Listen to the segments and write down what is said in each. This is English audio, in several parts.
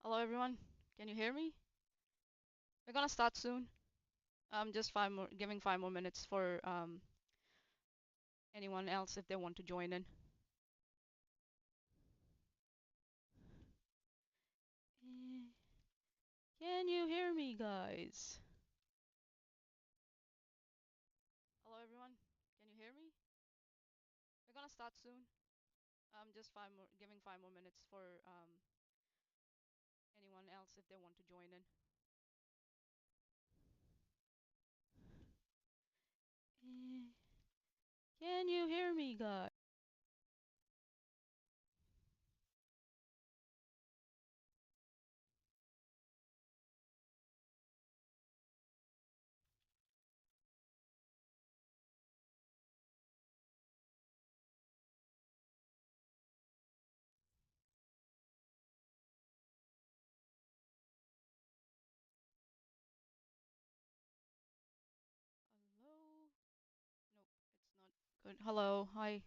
Hello everyone. Can you hear me? We're gonna start soon. Just giving 5 more minutes for anyone else if they want to join in. Eh, Can you hear me, guys? Hello everyone. Can you hear me? We're gonna start soon. Just giving 5 more minutes for anyone else if they want to join in. Eh, Can you hear me, guys? Hello? Nope, it's not good. Hello, hi.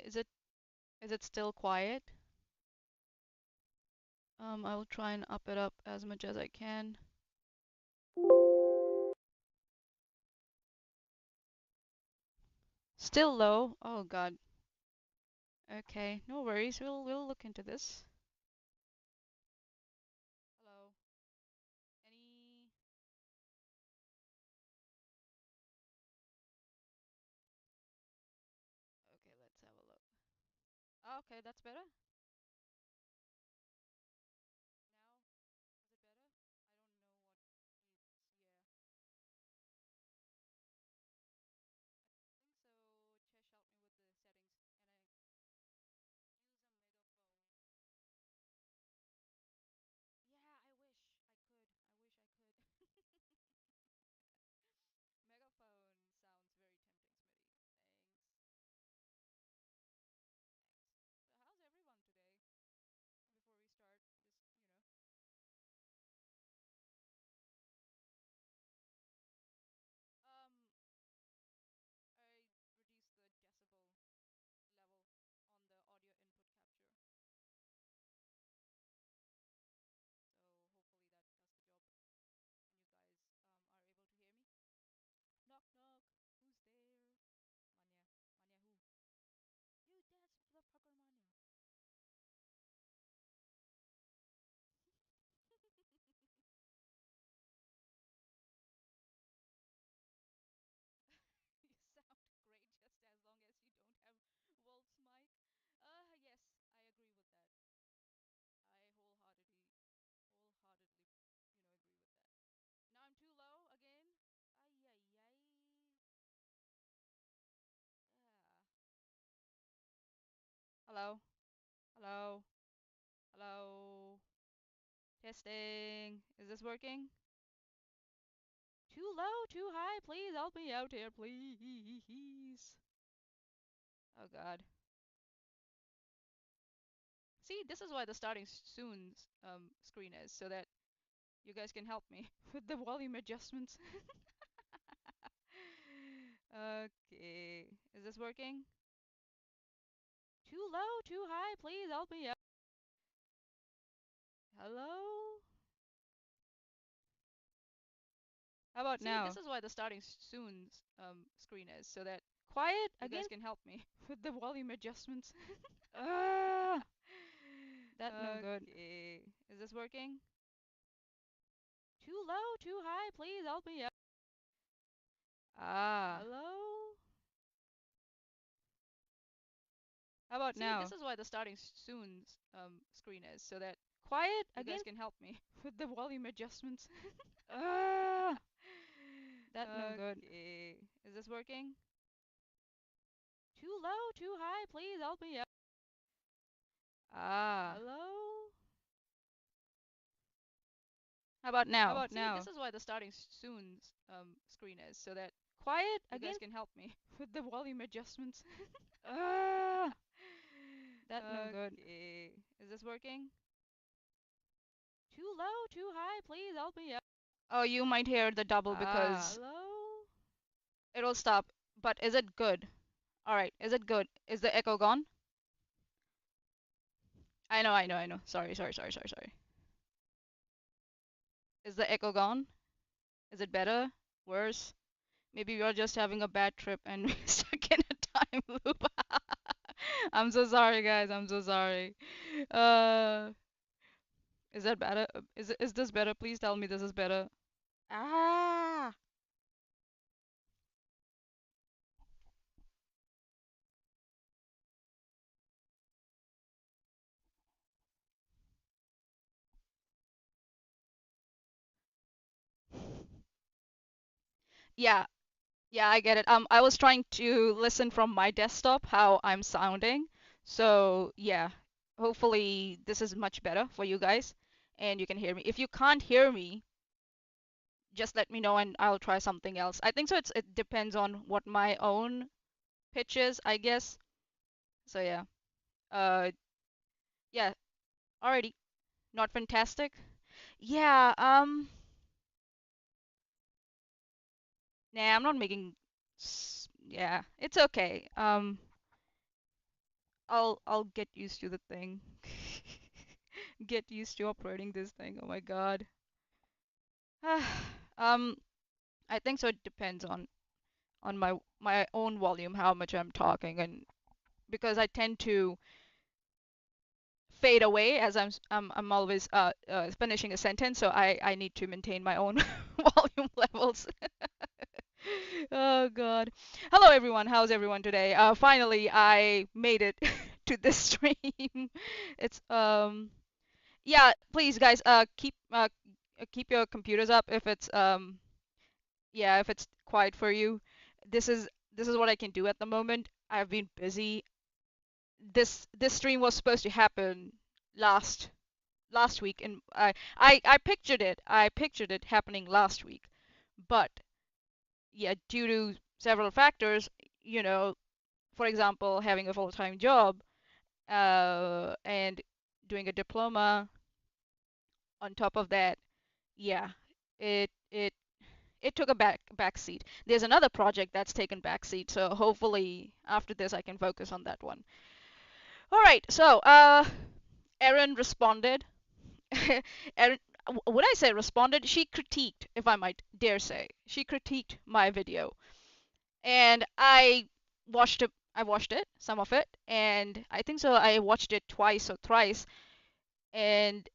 Is it still quiet? I will try and up it up as much as I can. Still low. Oh God. Okay, no worries. We'll look into this. Hello. Any? Okay, let's have a look. Oh, okay, that's better. Now, is it better? I don't know what it's. Yeah. I think so. Chesh helped me with the settings, and I use a megaphone. Yeah, I wish I could. I wish I could. Megaphone sounds very tempting, Smitty. Thanks. Thanks. So how's everyone today? Before we start, just. Um, I reduced the decibel level on the audio input capture, so hopefully that does the job, and you guys are able to hear me. Knock knock. Who's there? Manya. Manya who? You that's the fucker Manya. You sound great just as long as you don't have Wolf's mic. Yes, I agree with that. I wholeheartedly, agree with that. Now I'm too low again. Ay ay ay. Yeah. Hello. Hello. Hello. Testing. Is this working? Too low, too high. Please help me out here, please. Oh God. See, this is why the starting soon screen is, so that you guys can help me with the volume adjustments. Okay. Is this working? Too low, too high. Please help me out. Hello? How about See, now? This is why the starting soon screen is, so that quiet you again? Guys can help me with the volume adjustments. Ah, that no good. Okay. Is this working? Too low, too high. Please help me out. Hello? How about See, now? This is why the starting soon screen is, so that quiet you again? Guys can help me with the volume adjustments. Ah, that no good. Okay. Is this working? Too low, too high. Please help me out. Hello? How about now? How about See, now? This is why the starting soon screen is, so that quiet you again? Guys can help me with the volume adjustments. Ah, that no good. Okay. Is this working? Too low, too high. Please help me out. Oh, you might hear the double because hello? It'll stop. But is it good? All right. Is it good? Is the echo gone? I know. Sorry. Is the echo gone? Is it better? Worse? Maybe we are just having a bad trip and we're stuck in a time loop. I'm so sorry, guys. I'm so sorry. Uh, is that better? Is this better? Please tell me this is better. Ah, yeah, yeah, I get it. I was trying to listen from my desktop how I'm sounding. So, yeah, hopefully this is much better for you guys and you can hear me. If you can't hear me, just let me know and I'll try something else. I think so it depends on what my own pitch is, I guess. So, yeah. Uh, yeah, alrighty. Not fantastic. Yeah, nah, I'm not making yeah, it's okay. I'll get used to the thing. Get used to operating this thing. Oh my God. Um, I think so it depends on my own volume, how much I'm talking, and because I tend to fade away as I'm always finishing a sentence, so I need to maintain my own volume levels. Oh God. Hello everyone. How's everyone today? Finally I made it to this stream. It's yeah, please guys, keep your computers up if it's yeah, if it's quiet for you. This is this is what I can do at the moment. I've been busy. This stream was supposed to happen last last week and I pictured it. I pictured it happening last week. But yeah, due to several factors, you know, for example, having a full-time job and doing a diploma on top of that, yeah, it it it took a back seat. There's another project that's taken back seat, so hopefully after this I can focus on that one. All right, so Erin responded. Erin, would I say responded? She critiqued, if I might dare say, she critiqued my video, and I watched it. I watched it, some of it, and I think so. I watched it twice or thrice, and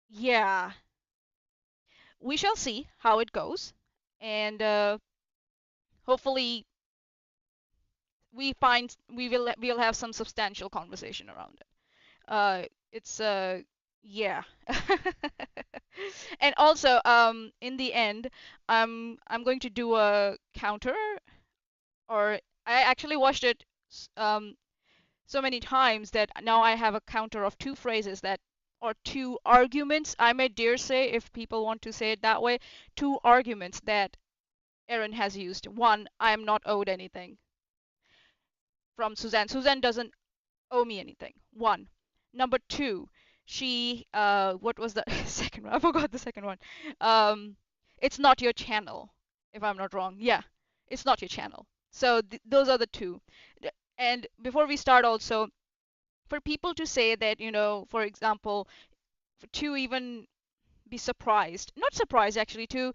yeah, we shall see how it goes, and hopefully we'll have some substantial conversation around it. It's yeah. And also in the end I'm going to do a counter, or I actually watched it so many times that now I have a counter of two phrases that, or two arguments, I may dare say, if people want to say it that way, two arguments that Erin has used. One, I am not owed anything from Suzanne. Suzanne doesn't owe me anything. One. Number two, she what was the second one? I forgot the second one. It's not your channel, if I'm not wrong. Yeah, it's not your channel. So those are the two. And before we start, also, for people to say that, you know, for example, to even be surprised, not surprised actually, to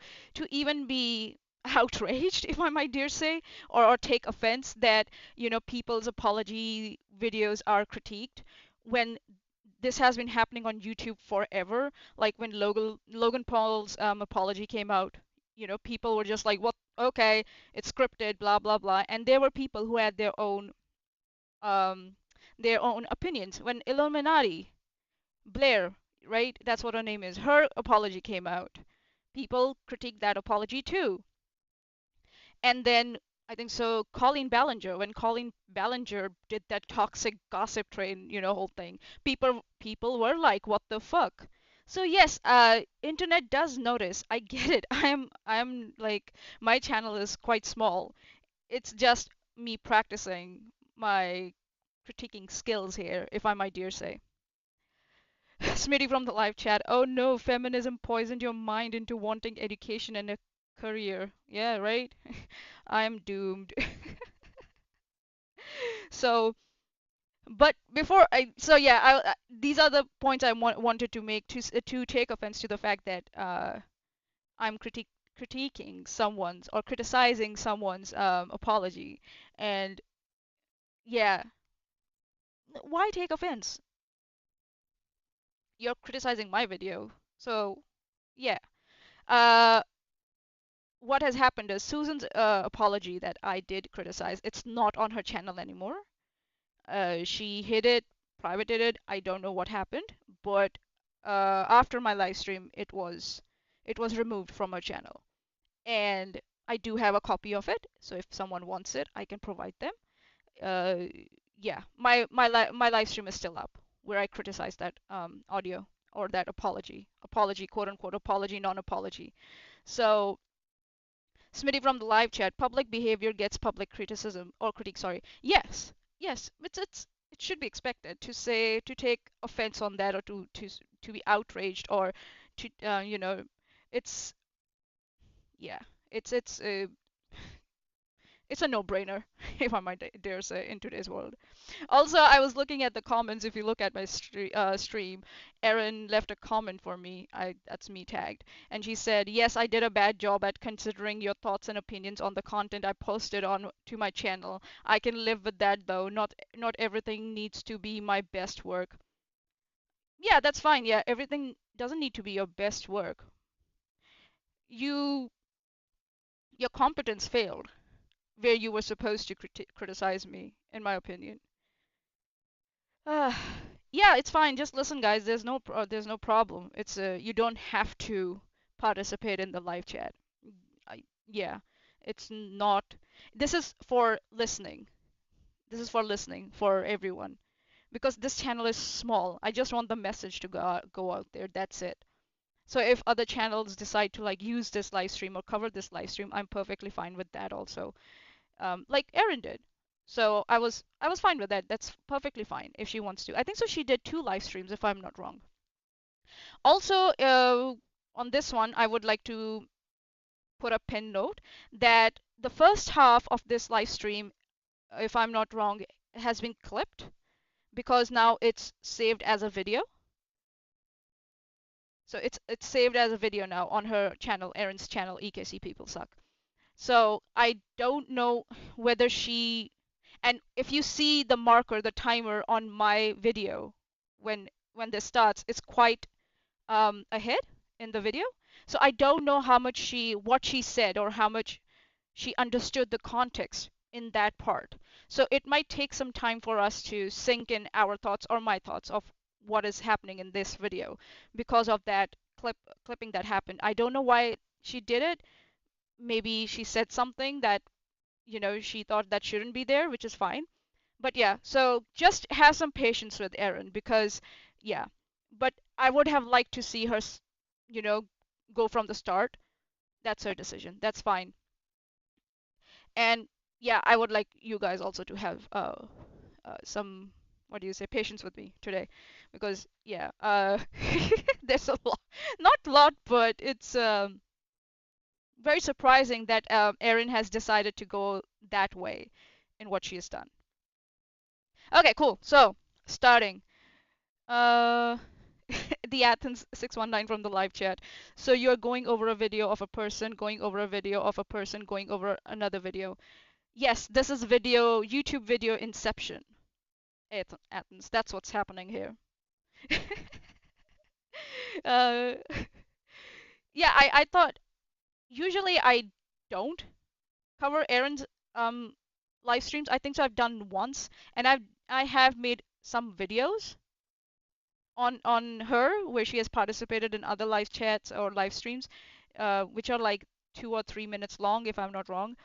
even be outraged, if I might dare say, or take offense that, you know, people's apology videos are critiqued when this has been happening on YouTube forever. Like when Logan Paul's apology came out, you know, people were just like, "What? Okay, it's scripted, blah blah blah." And there were people who had um, their own opinions. When Illuminati Blair, right? That's what her name is. Her apology came out. People critiqued that apology too. And then I think so Colleen Ballinger, when Colleen Ballinger did that toxic gossip train, you know, whole thing, people were like, "What the fuck?" So yes, internet does notice. I get it. I'm like, my channel is quite small. It's just me practicing my critiquing skills here, if I might dare say. Smitty from the live chat. Oh no, feminism poisoned your mind into wanting education and a career. Yeah, right? I am doomed. So, but before I, so yeah, these are the points I wanted to make to take offense to the fact that I'm critiquing someone's or criticizing someone's apology, and yeah, why take offense? You're criticizing my video, so yeah. Uh, what has happened is Susan's apology that I did criticize, it's not on her channel anymore. She hid it, privated it. I don't know what happened, but after my live stream, it was removed from her channel, and I do have a copy of it. So if someone wants it, I can provide them. Uh, yeah, my live stream is still up where I criticize that audio or that apology, quote unquote apology, non-apology. So Smitty from the live chat, public behavior gets public criticism or critique, sorry. Yes, yes, it should be expected to take offense on that or to be outraged or to it's yeah, it's a no-brainer if I might dare say in today's world. Also, I was looking at the comments. If you look at my stream, Erin left a comment for me. That's me tagged, and she said, "Yes, I did a bad job at considering your thoughts and opinions on the content I posted on to my channel. I can live with that though. Not everything needs to be my best work." Yeah, that's fine. Yeah, everything doesn't need to be your best work. You your competence failed where you were supposed to criticize me, in my opinion. Uh, yeah, it's fine. Just listen, guys. There's no problem. It's you don't have to participate in the live chat. Yeah, it's not. This is for listening. This is for listening for everyone because this channel is small. I just want the message to go out there. That's it. So if other channels decide to like use this live stream or cover this live stream, I'm perfectly fine with that also. Like Erin did. So I was fine with that. That's perfectly fine if she wants to. I think so. She did two live streams, if I'm not wrong. Also, on this one, I would like to put a pin note that the first half of this live stream, if I'm not wrong, has been clipped because now it's saved as a video. So it's saved as a video now on her channel, Erin's channel, EKC People Suck. So I don't know whether she, and if you see the marker, the timer on my video, when this starts, it's quite ahead in the video. So I don't know what she said or how much she understood the context in that part. So it might take some time for us to sink in our thoughts or my thoughts of what is happening in this video because of that clipping that happened. I don't know why she did it. Maybe she said something that she thought that shouldn't be there, which is fine. But yeah, so just have some patience with Erin because yeah. But I would have liked to see her, you know, go from the start. That's her decision. That's fine. And yeah, I would like you guys also to have some, what do you say, patience with me today because yeah, there's a lot, not a lot, but it's very surprising that Erin has decided to go that way in what she has done. Okay, cool. So, starting. Uh, the Athens 619 from the live chat. So you're going over a video of a person, going over a video of a person, going over another video. Yes, this is YouTube video inception. Athens, that's what's happening here. uh, yeah, I thought usually I don't cover Erin's um live streams. I think so I've done once, and I have made some videos on her where she has participated in other live chats or live streams, which are like 2 or 3 minutes long, if I'm not wrong.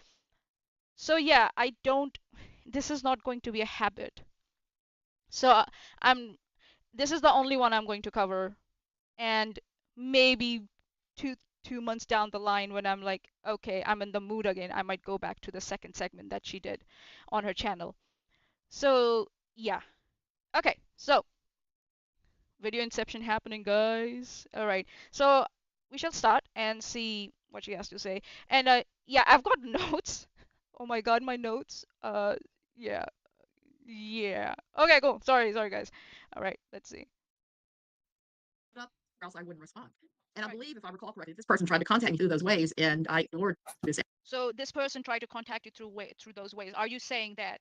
So yeah, I don't. This is not going to be a habit. So I'm. This is the only one I'm going to cover, and maybe two 2 months down the line when I'm like, okay, I'm in the mood again, I might go back to the second segment that she did on her channel. So yeah. Okay, so video inception happening, guys. All right, so we shall start and see what she has to say. And yeah, I've got notes. Oh my god, my notes. Yeah, yeah. Okay, cool. Sorry, guys. All right, let's see. Up, or else I wouldn't respond. And I believe, if I recall correctly, this person tried to contact me through those ways, and I ignored this. So this person tried to contact you through those ways. Are you saying that?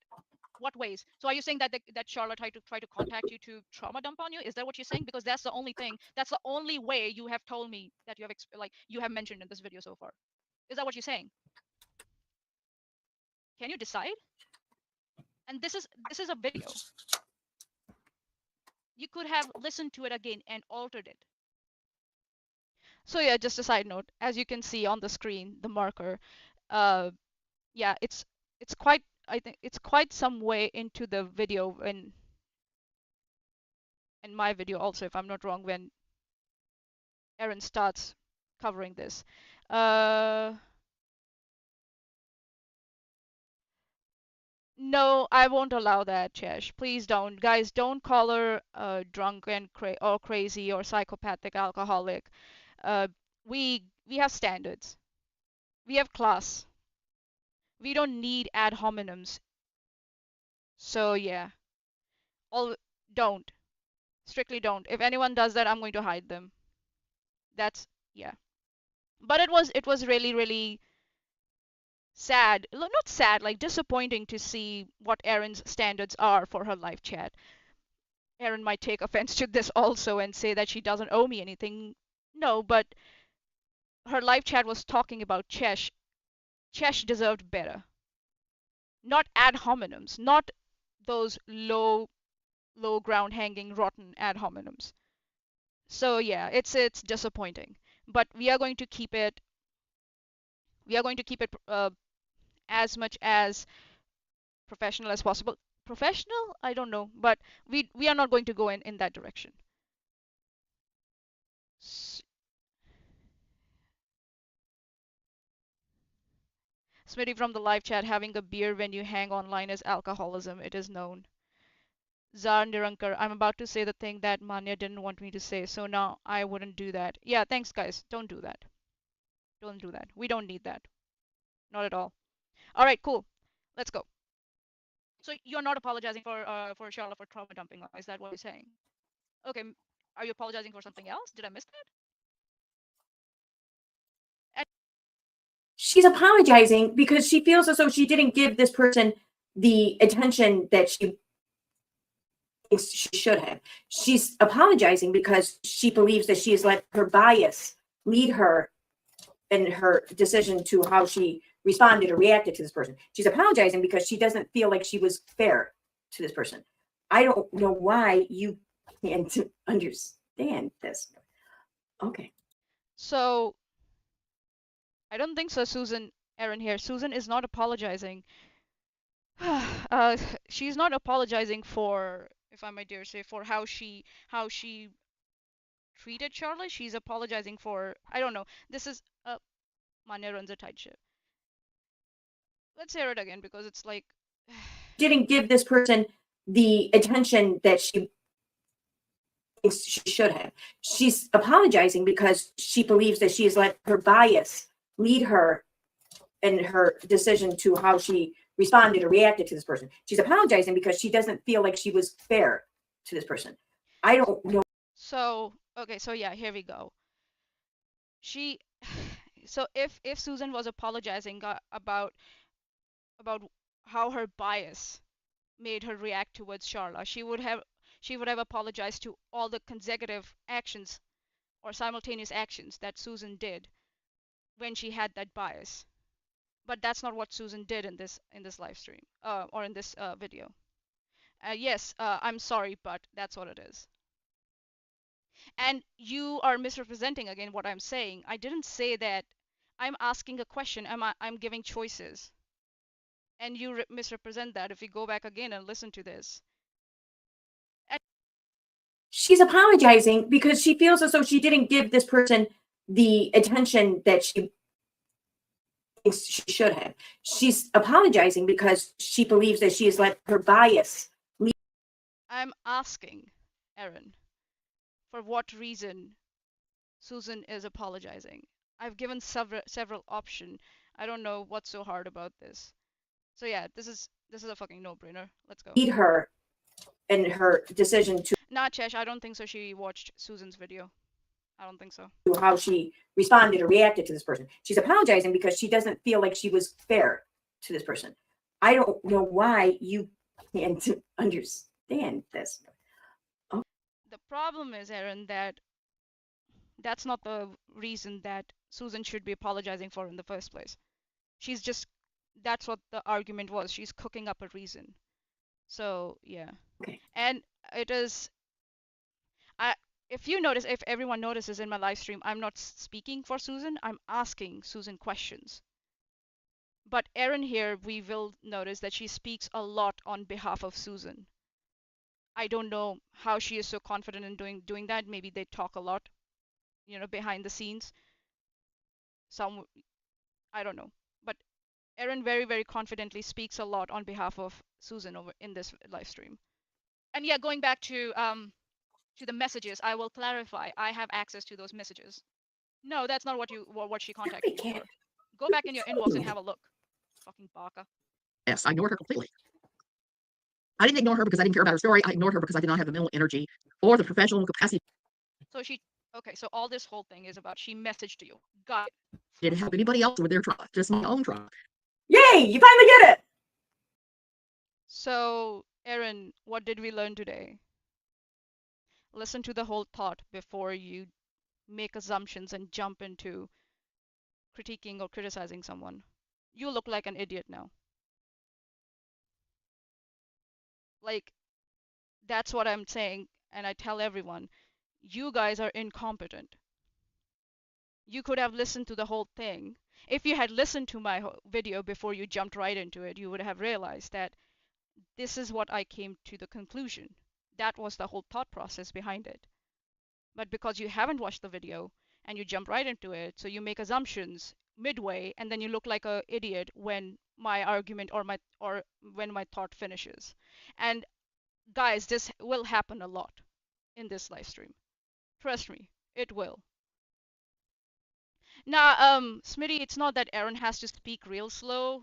What ways? So are you saying that that Charlotte tried to contact you to trauma dump on you? Is that what you're saying? Because that's the only thing. That's the only way you have told me that you have like you have mentioned in this video so far. Is that what you're saying? Can you decide? And this is a video. You could have listened to it again and altered it. So yeah, just a side note, as you can see on the screen, the marker, yeah, it's quite, I think it's quite some way into the video in my video also, if I'm not wrong, when Erin starts covering this. No, I won't allow that, Chesh. Please don't. Guys, don't call her drunk and or crazy or psychopathic alcoholic. Uh, we have standards. We have class. We don't need ad hominems. So yeah, all don't. Strictly don't. If anyone does that, I'm going to hide them. That's yeah. But it was really sad. Not sad, like disappointing to see what Erin's standards are for her live chat. Erin might take offense to this also and say that she doesn't owe me anything. No, but her live chat was talking about Chesh. Chesh deserved better. Not ad hominems, not those low ground hanging rotten ad hominems. So yeah, it's disappointing. But we are going to keep it as much as professional as possible. Professional? I don't know, but we are not going to go in that direction. Smitty from the live chat, having a beer when you hang online is alcoholism. It is known. Zar Nirankar, I'm about to say the thing that Manya didn't want me to say, so now I wouldn't do that. Yeah, thanks guys. Don't do that. Don't do that. We don't need that. Not at all. All right, cool. Let's go. So you're not apologizing for Charlotte for trauma dumping, is that what you're saying? Okay, are you apologizing for something else? Did I miss that? She's apologizing because she feels as though she didn't give this person the attention that she thinks she should have. She's apologizing because she believes that she has let her bias lead her in her decision to how she responded or reacted to this person. She's apologizing because she doesn't feel like she was fair to this person. I don't know why you can't understand this. Okay. So I don't think so, Susan. Erin here. Susan is not apologizing. She's not apologizing for, if I may dare say, for how she treated Charlotte. She's apologizing for, I don't know. This is Manya runs a tight ship. Let's hear it again because it's like didn't give this person the attention that she thinks she should have. She's apologizing because she believes that she has let her bias lead her in her decision to how she responded or reacted to this person. She's apologizing because she doesn't feel like she was fair to this person. I don't know. so okay, so yeah, here we go. She so if Susan was apologizing about how her bias made her react towards Charla, she would have apologized to all the consecutive actions or simultaneous actions that Susan did when she had that bias. But that's not what Susan did in this live stream or in this video. Yes, I'm sorry, but that's what it is. And you are misrepresenting again what I'm saying. I didn't say that. I'm asking a question. I'm giving choices. And you misrepresent that if you go back again and listen to this. She's apologizing because she feels as though she didn't give this person the attention that she thinks she should have. She's apologizing because she believes that she has let her bias lead. I'm asking, Erin, for what reason Susan is apologizing. I've given several options. I don't know what's so hard about this. So yeah, this is a fucking no-brainer. Let's go. Lead her in her decision to. Nah, Chesh, I don't think so. She watched Susan's video. I don't think so. How she responded or reacted to this person. She's apologizing because she doesn't feel like she was fair to this person. I don't know why you can't understand this. The problem is, Erin, that that's not the reason that Susan should be apologizing for in the first place. She's just, that's what the argument was. She's cooking up a reason. So, yeah. Okay. And it is, if everyone notices in my live stream, I'm not speaking for Susan, I'm asking Susan questions. But Erin here, we will notice that she speaks a lot on behalf of Susan. I don't know how she is so confident in doing that. Maybe they talk a lot, behind the scenes. I don't know. But Erin very, very confidently speaks a lot on behalf of Susan over in this live stream. And yeah, going back to the messages, I will clarify. I have access to those messages. No, that's not what she contacted you for. Go back in your inbox and have a look. Fucking baka. Yes, I ignored her completely. I didn't ignore her because I didn't care about her story. I ignored her because I did not have the mental energy or the professional capacity. So all this whole thing is about she messaged you. Got it. Didn't help anybody else with their trauma, just my own trauma. Yay, you finally get it. So, Erin, what did we learn today? Listen to the whole thought before you make assumptions and jump into critiquing or criticizing someone. You look like an idiot now. Like, that's what I'm saying, and I tell everyone, you guys are incompetent. You could have listened to the whole thing. If you had listened to my video before you jumped right into it, you would have realized that this is what I came to the conclusion. That was the whole thought process behind it. But because you haven't watched the video and you jump right into it, so you make assumptions midway, and then you look like an idiot when my argument or when my thought finishes. And guys, this will happen a lot in this live stream. Trust me, it will. Now, Smitty, it's not that Erin has to speak real slow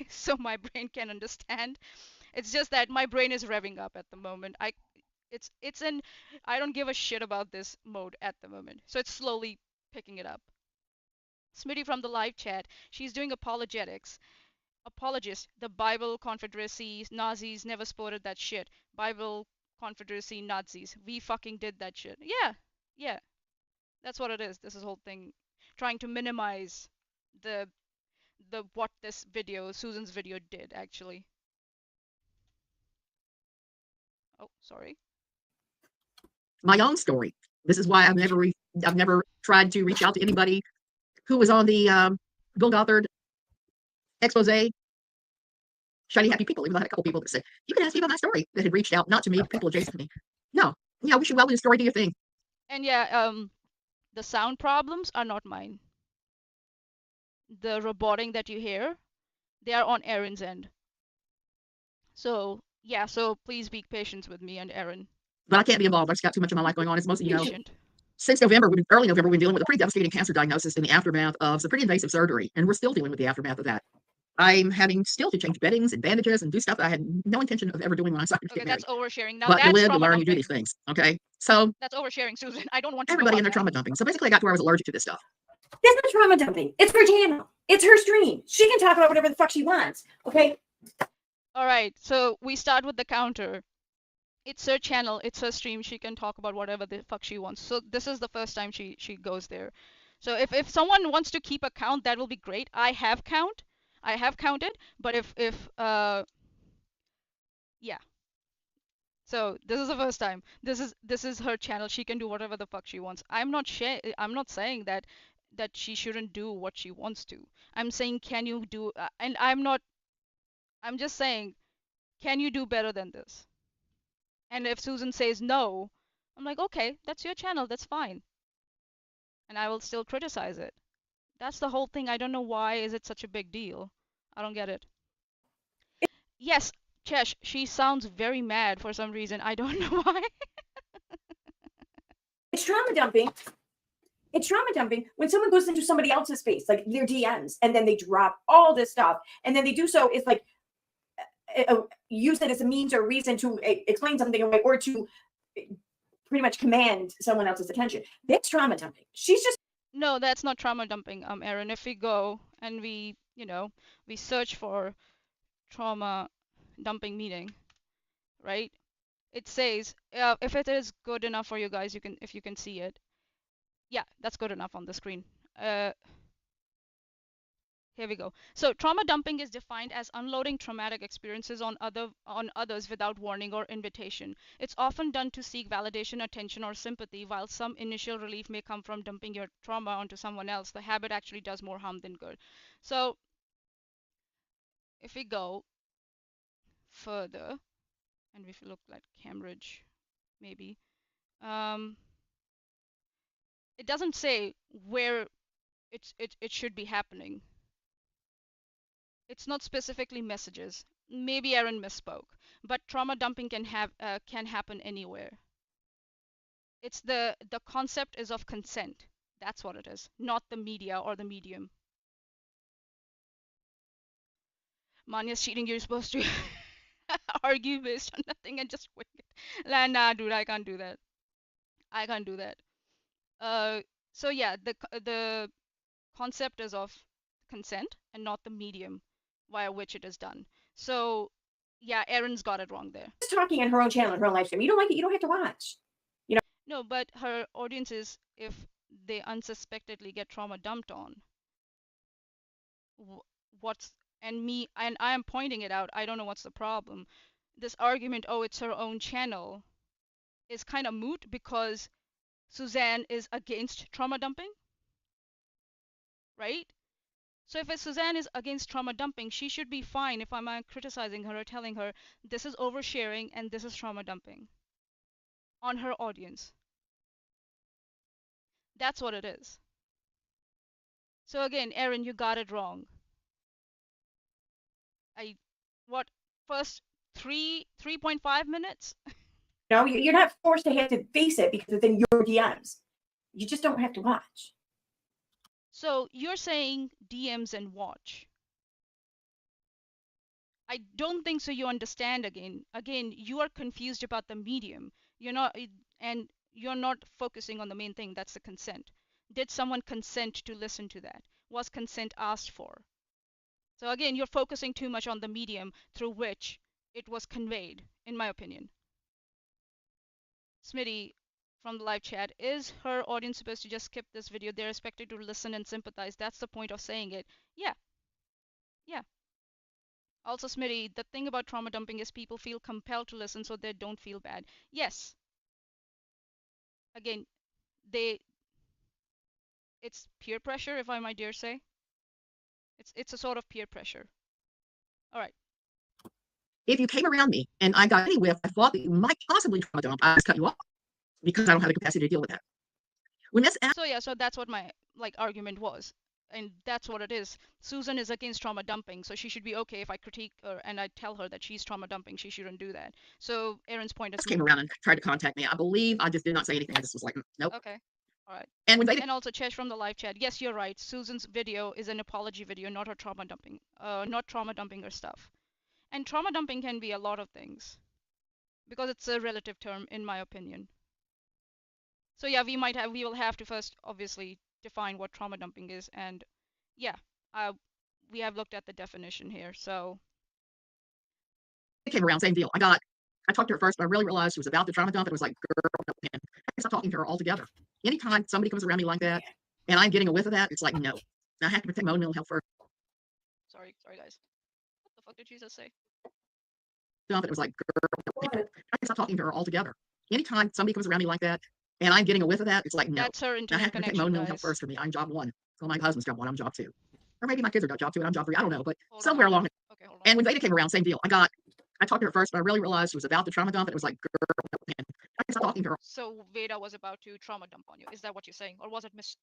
so my brain can understand. It's just that my brain is revving up at the moment. It's in I don't give a shit about this mode at the moment. So it's slowly picking it up. Smitty from the live chat, she's doing apologetics. Apologist, the Bible, Confederacy, Nazis never supported that shit. Bible, Confederacy, Nazis. We fucking did that shit. Yeah. That's what it is. This is whole thing trying to minimize the what this video, Susan's video did actually. Oh, sorry. My own story. This is why I've never tried to reach out to anybody who was on the Bill Gothard expose. Shiny happy people. Even though I had a couple people that said, "You can ask me about my story," that had reached out, not to me, people adjacent to me. No, I wish you well with your story. Do your thing. And yeah, the sound problems are not mine. The roboting that you hear, they are on Erin's end. So yeah, so please be patient with me and Erin. But I can't be involved. I've just got too much of my life going on. As most of you know, since early November, we've been dealing with a pretty devastating cancer diagnosis in the aftermath of some pretty invasive surgery, and we're still dealing with the aftermath of that. I'm having still to change beddings and bandages and do stuff that I had no intention of ever doing when I started to get married. That's oversharing. Now but that's you live, you learn, you do these things. Okay, so that's oversharing, Susan. I don't want to everybody in their trauma dumping. So basically, I got to where I was allergic to this stuff. That's not trauma dumping. It's her channel. It's her stream. She can talk about whatever the fuck she wants. Okay. All right. So we start with the counter. It's her channel. It's her stream. She can talk about whatever the fuck she wants. So this is the first time she goes there. So if someone wants to keep a count, that will be great. I have counted, but if yeah. So this is the first time. This is her channel. She can do whatever the fuck she wants. I'm not saying that she shouldn't do what she wants to. I'm saying can you do and I'm just saying can you do better than this? And if Susan says no, I'm like, okay, that's your channel, that's fine. And I will still criticize it. That's the whole thing. I don't know why is it such a big deal. I don't get it. Yes, Chesh, she sounds very mad for some reason. I don't know why. It's trauma dumping. It's trauma dumping when someone goes into somebody else's space, like their DMs, and then they drop all this stuff. And then they do so, it's like, use it as a means or reason to explain something away or to pretty much command someone else's attention. That's trauma dumping. She's just No, that's not trauma dumping, Erin. If we go and we, we search for trauma dumping meaning, right? It says, if it is good enough for you guys, if you can see it. Yeah, that's good enough on the screen. Here we go. So trauma dumping is defined as unloading traumatic experiences on others without warning or invitation. It's often done to seek validation, attention, or sympathy. While some initial relief may come from dumping your trauma onto someone else, the habit actually does more harm than good. So if we go further, and if we look like Cambridge, maybe, it doesn't say where it should be happening. It's not specifically messages. Maybe Erin misspoke, but trauma dumping can happen anywhere. It's the concept is of consent. That's what it is, not the media or the medium. Manya's cheating. You're supposed to argue based on nothing and just wing it. Nah, dude, I can't do that. I can't do that. So yeah, the concept is of consent and not the medium via which it is done. So yeah, Erin's got it wrong there. talking on her own channel, her own live stream. You don't like it, you don't have to watch. No, but her audiences, if they unsuspectedly get trauma dumped on, and I am pointing it out, I don't know what's the problem. This argument, oh, it's her own channel, is kind of moot because Suzanne is against trauma dumping, right? So if Suzanne is against trauma dumping, she should be fine if I'm criticizing her or telling her this is oversharing and this is trauma dumping on her audience. That's what it is. So again, Erin, you got it wrong. First 3.5 minutes? No, you're not forced to have to face it because it's in your DMs. You just don't have to watch. So you're saying DMs and watch. I don't think so. You understand again. Again, you are confused about the medium. You're not focusing on the main thing. That's the consent. Did someone consent to listen to that? Was consent asked for? So again, you're focusing too much on the medium through which it was conveyed, in my opinion. Smitty from the live chat, is her audience supposed to just skip this video? They're expected to listen and sympathize. That's the point of saying it. Yeah. Yeah. Also, Smitty, the thing about trauma dumping is people feel compelled to listen so they don't feel bad. Yes. Again, it's peer pressure, if I might dare say. It's a sort of peer pressure. All right. If you came around me and I got any whiff, I thought that you might possibly trauma dump, I just cut you off because I don't have the capacity to deal with that. So that's what my argument was. And that's what it is. Susan is against trauma dumping, so she should be okay if I critique her and I tell her that she's trauma dumping. She shouldn't do that. So Erin's point is came around and tried to contact me. I believe I just did not say anything. I just was like, nope. Okay. All right. And also Chesh from the live chat. Yes, you're right. Susan's video is an apology video, not her trauma dumping. Not trauma dumping her stuff. And trauma dumping can be a lot of things because it's a relative term, in my opinion. So yeah, we will have to first obviously define what trauma dumping is, and yeah, we have looked at the definition here. So it came around, same deal. I talked to her first, but I really realized she was about the trauma dump. And it was like, girl, man, I stopped talking to her altogether. Anytime somebody comes around me like that, and I'm getting a whiff of that, it's like, no. I have to protect my own mental health first. Sorry, guys. What the fuck did Jesus say? Dump. It was like, girl, man, I stopped talking to her altogether. Anytime somebody comes around me like that, and I'm getting a whiff of that, it's like, no. That's her internet I have to protect my own mental health first for me. I'm job one. So my husband's job one, I'm job two. Or maybe my kids are job two and I'm job three. I don't know, but somewhere along it. Okay, hold on. And when Veda came around, same deal. I talked to her first, but I really realized she was about the trauma dump. And it was like, girl, man, I stopped talking to her. So Veda was about to trauma dump on you. Is that what you're saying? Or was it Miss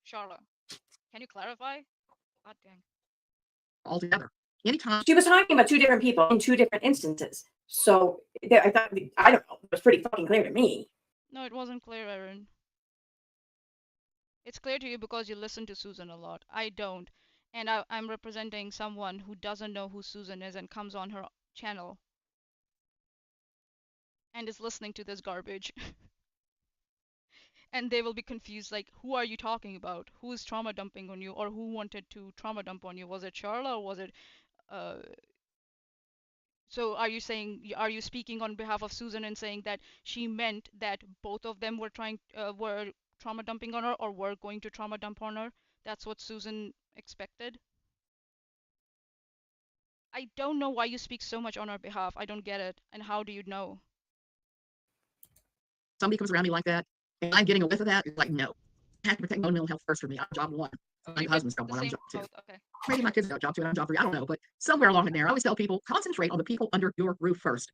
Charla? Can you clarify? God dang. Altogether. Anytime. She was talking about two different people in two different instances. So I thought, I don't know, it was pretty fucking clear to me. No, it wasn't clear, Erin. It's clear to you because you listen to Susan a lot. I don't. And I'm representing someone who doesn't know who Susan is and comes on her channel. and is listening to this garbage. And they will be confused, like, who are you talking about? Who is trauma dumping on you, or who wanted to trauma dump on you? Was it Charla, or was it uh so are you saying, are you speaking on behalf of Susan and saying that she meant that both of them were trauma dumping on her, or were going to trauma dump on her? That's what Susan expected. I don't know why you speak so much on our behalf. I don't get it. And how do you know? Somebody comes around me like that, and I'm getting a whiff of that, like, no. I have to protect my own mental health first for me. I'm job one. My husband's job one, I'm job two. Okay. Maybe my kids got job two and I'm job three. I don't know. But somewhere along in there, I always tell people, concentrate on the people under your roof first.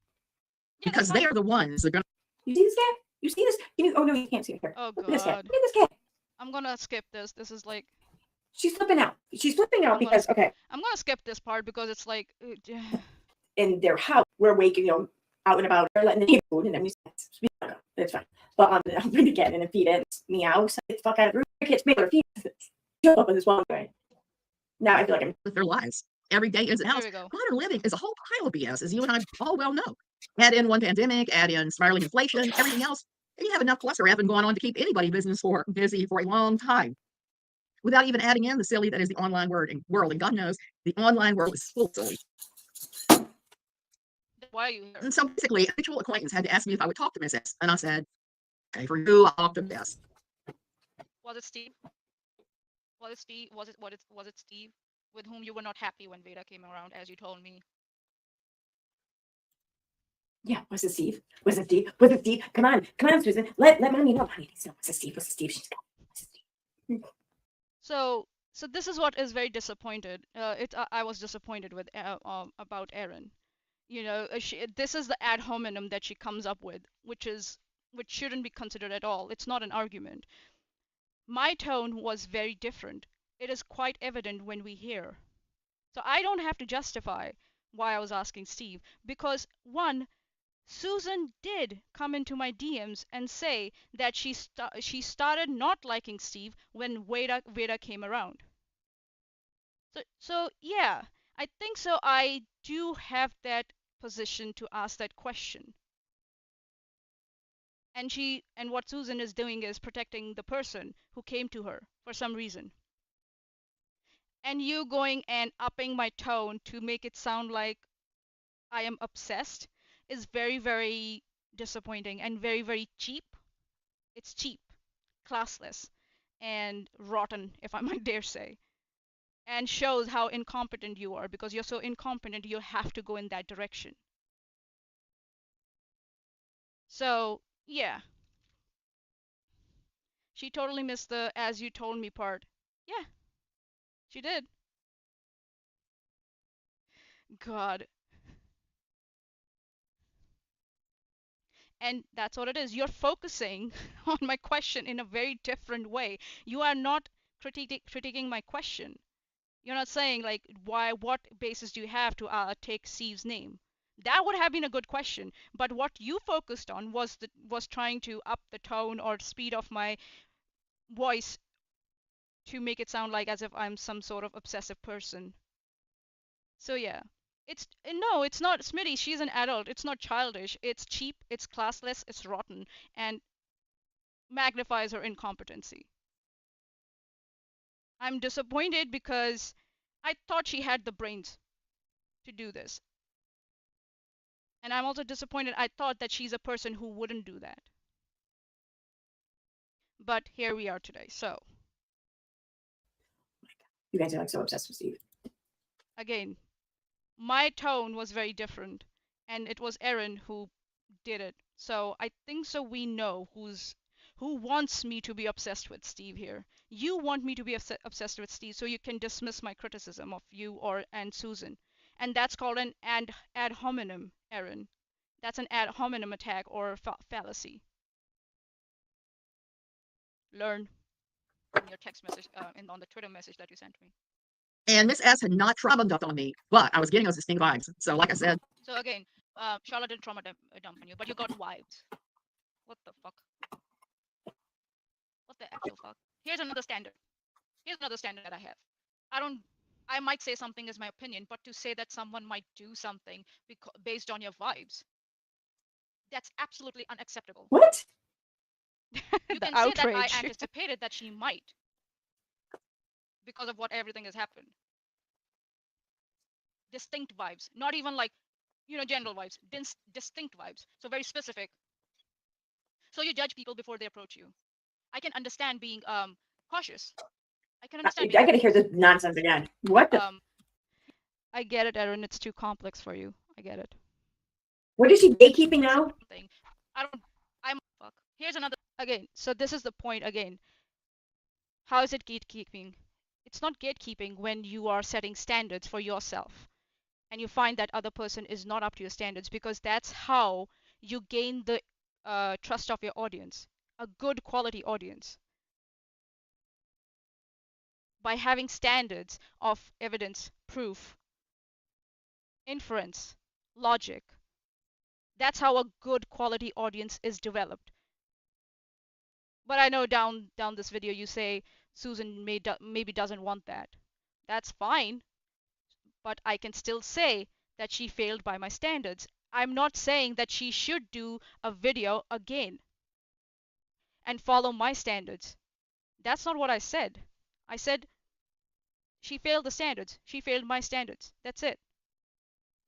Yeah, because they are the ones that are going to. You see this cat? You see this? Oh no, you can't see it here. Oh Look at this cat. God. Look at this cat. I'm gonna skip this. This is like, She's flipping out. She's flipping out because okay. I'm gonna skip this part because it's like, In their house, we're waking, out and about, they're letting the food, and then we say, it's fine. But I'll bring the cat in and feed it. Meow, so get the fuck out of the room. The kids make her feed it. Jump up on this one way. Now I feel like I'm with their lives. Every day is an house. Modern living is a whole pile of BS, as you and I all well know. Add in one pandemic, add in spiraling inflation, everything else, and you have enough cluster F going on to keep anybody busy for a long time. Without even adding in the silly that is the online world. And God knows the online world is full of silly. Why are you here? And so basically, a mutual acquaintance had to ask me if I would talk to Miss S. And I said, okay, for you, I'll talk to Miss S. Was it Steve? Was it Steve? Was it Steve with whom you were not happy when Veda came around, as you told me? Yeah, was it Steve? Was it Steve? Was it Steve? Come on, Susan. Let mommy know. Honey, was it Steve? Was it Steve? She's got. Was it Steve? So this is what is very disappointed. I was disappointed with about Erin. This is the ad hominem that she comes up with, which shouldn't be considered at all. It's not an argument. My tone was very different. It is quite evident when we hear. So I don't have to justify why I was asking Steve, because one, Susan did come into my DMs and say that she started not liking Steve when Veda came around. So yeah, I think so. I do have that position to ask that question. And what Susan is doing is protecting the person who came to her for some reason. And you going and upping my tone to make it sound like I am obsessed is very, very disappointing and very, very cheap. It's cheap, classless, and rotten, if I might dare say, and shows how incompetent you are, because you're so incompetent you have to go in that direction. So, yeah. She totally missed the as you told me part. Yeah, she did. God. And that's what it is. You're focusing on my question in a very different way. You are not critiquing my question. You're not saying, like, what basis do you have to take Steve's name? That would have been a good question. But what you focused on was trying to up the tone or speed of my voice to make it sound like as if I'm some sort of obsessive person. So yeah. No, it's not Smitty. She's an adult. It's not childish. It's cheap, it's classless, it's rotten, and magnifies her incompetency. I'm disappointed because I thought she had the brains to do this. And I'm also disappointed. I thought that she's a person who wouldn't do that. But here we are today. So, you guys are like so obsessed with Steve. Again, my tone was very different, and it was Erin who did it. So I think so we know who wants me to be obsessed with Steve here. You want me to be obsessed with Steve so you can dismiss my criticism of you and Susan. And that's called an ad hominem, Erin. That's an ad hominem attack or fallacy. Learn in your text message and on the Twitter message that you sent me. And Miss S had not trauma dumped on me, but I was getting those distinct vibes. So like I said. So again, Charlotte didn't trauma dump on you, but you got vibes. What the fuck? What the actual fuck? Here's another standard. Here's another standard that I have. I might say something as my opinion, but to say that someone might do something based on your vibes, That's absolutely unacceptable. What? You can say that I anticipated that she might because of what everything has happened. Distinct vibes, not even like, general vibes, distinct vibes. So very specific. So you judge people before they approach you. I can understand being cautious. I can understand being I gotta hear this nonsense again. What the? I get it, Erin. It's too complex for you. I get it. What is she gatekeeping now? Fuck. Here's another. Again, so this is the point again. How is it gatekeeping? It's not gatekeeping when you are setting standards for yourself and you find that other person is not up to your standards, because that's how you gain the trust of your audience, a good quality audience, by having standards of evidence, proof, inference, logic. That's how a good quality audience is developed. But I know down this video you say Susan maybe doesn't want that. That's fine, but I can still say that she failed by my standards. I'm not saying that she should do a video again and follow my standards. That's not what I said. I said she failed the standards. She failed my standards. That's it.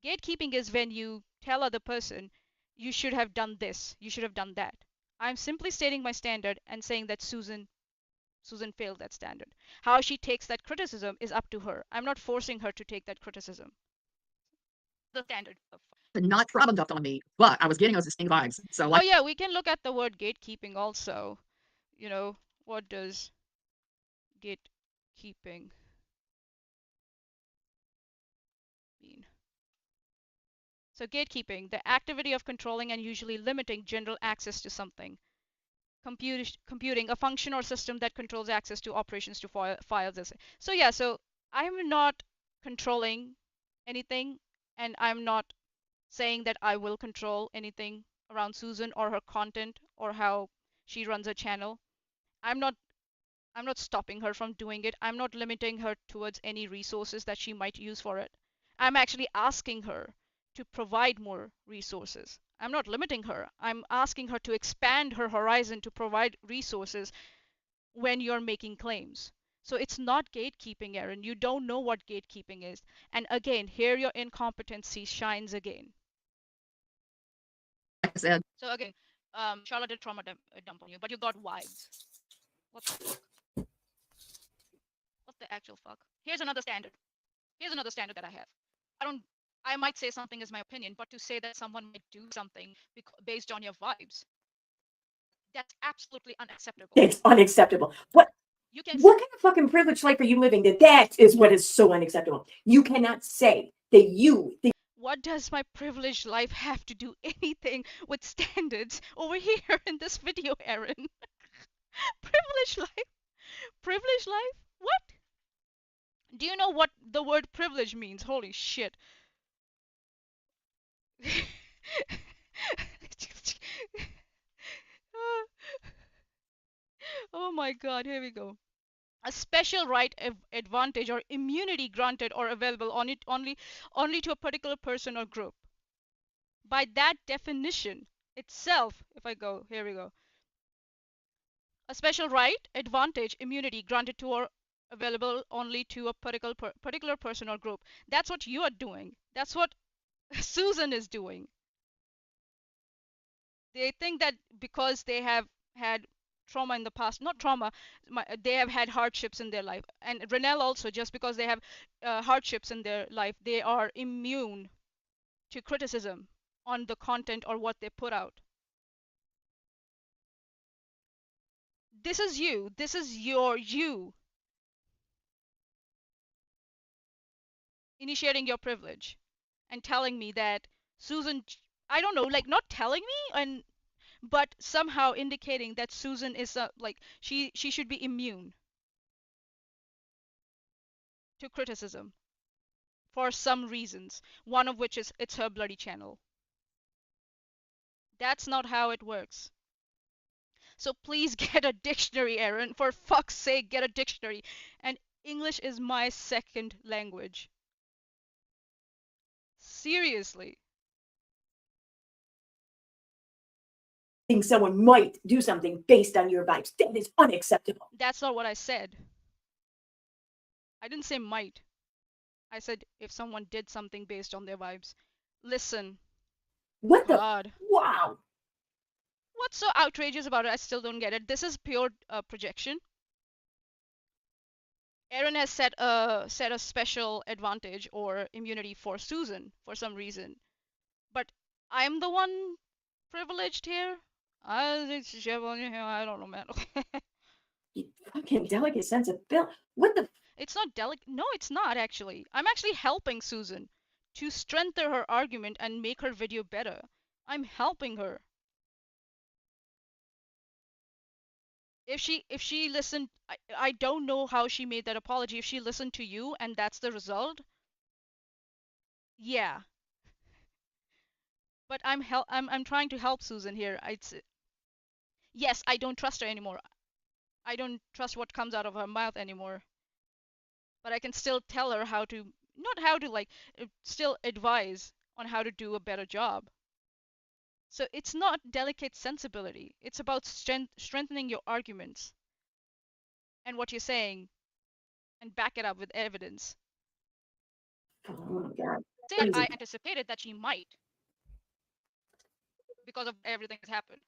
Gatekeeping is when you tell other person, you should have done this, you should have done that. I'm simply stating my standard and saying that Susan failed that standard. How she takes that criticism is up to her. I'm not forcing her to take that criticism. The standard. Not trauma dumped on me, but I was getting those distinct vibes. So like, oh yeah, we can look at the word gatekeeping also. What does gatekeeping mean? So gatekeeping, the activity of controlling and usually limiting general access to something. Computing, a function or system that controls access to operations to files. So yeah, so I'm not controlling anything, and I'm not saying that I will control anything around Susan or her content or how she runs a channel. I'm not stopping her from doing it. I'm not limiting her towards any resources that she might use for it. I'm actually asking her to provide more resources. I'm not limiting her. I'm asking her to expand her horizon to provide resources when you're making claims. So it's not gatekeeping, Erin. You don't know what gatekeeping is. And again, here your incompetency shines again. I said, So again, Charlotte did trauma dump on you, but you got vibes. What the fuck? What the actual fuck? Here's another standard. Here's another standard that I have. I might say something is my opinion, but to say that someone might do something based on your vibes, that's absolutely unacceptable. It's unacceptable. What kind of fucking privileged life are you living? That is what is so unacceptable. You cannot say that what does my privileged life have to do anything with standards over here in this video, Erin? Privileged life? Privileged life? What? Do you know what the word privilege means? Holy shit. Oh my god, here we go. A special right, advantage, or immunity granted or available on it only to a particular person or group. By that definition itself, if I go, here we go. A special right, advantage, immunity granted to or available only to a particular person or group. That's what you are doing. That's what Susan is doing. They think that because they have had trauma in the past, not trauma, they have had hardships in their life. And Renelle also, just because they have hardships in their life, they are immune to criticism on the content or what they put out. This is you. This is you initiating your privilege and telling me that Susan, I don't know, like not telling me, but somehow indicating that Susan is like she should be immune to criticism for some reasons, one of which is it's her bloody channel. That's not how it works. So please get a dictionary, Erin. For fuck's sake, get a dictionary. And English is my second language. Seriously. think someone might do something based on your vibes. That is unacceptable. That's not what I said. I didn't say might. I said if someone did something based on their vibes. Listen. What God. the? Wow. What's so outrageous about it? I still don't get it. This is pure projection. Erin has set a special advantage or immunity for Susan for some reason, but I'm the one privileged here. I don't know, man. You fucking delicate sensibility. What the? It's not delicate. No, it's not actually. I'm actually helping Susan to strengthen her argument and make her video better. I'm helping her. If she listened, I don't know how she made that apology. If she listened to you and that's the result, yeah. But I'm trying to help Susan here. Yes, I don't trust her anymore. I don't trust what comes out of her mouth anymore. But I can still tell her how to, not how to like, still advise on how to do a better job. So it's not delicate sensibility. It's about strengthening your arguments and what you're saying and back it up with evidence. Oh my God. Said I anticipated that she might because of everything that's happened.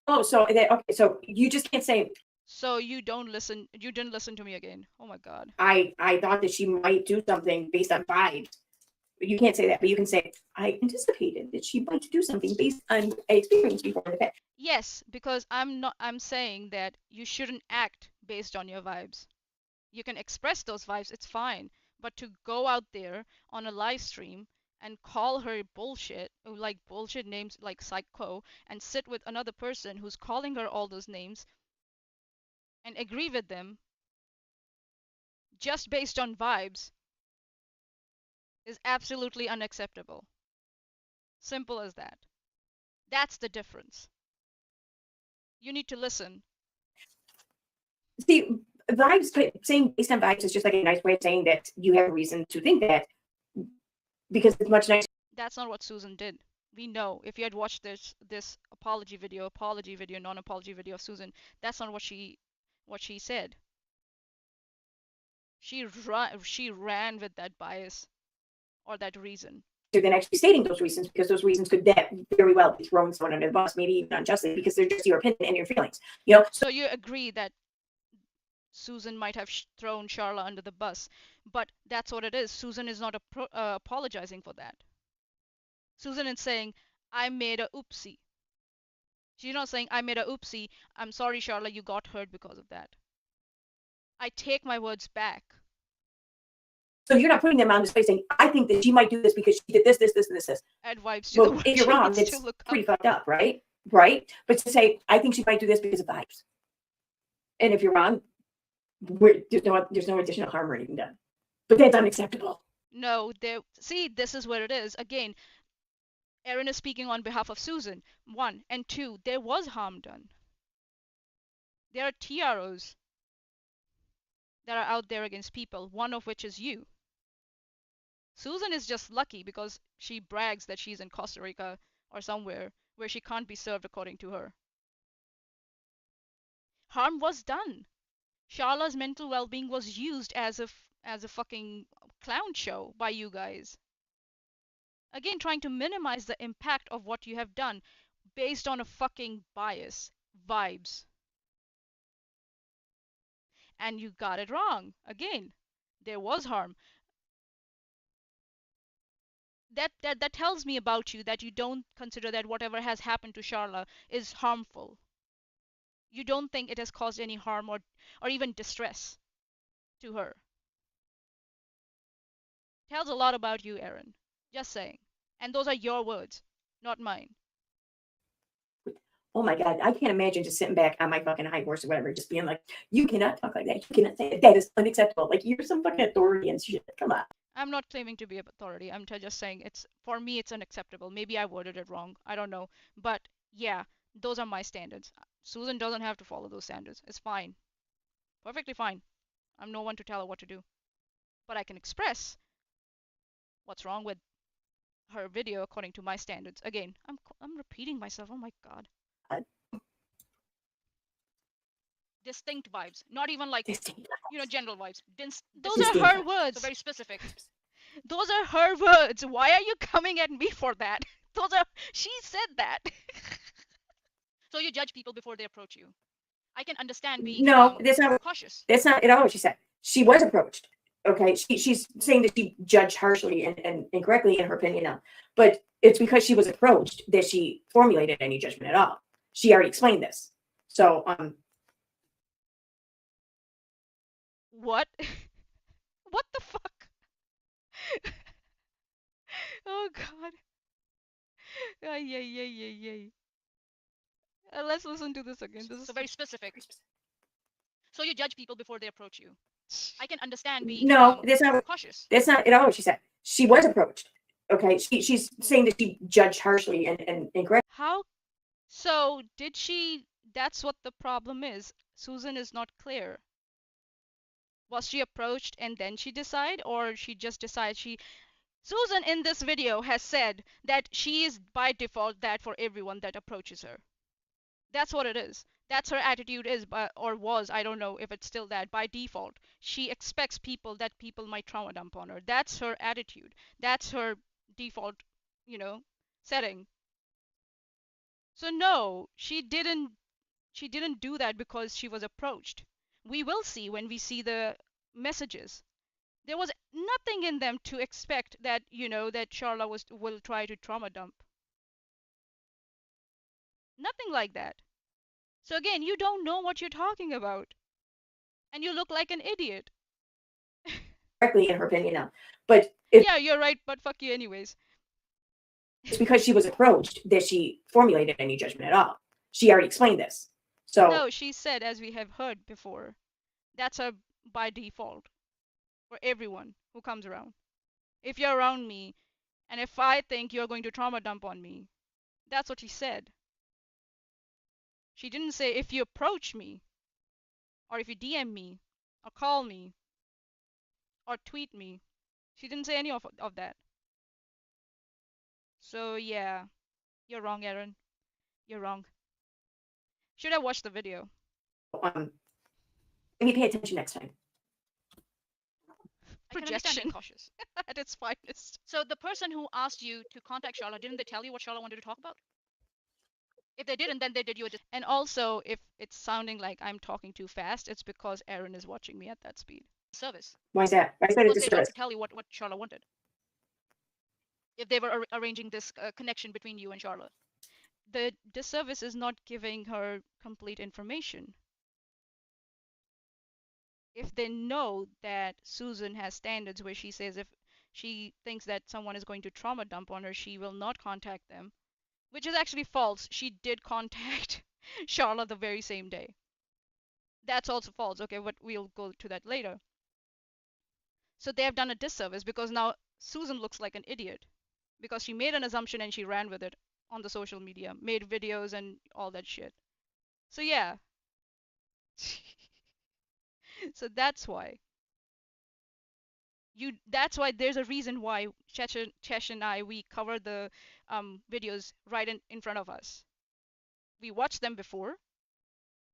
Oh, so okay, so you just can't say. So you don't listen. You didn't listen to me again. Oh my God. I thought that she might do something based on vibes. You can't say that, but you can say I anticipated that she might do something based on experience before the fact. Yes, because I'm saying that you shouldn't act based on your vibes. You can express those vibes, it's fine. But to go out there on a live stream and call her bullshit, like bullshit names like psycho, and sit with another person who's calling her all those names and agree with them just based on vibes is absolutely unacceptable. Simple as that. That's the difference. You need to listen. See, vibes, saying based on vibes is just like a nice way of saying that you have a reason to think that, because it's much nicer. That's not what Susan did. We know if you had watched this apology video, non-apology video of Susan, that's not what she said. She ran with that bias or that reason. Than actually stating those reasons, because those reasons could that very well be throwing someone under the bus, maybe even unjustly, because they're just your opinion and your feelings. You know. So you agree that Susan might have thrown Charla under the bus, but that's what it is. Susan is not apologizing for that. Susan is saying, I made a oopsie. She's not saying, I made a oopsie. I'm sorry, Charla, you got hurt because of that. I take my words back. So you're not putting them on the space saying, I think that she might do this because she did this, this, this, and this. Add vibes to well, the if you're wrong, it's pretty fucked up, right? Right? But to say, I think she might do this because of vibes. And if you're wrong, there's no additional harm or anything done. But that's unacceptable. No, see, this is where it is. Again, Erin is speaking on behalf of Susan. 1 and 2, there was harm done. There are TROs that are out there against people, one of which is you. Susan is just lucky because she brags that she's in Costa Rica or somewhere where she can't be served according to her. Harm was done. Charla's mental well-being was used as a fucking clown show by you guys. Again, trying to minimize the impact of what you have done based on a fucking bias, vibes. And you got it wrong. Again, there was harm. That tells me about you that you don't consider that whatever has happened to Charla is harmful. You don't think it has caused any harm or even distress to her. Tells a lot about you, Erin. Just saying. And those are your words, not mine. Oh my God, I can't imagine just sitting back on my fucking high horse or whatever, just being like, you cannot talk like that. You cannot say that. That is unacceptable. Like, you're some fucking authority and shit. Come on. I'm not claiming to be an authority. I'm just saying for me, it's unacceptable. Maybe I worded it wrong. I don't know. But yeah, those are my standards. Susan doesn't have to follow those standards. It's fine. Perfectly fine. I'm no one to tell her what to do. But I can express what's wrong with her video according to my standards. Again, I'm repeating myself. Oh my God. distinct vibes, not even like, Distinct. general vibes. Those Those are are her her words. words. So very specific. Those are her words. Why are you coming at me for that? She said that. So you judge people before they approach you. I can understand being No, that's not cautious. That's not at all what she said. She was approached. Okay, she's saying that she judged harshly and incorrectly in her opinion now, but it's because she was approached that she formulated any judgment at all. She already explained this. So What? What the fuck? Oh god. Ay, ay, ay, ay, ay. Let's listen to this again. This is so very specific. So you judge people before they approach you. I can understand being No, that's not cautious. That's not at all what she said. She was approached. Okay, she's saying that she judged harshly and incorrectly. How? So did she? That's what the problem is. Susan is not clear. Was she approached and then she decide, or she just decided she? Susan in this video has said that she is by default that for everyone that approaches her. That's what it is. That's her attitude is, or was, I don't know if it's still that, by default. She expects people might trauma dump on her. That's her attitude. That's her default, setting. So no, she didn't do that because she was approached. We will see when we see the messages. There was nothing in them to expect that, that Charla will try to trauma dump. Nothing like that. So again, you don't know what you're talking about. And you look like an idiot. Correctly in her opinion now, but Yeah, you're right, but fuck you anyways. it's because she was approached that she formulated any judgment at all. She already explained this. So No, she said, as we have heard before, that's her by default for everyone who comes around. If you're around me, and if I think you're going to trauma dump on me, that's what she said. She didn't say if you approach me, or if you DM me, or call me, or tweet me. She didn't say any of that. So yeah, you're wrong, Erin. You're wrong. Should I watch the video? maybe pay attention next time. Projection cautious at its finest. So the person who asked you to contact Charlotte, didn't they tell you what Charlotte wanted to talk about? If they didn't, then they did you a And also, if it's sounding like I'm talking too fast, it's because Erin is watching me at that speed. Service. Why is that? I said Well, it's they tried disservice. to tell you what Charlotte wanted. If they were arranging this connection between you and Charlotte. The disservice is not giving her complete information. If they know that Susan has standards where she says if she thinks that someone is going to trauma dump on her, she will not contact them, which is actually false. She did contact Charlotte the very same day. That's also false, okay, but we'll go to that later. So they have done a disservice because now Susan looks like an idiot because she made an assumption and she ran with it on the social media, made videos and all that shit. So yeah. So that's why. That's why there's a reason why Chesh and I, we cover the videos right in front of us. We watch them before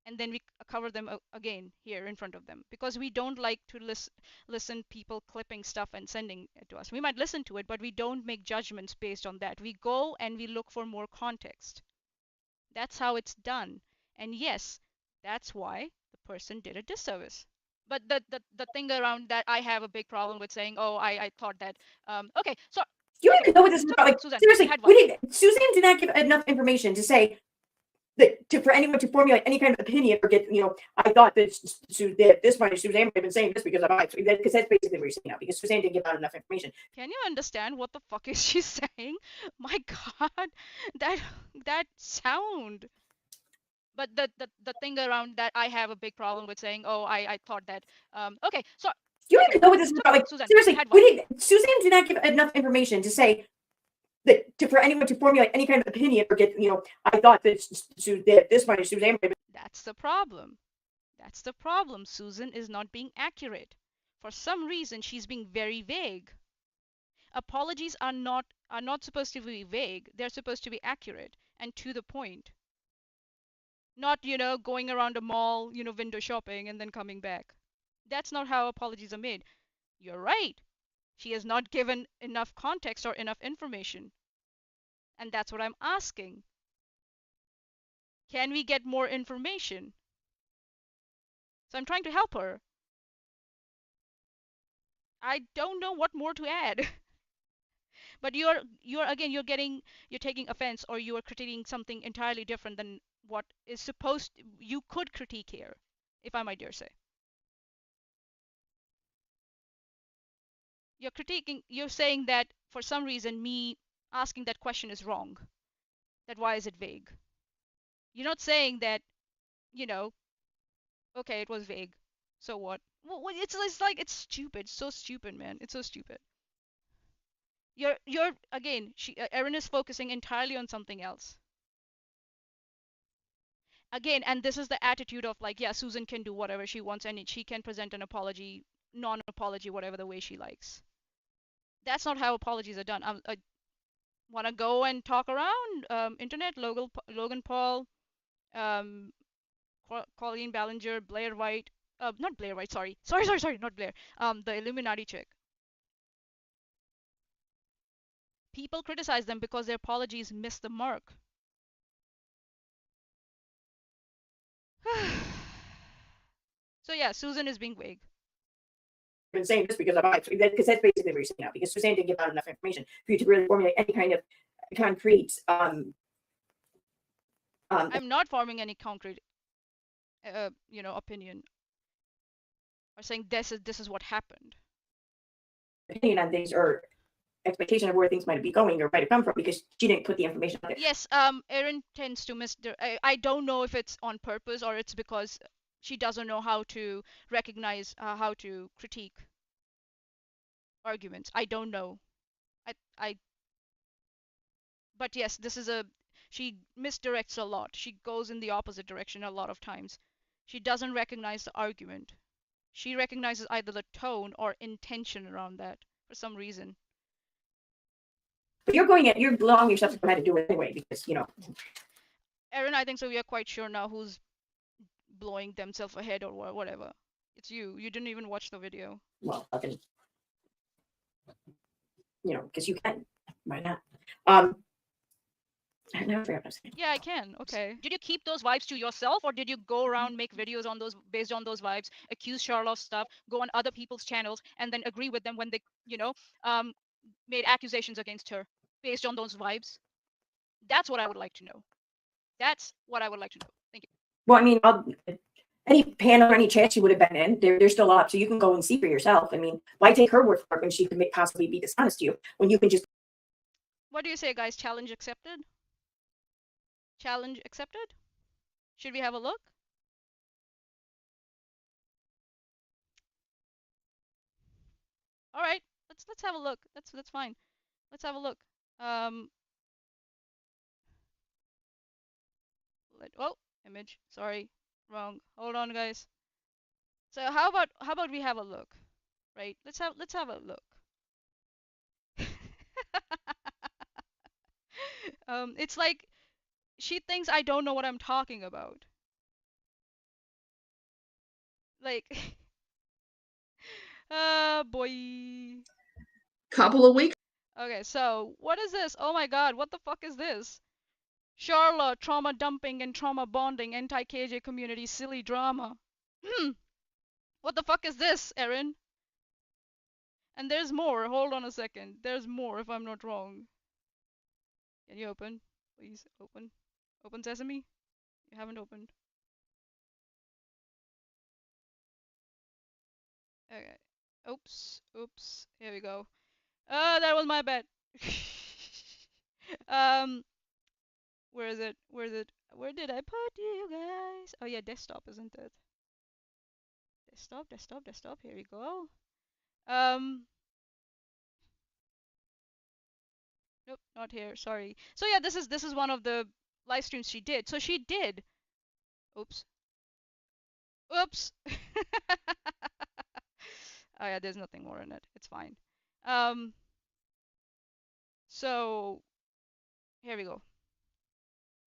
and then we cover them again here in front of them because we don't like to listen people clipping stuff and sending it to us. We might listen to it, but we don't make judgments based on that. We go and we look for more context. That's how it's done. And yes, that's why the person did a disservice. But the thing around that, I have a big problem with saying, oh, I thought that, okay, so You don't even know what this is about. Like, Susan, seriously, Suzanne did not give enough information to say that for anyone to formulate any kind of opinion or get, I thought that this might Suzanne might have been saying this because of I, because that's basically what you're saying now, because Suzanne didn't give out enough information. Can you understand what the fuck is she saying? My God, that sound. But the thing around that, I have a big problem with saying, oh, I thought that, okay, so you don't even know what this is about. Like, Susan, seriously, Suzanne did not give enough information to say that for anyone to formulate any kind of opinion or get, I thought that this might Suzanne might have been. That's the problem. That's the problem. Susan is not being accurate. For some reason, she's being very vague. Apologies are not supposed to be vague. They're supposed to be accurate and to the point. Not, going around a mall, window shopping and then coming back. That's not how apologies are made. You're right. She has not given enough context or enough information. And that's what I'm asking. Can we get more information? So I'm trying to help her. I don't know what more to add. But you're taking offense, or you are critiquing something entirely different than what is supposed you could critique here, if I might dare say. You're saying that for some reason me asking that question is wrong. That why is it vague? You're not saying that, you know, okay, it was vague. So what? Well, it's like it's stupid. So stupid, man. It's so stupid. You're again, Erin is focusing entirely on something else. Again, and this is the attitude of like, yeah, Susan can do whatever she wants and she can present an apology, non-apology, whatever the way she likes. That's not how apologies are done. I want to go and talk around internet, Logan Paul, um, Colleen Ballinger, Blair White, not Blair White, sorry, not Blair, the Illuminati chick. People criticize them because their apologies miss the mark. So yeah, Susan is being vague. Been saying this because because that's basically what you're saying now. Because Suzanne didn't give out enough information for you to really formulate any kind of concrete. I'm not forming any concrete, opinion, or saying this is what happened. Opinion on things or expectation of where things might be going or might have come from because she didn't put the information out there. Yes, Erin tends to I don't know if it's on purpose or it's because she doesn't know how to recognize how to critique arguments. I don't know. I but yes, she misdirects a lot. She goes in the opposite direction a lot of times. She doesn't recognize the argument. She recognizes either the tone or intention around that for some reason. But you're allowing yourself to go ahead and do it anyway because, Erin, I think so. We are quite sure now who's blowing themselves ahead or whatever. It's you. You didn't even watch the video. Well, fucking, because you can. Why not? I never forgot what I was saying. Yeah, I can. Okay. Did you keep those vibes to yourself, or did you go around, make videos on those based on those vibes, accuse Charlotte of stuff, go on other people's channels, and then agree with them when they, made accusations against her based on those vibes? That's what I would like to know. That's what I would like to know. Thank you. Well, I mean, any panel or any chat she would have been in, they're still up, so you can go and see for yourself. I mean, why take her word for it when she could possibly be dishonest to you when you can just. What do you say, guys? Challenge accepted? Challenge accepted? Should we have a look? All right, let's have a look. That's fine. Let's have a look. Oh, image. Sorry, wrong. Hold on, guys. So how about we have a look, right? Let's have a look. It's like she thinks I don't know what I'm talking about. Like, boy. Couple of weeks. Okay, so what is this? Oh my God, what the fuck is this? Charlotte, trauma dumping and trauma bonding, anti-KJ community, silly drama. What the fuck is this, Erin? And there's more. Hold on a second. There's more if I'm not wrong. Can you open? Please open. Open sesame. You haven't opened. Okay. Oops. Oops. Here we go. That was my bad. um, where is it? Where is it? Where did I put you guys? Oh yeah, desktop, isn't it? Desktop, desktop, desktop. Here we go. Um, nope, not here. Sorry. So yeah, this is one of the live streams she did. So she did. Oops. Oops. Oh yeah, there's nothing more in it. It's fine. Um, so here we go.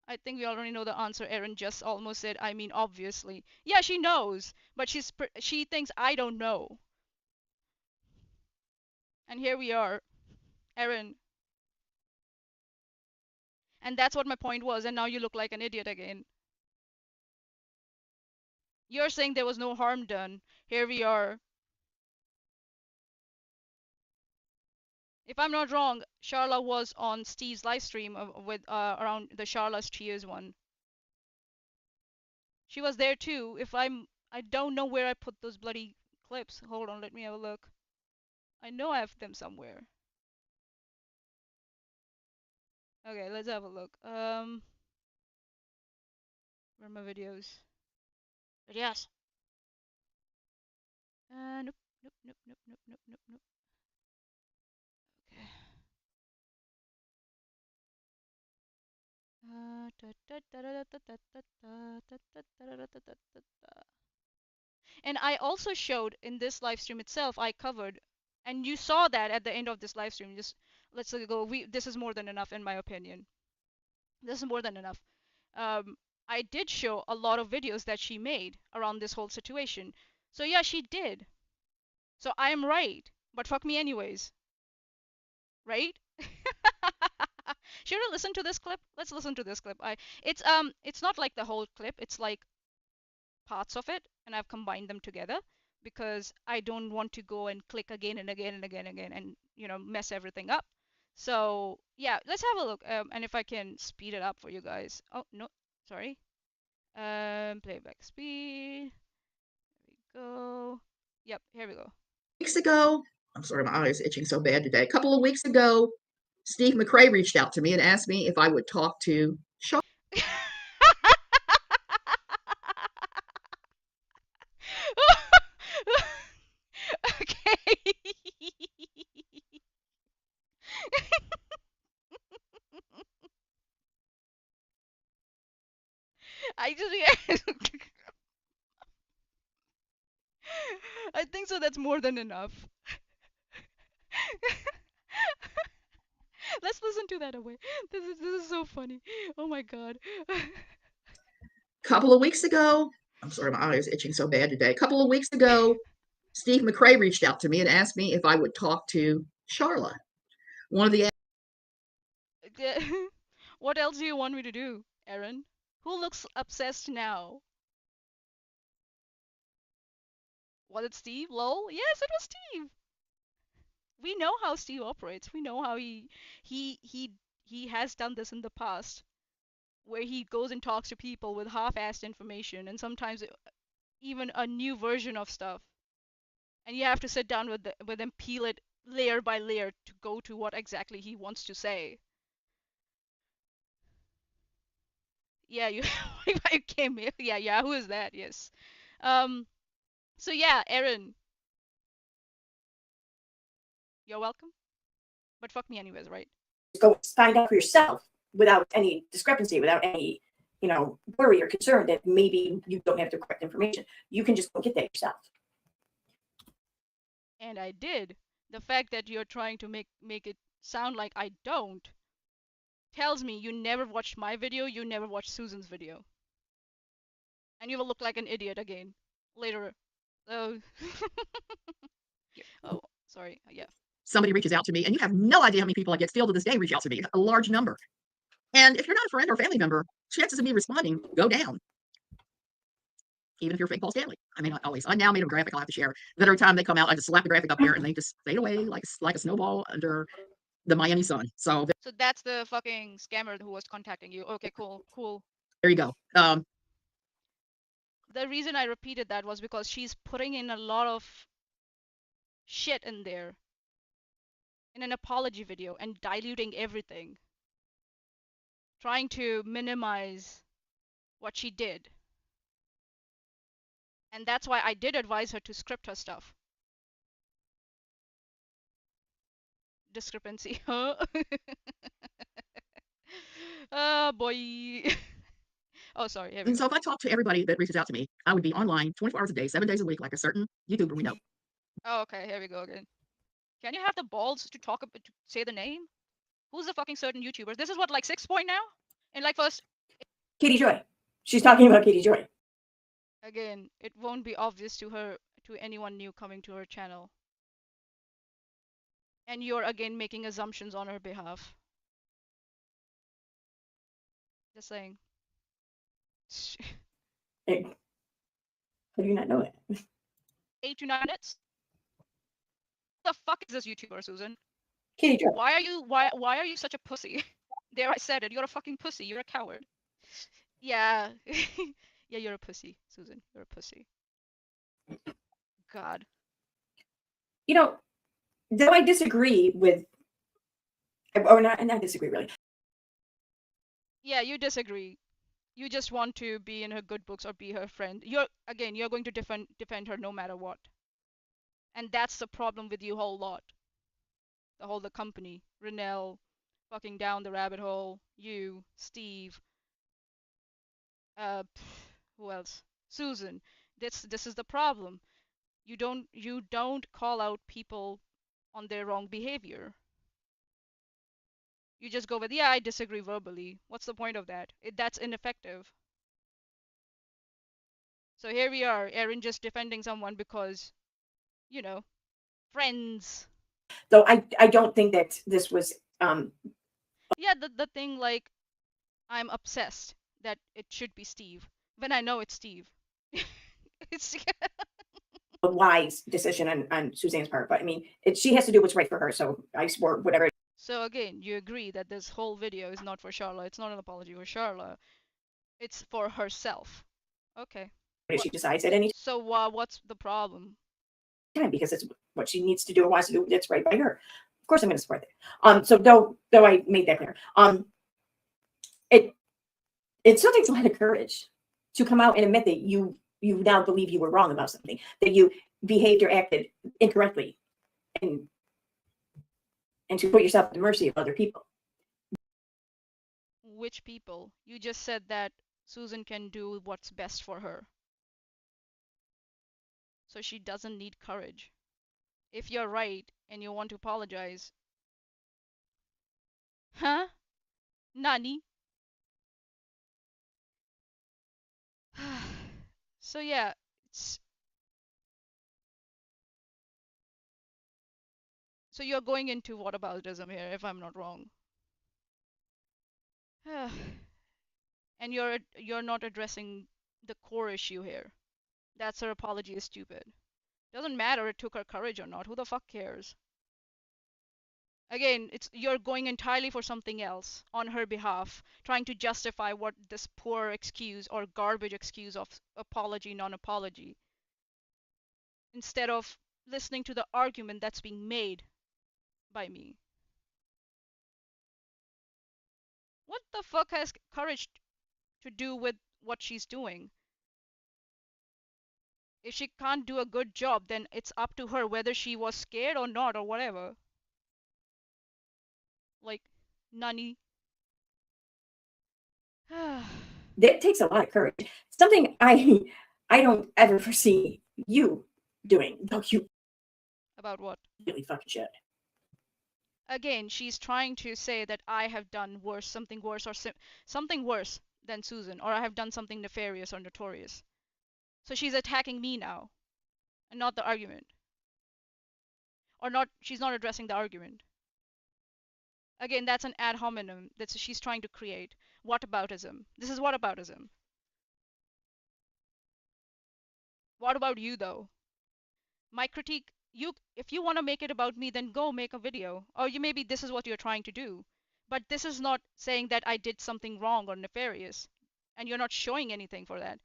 I think we already know the answer. Erin just almost said, I mean, obviously. Yeah, she knows, but she thinks I don't know. And here we are, Erin. And that's what my point was, and now you look like an idiot again. You're saying there was no harm done. Here we are. If I'm not wrong, Sharla was on Steve's live stream with around the Sharla's Cheers one. She was there too. I don't know where I put those bloody clips. Hold on, let me have a look. I know I have them somewhere. Okay, let's have a look. Where are my videos? Videos. Nope, nope, nope, nope, nope, nope, nope, nope. Okay. And I also showed in this live stream itself, I covered, and you saw that at the end of this live stream. Just let's go. This is more than enough, in my opinion. This is more than enough. Um, I did show a lot of videos that she made around this whole situation. So yeah, she did. So I am right, but fuck me anyways, right? Should we listen to this clip? Let's listen to this clip. It's not like the whole clip. It's like parts of it, and I've combined them together because I don't want to go and click again and again and again and again and mess everything up. So yeah, let's have a look. And if I can speed it up for you guys. Oh no, sorry. Playback speed. There we go. Yep, here we go. Weeks ago, I'm sorry, my eye is itching so bad today. A couple of weeks ago, Steve McRae reached out to me and asked me if I would talk to Sean. Okay. I just I think so that's more than enough. Let's listen to that away. This is so funny. Oh my god. Couple of weeks ago, I'm sorry, my eye is itching so bad today. A couple of weeks ago, Steve McRae reached out to me and asked me if I would talk to Charla. One of the What else do you want me to do, Erin? Who looks obsessed now? Was it Steve? Lol? Yes, it was Steve. We know how Steve operates. We know how he has done this in the past, where he goes and talks to people with half-assed information and sometimes even a new version of stuff. And you have to sit down with them, peel it layer by layer to go to what exactly he wants to say. Yeah, you you came here. Yeah, who is that? Yes. Um so yeah, Erin, you're welcome. But fuck me anyways, right? Go find out for yourself without any discrepancy, without any, worry or concern that maybe you don't have the correct information. You can just go get that yourself. And I did. The fact that you're trying to make it sound like I don't tells me you never watched my video, you never watched Susan's video. And you will look like an idiot again later. Oh. Oh, sorry. Yeah. somebody reaches out to me, and you have no idea how many people I get still to this day reach out to me, a large number. And if you're not a friend or family member, chances of me responding go down. Even if you're fake Paul Stanley. I mean, not always. I now made a graphic I'll have to share. That every time they come out, I just slap the graphic up there and they just fade away like a snowball under the Miami sun. So that's the fucking scammer who was contacting you. Okay, cool. there you go. The reason I repeated that was because she's putting in a lot of shit in there in an apology video and diluting everything, trying to minimize what she did. And that's why I did advise her to script her stuff. Discrepancy, huh? Boy. Oh, sorry. Here we And go. so if I talk to everybody that reaches out to me, I would be online 24 hours a day, 7 days a week, like a certain YouTuber we know. Oh, okay. Here we go again. Can you have the balls to talk about, to say the name? Who's the fucking certain YouTuber? This is what, like 6 point now? In like first Katie Joy. She's talking about Katie Joy. Again, it won't be obvious to her, to anyone new coming to her channel. And you're again making assumptions on her behalf. Just saying. Hey, how do you not know that? 8 to 9 minutes? What the fuck is this YouTuber, Susan? Katie Joy. Why are you such a pussy? There, I said it. You're a fucking pussy. You're a coward. Yeah. Yeah, you're a pussy, Susan. You're a pussy. God. You know, though I disagree with, or not disagree really. Yeah, you disagree. You just want to be in her good books or be her friend. You're going to defend her no matter what. And that's the problem with you whole lot. The company. Renelle, fucking down the rabbit hole. You, Steve. Who else? Susan. This is the problem. You don't call out people on their wrong behavior. You just go with, yeah, I disagree verbally. What's the point of that? That's ineffective. So here we are, Erin just defending someone because, you know, friends. Though I don't think that this was Yeah, the thing like, I'm obsessed that it should be Steve when I know it's Steve. It's a wise decision on Suzanne's part, but I mean, she has to do what's right for her. So I support whatever. So again, you agree that this whole video is not for Charlotte. It's not an apology for Charlotte. It's for herself. Okay. She decides at any So what's the problem? time, because it's what she needs to do or wants to do. It's right by her. Of course, I'm going to support that. So though I made that clear, it still takes a lot of courage to come out and admit that you now believe you were wrong about something, that you behaved or acted incorrectly, and to put yourself at the mercy of other people. Which people? You just said that Susan can do what's best for her. So she doesn't need courage. If you're right and you want to apologize. Huh? Nani? So yeah, so you're going into whataboutism here, if I'm not wrong. And you're not addressing the core issue here. That's her apology is stupid. Doesn't matter it took her courage or not. Who the fuck cares? Again, you're going entirely for something else on her behalf, trying to justify what this poor excuse or garbage excuse of apology, non-apology, instead of listening to the argument that's being made by me. What the fuck has courage to do with what she's doing? If she can't do a good job, then it's up to her whether she was scared or not or whatever. Like, nani? That takes a lot of courage. Something I don't ever foresee you doing. No, you About what? really fucking should. Again, she's trying to say that I have done worse, something worse, or something worse than Susan, or I have done something nefarious or notorious. So she's attacking me now, and not the argument. Or not, she's not addressing the argument. Again, that's an ad hominem that she's trying to create. Whataboutism. This is whataboutism. What about you, though? My critique, if you want to make it about me, then go make a video. Or maybe this is what you're trying to do. But this is not saying that I did something wrong or nefarious. And you're not showing anything for that.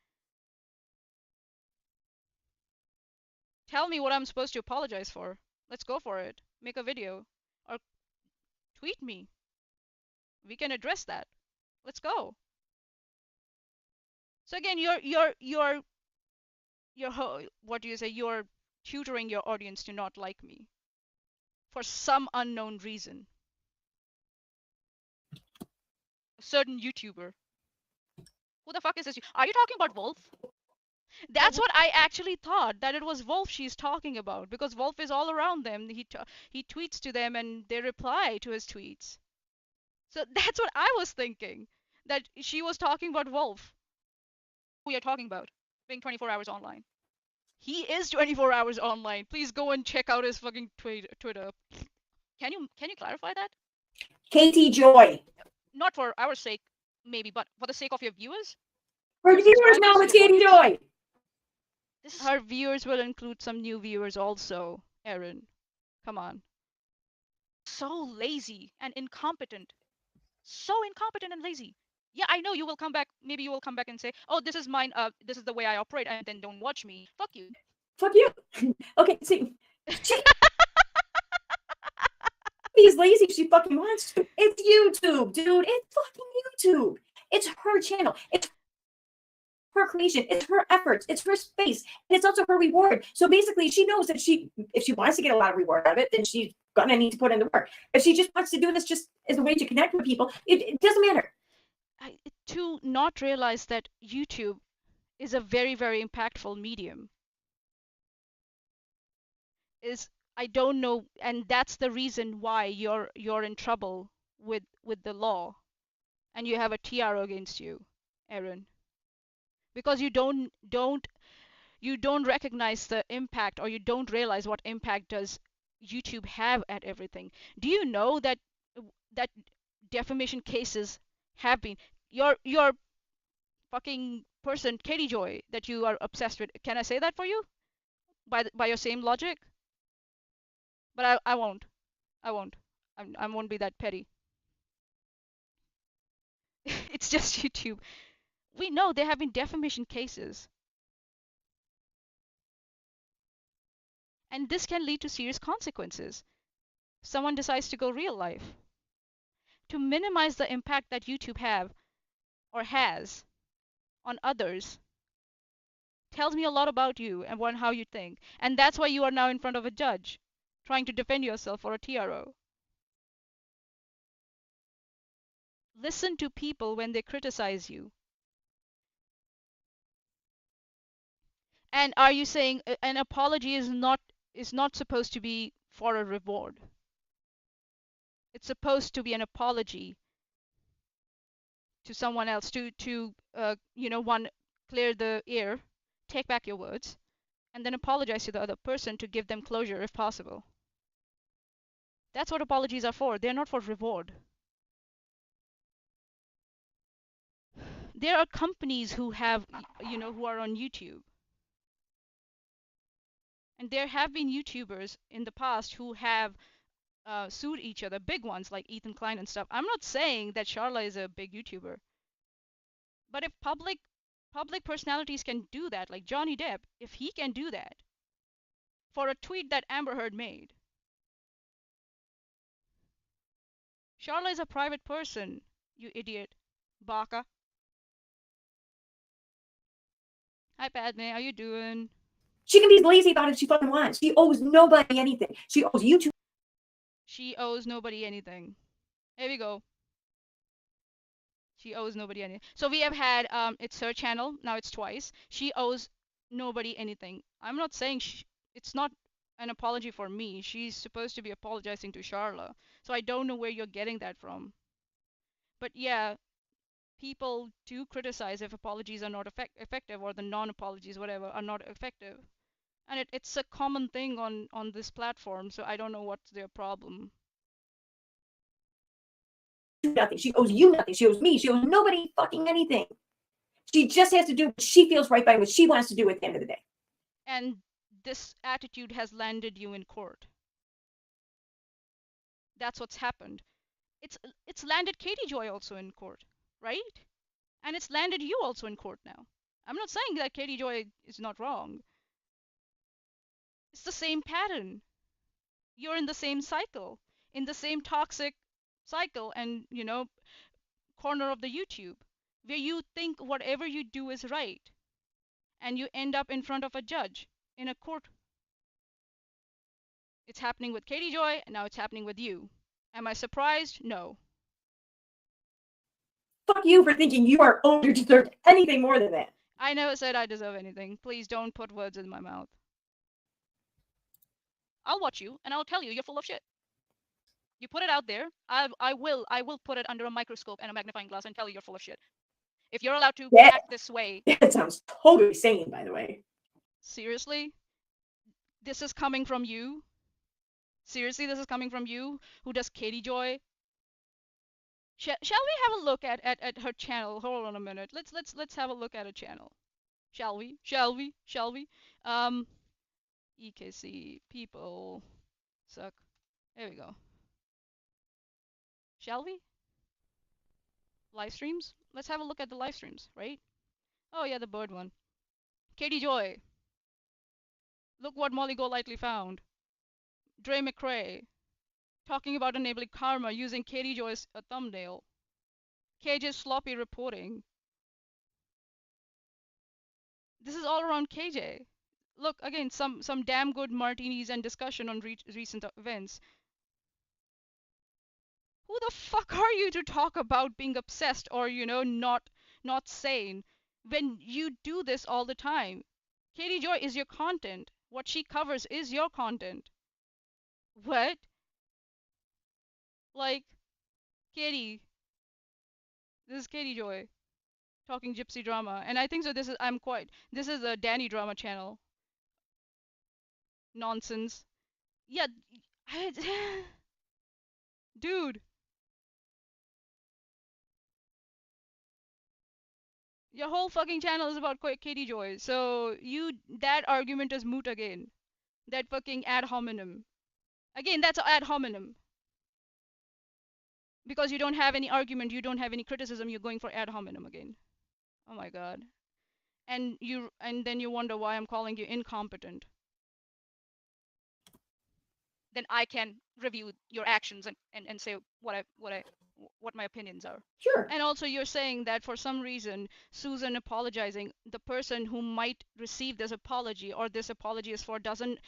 Tell me what I'm supposed to apologize for. Let's go for it. Make a video. Or tweet me. We can address that. Let's go. So again, what do you say? You're tutoring your audience to not like me for some unknown reason. A certain YouTuber. Who the fuck is this? Are you talking about Wolf? That's what I actually thought, that it was Wolf she's talking about, because Wolf is all around them. He tweets to them and they reply to his tweets. So that's what I was thinking. that she was talking about Wolf. We are talking about being 24 hours online. He is 24 hours online. Please go and check out his fucking Twitter. Can you clarify that? Katie Joy. Not for our sake, maybe, but for the sake of your viewers. Her viewers know it's Katie Joy. Her viewers will include some new viewers also, Erin. Come on. So lazy and incompetent. So incompetent and lazy. Yeah, I know you will come back. Maybe you will come back and say, "Oh, this is mine. This is the way I operate," and then don't watch me. Fuck you. Fuck you. Okay, see, she's lazy. She fucking wants to. It's YouTube, dude. It's fucking YouTube. It's her channel. It's her creation. It's her efforts. It's her space. And it's also her reward. So basically, she knows that if she wants to get a lot of reward out of it, then she's gonna need to put in the work. If she just wants to do this just as a way to connect with people, it doesn't matter. To not realize that YouTube is a very, very impactful medium is, I don't know, and that's the reason why you're in trouble with the law, and you have a TRO against you, Erin, because you don't recognize the impact, or you don't realize what impact does YouTube have at everything. Do you know that defamation cases have been your fucking person, Katie Joy, that you are obsessed with? Can I say that for you? By your same logic? But I won't. I won't. I won't be that petty. It's just YouTube. We know there have been defamation cases. And this can lead to serious consequences. Someone decides to go real life. To minimize the impact that YouTube have or has on others tells me a lot about you and how you think. And that's why you are now in front of a judge, trying to defend yourself for a TRO. Listen to people when they criticize you. And are you saying an apology is not supposed to be for a reward? It's supposed to be an apology to someone else, to one, clear the air, take back your words, and then apologize to the other person to give them closure if possible. That's what apologies are for. They're not for reward. There are companies who have, who are on YouTube. And there have been YouTubers in the past who have sued each other, big ones like Ethan Klein and stuff. I'm not saying that Charla is a big YouTuber. But if public personalities can do that, like Johnny Depp, if he can do that for a tweet that Amber Heard made. Charla is a private person, you idiot. Baka. Hi, Padme. How you doing? She can be lazy about it if she fucking wants. She owes nobody anything. She owes YouTube. She owes nobody anything. Here we go. She owes nobody anything. So we have had, it's her channel. Now it's twice. She owes nobody anything. I'm not saying it's not an apology for me. She's supposed to be apologizing to Charla. So I don't know where you're getting that from. But yeah, people do criticize if apologies are not effective, or the non-apologies, whatever, are not effective. And it's a common thing on this platform, so I don't know what's their problem. Nothing. She owes you nothing. She owes me. She owes nobody fucking anything. She just has to do what she feels right by what she wants to do at the end of the day. And this attitude has landed you in court. That's what's happened. It's landed Katie Joy also in court, right? And it's landed you also in court now. I'm not saying that Katie Joy is not wrong. It's the same pattern. You're in the same cycle, in the same toxic cycle and, corner of the YouTube, where you think whatever you do is right, and you end up in front of a judge in a court. It's happening with Katie Joy, and now it's happening with you. Am I surprised? No. Fuck you for thinking you are owed or deserved anything more than that. I never said I deserve anything. Please don't put words in my mouth. I'll watch you, and I'll tell you you're full of shit. You put it out there. I will put it under a microscope and a magnifying glass and tell you you're full of shit. If you're allowed to act this way. That sounds totally sane, by the way. Seriously? This is coming from you? Seriously, this is coming from you who does Katie Joy? Shall we have a look at her channel? Hold on a minute. Let's have a look at her channel. Shall we? Shall we? Shall we? EKC people suck. There we go. Shall we? Live streams? Let's have a look at the live streams, right? Oh yeah, the bird one. Katie Joy. Look what Molly Golightly found. Dre McRae. Talking about enabling karma using Katie Joy's thumbnail. KJ's sloppy reporting. This is all around KJ. Look, again, some damn good martinis and discussion on recent events. Who the fuck are you to talk about being obsessed or, you know, not sane when you do this all the time? Katie Joy is your content. What she covers is your content. What? Like, Katie. This is Katie Joy talking gypsy drama. And I think so this is a Danny drama channel. Nonsense. Yeah, dude. Your whole fucking channel is about Katie Joy. So that argument is moot again. That fucking ad hominem. Again, that's ad hominem. Because you don't have any argument, you don't have any criticism, you're going for ad hominem again. Oh my god. And then you wonder why I'm calling you incompetent. Then I can review your actions and say what my opinions are. Sure. And also you're saying that for some reason Susan apologizing, the person who might receive this apology or this apology is for doesn't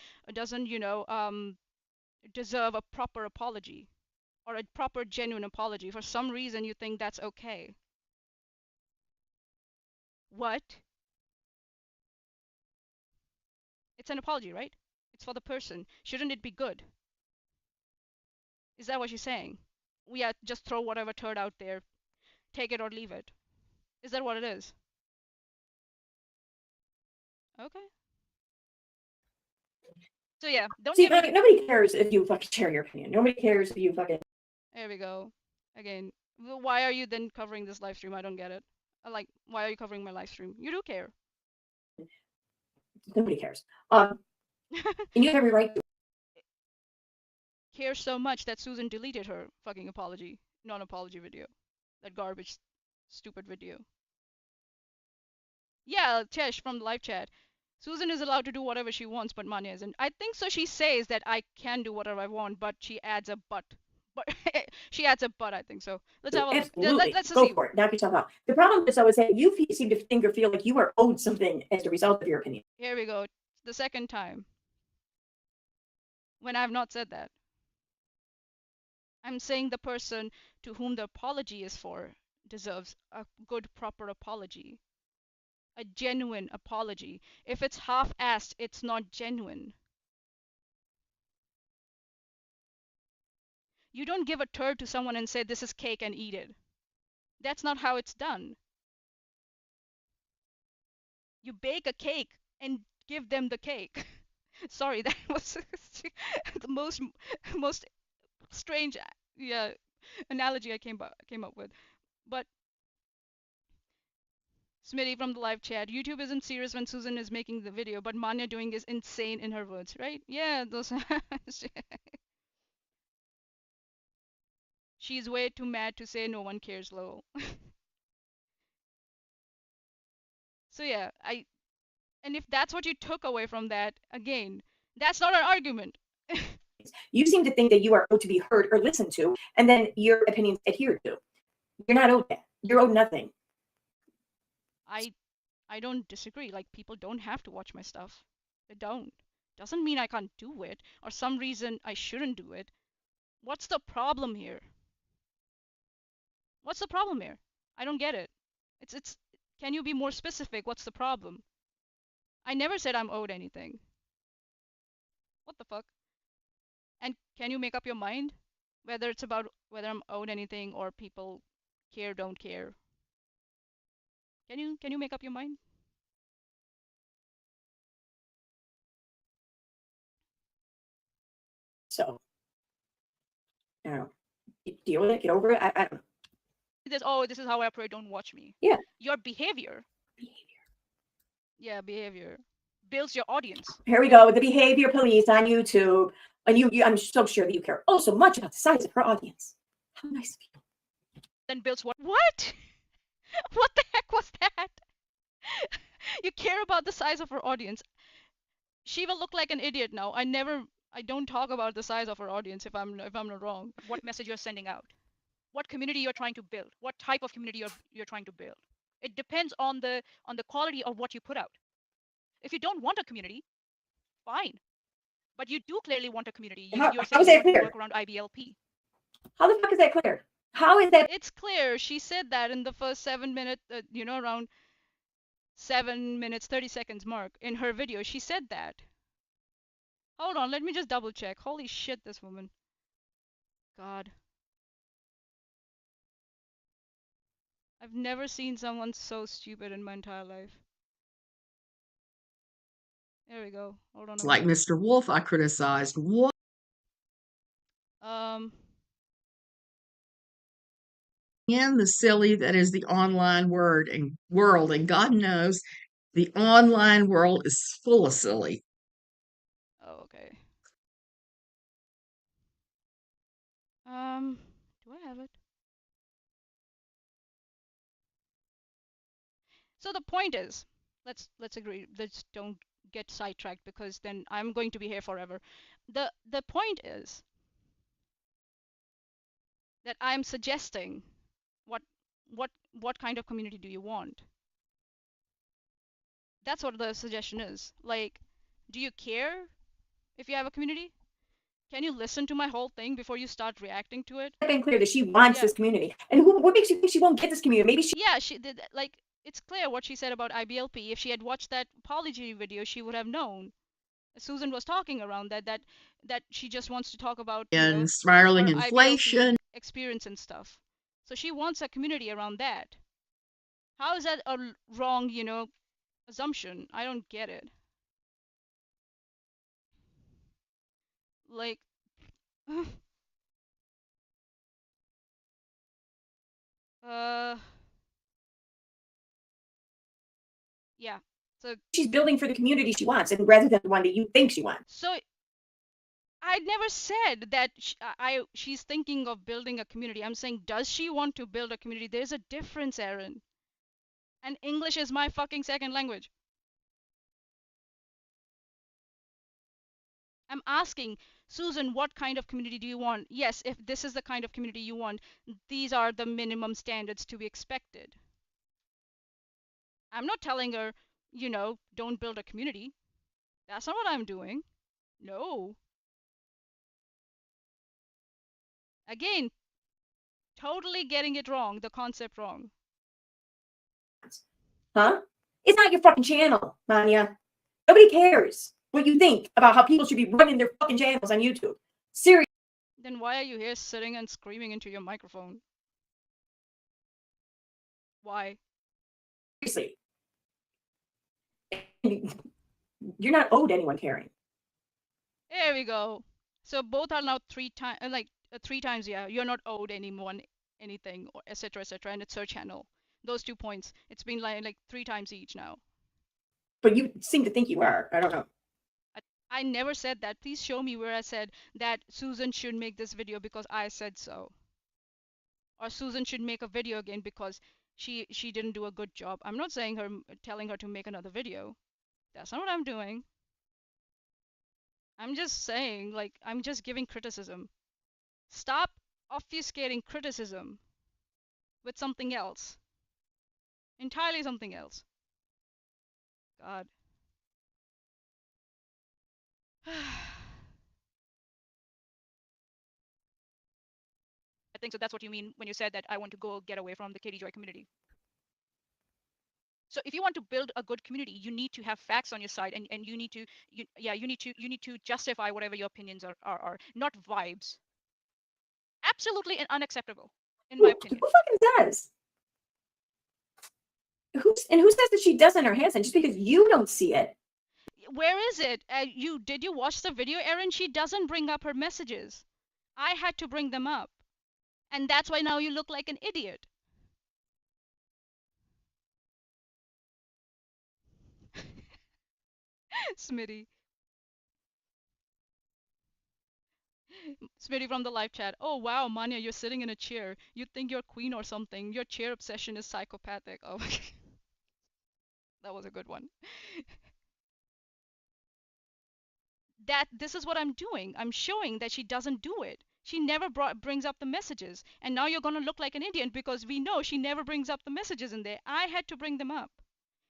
you know deserve a proper apology or a proper genuine apology. For some reason you think that's okay. What? It's an apology, right? It's for the person. Shouldn't it be good? Is that what you're saying? Yeah, just throw whatever turd out there. Take it or leave it. Is that what it is? Okay. So yeah, don't See, get me. nobody cares if you fucking share your opinion. Nobody cares if you fucking. There we go. Again, why are you then covering this live stream? I don't get it. Why are you covering my live stream? You do care. Nobody cares. And you have every right to. Care so much that Susan deleted her fucking apology, non-apology video. That garbage, stupid video. Yeah, Chesh from the live chat. Susan is allowed to do whatever she wants, but Manya isn't. I think so. She says that I can do whatever I want, but she adds a but. But she adds a but. I think so. Let's have a absolutely. Let's go see. for it. Knock yourself out. The problem is, I would say, you seem to think or feel like you are owed something as a result of your opinion. Here we go. The second time when I have not said that. I'm saying the person to whom the apology is for deserves a good, proper apology. A genuine apology. If it's half-assed, it's not genuine. You don't give a turd to someone and say, this is cake and eat it. That's not how it's done. You bake a cake and give them the cake. Sorry, that was the most strange analogy I came up with. But Smitty from the live chat, YouTube isn't serious when Susan is making the video, but Manya doing is insane in her words, right? Yeah, those. She's way too mad to say no one cares, lol. So yeah, and if that's what you took away from that, again, that's not an argument. You seem to think that you are owed to be heard or listened to, and then your opinions adhered to. You're not owed that. You're owed nothing. I don't disagree. Like, people don't have to watch my stuff. They don't. Doesn't mean I can't do it, or some reason I shouldn't do it. What's the problem here? What's the problem here? I don't get it. It's can you be more specific? What's the problem? I never said I'm owed anything. What the fuck? And can you make up your mind? whether it's about whether I'm owed anything or people care, don't care. Can you make up your mind? So, you know, deal with it, get over it. I don't know. This is how I operate, don't watch me. Yeah. Your behavior. Yeah, behavior builds your audience. Here we go with the behavior police on YouTube. And I'm so sure that you care oh so much about the size of her audience. How nice of you. Then builds what? What? What the heck was that? You care about the size of her audience. She will look like an idiot now. I don't talk about the size of her audience if I'm not wrong. What message you're sending out? What community you're trying to build? What type of community you're trying to build? It depends on the quality of what you put out. If you don't want a community, fine. But you do clearly want a community. You're saying you want to work around IBLP. How the fuck is that clear? How is that? It's clear. She said that in the first 7 minutes, around 7 minutes 30 seconds mark in her video. She said that. Hold on, let me just double check. Holy shit, this woman. God. I've never seen someone so stupid in my entire life. There we go. Hold on. Like Mr. Wolf, I criticized what? In the silly that is the online world, and God knows the online world is full of silly. Oh, okay. Do I have it? So the point is, let's agree. Let's don't get sidetracked because then I'm going to be here forever. The point is that I'm suggesting what kind of community do you want? That's what the suggestion is. Like, do you care if you have a community? Can you listen to my whole thing before you start reacting to it? It's been clear that she wants this community. And what makes you think she won't get this community? Maybe she... Yeah, she did. Like, it's clear what she said about IBLP. If she had watched that apology video, she would have known. Susan was talking around that she just wants to talk about and spiraling her inflation IBLP experience and stuff. So she wants a community around that. How is that a wrong, assumption? I don't get it. Like, yeah. So she's building for the community she wants, and rather than the one that you think she wants. So I never said that she's thinking of building a community. I'm saying, does she want to build a community? There's a difference, Erin. And English is my fucking second language. I'm asking, Susan, what kind of community do you want? Yes, if this is the kind of community you want, these are the minimum standards to be expected. I'm not telling her, don't build a community. That's not what I'm doing. No. Again, totally getting it wrong, the concept wrong. Huh? It's not your fucking channel, Manya. Nobody cares what you think about how people should be running their fucking channels on YouTube. Seriously. Then why are you here sitting and screaming into your microphone? Why? Seriously. You're not owed anyone caring. There we go. So both are now three times, yeah, you're not owed anyone anything, or etc., and it's her channel. Those 2 points. It's been like 3 times each now. But you seem to think you are. I don't know. I never said that. Please show me where I said that Susan should make this video because I said so. Or Susan should make a video again because she didn't do a good job. I'm not telling her to make another video. That's not what I'm doing. I'm just saying, like, I'm just giving criticism. Stop obfuscating criticism with something else. Entirely something else. God. I think so that's what you mean when you said that I want to go get away from the Katie Joy community. So if you want to build a good community, you need to have facts on your side, and you need to justify whatever your opinions are, not vibes. absolutely unacceptable, in my opinion. Who fucking does? Who says that she doesn't or hasn't? Just because you don't see it. Where is it? Did you watch the video, Erin? She doesn't bring up her messages. I had to bring them up. And that's why now you look like an idiot. Smitty. Smitty from the live chat. Oh wow, Manya, you're sitting in a chair. You think you're queen or something. Your chair obsession is psychopathic. Oh, that was a good one. This is what I'm doing. I'm showing that she doesn't do it. She never brings up the messages. And now you're going to look like an idiot because we know she never brings up the messages in there. I had to bring them up.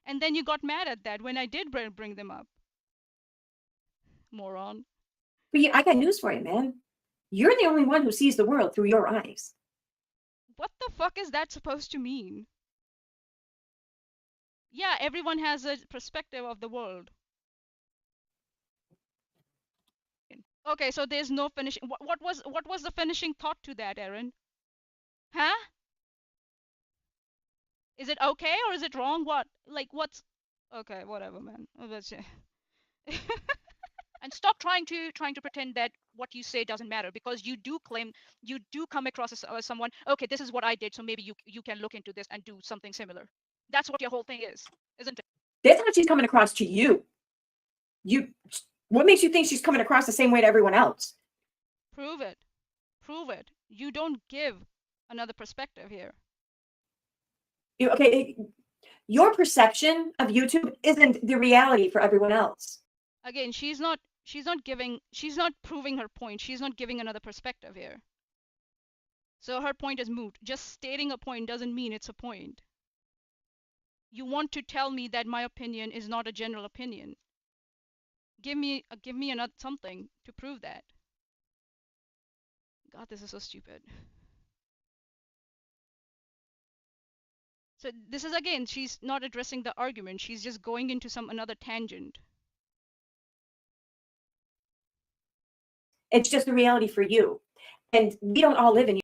And then you got mad at that when I did bring them up. Moron. But I got news for you, man. You're the only one who sees the world through your eyes. What the fuck is that supposed to mean? Yeah, everyone has a perspective of the world. Okay, so there's no finishing. What was the finishing thought to that, Erin? Huh? Is it okay or is it wrong? What? Like what's? Okay, whatever, man. And stop trying to pretend that what you say doesn't matter, because you do claim, you do come across as someone. Okay, this is what I did, so maybe you can look into this and do something similar. That's what your whole thing is, isn't it? That's how she's coming across to you. What makes you think she's coming across the same way to everyone else? Prove it. Prove it. You don't give another perspective here. Okay, your perception of YouTube isn't the reality for everyone else. Again, she's not proving her point. She's not giving another perspective here. So her point is moot. Just stating a point doesn't mean it's a point. You want to tell me that my opinion is not a general opinion. Give me another something to prove that. God, this is so stupid. So this is, again, she's not addressing the argument. She's just going into another tangent. It's just the reality for you. And we don't all live in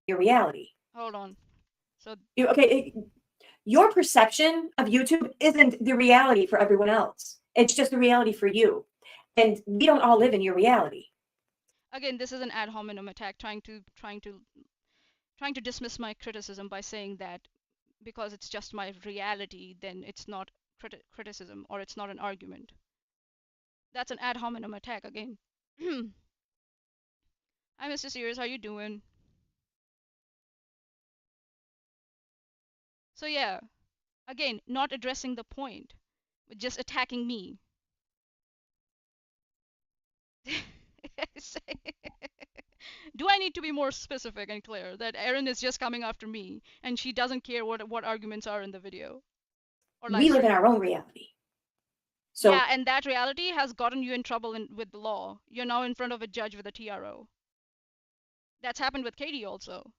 your reality. Hold on. So your perception of YouTube isn't the reality for everyone else. It's just the reality for you. And we don't all live in your reality. Again, this is an ad hominem attack, trying to dismiss my criticism by saying that because it's just my reality, then it's not criticism, or it's not an argument. That's an ad hominem attack again. Hi, Mr. Sears, how you doing? So yeah, again, not addressing the point, but just attacking me. Do I need to be more specific and clear that Erin is just coming after me and she doesn't care what arguments are in the video? Or we live in our own reality. So yeah, and that reality has gotten you in trouble with the law. You're now in front of a judge with a TRO. That's happened with Katie also.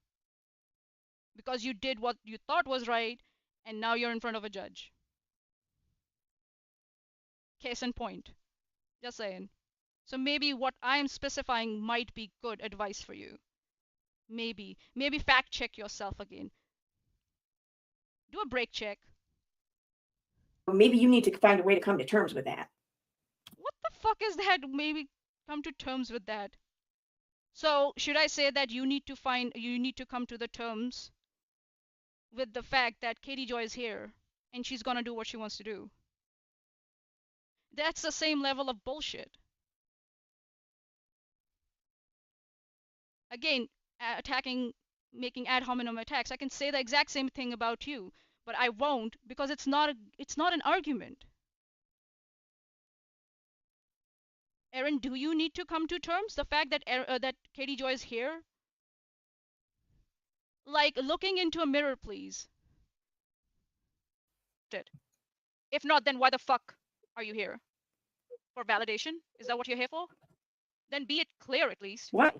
Because you did what you thought was right, and now you're in front of a judge. Case in point. Just saying. So maybe what I'm specifying might be good advice for you. Maybe fact check yourself again. Do a break check. Maybe you need to find a way to come to terms with that. What the fuck is that? Maybe come to terms with that. So should I say that you need to come to the terms with the fact that Katie Joy is here and she's gonna do what she wants to do? That's the same level of bullshit. Again, making ad hominem attacks. I can say the exact same thing about you, but I won't, because it's not an argument. Erin, do you need to come to terms? The fact that that Katie Joy is here? Like, looking into a mirror, please. If not, then why the fuck are you here? For validation? Is that what you're here for? Then be it clear at least. What?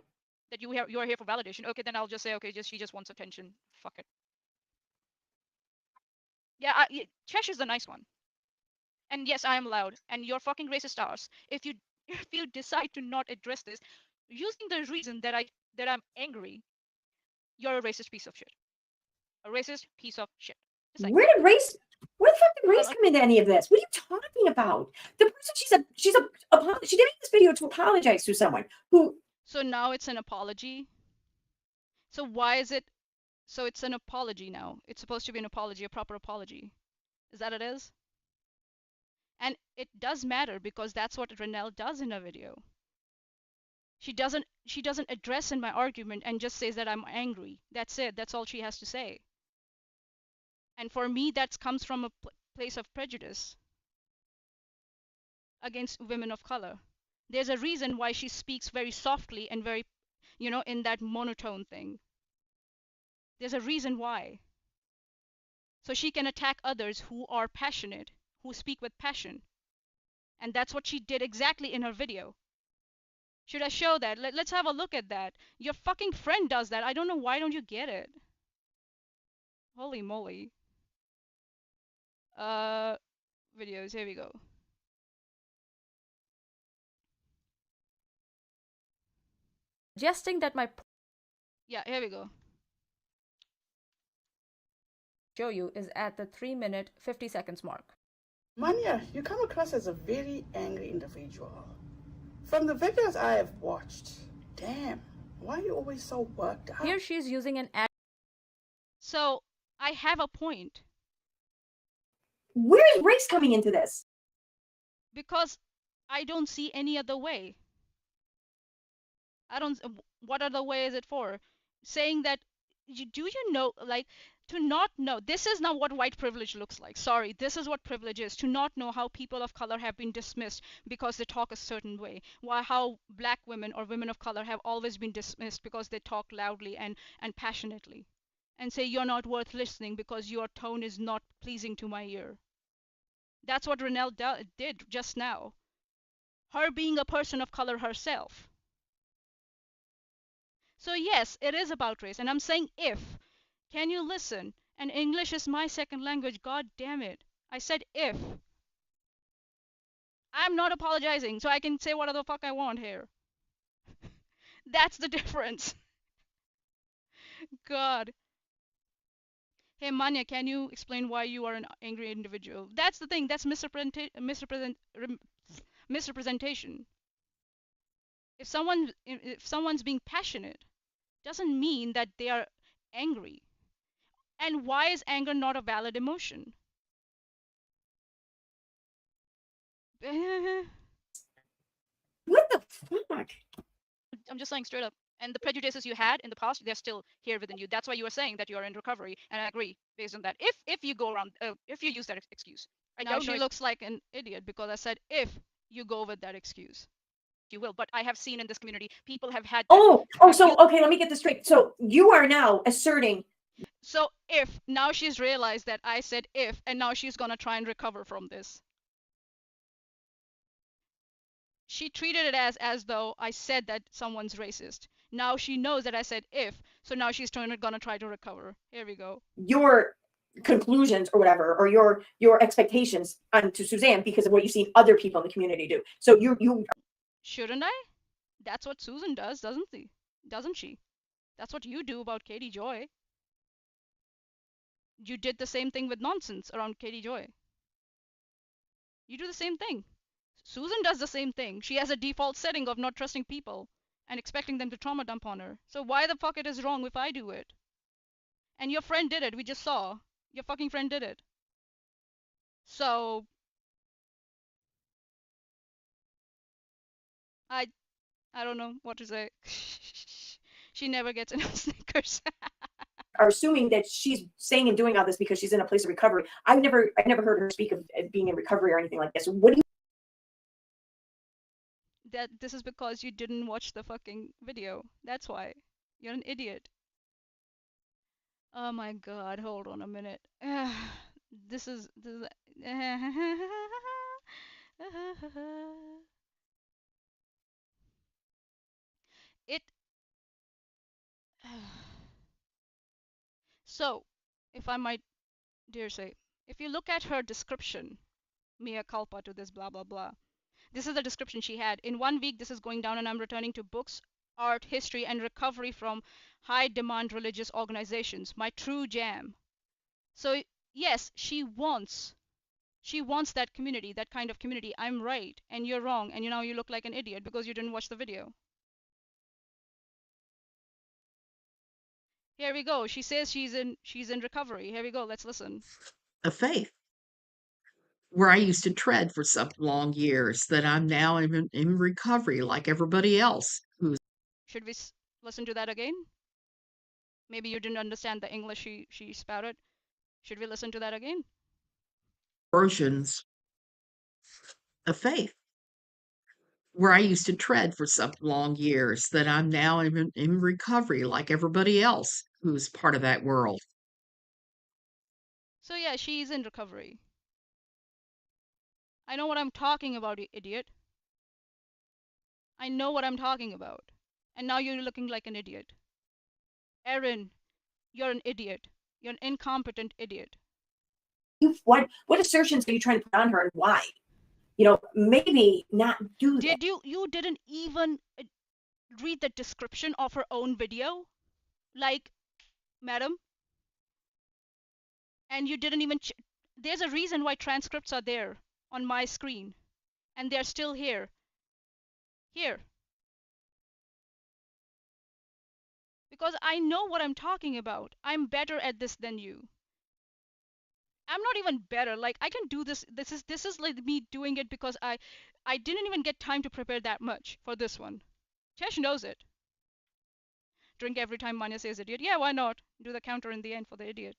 That you're here for validation. Okay, then I'll just say, okay, she just wants attention. Fuck it. Yeah, Cheshire's the nice one. And yes, I am loud. And you're fucking racist arse. If you decide to not address this, using the reason that that I'm angry, you're a racist piece of shit. A racist piece of shit. Like, where the fuck did race come into any of this? What are you talking about? The person she did this video to apologize to someone who. So now it's an apology. So why is it? So it's an apology now. It's supposed to be an apology, a proper apology. Is that it is? And it does matter because that's what Renelle does in a video. She doesn't address in my argument and just says that I'm angry. That's it. That's all she has to say. And for me, that comes from a place of prejudice against women of color. There's a reason why she speaks very softly and very, in that monotone thing. There's a reason why. So she can attack others who are passionate, who speak with passion. And that's what she did exactly in her video. Should I show that? Let's have a look at that. Your fucking friend does that. I don't know, why don't you get it? Holy moly. Videos, here we go. Suggesting that my Yeah, here we go. show you is at the 3-minute 50 seconds mark. Manya, you come across as a very angry individual. From the videos I have watched, damn, why are you always so worked up? Here she's using an ad. So I have a point. Where is race coming into this? Because I don't see any other way. What other way is it for? Saying that, do you know, like, to not know, this is not what white privilege looks like. Sorry, this is what privilege is. To not know how people of color have been dismissed because they talk a certain way. How black women or women of color have always been dismissed because they talk loudly and passionately. And say you're not worth listening because your tone is not pleasing to my ear. That's what Renelle did just now. Her being a person of color herself. So yes, it is about race. And I'm saying if. Can you listen? And English is my second language. God damn it. I said if. I'm not apologizing, so I can say whatever the fuck I want here. That's the difference. God. Hey Manya, can you explain why you are an angry individual? That's the thing. That's misrepresentation. If someone's being passionate, doesn't mean that they are angry. And why is anger not a valid emotion? What the fuck? I'm just saying straight up. And the prejudices you had in the past, they're still here within you. That's why you were saying that you are in recovery, and I agree based on that. If you go around, if you use that excuse, now she looks like an idiot because I said if you go with that excuse, you will. But I have seen in this community, people have had. So okay, let me get this straight. So you are now asserting. So if now she's realized that I said if, and now she's gonna try and recover from this. She treated it as though I said that someone's racist. Now she knows that I said if, so now she's gonna try to recover. Here we go. Your conclusions or whatever, or your expectations onto Suzanne because of what you've seen other people in the community do. So you shouldn't I? That's what Susan does, doesn't she? That's what you do about Katie Joy. You did the same thing with nonsense around Katie Joy. You do the same thing. Susan does the same thing. She has a default setting of not trusting people and expecting them to trauma dump on her. So why the fuck it is wrong if I do it? And your friend did it. We just saw. Your fucking friend did it. So I don't know what to say. She never gets enough Snickers. Are assuming that she's saying and doing all this because she's in a place of recovery. I've never heard her speak of being in recovery or anything like this. What do you? That this is because you didn't watch the fucking video. That's why. You're an idiot. Oh my god, hold on a minute. This is it. So, if I might dare say, if you look at her description, mea culpa to this blah blah blah. This is the description she had. In 1 week, this is going down and I'm returning to books art history and recovery from high demand religious organizations, my true jam. So yes, she wants that community, that kind of community. I'm right and you're wrong, and now you look like an idiot because you didn't watch the video. Here we go. She says she's in recovery. Here we go. Let's listen. Of faith, where I used to tread for some long years, that I'm now in recovery like everybody else who's. Should we listen to that again? Maybe you didn't understand the English she spouted. Should we listen to that again? Versions of faith, where I used to tread for some long years, that I'm now in recovery like everybody else who's part of that world. So yeah, she's in recovery. I know what I'm talking about, you idiot. I know what I'm talking about. And now you're looking like an idiot. Erin, you're an idiot. You're an incompetent idiot. What assertions are you trying to put on her and why? Maybe not do that. You didn't even read the description of her own video? Like, madam? And you didn't even there's a reason why transcripts are there on my screen. And they're still here. Here. Because I know what I'm talking about. I'm better at this than you. I'm not even better. Like, I can do this. This is like me doing it because I didn't even get time to prepare that much for this one. Chesh knows it. Drink every time Manya says idiot. Yeah, why not? Do the counter in the end for the idiot.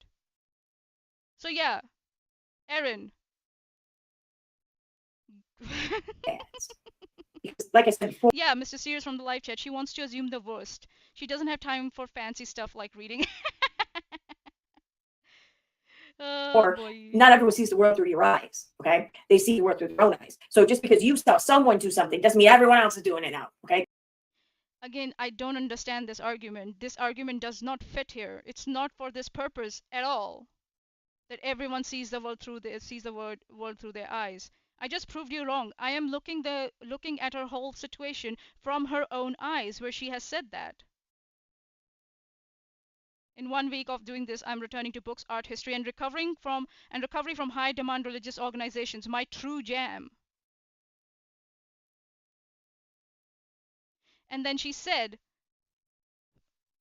So yeah, Erin. Like I said before. Yeah, Mr. Sears from the live chat. She wants to assume the worst. She doesn't have time for fancy stuff like reading. Or not everyone sees the world through your eyes, okay? They see the world through their own eyes. So just because you saw someone do something doesn't mean everyone else is doing it now, okay? Again, I don't understand this argument. This argument does not fit here. It's not for this purpose at all. That everyone sees the world through world through their eyes. I just proved you wrong. I am looking at her whole situation from her own eyes, where she has said that. In 1 week of doing this, I'm returning to books, art history, and recovery from high demand religious organizations, my true jam. And then she said,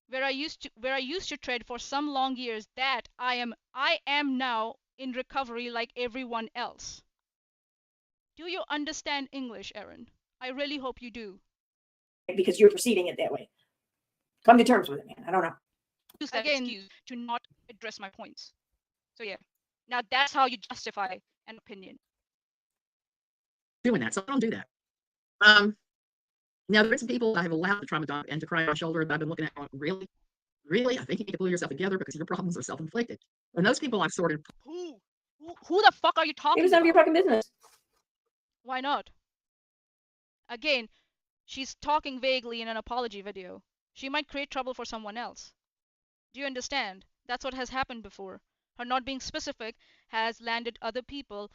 where I used to tread for some long years, that I am now in recovery like everyone else. Do you understand English, Erin? I really hope you do. Because you're perceiving it that way. Come to terms with it, man. I don't know. Use that excuse to not address my points. So yeah, now that's how you justify an opinion. Doing that, so I don't do that. Now there's some people I have allowed to trauma dump and to cry on my shoulder that I've been looking at going, really? I think you need to pull yourself together because your problems are self-inflicted. And those people I've sorted. Who the fuck are you talking about? It was none of your fucking business. Why not? Again, she's talking vaguely in an apology video. She might create trouble for someone else. Do you understand? That's what has happened before. Her not being specific has landed other people.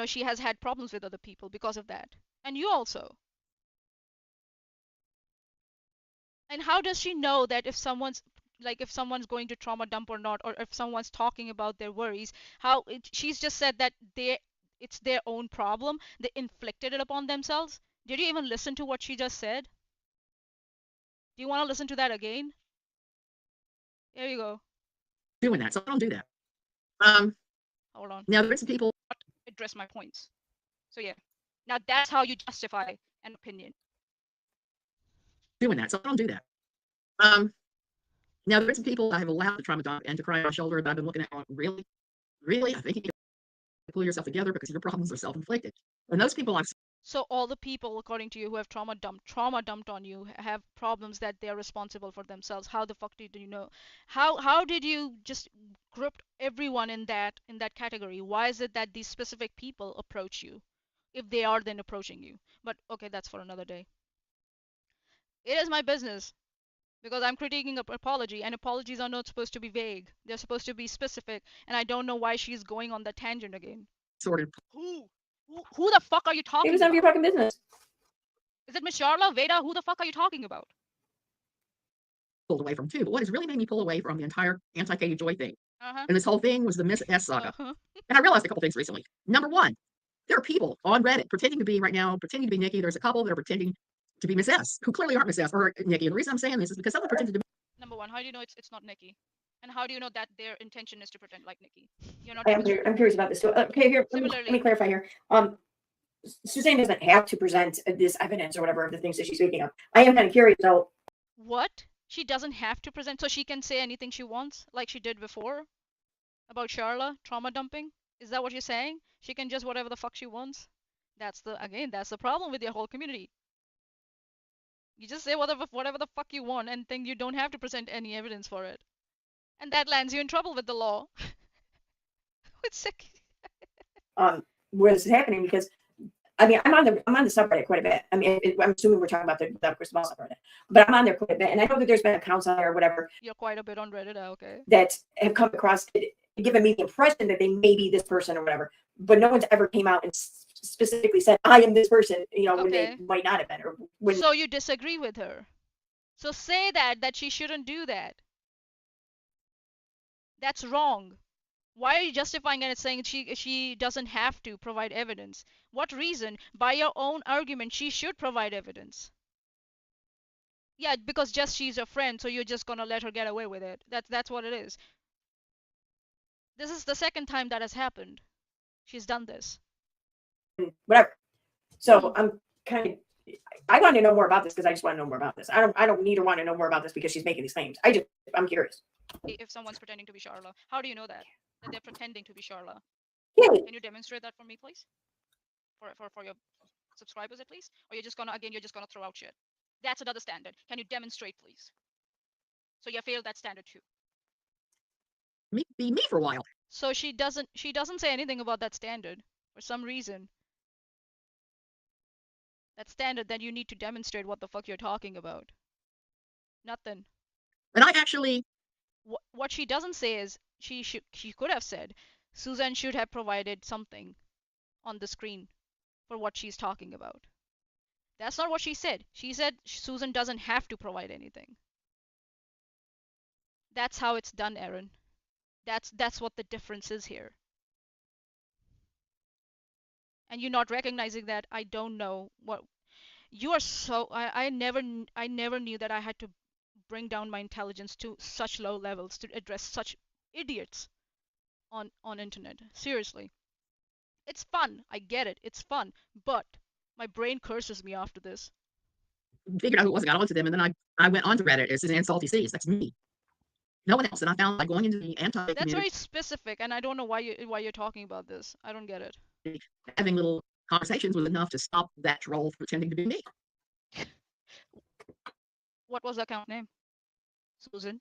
She has had problems with other people because of that. And you also. And how does she know that if someone's going to trauma dump or not, or if someone's talking about their worries? She's just said that it's their own problem. They inflicted it upon themselves. Did you even listen to what she just said? Do you want to listen to that again? There you go. Doing that, so I don't do that. Hold on. Now there's some people address my points. So yeah, now that's how you justify an opinion. Doing that, so I don't do that. Now there's some people I have allowed to trauma dump and to cry on my shoulder that I've been looking at going, really? I think you need to pull yourself together because your problems are self-inflicted. And those people I've. So all the people, according to you, who have trauma dumped on you, have problems that they're responsible for themselves. How the fuck did you know? How did you just group everyone in that category? Why is it that these specific people approach you, if they are then approaching you? But okay, that's for another day. It is my business, because I'm critiquing an apology, and apologies are not supposed to be vague. They're supposed to be specific, and I don't know why she's going on the tangent again. Sorted. Who the fuck are you talking about? It was none of your fucking business. it Miss Charla? Veda? Who the fuck are you talking about? Pulled away from too. But what has really made me pull away from the entire anti-Katie Joy thing, Uh-huh. and this whole thing, was the Miss S saga. Uh-huh. And I realized a couple things recently. Number one, there are people on Reddit pretending to be Nikki. There's a couple that are pretending to be Miss S, who clearly aren't Miss S or Nikki. And the reason I'm saying this is because someone pretended to be. Number one, how do you know it's not Nikki? And how do you know that their intention is to pretend like Nikki? You're not. I'm curious about this. So, okay, here, let me clarify here. Suzanne doesn't have to present this evidence or whatever of the things that she's speaking of. I am kind of curious though. What? She doesn't have to present, so she can say anything she wants, like she did before about Charla trauma dumping? Is that what you're saying? She can just whatever the fuck she wants? That's the problem with your whole community. You just say whatever the fuck you want and think you don't have to present any evidence for it. And that lands you in trouble with the law. It's sick. What is happening? Because I mean, I'm on the subreddit quite a bit. I mean, I'm assuming we're talking about the Crystal Ball subreddit, but I'm on there quite a bit, and I know that there's been accounts on there or whatever. You're quite a bit on Reddit, okay? That have come across, given me the impression that they may be this person or whatever, but no one's ever came out and specifically said, "I am this person," when they might not have been. Or when. So you disagree with her? So say that she shouldn't do that. That's wrong. Why are you justifying it and saying she doesn't have to provide evidence? What reason? By your own argument, she should provide evidence. Yeah, because just she's a friend, so you're just gonna let her get away with it. That's what it is. This is the second time that has happened. She's done this. Whatever. So I'm I want to know more about this because I just want to know more about this. I don't need to want to know more about this because she's making these claims. I'm curious. If someone's pretending to be Charla, how do you know that they're pretending to be Charla? Yeah. Can you demonstrate that for me, please? For your subscribers, at least? Or you're just gonna throw out shit? That's another standard. Can you demonstrate, please? So you failed that standard too. Be me for a while. So she doesn't say anything about that standard for some reason. That standard that you need to demonstrate what the fuck you're talking about. Nothing. And I actually. What she doesn't say is she could have said Susan should have provided something on the screen for what she's talking about. That's not what she said. She said Susan doesn't have to provide anything. That's how it's done, Erin. That's what the difference is here. And you're not recognizing that. I don't know what you are. So I never knew that I had to bring down my intelligence to such low levels to address such idiots on internet. Seriously. It's fun. I get it. It's fun. But my brain curses me after this. Figured out who it was, got onto them, and then I went onto Reddit. It's Suzanne Salty Seas. That's me. No one else. And I found going into the anti. That's very specific, and I don't know why you're talking about this. I don't get it. Having little conversations was enough to stop that troll pretending to be me. What was the account name? Susan,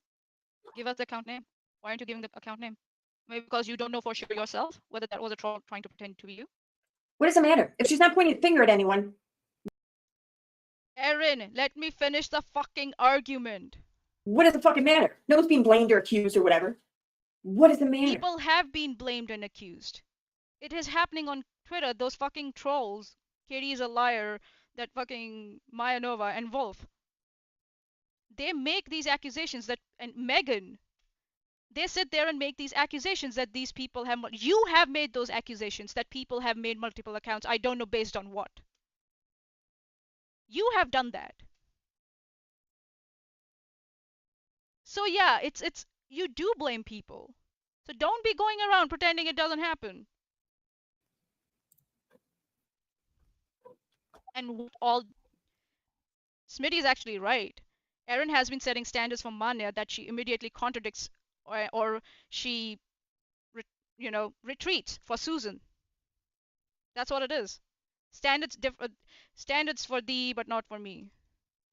give us the account name. Why aren't you giving the account name? Maybe because you don't know for sure yourself whether that was a troll trying to pretend to be you. What does it matter? If she's not pointing a finger at anyone. Erin, let me finish the fucking argument. What does it fucking matter? No one's being blamed or accused or whatever. What does it matter? People have been blamed and accused. It is happening on Twitter. Those fucking trolls. Katie is a liar. That fucking Maya Nova and Wolf. They make these accusations and Megan. They sit there and make these accusations that these people have. You have made those accusations that people have made multiple accounts. I don't know based on what. You have done that. So yeah, it's you do blame people. So don't be going around pretending it doesn't happen. And what all Smitty is actually right. Erin has been setting standards for Manya that she immediately contradicts or she retreats for Susan. That's what it is. Standards for thee but not for me.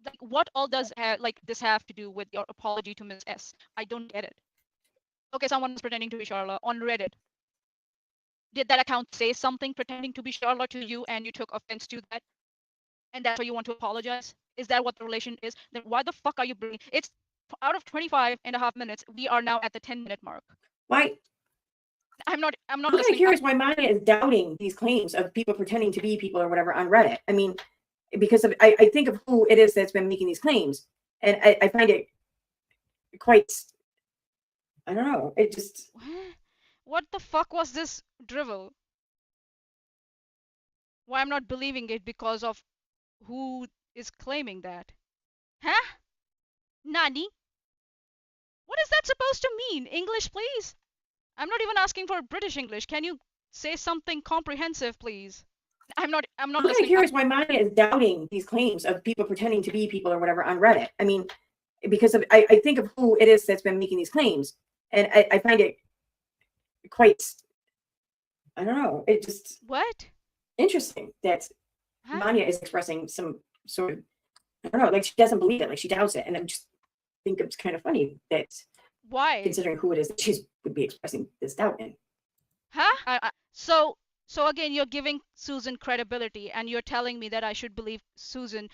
Like, what all does this have to do with your apology to Ms. S? I don't get it. Okay, someone was pretending to be Charla on Reddit. Did that account say something pretending to be Charla to you and you took offense to that? And that's why you want to apologize? Is that what the relation is? Then why the fuck are you bringing? It's out of 25.5 minutes. We are now at the 10-minute mark. Why? I'm not I'm kind of curious why Manya is doubting these claims of people pretending to be people or whatever on Reddit. I mean, because I think of who it is that's been making these claims, and I find it quite, I don't know, it just. What the fuck was this drivel? Why I'm not believing it because of who is claiming that? Huh? Nani? What is that supposed to mean? English, please? I'm not even asking for British English. Can you say something comprehensive, please? I'm not I'm kind of listening. curious why Manya is doubting these claims of people pretending to be people or whatever on Reddit. I mean, because I think of who it is that's been making these claims, and I find it quite, I don't know, it just. What? Interesting that Huh? Manya is expressing some sort of, I don't know, like she doesn't believe it, like she doubts it, and I just think it's kind of funny that. Why? Considering who it is that she would be expressing this doubt in. Huh? So again, you're giving Susan credibility, and you're telling me that I should believe Susan,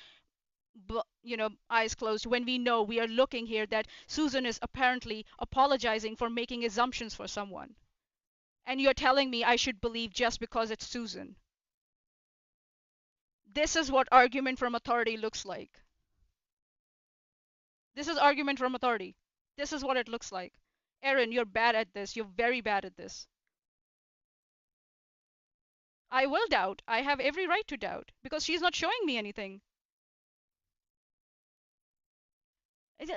eyes closed, when we know, we are looking here, that Susan is apparently apologizing for making assumptions for someone. And you're telling me I should believe just because it's Susan. This is what argument from authority looks like. This is argument from authority. This is what it looks like. Erin, you're bad at this. You're very bad at this. I will doubt. I have every right to doubt because she's not showing me anything. It's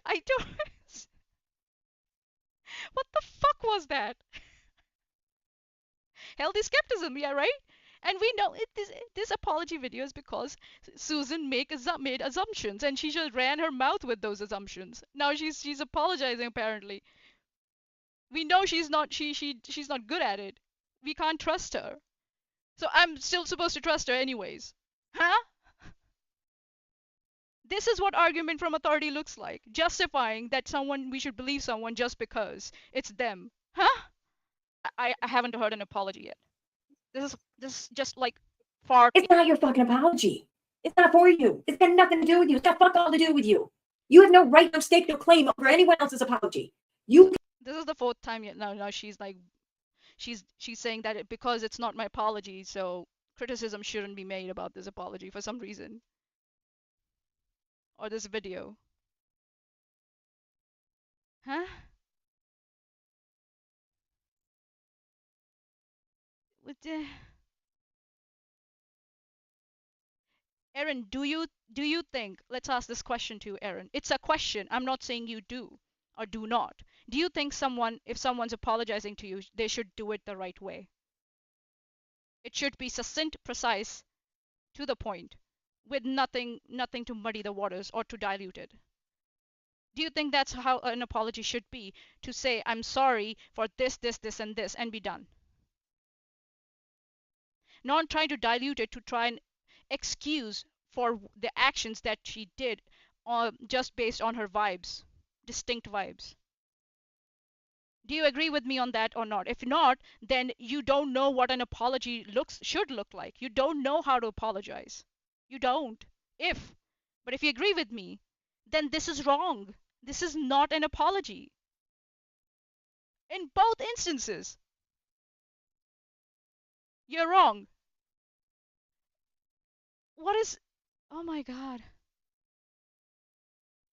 I don't. What the fuck was that? Healthy skepticism, yeah, right? And we know this apology video is because Susan made assumptions, and she just ran her mouth with those assumptions. Now she's apologizing apparently. We know she's not she's not good at it. We can't trust her. So I'm still supposed to trust her anyways. Huh? This is what argument from authority looks like. Justifying that we should believe someone just because it's them. Huh? I haven't heard an apology yet. This is just like far. It's not your fucking apology. It's not for you. It's got nothing to do with you. It's got fuck all to do with you. You have no right, no stake, no claim over anyone else's apology. This is the fourth time yet. Now she's like, she's saying that because it's not my apology, so criticism shouldn't be made about this apology for some reason, or this video. Huh? What the? Erin, do you think? Let's ask this question to you, Erin. It's a question. I'm not saying you do or do not. Do you think if someone's apologizing to you, they should do it the right way? It should be succinct, precise, to the point, with nothing to muddy the waters or to dilute it. Do you think that's how an apology should be? To say, I'm sorry for this, and this, and be done. Not trying to dilute it to try and excuse for the actions that she did just based on her vibes, distinct vibes. Do you agree with me on that or not? If not, then you don't know what an apology should look like. You don't know how to apologize. You don't. But if you agree with me, then this is wrong. This is not an apology. In both instances, you're wrong. What is? Oh my God.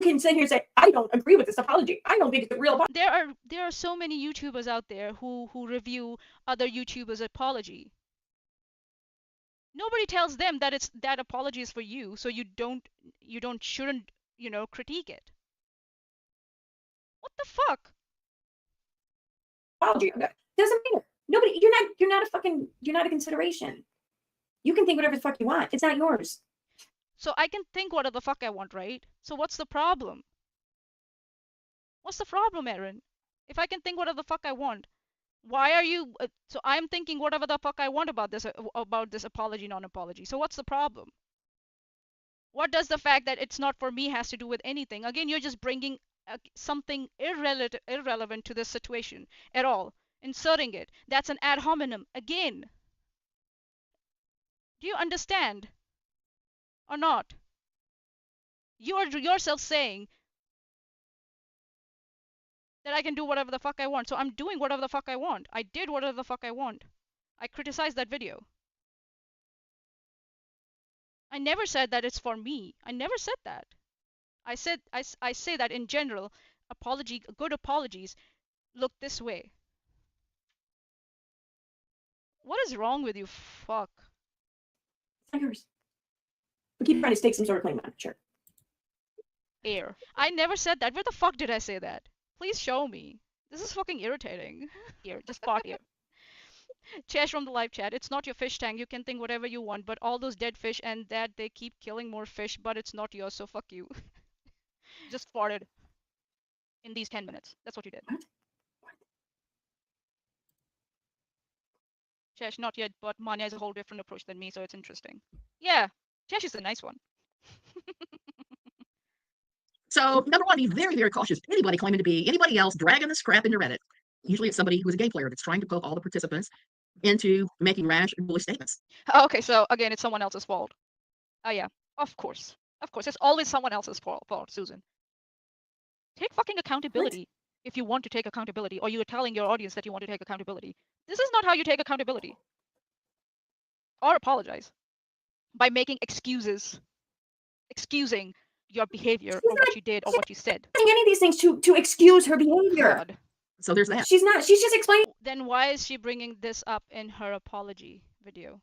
You can sit here and say, I don't agree with this apology. I don't think it's a real apology. There are so many YouTubers out there who review other YouTubers' apology. Nobody tells them that that apology is for you, so you shouldn't, critique it. What the fuck? Apology. Doesn't matter. Nobody, you're not a consideration. You can think whatever the fuck you want. It's not yours. So I can think whatever the fuck I want, right? So what's the problem? What's the problem, Erin? If I can think whatever the fuck I want, why are you? So I'm thinking whatever the fuck I want about this apology, non-apology. So what's the problem? What does the fact that it's not for me has to do with anything? Again, you're just bringing something irrelevant to this situation at all, inserting it. That's an ad hominem again. Do you understand or not? You are yourself saying, that I can do whatever the fuck I want. So I'm doing whatever the fuck I want. I did whatever the fuck I want. I criticized that video. I never said that it's for me. I never said that. I say that in general, good apologies look this way. What is wrong with you? Fuck. It's not yours. We keep trying to stake some sort of claim on it, sure. Air. I never said that. Where the fuck did I say that? Please show me. This is fucking irritating. Here, just fart here. Chesh from the live chat. It's not your fish tank. You can think whatever you want, but all those dead fish and that they keep killing more fish, but it's not yours, so fuck you. Just farted in these 10 minutes. That's what you did. Chesh, not yet, but Manya has a whole different approach than me, so it's interesting. Yeah, Chesh is a nice one. So number one, be very, very cautious. Anybody claiming to be anybody else dragging this crap into Reddit. Usually it's somebody who's a game player that's trying to poke all the participants into making rash and bullish statements. Okay, so again, it's someone else's fault. Oh yeah, of course. Of course, it's always someone else's fault, Susan. Take fucking accountability if you want to take accountability, or you're telling your audience that you want to take accountability. This is not how you take accountability. Or apologize. By making excuses. Excusing your behavior or what you did or what you said. Any of these things to excuse her behavior. God. So there's that. She's just explaining. Then why is she bringing this up in her apology video?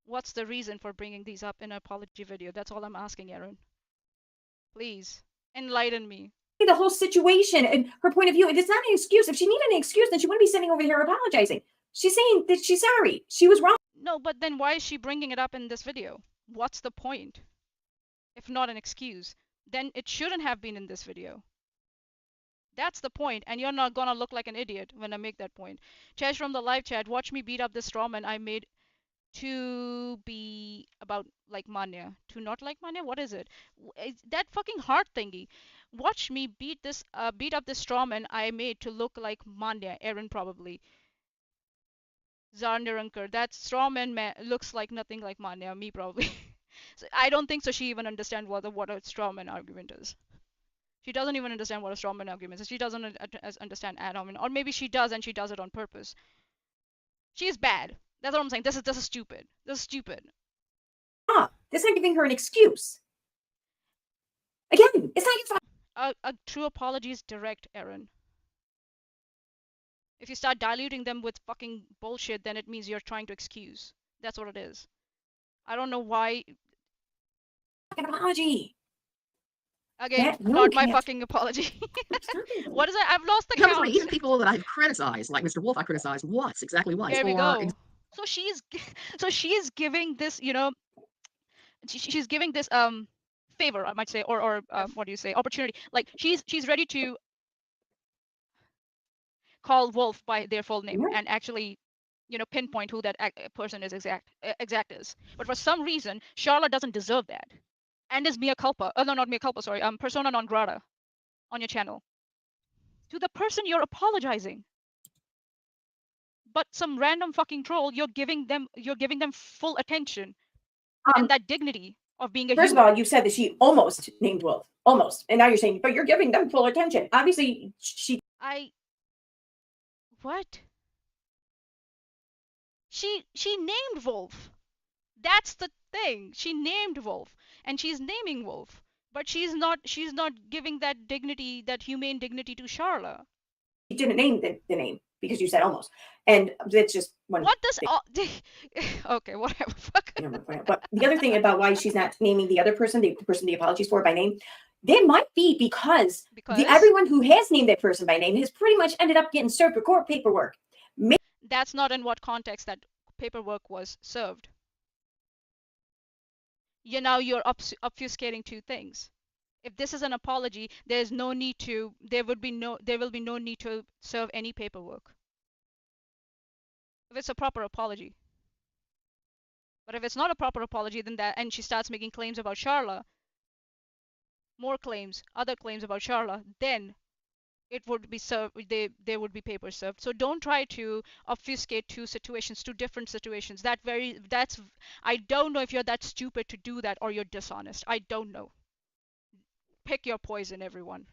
What's the reason for bringing these up in her apology video? That's all I'm asking, Erin. Please, enlighten me. The whole situation and her point of view. It's not an excuse. If she needed an excuse, then she wouldn't be sitting over here apologizing. She's saying that she's sorry. She was wrong. No, but then why is she bringing it up in this video? What's the point? If not an excuse, then it shouldn't have been in this video. That's the point, and you're not gonna look like an idiot when I make that point. Chesh from the live chat, watch me beat up this strawman I made to be about like Manya. To not like Manya? What is it? That fucking heart thingy. Watch me beat up this strawman I made to look like Manya. Erin probably. Zarnirankar. That strawman looks like nothing like Manya. Me probably. So I don't think so she even understands what a strawman argument is. She doesn't even understand what a strawman argument is. She doesn't understand ad hominem. Or maybe she does and she does it on purpose. She is bad. That's what I'm saying. This is stupid. This is stupid. This is not giving her an excuse. Again, it's not your fault. A true apology is direct, Erin. If you start diluting them with fucking bullshit, then it means you're trying to excuse. That's what it is. I don't know why. An apology. Again, not my fucking apology. What is it? I've lost the count. Even people that I've criticized, like Mr. Wolf, I criticized once, exactly once. There we go. So she is giving this, you know, she's giving this favor, I might say, or what do you say, opportunity. Like she's ready to call Wolf by their full name and actually, you know, pinpoint who that person is exact is. But for some reason, Charlotte doesn't deserve that, and is mea culpa. No, not mea culpa. Sorry, persona non grata on your channel to the person you're apologizing. But some random fucking troll, you're giving them full attention and that dignity of being a First human. of all, you said that she almost named Wolf. Almost. And now you're saying, but you're giving them full attention. Obviously, What? She named Wolf. That's the thing. She named Wolf. And she's naming Wolf. But she's not giving that dignity, that humane dignity to Charla. You didn't name the name because you said almost. And that's just one. What does okay, whatever. Fuck. But the other thing about why she's not naming the other person, the person the apologies for by name, that might be because everyone who has named that person by name has pretty much ended up getting served with court paperwork. That's not in what context that paperwork was served. You're obfuscating two things. If this is an apology, there will be no need to serve any paperwork. If it's a proper apology. But if it's not a proper apology, then and she starts making claims about Charla, more claims, other claims about Charla, then it would be served. There would be papers served. So don't try to obfuscate two different situations. I don't know if you're that stupid to do that or you're dishonest. I don't know. Pick your poison, everyone.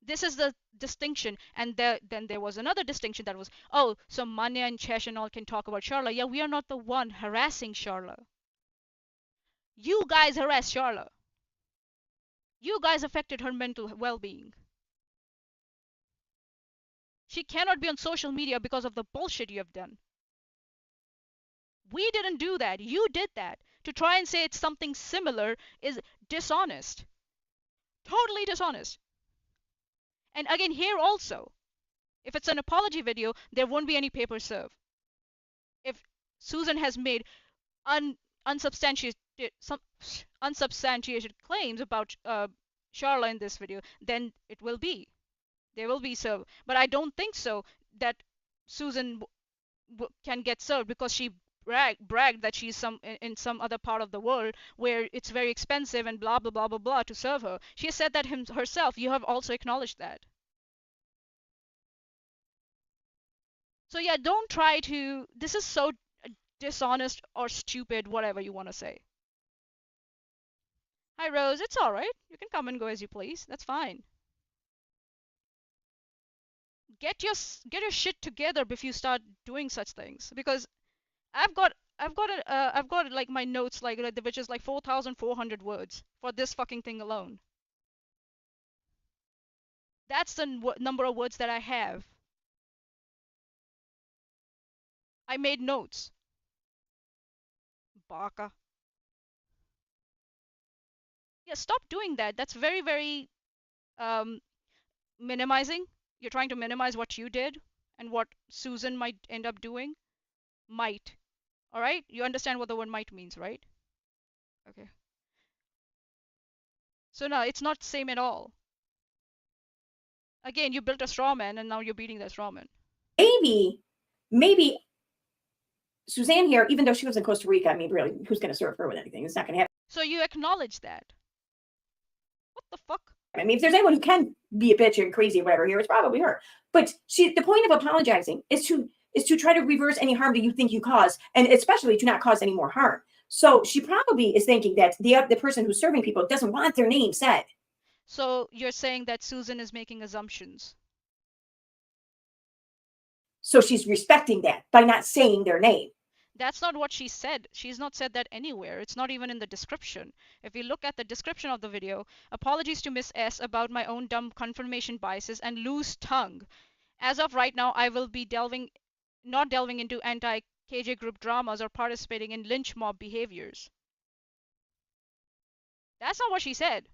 This is the distinction. And then there was another distinction that was, oh, so Manya and Chesh and all can talk about Charla. Yeah, we are not the one harassing Charla. You guys harassed Charla. You guys affected her mental well-being. She cannot be on social media because of the bullshit you have done. We didn't do that. You did that. To try and say it's something similar is dishonest. Totally dishonest. And again, here also, if it's an apology video, there won't be any paper serve. If Susan has made unsubstantiated claims about Charla in this video, then it will be. There will be served. But I don't think so that Susan can get served because she bragged that she's in some other part of the world where it's very expensive and blah blah blah blah blah to serve her. She said that herself. You have also acknowledged that. So yeah, don't try to. This is so dishonest or stupid, whatever you want to say. Hi Rose, it's all right. You can come and go as you please. That's fine. Get your shit together before you start doing such things, because I've got like my notes like which is like 4,400 words for this fucking thing alone. That's the number of words that I have. I made notes. Baka. Yeah, stop doing that. That's very, very minimizing. You're trying to minimize what you did and what Susan might end up doing. Might. All right? You understand what the word might means, right? Okay. So no, it's not same at all. Again, you built a straw man and now you're beating that straw man. Maybe Suzanne here, even though she was in Costa Rica, I mean, really, who's going to serve her with anything? It's not going to happen. So you acknowledge that. What the fuck? I mean, if there's anyone who can be a bitch and crazy or whatever here, it's probably her. But the point of apologizing is to try to reverse any harm that you think you caused, and especially to not cause any more harm. So she probably is thinking that the person who's serving people doesn't want their name said. So you're saying that Susan is making assumptions. So she's respecting that by not saying their name. That's not what she said. She's not said that anywhere. It's not even in the description. If you look at the description of the video, apologies to Miss S about my own dumb confirmation biases and loose tongue. As of right now, I will be not delving into anti-KJ group dramas or participating in lynch mob behaviors. That's not what she said.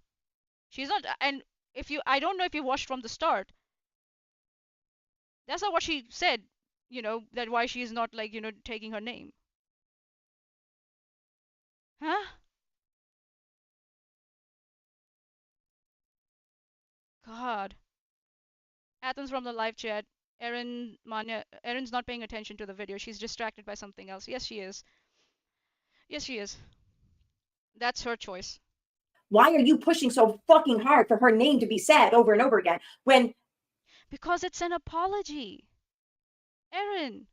She's not, and I don't know if you watched from the start. That's not what she said, that why she's not like, taking her name. Huh? God. Athens from the live chat. Erin's not paying attention to the video. She's distracted by something else. Yes, she is. Yes, she is. That's her choice. Why are you pushing so fucking hard for her name to be said over and over again when... Because it's an apology. Erin.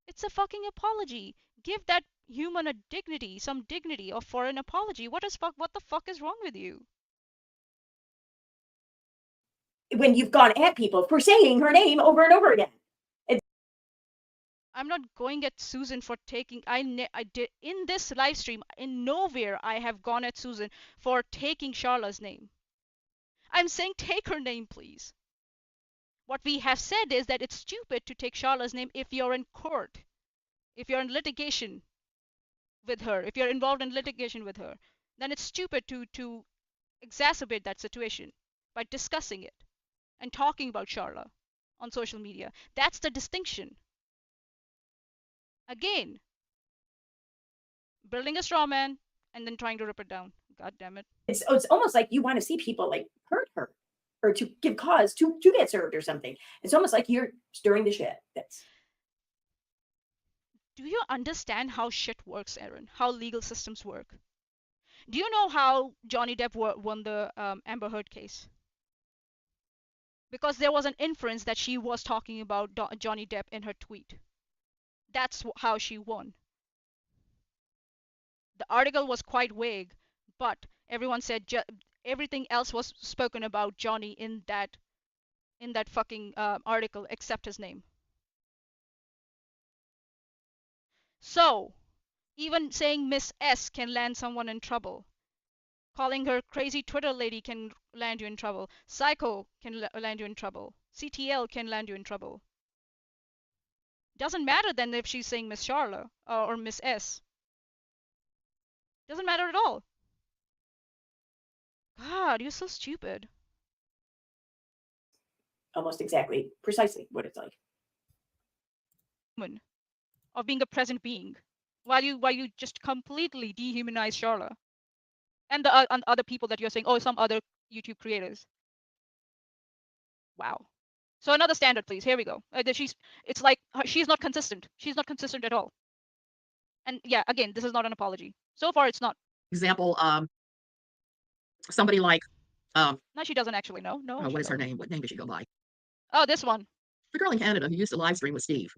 It's a fucking apology. Give that human a dignity, some dignity for an apology. What the fuck is wrong with you? When you've gone at people for saying her name over and over again. I'm not going at Susan for taking. I did in this live stream. In nowhere I have gone at Susan for taking Charla's name. I'm saying take her name, please. What we have said is that it's stupid to take Charla's name if you're in court, if you're in litigation with her, if you're involved in litigation with her. Then it's stupid to exacerbate that situation by discussing it and talking about Charla on social media. That's the distinction. Again, building a straw man and then trying to rip it down. God damn it. It's almost like you want to see people like hurt her or to give cause to get served or something. It's almost like you're stirring the shit. Do you understand how shit works, Erin? How legal systems work? Do you know how Johnny Depp won the Amber Heard case? Because there was an inference that she was talking about Johnny Depp in her tweet. That's how she won. The article was quite vague, but everyone said Everything else was spoken about Johnny in that fucking article except his name. So, even saying Miss S can land someone in trouble. Calling her crazy Twitter lady can land you in trouble. Psycho can land you in trouble. CTL can land you in trouble. Doesn't matter then if she's saying Miss Charlotte or Miss S. Doesn't matter at all. God, you're so stupid. Almost exactly, precisely what it's like. Of being a present being, while you just completely dehumanize Charlotte and the other people that you're saying, oh, some other YouTube creators. Wow. So another standard, please. Here we go. It's like she's not consistent. She's not consistent at all. And yeah, again, this is not an apology. So far, it's not. Example, somebody like, no, she doesn't actually know. No. what is her name? What name does she go by? Oh, this one. The girl in Canada who used to live stream with Steve.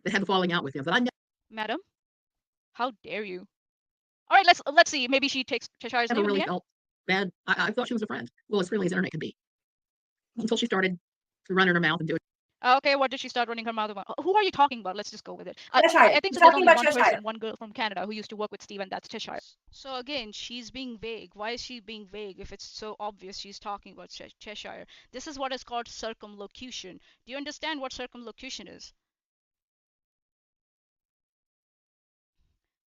That had the falling out with him. But I Madam, how dare you? All right, let's see. Maybe she takes Cheshire's name. never really felt bad. I thought she was a friend. Well, as friendly as internet can be. Until she started running her mouth and doing. Okay, what did she start running her mouth about? Who are you talking about? Let's just go with it. Cheshire. I think so. There's only one person, one girl from Canada who used to work with Steve, and that's Cheshire. So again, she's being vague. Why is she being vague if it's so obvious she's talking about Cheshire? This is what is called circumlocution. Do you understand what circumlocution is?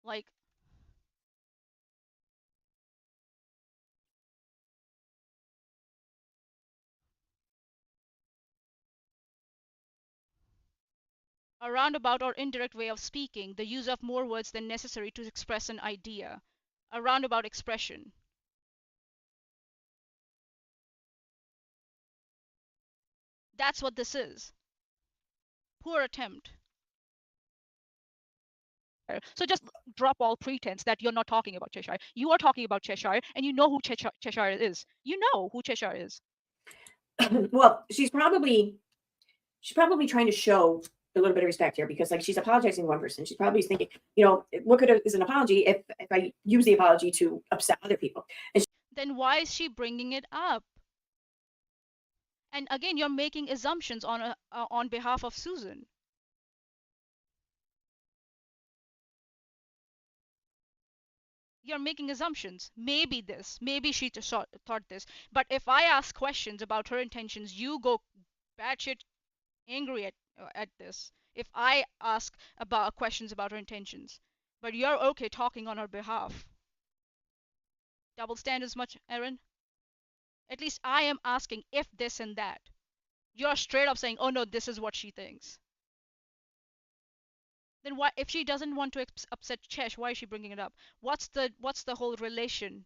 Like, a roundabout or indirect way of speaking, the use of more words than necessary to express an idea. A roundabout expression. That's what this is. Poor attempt. So just drop all pretense that you're not talking about Cheshire. You are talking about Cheshire, and you know who Cheshire is. You know who Cheshire is. Well, she's probably trying to show a little bit of respect here, because like she's apologizing to one person. She's probably thinking, what could is an apology if I use the apology to upset other people? And then why is she bringing it up? And again, you're making assumptions on behalf of Susan. You're making assumptions. Maybe she just thought this. But if I ask questions about her intentions, you go batshit angry at this. If I ask about questions about her intentions, but you're okay talking on her behalf. Double standards much, Erin? At least I am asking if this and that. You're straight up saying, oh no, this is what she thinks. Then why, if she doesn't want to upset Chesh, why is she bringing it up? What's the whole relation?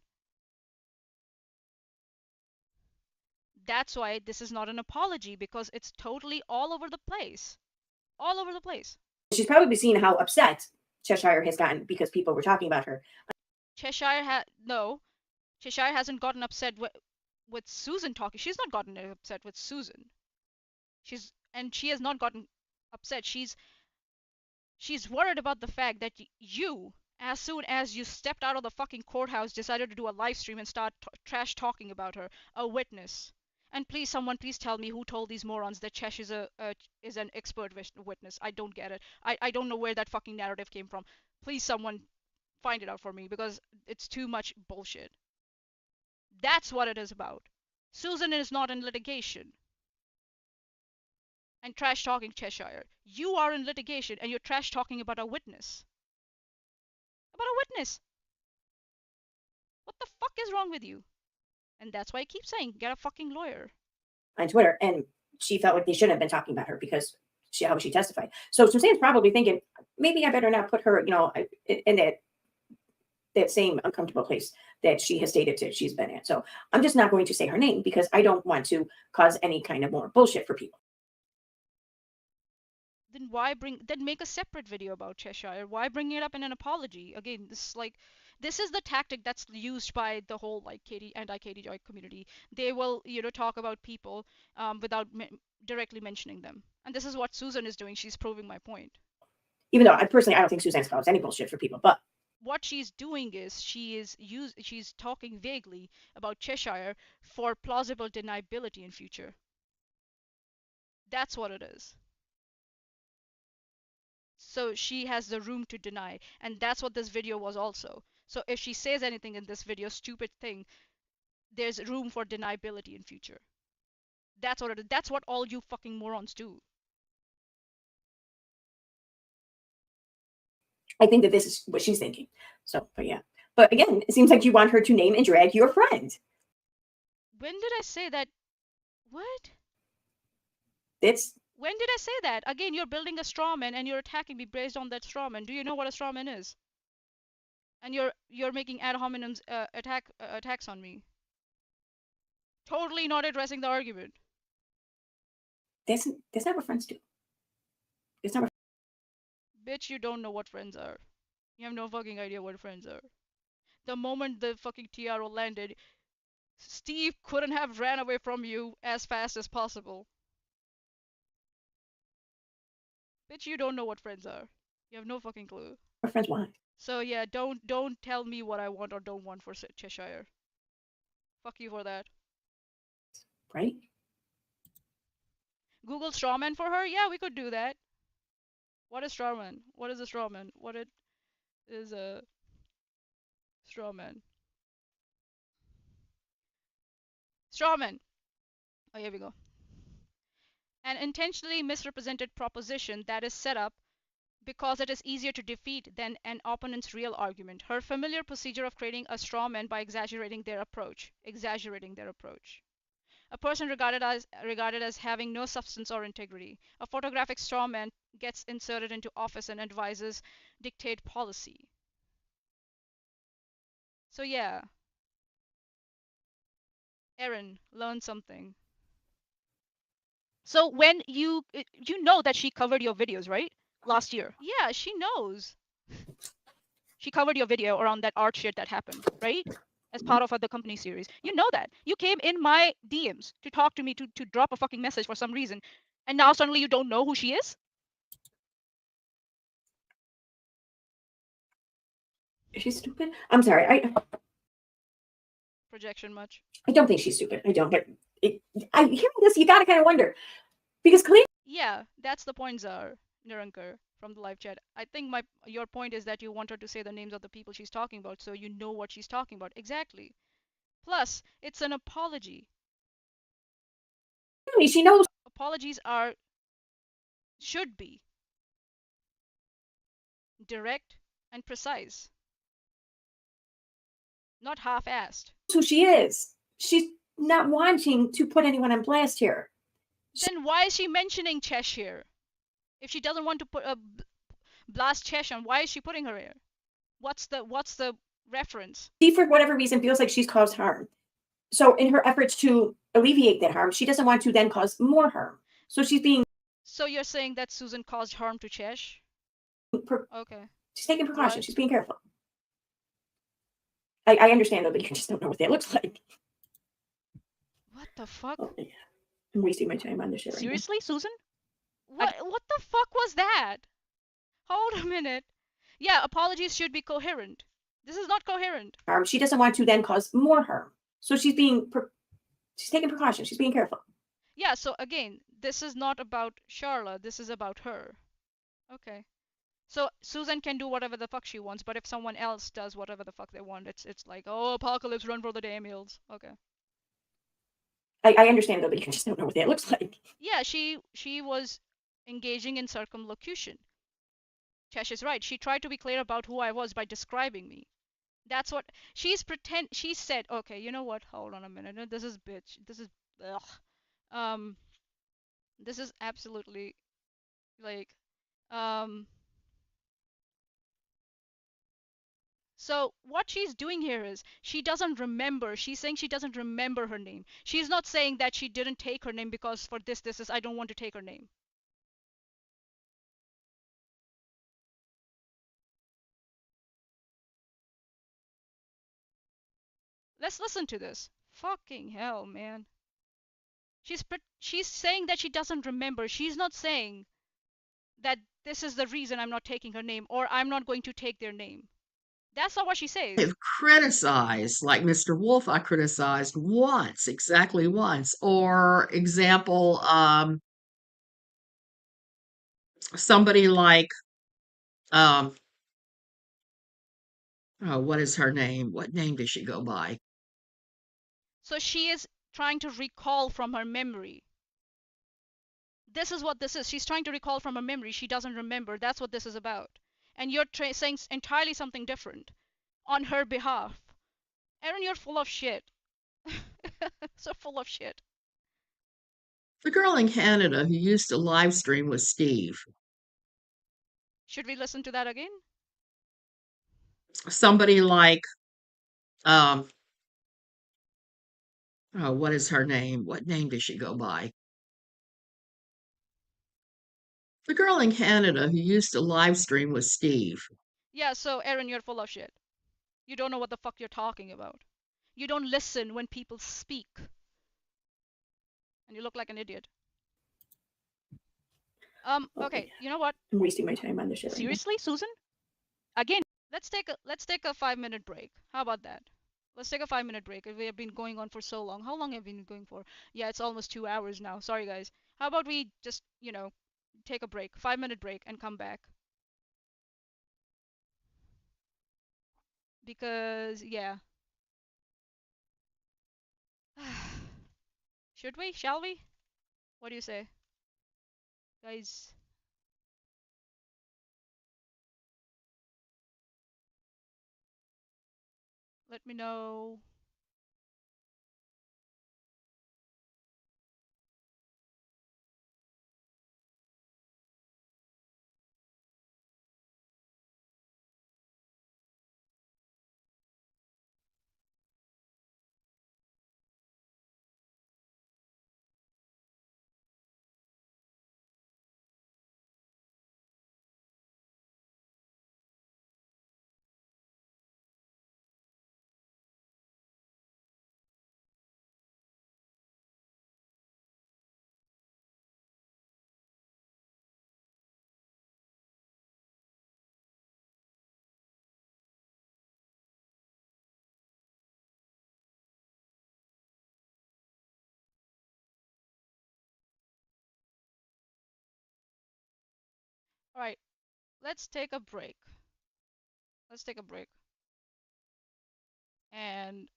That's why this is not an apology, because it's totally all over the place. All over the place. she's probably seen how upset Cheshire has gotten because people were talking about her. Cheshire hasn't gotten upset with Susan talking. She's not gotten upset with Susan. She has not gotten upset. She's worried about the fact that you, as soon as you stepped out of the fucking courthouse, decided to do a live stream and start trash talking about her, a witness. And please, someone, please tell me who told these morons that Chesh is an expert witness. I don't get it. I don't know where that fucking narrative came from. Please, someone, find it out for me, because it's too much bullshit. That's what it is about. Susan is not in litigation and trash talking Cheshire. You are in litigation and you're trash talking about a witness. About a witness. What the fuck is wrong with you? And that's why I keep saying, get a fucking lawyer. On Twitter, and she felt like they shouldn't have been talking about her because how she testified. So Suzanne's probably thinking, maybe I better not put her, in that same uncomfortable place that she has stated that she's been at. So I'm just not going to say her name because I don't want to cause any kind of more bullshit for people. Then make a separate video about Cheshire? Why bring it up in an apology? Again, this is the tactic that's used by the whole anti-Katie Joy community. They will, talk about people without directly mentioning them. And this is what Susan is doing. She's proving my point. Even though I don't think Suzanne's caused any bullshit for people, but what she's doing is she's talking vaguely about Cheshire for plausible deniability in future. That's what it is. So she has the room to deny, and that's what this video was also. So if she says anything in this video, stupid thing, there's room for deniability in future. That's what it is. That's what all you fucking morons do. I think that this is what she's thinking. So, but yeah. But again, it seems like you want her to name and drag your friend. When did I say that? What? When did I say that? Again, you're building a strawman and you're attacking me based on that strawman. Do you know what a strawman is? And you're making ad hominem attacks on me. Totally not addressing the argument. That's not what friends do. It's not what Bitch, you don't know what friends are. You have no fucking idea what friends are. The moment the fucking TRO landed, Steve couldn't have ran away from you as fast as possible. Bitch, you don't know what friends are. You have no fucking clue. friends want. So yeah, don't tell me what I want or don't want for Cheshire. Fuck you for that. Right? Google strawman for her? Yeah, we could do that. What is strawman? What is a strawman? What it is a strawman? Strawman. Oh, here we go. An intentionally misrepresented proposition that is set up because it is easier to defeat than an opponent's real argument. Her familiar procedure of creating a straw man by exaggerating their approach. A person regarded as having no substance or integrity. A photographic straw man gets inserted into office and advises dictate policy. So yeah. Erin, learn something. So when you know that she covered your videos, right? Last year. Yeah, she knows. She covered your video around that art shit that happened, right? As part of the company series. You know that. You came in my DMs to talk to me to drop a fucking message for some reason. And now suddenly you don't know who she is? Is she stupid? I'm sorry. Projection much? I don't think she's stupid. I don't. But I hearing this, you gotta kind of wonder. Because clearly. Yeah, that's the point, Zar Nirankar from the live chat. I think your point is that you want her to say the names of the people she's talking about so you know what she's talking about. Exactly. Plus, it's an apology. She knows. Apologies should be direct and precise. Not half-assed. Who she is. She's not wanting to put anyone on blast here. Then why is she mentioning Cheshire? If she doesn't want to put blast Cheshire, why is she putting her here? What's the reference? She, for whatever reason, feels like she's caused harm. So in her efforts to alleviate that harm, she doesn't want to then cause more harm. So she's being. So you're saying that Susan caused harm to Chesh? Okay. She's taking precautions. She's being careful. I understand though, but you just don't know what that looks like. What the fuck? Oh, yeah. I'm wasting my time on this shit. Seriously, right, Susan? What the fuck was that? Hold a minute. Yeah, apologies should be coherent. This is not coherent. She doesn't want to then cause more harm. So she's taking precautions. She's being careful. Yeah, so again, this is not about Charla. This is about her. Okay. So Susan can do whatever the fuck she wants, but if someone else does whatever the fuck they want, it's like, oh, apocalypse, run for the damn hills. Okay. I understand though, but you just don't know what that looks like. Yeah, she was engaging in circumlocution. Chesh is right. She tried to be clear about who I was by describing me. That's what she said, okay, you know what? Hold on a minute. This is bitch. This is ugh. This is absolutely like So what she's doing here is she doesn't remember. She's saying she doesn't remember her name. She's not saying that she didn't take her name because for this is I don't want to take her name. Let's listen to this. Fucking hell, man. She's saying that she doesn't remember. She's not saying that this is the reason I'm not taking her name or I'm not going to take their name. That's not what she says. I've criticized, like Mr. Wolf, I criticized once, exactly once. Or example, somebody like, um, oh, what is her name? What name does she go by? So she is trying to recall from her memory. This is what this is. She's trying to recall from her memory. She doesn't remember. That's what this is about. And you're saying entirely something different on her behalf. Erin, you're full of shit. So full of shit. The girl in Canada who used to live stream with Steve. Should we listen to that again? Somebody like, oh, what is her name? What name does she go by? The girl in Canada who used to live stream with Steve. Yeah, so Erin, you're full of shit. You don't know what the fuck you're talking about. You don't listen when people speak. And you look like an idiot. Okay, you know what? I'm wasting my time on this shit. Seriously, Susan? Again, let's take a 5-minute break. How about that? Let's take a 5-minute break. We have been going on for so long. How long have we been going for? Yeah, it's almost 2 hours now. Sorry, guys. How about we just, take a break, 5-minute break, and come back? Because, yeah. Should we? Shall we? What do you say? Guys, let me know. All right, let's take a break. Let's take a break. And,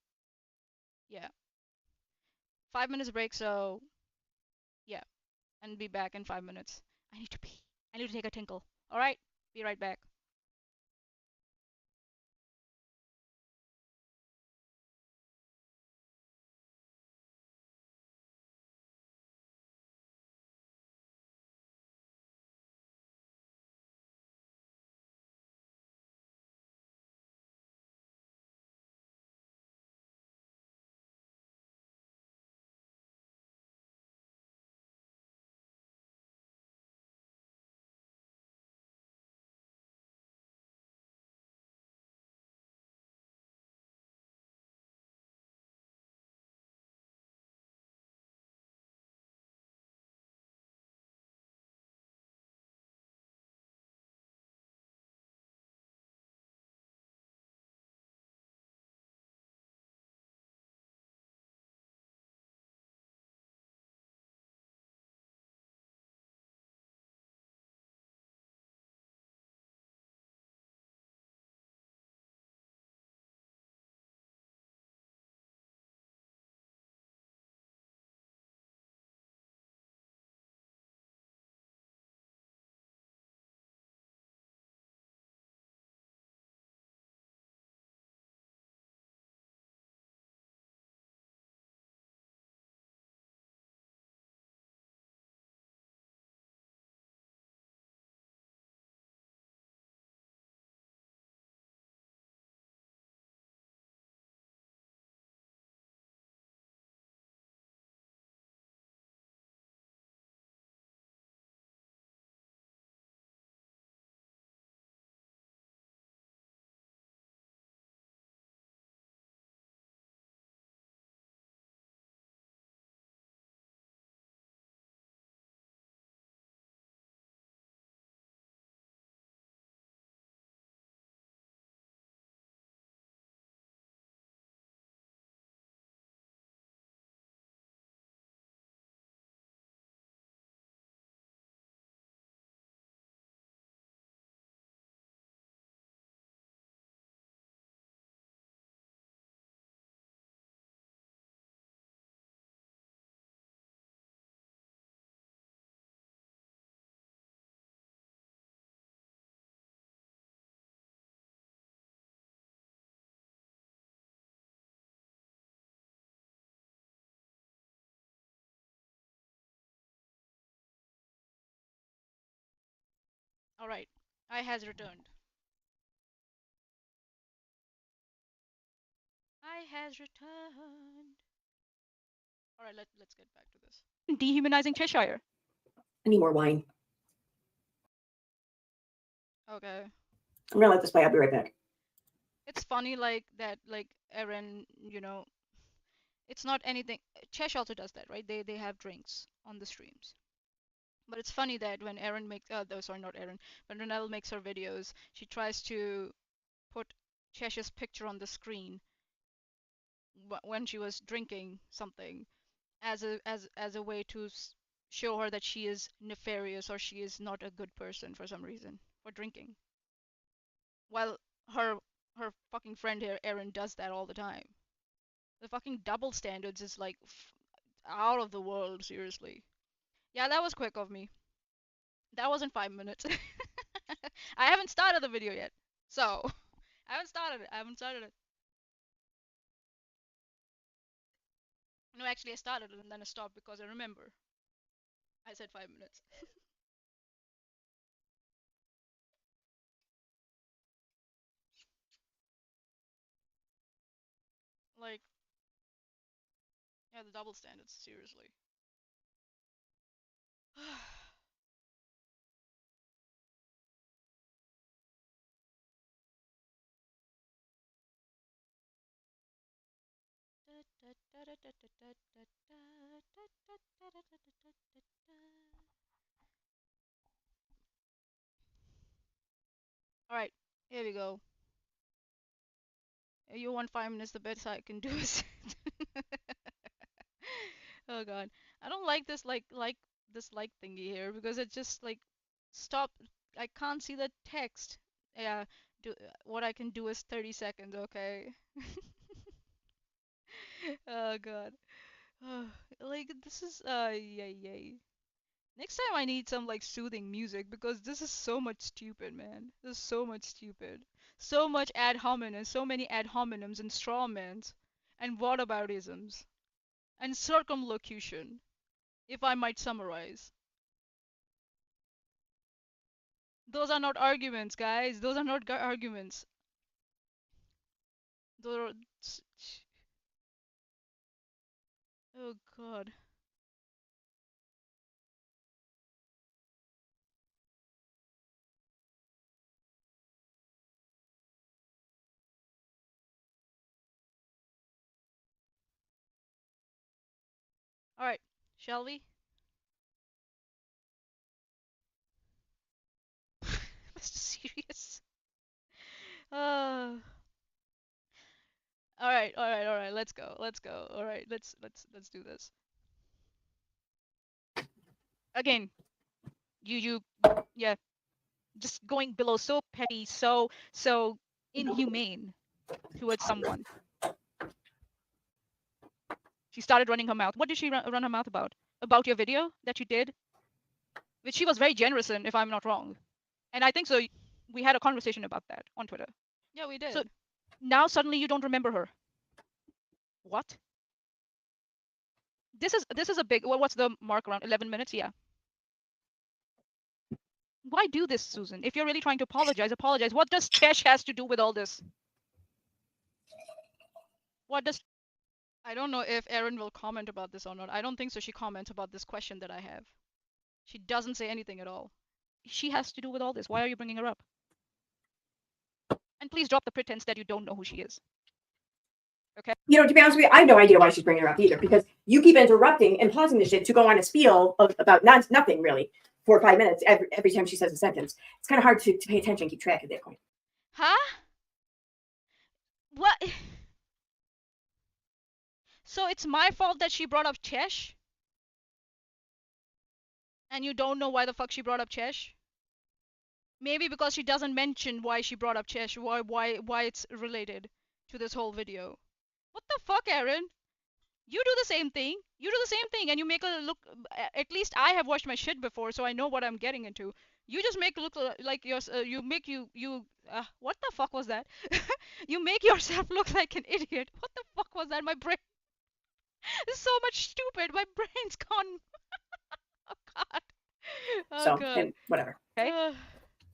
yeah, 5 minutes break, so, yeah. And be back in 5 minutes. I need to pee. I need to take a tinkle. All right, be right back. All right, I has returned. I has returned. All right, let's get back to this. Dehumanizing Cheshire. I need more wine. Okay. I'm gonna let this play. I'll be right back. It's funny like that, like Erin, you know, it's not anything. Chesh also does that, right? They have drinks on the streams. But it's funny that when Erin makes, sorry, not Erin, when Renelle makes her videos, she tries to put Chesh's picture on the screen when she was drinking something as a way to show her that she is nefarious or she is not a good person for some reason for drinking. While her fucking friend here, Erin, does that all the time. The fucking double standards is like out of the world, seriously. Yeah, that was quick of me. That wasn't 5 minutes. I haven't started the video yet. So, I haven't started it. No, actually I started it and then I stopped because I remember. I said 5 minutes. Like, yeah, the double standards, seriously. Alright, here we go. You want 5 minutes, the best I can do is oh god. I don't like this this like thingy here because it just like stop. I can't see the text. Yeah, what I can do is 30 seconds, okay? Oh god. Like this is yay yay. Next time I need some like soothing music because this is so much stupid, man. This is so much stupid. So much ad hominem, so many ad hominems and strawmans and whataboutisms and circumlocution, if I might summarize. Those are not arguments, guys. Those are not arguments. Those are... Oh god. Alright, shall we? Mr. Serious. Uh, alright, let's go. Alright, let's do this. Again, you yeah, just going below, so petty, so inhumane towards someone. She started running her mouth. What did she run her mouth about? About your video that you did? Which she was very generous in, if I'm not wrong. And I think so. We had a conversation about that on Twitter. Yeah, we did. So now suddenly you don't remember her. What? This is a big. What's the mark around 11 minutes? Yeah. Why do this, Susan? If you're really trying to apologize, apologize. What does Chesh has to do with all this? What does... I don't know if Erin will comment about this or not. I don't think so. She comments about this question that I have. She doesn't say anything at all. She has to do with all this. Why are you bringing her up? And please drop the pretense that you don't know who she is. Okay? You know, to be honest with you, I have no idea why she's bringing her up either, because you keep interrupting and pausing the shit to go on a spiel about nothing really for 5 minutes every time she says a sentence. It's kind of hard to pay attention and keep track at that point. Huh? What? So it's my fault that she brought up Chesh? And you don't know why the fuck she brought up Chesh? Maybe because she doesn't mention why she brought up Chesh, why it's related to this whole video. What the fuck, Erin? You do the same thing. You do the same thing, and you make it look. At least I have watched my shit before, so I know what I'm getting into. You just make it look like you make you. What the fuck was that? You make yourself look like an idiot. What the fuck was that? My brain. This is so much stupid. My brain's gone. Oh god. Oh so, god. and whatever. Okay.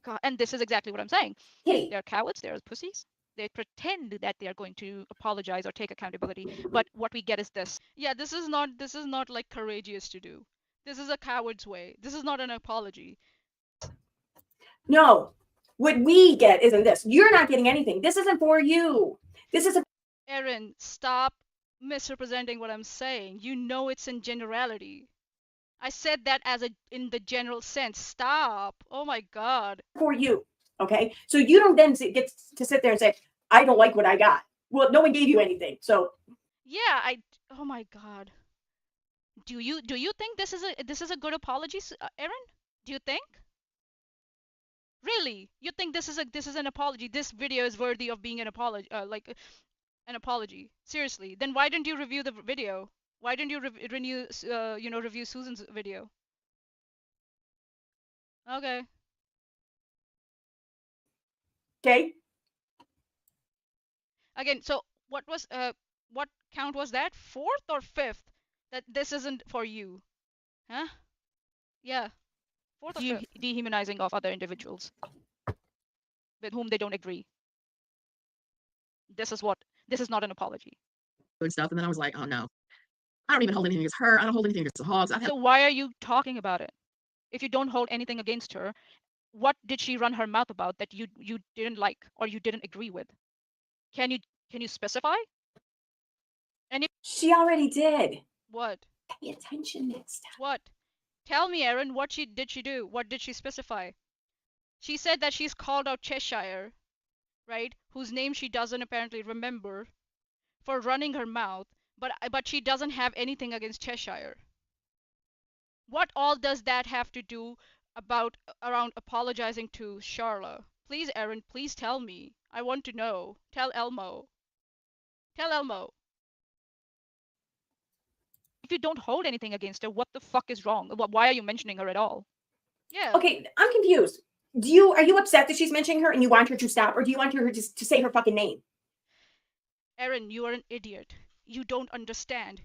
God, and this is exactly what I'm saying. Kitty. They're cowards. They're pussies. They pretend that they are going to apologize or take accountability, but what we get is this. Yeah, this is not like courageous to do. This is a coward's way. This is not an apology. No, what we get isn't this. You're not getting anything. This isn't for you. This is a. Erin, stop misrepresenting what I'm saying. You know it's in generality. I said that as in the general sense. Stop. Oh my God. For you. Okay. So you don't then get to sit there and say, I don't like what I got. Well, no one gave you anything. So yeah, oh my God. Do you think this is a good apology, Erin? Do you think? Really? You think this is an apology? This video is worthy of being an apology, an apology? Seriously? Then why didn't you review the video? Why didn't you review Susan's video? Okay. Okay. Again, so what count was that? 4th or 5th? That this isn't for you, huh? Yeah. 4th or 5th. Dehumanizing of other individuals with whom they don't agree. This is not an apology. And stuff. And then I was like, oh no, I don't even hold anything against her. I don't hold anything against the Hogs. So why are you talking about it? If you don't hold anything against her, what did she run her mouth about that you didn't like or you didn't agree with? Can you specify? She already did. What? Pay attention next time. What? Tell me, Erin, what did she do? What did she specify? She said that she's called out Cheshire, right? Whose name she doesn't apparently remember, for running her mouth, but she doesn't have anything against Cheshire. What all does that have to do around apologizing to Charla? Please, Erin, please tell me. I want to know. Tell Elmo. Tell Elmo. If you don't hold anything against her, what the fuck is wrong? Why are you mentioning her at all? Yeah. Okay, I'm confused. Are you upset that she's mentioning her and you want her to stop, or do you want her to say her fucking name? Erin, you are an idiot. You don't understand.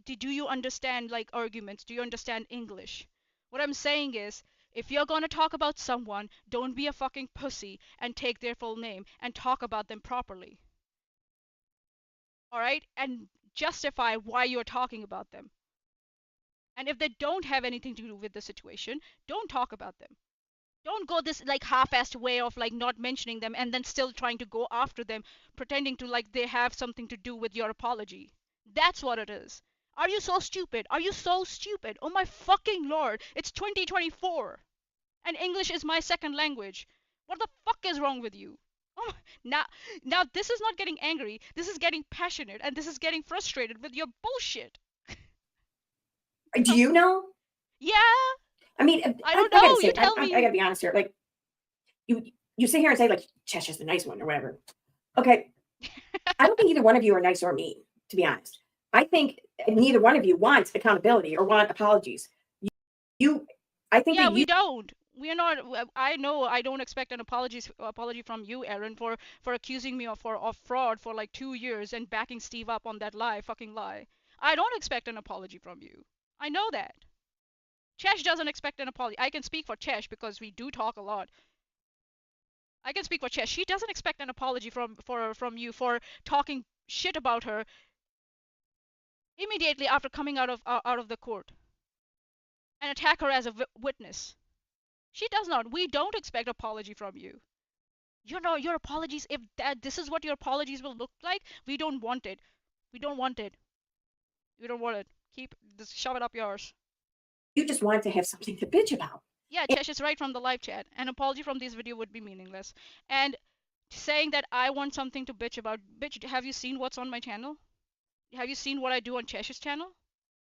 Do you understand like arguments? Do you understand English? What I'm saying is, if you're gonna talk about someone, don't be a fucking pussy and take their full name and talk about them properly. Alright? And justify why you're talking about them. And if they don't have anything to do with the situation, don't talk about them. Don't go this like half-assed way of like not mentioning them and then still trying to go after them, pretending to like they have something to do with your apology. That's what it is. Are you so stupid? Are you so stupid? Oh my fucking lord, it's 2024 and English is my second language. What the fuck is wrong with you? Oh, now this is not getting angry, this is getting passionate, and this is getting frustrated with your bullshit. Do you know? Yeah. I mean, I don't know. You tell me. me. I gotta be honest here. Like, you sit here and say like Cheshire's the nice one or whatever. Okay, I don't think either one of you are nice or mean. To be honest, I think neither one of you wants accountability or want apologies. I think. Yeah, we don't. We are not. I know. I don't expect an apology from you, Erin, for accusing me of fraud for like 2 years and backing Steve up on that fucking lie. I don't expect an apology from you. I know that. Chesh doesn't expect an apology. I can speak for Chesh because we do talk a lot. I can speak for Chesh. She doesn't expect an apology from you for talking shit about her immediately after coming out of the court and attack her as a witness. She does not. We don't expect apology from you. You know, your apologies, if this is what your apologies will look like, we don't want it. We don't want it. We don't want it. Just shove it up yours. You just want to have something to bitch about. Yeah, Chesh is right from the live chat. An apology from this video would be meaningless. And saying that I want something to bitch about. Bitch, have you seen what's on my channel? Have you seen what I do on Chesh's channel?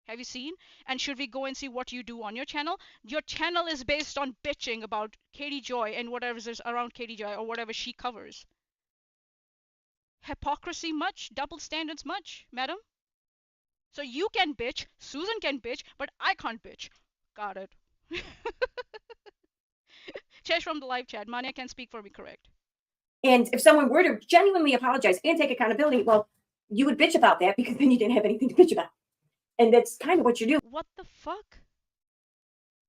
Have you seen? And should we go and see what you do on your channel? Your channel is based on bitching about Katie Joy and whatever is around Katie Joy or whatever she covers. Hypocrisy much? Double standards much, madam? So you can bitch, Susan can bitch, but I can't bitch. Got it. Chesh from the live chat. Manya can speak for me, correct. And if someone were to genuinely apologize and take accountability, well, you would bitch about that because then you didn't have anything to bitch about. And that's kind of what you do. What the fuck?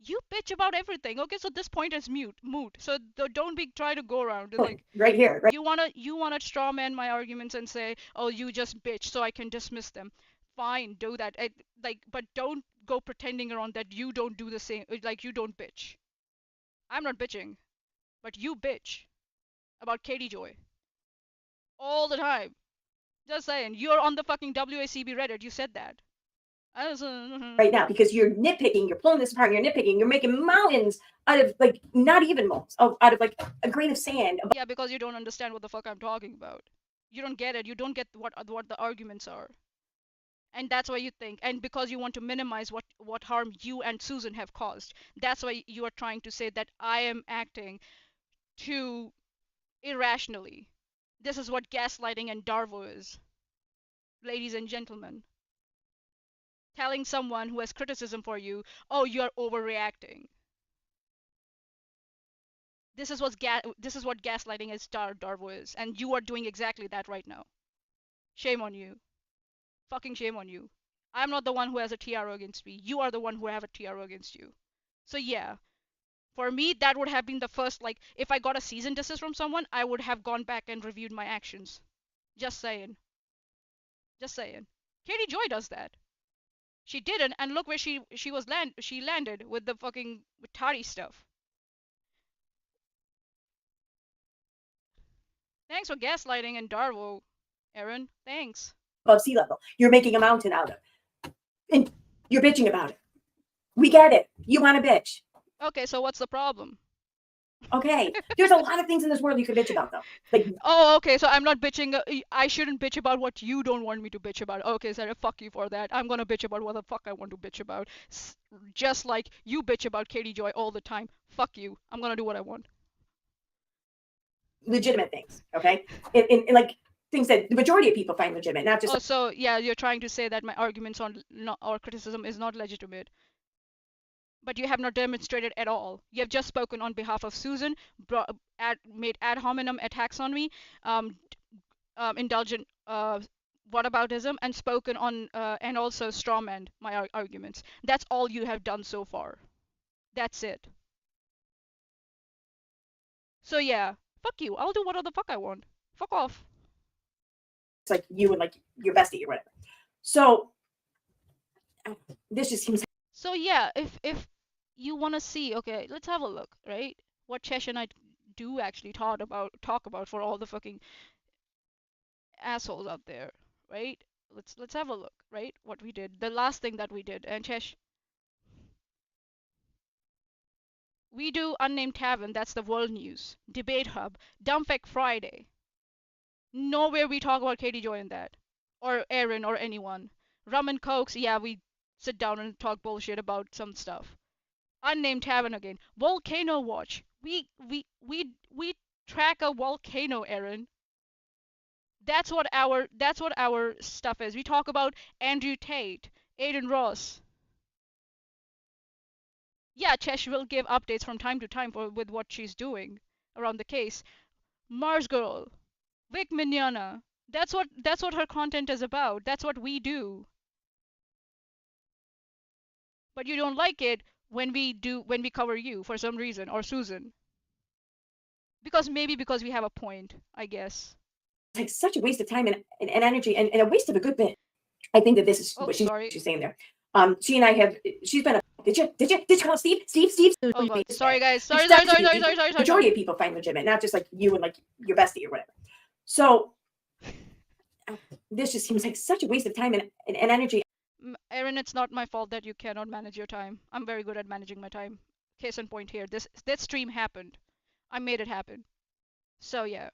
You bitch about everything. Okay, so this point is moot. So don't be try to go around like right here. Right. You wanna straw man my arguments and say, oh, you just bitch, so I can dismiss them. Fine, do that. But don't go pretending around that you don't do the same. Like you don't bitch. I'm not bitching, but you bitch about Katie Joy all the time. Just saying, you're on the fucking WACB Reddit. You said that. Right now, because you're nitpicking, you're pulling this apart, you're nitpicking, you're making mountains out of like not even moles, out of like a grain of sand. Yeah, because you don't understand what the fuck I'm talking about. You don't get it. You don't get what the arguments are. And that's why you think, and because you want to minimize what harm you and Susan have caused. That's why you are trying to say that I am acting too irrationally. This is what gaslighting and Darvo is, ladies and gentlemen. Telling someone who has criticism for you, oh, you're overreacting. This is what gaslighting is, Darvo is, and you are doing exactly that right now. Shame on you. Fucking shame on you. I'm not the one who has a TRO against me. You are the one who have a TRO against you. So yeah, for me, that would have been the first, like, if I got a cease and desist from someone, I would have gone back and reviewed my actions. Just saying. Just saying. Katie Joy does that. She didn't, and look where she landed with the fucking Tari stuff. Thanks for gaslighting and Darvo, Erin. Thanks. Above sea level, you're making a mountain out of, and you're bitching about it. We get it. You want to bitch. Okay, so what's the problem? Okay, there's a lot of things in this world you could bitch about, though. Like, oh, okay, so I'm not bitching. I shouldn't bitch about what you don't want me to bitch about. Okay, Sarah, fuck you for that. I'm gonna bitch about what the fuck I want to bitch about. Just like you bitch about Katie Joy all the time. Fuck you. I'm gonna do what I want. Legitimate things, okay? In like things that the majority of people find legitimate, not just. Oh, so yeah, you're trying to say that my arguments on or criticism is not legitimate. But you have not demonstrated at all. You have just spoken on behalf of Susan, made ad hominem attacks on me, indulgent whataboutism, and spoken on and also strawmanned my arguments. That's all you have done so far. That's it. So yeah, fuck you. I'll do whatever the fuck I want. Fuck off. It's like you and like your bestie or whatever. So this just seems. So yeah, if you want to see, okay, let's have a look, right? What Chesh and I do actually talk about for all the fucking assholes out there, right? Let's have a look, right? What we did, the last thing that we did, and Chesh, we do Unnamed Tavern, that's the world news, Debate Hub, Dumbfect Friday. Nowhere we talk about Katie Joy in that, or Erin, or anyone. Rum and Cokes, yeah, we sit down and talk bullshit about some stuff. Unnamed Tavern again. Volcano Watch. We track a volcano, Erin. That's what our stuff is. We talk about Andrew Tate, Aiden Ross. Yeah, Chesh will give updates from time to time with what she's doing around the case. Mars Girl, Vic Mignogna. That's what her content is about. That's what we do. But you don't like it when we cover you for some reason, or Susan. Because we have a point, I guess. Like such a waste of time and energy and a waste of a good bit. I think that this is what she's saying there. She and I have. She's been a. Did you call Steve? Oh God. Sorry guys. Sorry. Majority of people find legitimate, not just like you and like your bestie or whatever. So this just seems like such a waste of time and energy. Erin, it's not my fault that you cannot manage your time. I'm very good at managing my time. Case in point here. This stream happened. I made it happen. So yeah.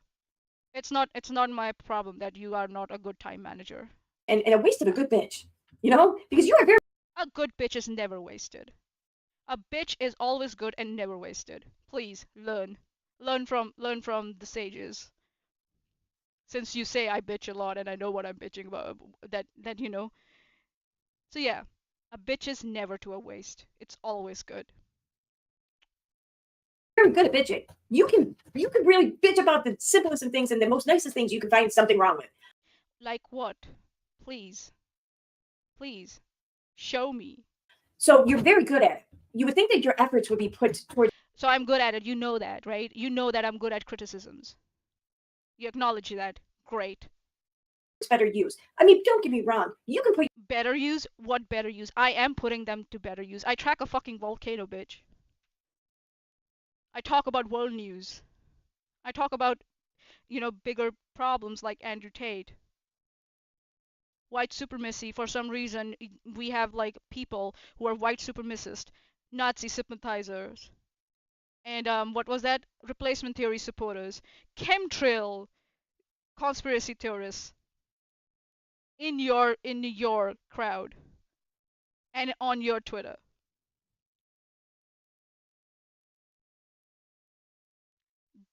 It's not my problem that you are not a good time manager. And a waste of a good bitch. You know? Because you are very. A good bitch is never wasted. A bitch is always good and never wasted. Please learn from the sages. Since you say I bitch a lot and I know what I'm bitching about, that you know. So yeah, a bitch is never to a waste. It's always good. Very good at bitching. You can really bitch about the simplest of things and the most nicest things you can find something wrong with. Like what? Please show me. So you're very good at it. you would think that your efforts would be put towards. So I'm good at it. You know that, right? You know that I'm good at criticisms. You acknowledge that. Great. Better use. I mean, don't get me wrong. You can put better use. What better use? I am putting them to better use. I track a fucking volcano, bitch. I talk about world news. I talk about, bigger problems like Andrew Tate. White supremacy. For some reason, we have like people who are white supremacist, Nazi sympathizers, and what was that? Replacement theory supporters, chemtrail conspiracy theorists in your crowd and on your Twitter.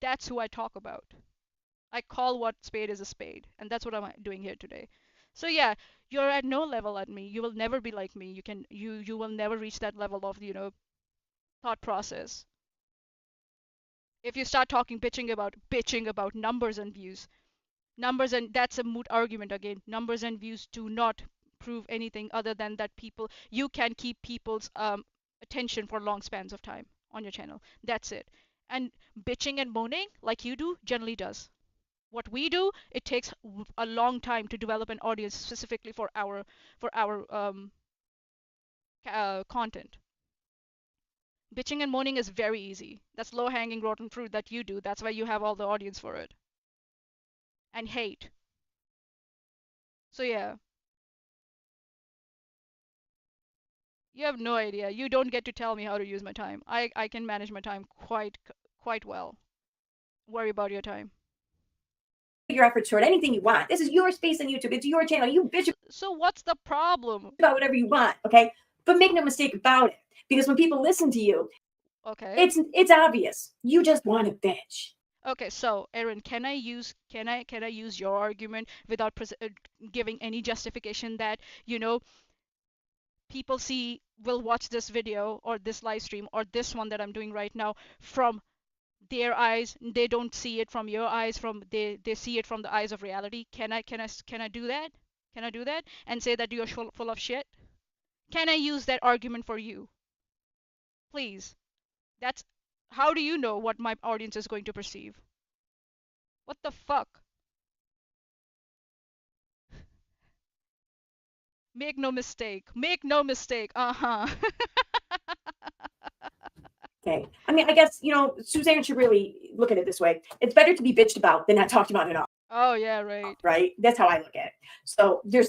That's who I talk about. I call what spade is a spade, and that's what I'm doing here today. So yeah, you're at no level at me. You will never be like me. You will never reach that level of, thought process. If you start bitching about numbers and views, and that's a moot argument again. Numbers and views do not prove anything other than that you can keep people's attention for long spans of time on your channel. That's it. And bitching and moaning like you do generally does. What we do, it takes a long time to develop an audience specifically for our content. Bitching and moaning is very easy. That's low hanging rotten fruit that you do. That's why you have all the audience for it. And hate. So yeah. You have no idea. You don't get to tell me how to use my time. I can manage my time quite well. Worry about your time. Your efforts toward anything you want. This is your space on YouTube. It's your channel. You bitch So what's the problem? about whatever you want, okay? But make no mistake about it, because when people listen to you, okay, it's obvious. You just want to bitch. Okay, so Erin, can I use your argument without giving any justification that people will watch this video or this live stream or this one that I'm doing right now from their eyes? They don't see it from your eyes. They see it from the eyes of reality. Can I do that? Can I do that and say that you're full of shit? Can I use that argument for you? Please. That's how do you know what my audience is going to perceive? What the fuck? Make no mistake. Make no mistake. Uh-huh. Okay. I mean, I guess, Suzanne should really look at it this way. It's better to be bitched about than not talked about at all. Oh, yeah, right. Right? That's how I look at it.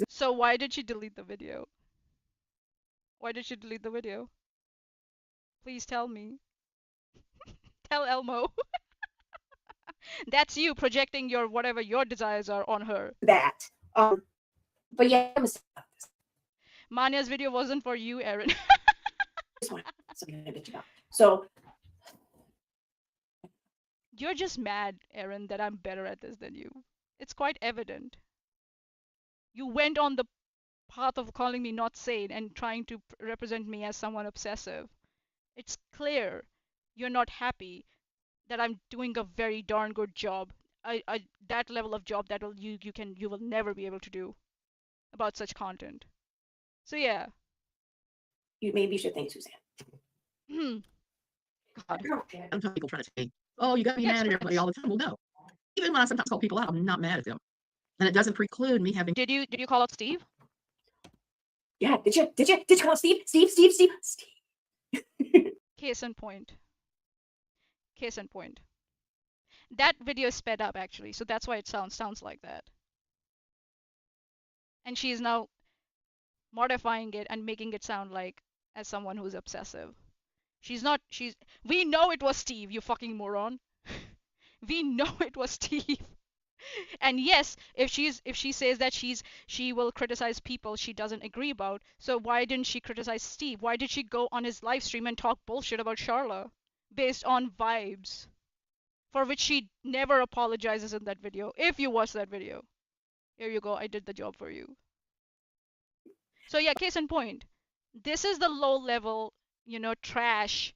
So why did she delete the video? Why did she delete the video? Please tell me. Tell Elmo. That's you projecting whatever your desires are on her. That. But yeah, Manya's video wasn't for you, Erin. So you're just mad, Erin, that I'm better at this than you. It's quite evident. You went on the path of calling me not sane and trying to represent me as someone obsessive. It's clear you're not happy that I'm doing a very darn good job. That level of job that you will never be able to do about such content. So yeah. Maybe you should thank Suzanne. God, sometimes people try to say, "Oh, you got to be mad at everybody all the time." Well, no. Even when I sometimes call people out, I'm not mad at them, and it doesn't preclude me having. Did you call out Steve? Yeah. Did you call Steve? Steve. Case in point. That video is sped up actually, so that's why it sounds like that. And she is now modifying it and making it sound like as someone who's obsessive. We know it was Steve, you fucking moron. We know it was Steve. And yes, if she says that she will criticize people she doesn't agree about, so why didn't she criticize Steve? Why did she go on his live stream and talk bullshit about Charla based on vibes? For which she never apologizes in that video. If you watch that video, here you go, I did the job for you. So yeah, case in point, this is the low level, trash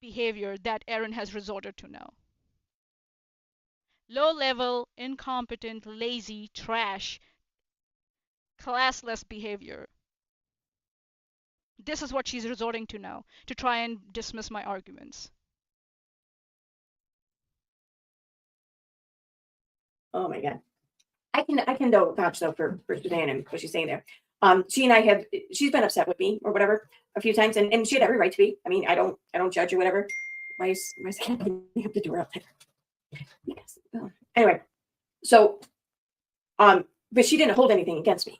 behavior that Erin has resorted to now. Low level, incompetent, lazy, trash, classless behavior. This is what she's resorting to now, to try and dismiss my arguments. Oh my God. I can though vouch though for Suzanne and what she's saying there. She and I have, she's been upset with me or whatever a few times, and she had every right to be. I mean, I don't judge or whatever. Why is opening up the door out there? Yes. Anyway, so but she didn't hold anything against me.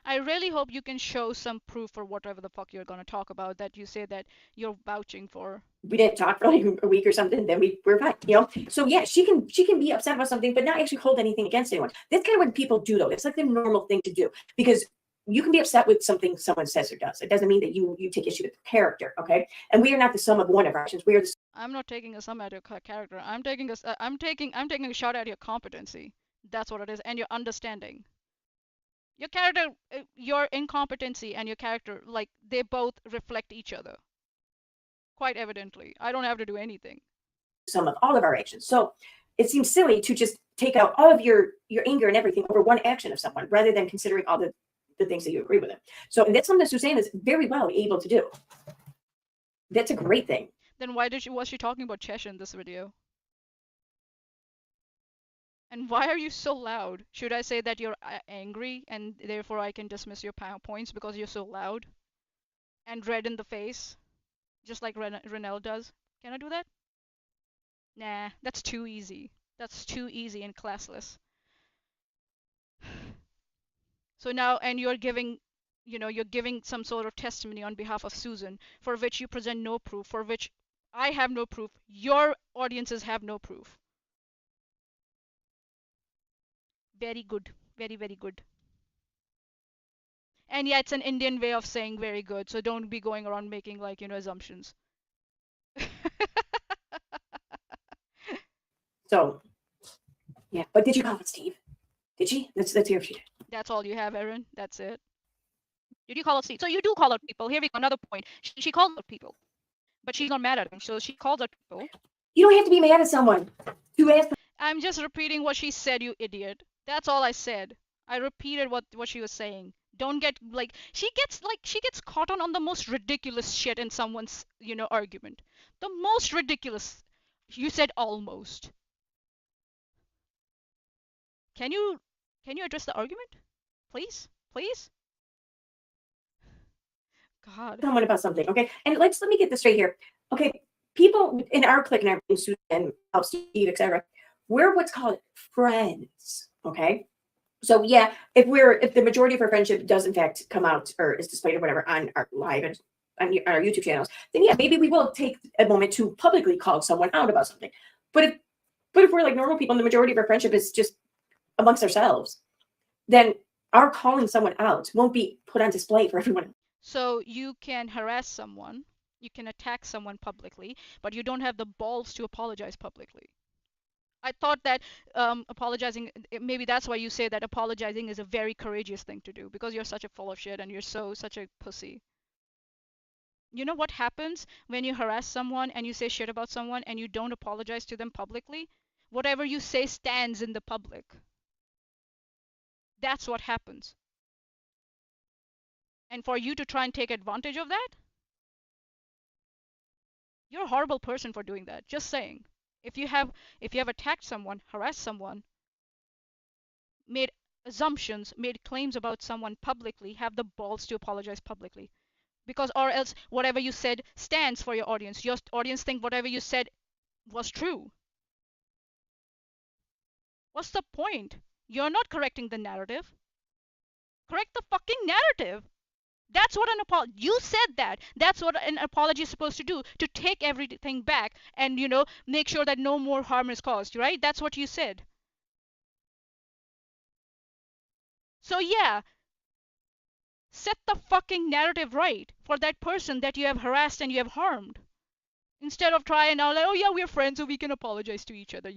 I really hope you can show some proof for whatever the fuck you're gonna talk about that you say that you're vouching for. We didn't talk for like a week or something, then we're fine, So yeah, she can be upset about something, but not actually hold anything against anyone. That's kind of what people do though. It's like the normal thing to do, because you can be upset with something someone says or does. It doesn't mean that you take issue with the character, okay? And we are not the sum of one of our actions. We are the. I'm not taking a sum at your character. I'm taking a shot at your competency. That's what it is, and your understanding. Your character, your incompetency and your character, like, they both reflect each other. Quite evidently. I don't have to do anything. Sum of all of our actions. So it seems silly to just take out all of your anger and everything over one action of someone, rather than considering all the things that you agree with them. So that's something that Suzanne is very well able to do. That's a great thing. Then why was she talking about Chesh in this video? And why are you so loud? Should I say that you're angry and therefore I can dismiss your points because you're so loud and red in the face, just like Renelle does? Can I do that? Nah, that's too easy. That's too easy and classless. So now, and you're giving some sort of testimony on behalf of Susan, for which you present no proof, for which I have no proof, your audiences have no proof. Very good. Very, very good. And yeah, it's an Indian way of saying very good, so don't be going around making, like, assumptions. So, yeah. But did you call it Steve? Did she? Let's hear if she did. That's all you have, Erin? That's it? Did you call out Steve? So you do call out people. Here we go, another point. She called out people. But she's not mad at them, so she calls out people. You don't have to be mad at someone to ask. I'm just repeating what she said, you idiot. That's all I said. I repeated what she was saying. Don't get, like, she gets caught on the most ridiculous shit in someone's, argument. The most ridiculous. You said almost. Can you address the argument? Please? Please? God. Someone about something, okay? And let me get this straight here. Okay, people in our clique and everything, Susan, Steve, etc., we're what's called friends, okay? So yeah, if the majority of our friendship does in fact come out or is displayed or whatever on our live and on our YouTube channels, then yeah, maybe we will take a moment to publicly call someone out about something. But if we're like normal people and the majority of our friendship is just amongst ourselves, then our calling someone out won't be put on display for everyone. So you can harass someone, you can attack someone publicly, but you don't have the balls to apologize publicly. I thought that apologizing, maybe that's why you say that apologizing is a very courageous thing to do, because you're such a full of shit and you're such a pussy. You know what happens when you harass someone and you say shit about someone and you don't apologize to them publicly? Whatever you say stands in the public. That's what happens. And for you to try and take advantage of that, you're a horrible person for doing that. Just saying. If you have attacked someone, harassed someone, made assumptions, made claims about someone publicly, have the balls to apologize publicly. Because or else whatever you said stands for your audience. Your audience think whatever you said was true. What's the point? You're not correcting the narrative. Correct the fucking narrative. That's what an apology. You said that. That's what an apology is supposed to do, to take everything back and, make sure that no more harm is caused, right? That's what you said. So yeah, set the fucking narrative right for that person that you have harassed and you have harmed. Instead of trying now, like, oh yeah, we're friends, so we can apologize to each other.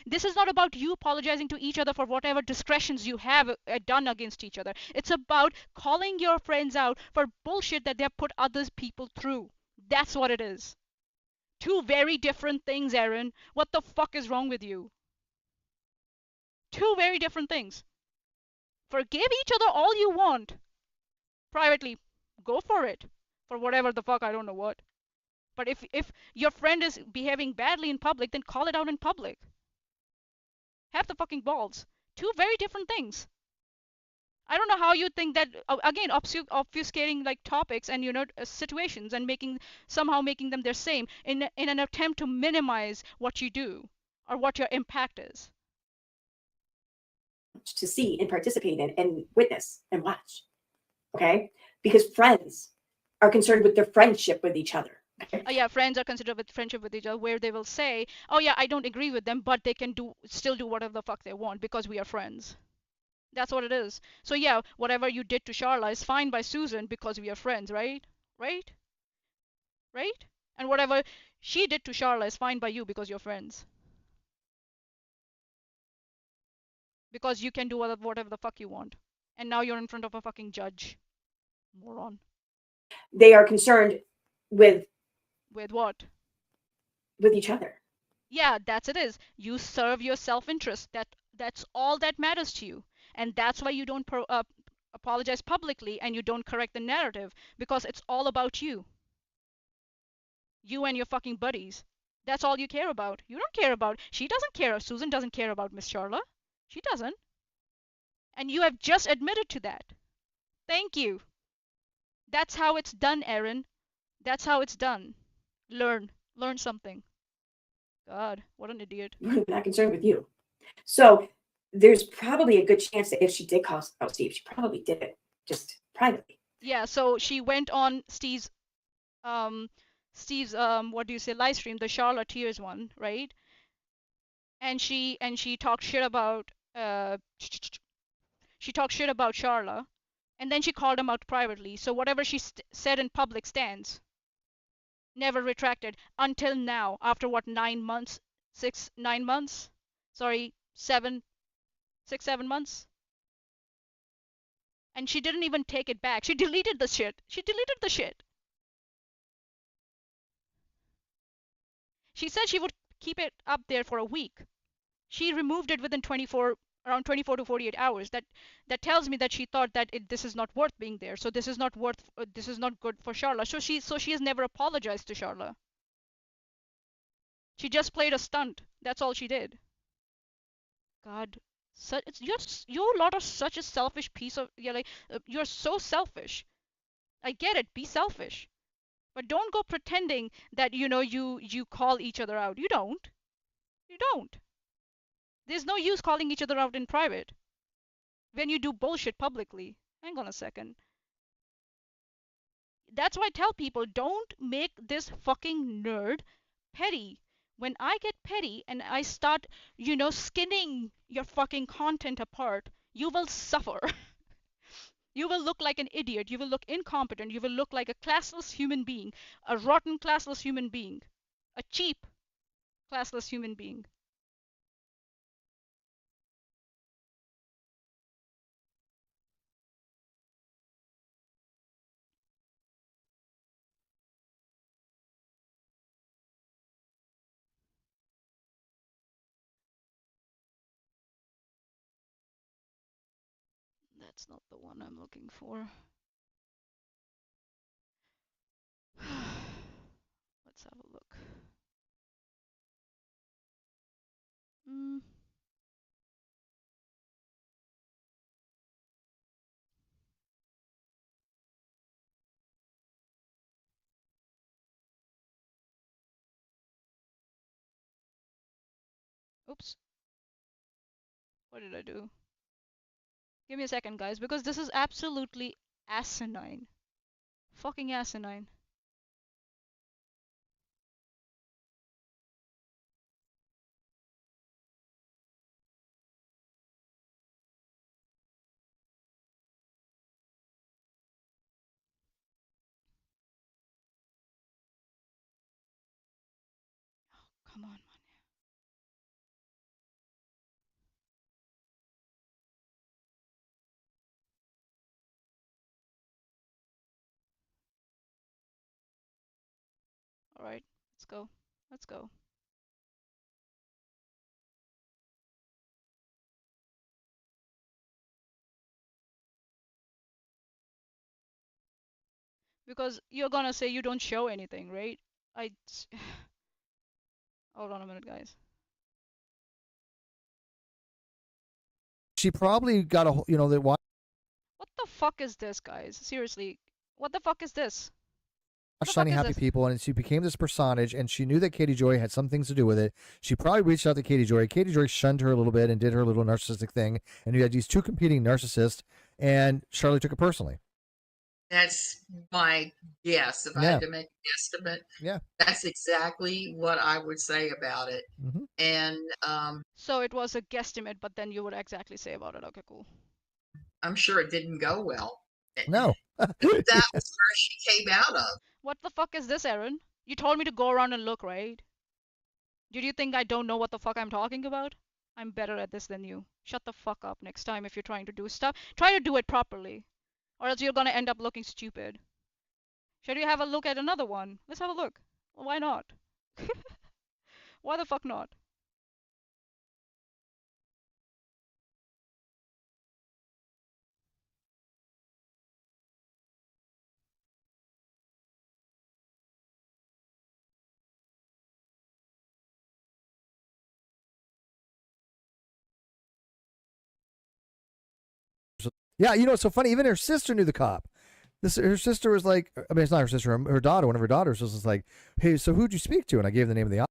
This is not about you apologizing to each other for whatever discretions you have done against each other. It's about calling your friends out for bullshit that they have put other people through. That's what it is. Two very different things, Erin. What the fuck is wrong with you? Two very different things. Forgive each other all you want, privately, go for it. For whatever the fuck, I don't know what. But if your friend is behaving badly in public, then call it out in public. Have the fucking balls. Two very different things. I don't know how you think that again obfuscating like topics and situations and somehow making them their same in an attempt to minimize what you do or what your impact is. To see and participate in and witness and watch. Okay? Because friends are concerned with their friendship with each other. Okay? Yeah, friends are considered with friendship with each other, where they will say, "Oh yeah, I don't agree with them, but they can still do whatever the fuck they want because we are friends." That's what it is. So yeah, whatever you did to Charla is fine by Susan because we are friends, right? Right? Right? And whatever she did to Charla is fine by you because you're friends. Because you can do whatever the fuck you want. And now you're in front of a fucking judge. Moron. They are concerned with what? With each other. Yeah, that's it is. You serve your self-interest. That's all that matters to you. And that's why you don't apologize publicly and you don't correct the narrative, because it's all about you. You and your fucking buddies. That's all you care about. You don't care about. She doesn't care. Susan doesn't care about Miss Charla. She doesn't. And you have just admitted to that. Thank you. That's how it's done, Erin. That's how it's done. Learn something. God, what an idiot. We're not concerned with you. So there's probably a good chance that if she did call out Steve, she probably did it just privately. Yeah, so she went on Steve's what do you say, live stream, the Charlotte Tears one, right? And she talked shit about Charla, and then she called him out privately. So whatever she said in public stands. Never retracted until now. After what, 9 months? 9 months? Sorry, 7 months. And she didn't even take it back. She deleted the shit. She said she would keep it up there for a week. She removed it within around 24 to 48 hours. That tells me that she thought that this is not worth being there. So this is not good for Charla. So she has never apologized to Charla. She just played a stunt. That's all she did. God, you're a lot of such a selfish piece of, you're so selfish. I get it, be selfish, but don't go pretending that you call each other out. You don't. There's no use calling each other out in private when you do bullshit publicly. Hang on a second. That's why I tell people, don't make this fucking nerd petty. When I get petty and I start, skinning your fucking content apart, you will suffer. You will look like an idiot. You will look incompetent. You will look like a classless human being, a rotten classless human being, a cheap classless human being. That's not the one I'm looking for. Let's have a look. Mm. Oops. What did I do? Give me a second, guys, because this is absolutely asinine. Fucking asinine. Oh, come on, Manya. All right, let's go. Let's go. Because you're gonna say you don't show anything, right? I. Hold on a minute, guys. She probably got a, that watched What the fuck is this, guys? Seriously, what the fuck is this? What the Shiny fuck is Happy this? People, and she became this personage, and she knew that Katie Joy had some things to do with it. She probably reached out to Katie Joy. Katie Joy shunned her a little bit and did her little narcissistic thing, and you had these two competing narcissists, and Charlie took it personally. That's my guess. If I had to make a guesstimate, that's exactly what I would say about it. Mm-hmm. And so it was a guesstimate, but then you would exactly say about it. Okay, cool. I'm sure it didn't go well. No. That was where she came out of. What the fuck is this, Erin? You told me to go around and look, right? Did you think I don't know what the fuck I'm talking about? I'm better at this than you. Shut the fuck up next time if you're trying to do stuff. Try to do it properly, or else you're gonna end up looking stupid. Should we have a look at another one? Let's have a look. Well, why not? Why the fuck not? Yeah, it's so funny. Even her sister knew the cop. Her sister was like, I mean, it's not her sister, her daughter. One of her daughters was like, "Hey, so who'd you speak to?" And I gave the name of the.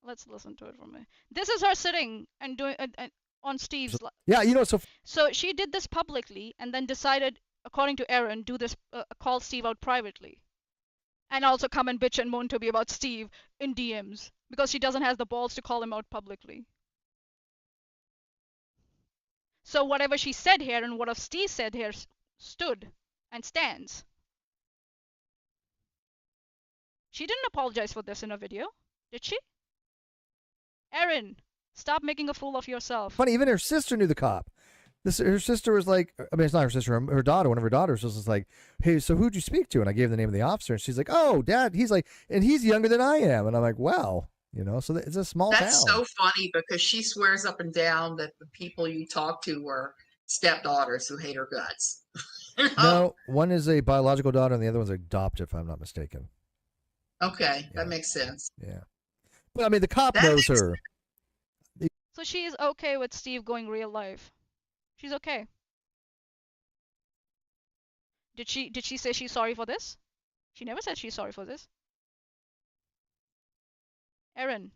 Let's listen to it from me. This is her sitting and doing on Steve's. Yeah, So she did this publicly and then decided, according to Erin, do this call Steve out privately, and also come and bitch and moan to me about Steve in DMs because she doesn't have the balls to call him out publicly. So whatever she said here and what Steve said here stood and stands. She didn't apologize for this in a video, did she? Erin, stop making a fool of yourself. Funny, even her sister knew the cop. Her sister was like, I mean, it's not her sister, her daughter. One of her daughters was like, "Hey, so who'd you speak to?" And I gave the name of the officer, and she's like, "Oh, Dad." He's like, and he's younger than I am, and I'm like, "Wow." So it's a small town. That's so funny because she swears up and down that the people you talk to were stepdaughters who hate her guts. No, one is a biological daughter and the other one's adopted, if I'm not mistaken. Okay, that makes sense. Yeah. But I mean, the cop knows her. So she is okay with Steve going real life. She's okay. Did she say she's sorry for this? She never said she's sorry for this. Erin.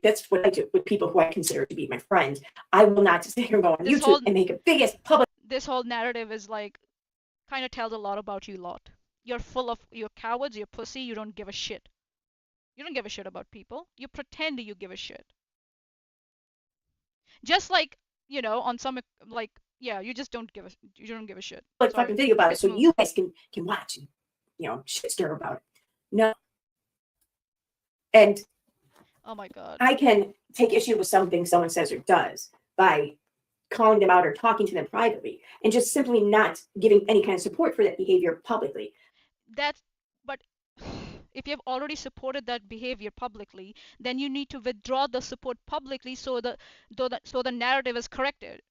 That's what I do with people who I consider to be my friends. I will not sit here and go on YouTube and make a biggest public. This whole narrative is like, kind of tells a lot about you lot. You're cowards, you're pussy, you don't give a shit. You don't give a shit about people. You pretend you give a shit. Just like, on some, like, yeah, you don't give a shit. Like fucking video about it, so you guys can watch and, shit stir about it. No. And oh my God. I can take issue with something someone says or does by calling them out or talking to them privately and just simply not giving any kind of support for that behavior publicly. But if you've already supported that behavior publicly, then you need to withdraw the support publicly so the narrative is corrected,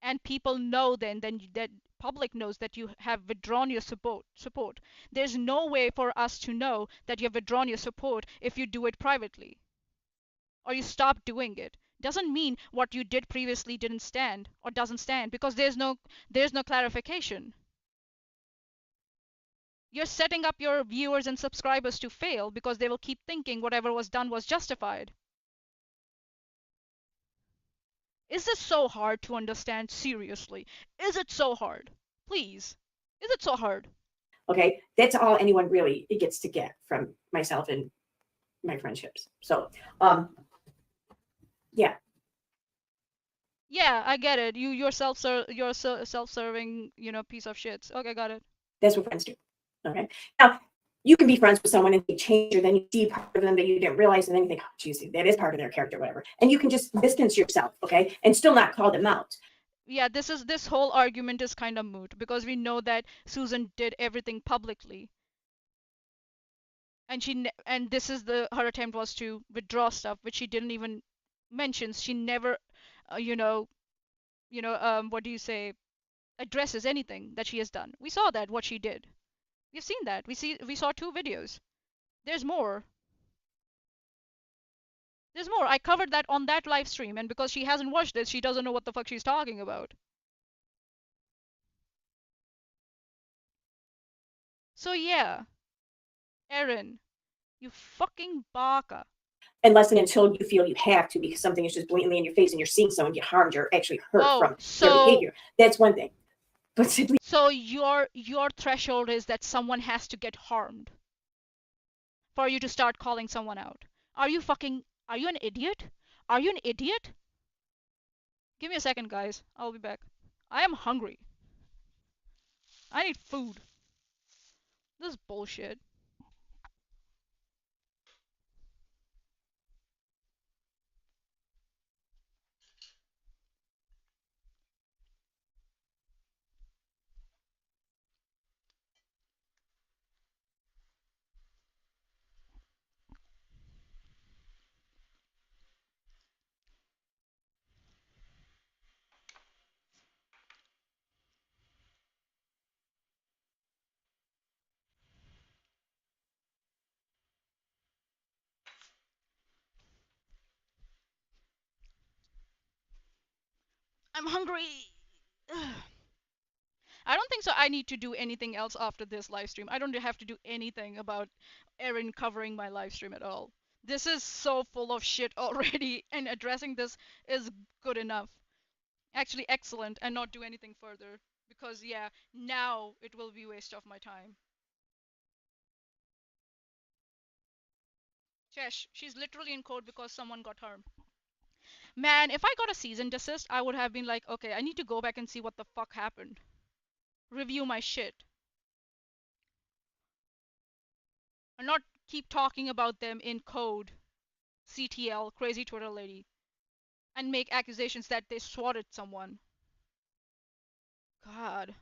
and people know then that public knows that you have withdrawn your support. There's no way for us to know that you have withdrawn your support if you do it privately or you stop doing it. Doesn't mean what you did previously didn't stand or doesn't stand, because there's no clarification. You're setting up your viewers and subscribers to fail because they will keep thinking whatever was done was justified. Is this so hard to understand? Seriously, is it so hard? Please, is it so hard? Okay, that's all anyone really gets to get from myself and my friendships. So, yeah. Yeah, I get it. You're a self-serving, piece of shit. Okay, got it. That's what friends do. Okay. Now, you can be friends with someone and they change, or then you see part of them that you didn't realize, and then you think, oh, geez, that is part of their character, whatever. And you can just distance yourself, okay, and still not call them out. Yeah, this whole argument is kind of moot because we know that Susan did everything publicly, and this is her attempt was to withdraw stuff which she didn't even mention. She never, what do you say, addresses anything that she has done. We saw that, what she did. We've seen that. We saw 2 videos. There's more. There's more. I covered that on that live stream, and because she hasn't watched this, she doesn't know what the fuck she's talking about. So yeah, Erin, you fucking baka. Unless and until you feel you have to, because something is just blatantly in your face and you're seeing someone get harmed or actually hurt from their behavior. That's one thing. But simply, so your threshold is that someone has to get harmed for you to start calling someone out. Are you an idiot? Are you an idiot? Give me a second, guys. I'll be back. I am hungry. I need food. This is bullshit. I'm hungry. I don't think so. I need to do anything else after this live stream. I don't have to do anything about Erin covering my live stream at all. This is so full of shit already, and addressing this is good enough. Actually, excellent, and not do anything further. Because, yeah, now it will be waste of my time. Chesh, she's literally in court because someone got harmed. Man, if I got a cease and desist, I would have been like, okay, I need to go back and see what the fuck happened. Review my shit. And not keep talking about them in code, CTL, crazy Twitter lady, and make accusations that they swatted someone. God.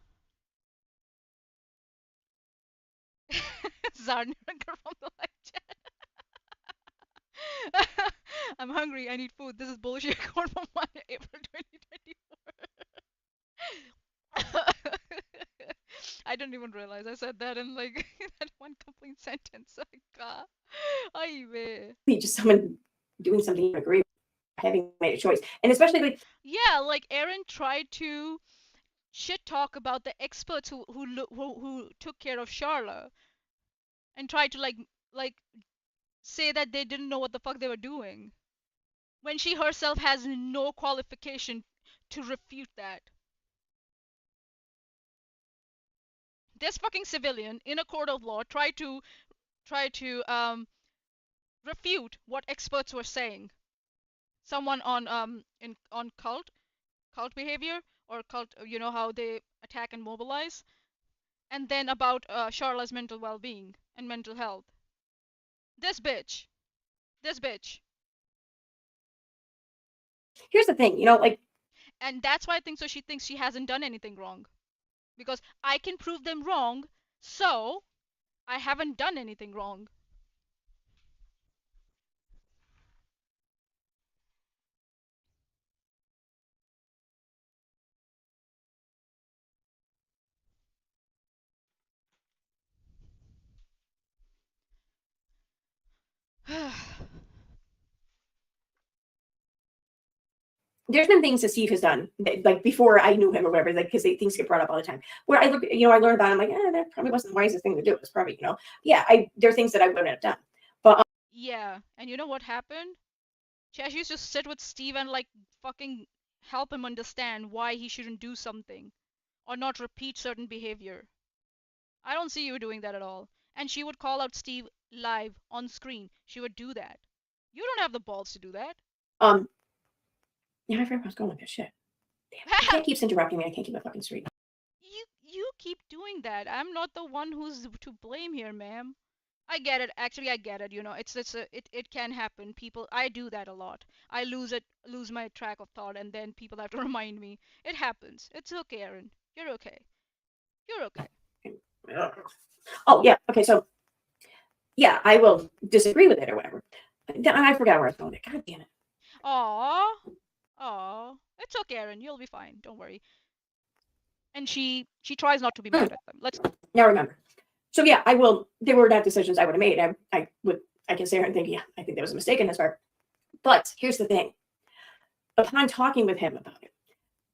Zarnir from the live chat. I'm hungry, I need food. This is bullshit. Quote from 1 April 2024. I don't even realize I said that in like that one complete sentence. God. just someone doing something you agree with, having made a choice. And especially like, yeah, like Erin tried to shit talk about the experts who took care of Charla, and tried to like say that they didn't know what the fuck they were doing, when she herself has no qualification to refute that. This fucking civilian in a court of law tried to refute what experts were saying. Someone on on cult behavior, or cult, how they attack and mobilize, and then about Charla's mental well-being and mental health. This bitch. Here's the thing, like, and that's why I think so. She thinks she hasn't done anything wrong, because I can prove them wrong, so I haven't done anything wrong. there's been things that Steve has done, that, like before I knew him or whatever, like because things get brought up all the time. Where I look, I learn about it, I'm like, that probably wasn't the wisest thing to do. It's probably, yeah, there are things that I wouldn't have done. But yeah, and you know what happened? Chash used to sit with Steve and like fucking help him understand why he shouldn't do something, or not repeat certain behavior. I don't see you doing that at all. And she would call out Steve live on screen. She would do that. You don't have the balls to do that. yeah, I forgot where I was going with this shit. Damn, it keeps interrupting me. I can't keep it fucking straight. You keep doing that. I'm not the one who's to blame here, ma'am. I get it. Actually, I get it. It can happen. I do that a lot. I lose my track of thought, and then people have to remind me. It happens. It's okay, Erin. You're okay. You're okay. Oh yeah. Okay. So yeah, I will disagree with it or whatever. I forgot where I was going. God damn it. Aww. Oh, it's okay, Erin. You'll be fine. Don't worry. And she tries not to be mad at them. Let's now remember. So yeah, I will. There were not decisions I would have made. I can sit here and think, yeah, I think there was a mistake in his part. But here's the thing. Upon talking with him about it,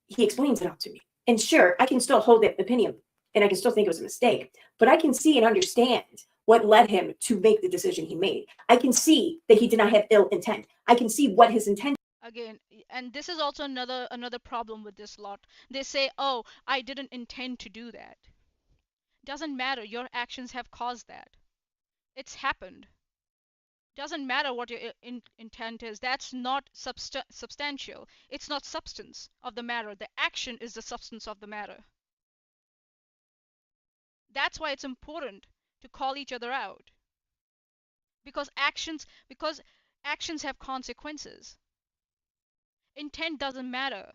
he explains it all to me. And sure, I can still hold that opinion and I can still think it was a mistake, but I can see and understand what led him to make the decision he made. I can see that he did not have ill intent. I can see what his intent. again, and this is also another problem with this lot. They say, "Oh, I didn't intend to do that." Doesn't matter. Your actions have caused that. It's happened. Doesn't matter what your intent is. That's not substantial. It's not substance of the matter. The action is the substance of the matter. That's why it's important to call each other out. Because actions have consequences. Intent doesn't matter.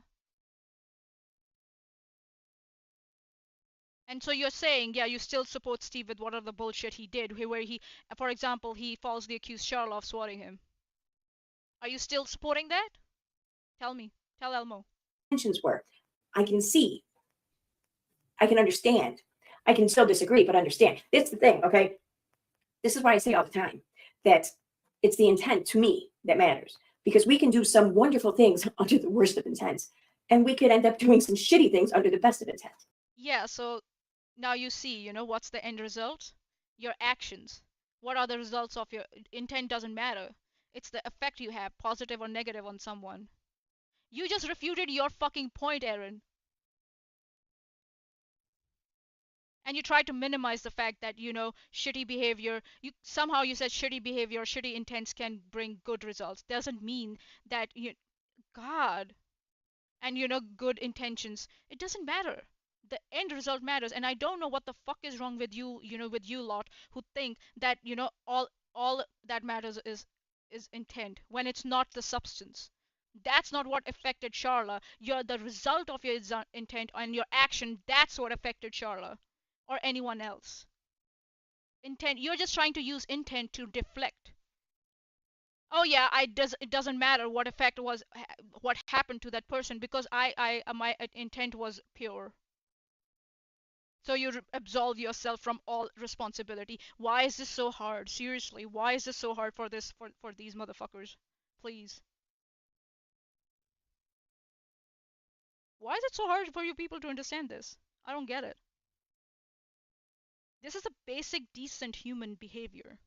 And so you're saying, yeah, you still support Steve with whatever the bullshit he did, where he, for example, he falsely accused Charlotte of swatting him. Are you still supporting that? Tell me. Tell Elmo. Intentions were. I can see. I can understand. I can still disagree, but understand. It's the thing, okay? This is why I say all the time that it's the intent to me that matters, because we can do some wonderful things under the worst of intents, and we could end up doing some shitty things under the best of intent. Yeah, so now you see, what's the end result? Your actions. What are the results of your intent doesn't matter. It's the effect you have, positive or negative, on someone. You just refuted your fucking point, Erin. And you tried to minimize the fact that, shitty behavior, you said shitty behavior, shitty intents can bring good results. Doesn't mean that God, and good intentions, it doesn't matter. The end result matters. And I don't know what the fuck is wrong with you, with you lot who think that, all that matters is intent when it's not the substance. That's not what affected Charla. You're the result of your intent and your action. That's what affected Charla or anyone else. Intent. You're just trying to use intent to deflect. Oh yeah, it doesn't matter what effect was, what happened to that person, because my intent was pure. So you absolve yourself from all responsibility. Why is this so hard? Seriously, why is this so hard for these motherfuckers? Please. Why is it so hard for you people to understand this? I don't get it. This is a basic decent human behavior.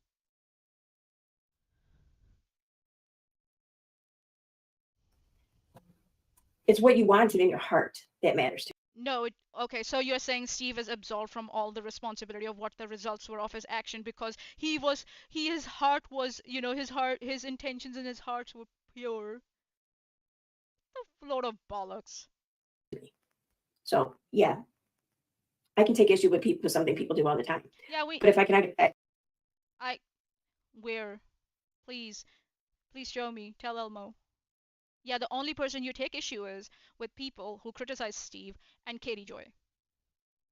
It's what you wanted in your heart that matters to No, okay, so you're saying Steve is absolved from all the responsibility of what the results were of his action because his heart was, his intentions in his heart were pure. A load of bollocks. me. So yeah, I can take issue with something people do all the time. Yeah, but if I can, where? Please show me. Tell Elmo. Yeah, the only person you take issue is with people who criticize Steve and Katie Joy.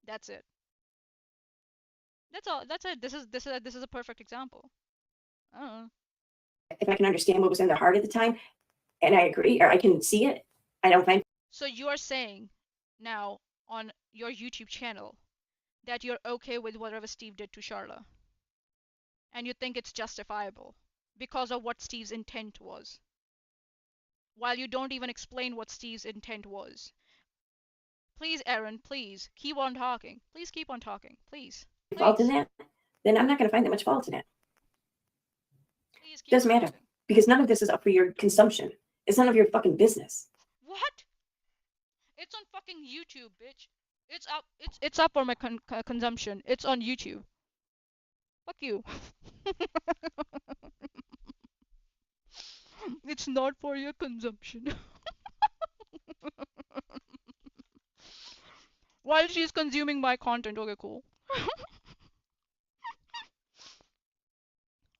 That's it. That's all. That's it. This is a perfect example. If I can understand what was in their heart at the time, and I agree, or I can see it, I don't find. So you are saying now on your YouTube channel that you're okay with whatever Steve did to Charla, and you think it's justifiable because of what Steve's intent was, while you don't even explain what Steve's intent was. Please, Erin, please keep on talking. Please keep on talking. Please. Fault in that, then I'm not going to find that much fault in it. Please keep Doesn't matter talking. because none of this is up for your consumption. It's none of your fucking business. What? It's on fucking YouTube, bitch. It's up. It's up for my consumption. It's on YouTube. Fuck you. It's not for your consumption. While she's consuming my content. Okay, cool.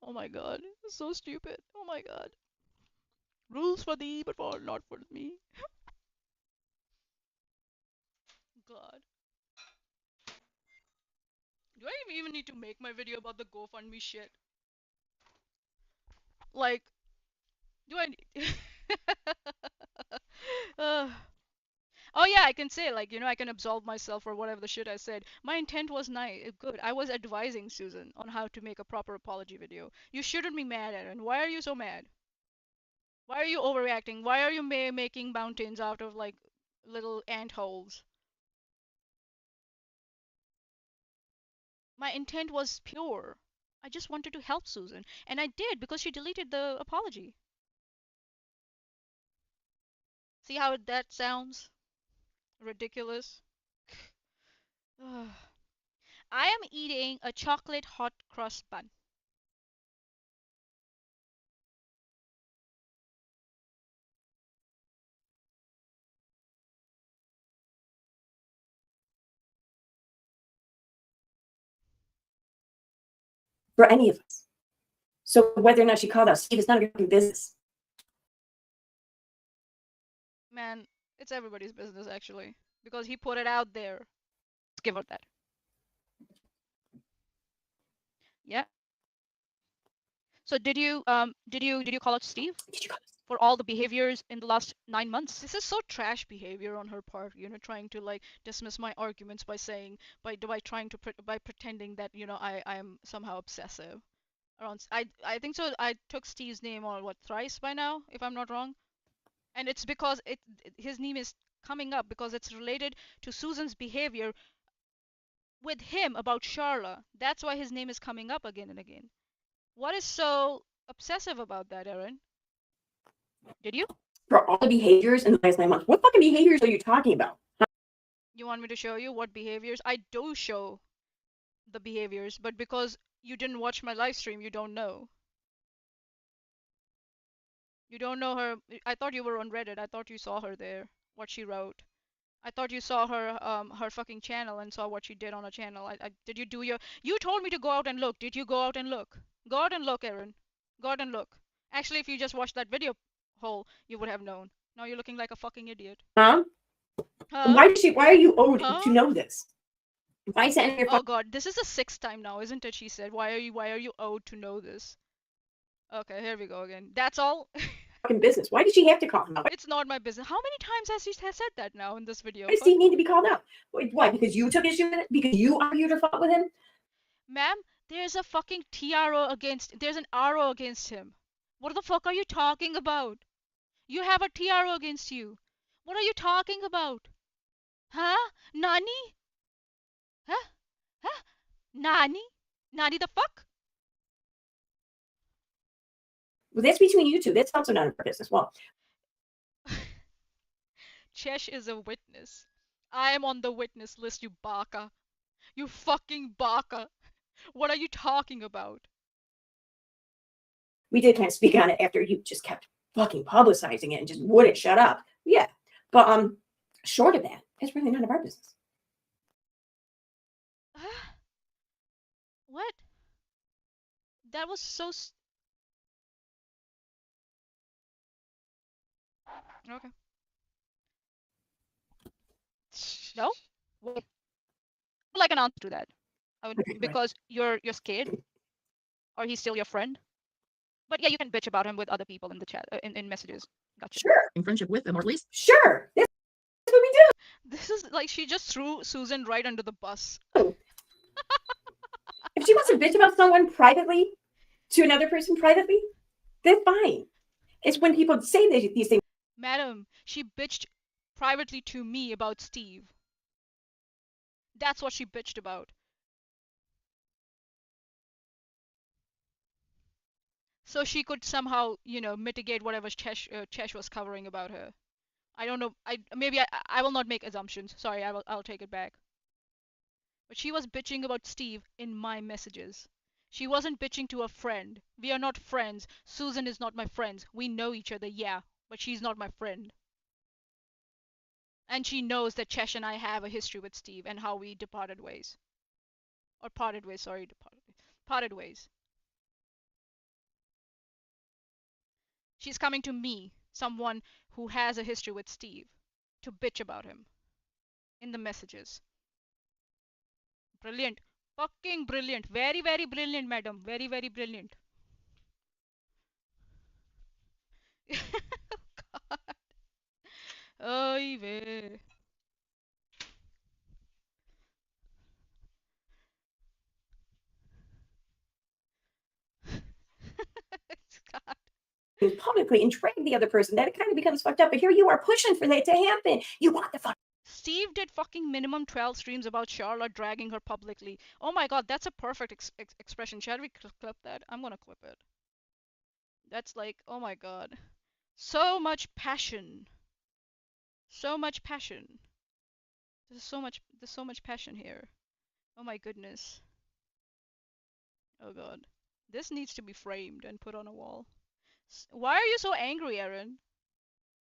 Oh my god. It's so stupid. Oh my god. Rules for thee, but not for me. God. Do I even need to make my video about the GoFundMe shit? Like, do I need... Oh yeah, I can say like, I can absolve myself for whatever the shit I said. My intent was nice, good. I was advising Susan on how to make a proper apology video. You shouldn't be mad, Erin. Why are you so mad? Why are you overreacting? Why are you making mountains out of like little ant holes? My intent was pure. I just wanted to help Susan, and I did because she deleted the apology. See how that sounds ridiculous? I am eating a chocolate hot cross bun. For any of us. So whether or not she called out Steve is none of your business. Man, it's everybody's business actually, because he put it out there. Let's give her that. Yeah. So did you call out Steve for all the behaviors in the last 9 months? This is so trash behavior on her part, trying to like dismiss my arguments by saying by trying to by pretending that I am somehow obsessive. I think so. I took Steve's name on what, thrice by now, if I'm not wrong, and it's because his name is coming up because it's related to Susan's behavior with him about Charla. That's why his name is coming up again and again. What is so obsessive about that, Erin? Did you? For all the behaviors in the last 9 months. What fucking behaviors are you talking about? You want me to show you what behaviors? I do show the behaviors, but because you didn't watch my live stream, you don't know. You don't know her. I thought you were on Reddit. I thought you saw her there, what she wrote. I thought you saw her fucking channel and saw what she did on her channel. Did you do your? You told me to go out and look. Did you go out and look? Go out and look, Erin. Go out and look. Actually, if you just watched that video whole, you would have known. Now you're looking like a fucking idiot. Huh? Huh? Why are you owed Huh? to know this? Why is that in your Oh god, this is the 6th time now, isn't it? She said, why are you owed to know this? Okay, here we go again. That's all. fucking business? Why did she have to call him out? It's not my business. How many times has she said that now in this video? Why does Steve need to be called out? Why? Because you took issue with it? Because you argued or fought with him? Ma'am, there's a fucking TRO against. There's an RO against him. What the fuck are you talking about? You have a TRO against you. What are you talking about? Huh? Nani? Huh? Huh? Nani? Nani the fuck? Well, that's between you two. That's also none of our business. Well, Chesh is a witness. I am on the witness list, you baka. You fucking baka. What are you talking about? we did kind of speak on it after you just kept fucking publicizing it and just wouldn't shut up. Yeah. But short of that, it's really none of our business. What? That was so. Okay. No? Would like an answer to that. I would, Okay, because you're scared, or he's still your friend. But yeah, you can bitch about him with other people in the chat, in messages. Gotcha. Sure. In friendship with them, or at least Sure. That's what we do. This is like she just threw Susan right under the bus. If she wants to bitch about someone privately to another person privately, that's fine. It's when people say these things. Madam, she bitched privately to me about Steve. That's what she bitched about. So she could somehow, mitigate whatever Chesh was covering about her. I don't know. I will not make assumptions. Sorry, I'll take it back. But she was bitching about Steve in my messages. She wasn't bitching to a friend. We are not friends. Susan is not my friend. We know each other, yeah, but she's not my friend. And she knows that Chesh and I have a history with Steve and how we departed ways. Or parted ways, sorry, parted ways. She's coming to me, someone who has a history with Steve, to bitch about him in the messages. Brilliant. Fucking brilliant. Very, very brilliant, madam. Very, very brilliant. God. Ay, ve. God. Publicly and drag the other person, that it kind of becomes fucked up. But here you are pushing for that to happen. You want the fuck. Steve did fucking minimum 12 streams about Charlotte dragging her publicly. Oh my god, that's a perfect expression. Shall we clip that? I'm gonna clip it. That's like, oh my god. So much passion. So much passion. There's so much passion here. Oh my goodness. Oh god. This needs to be framed and put on a wall. Why are you so angry, Erin?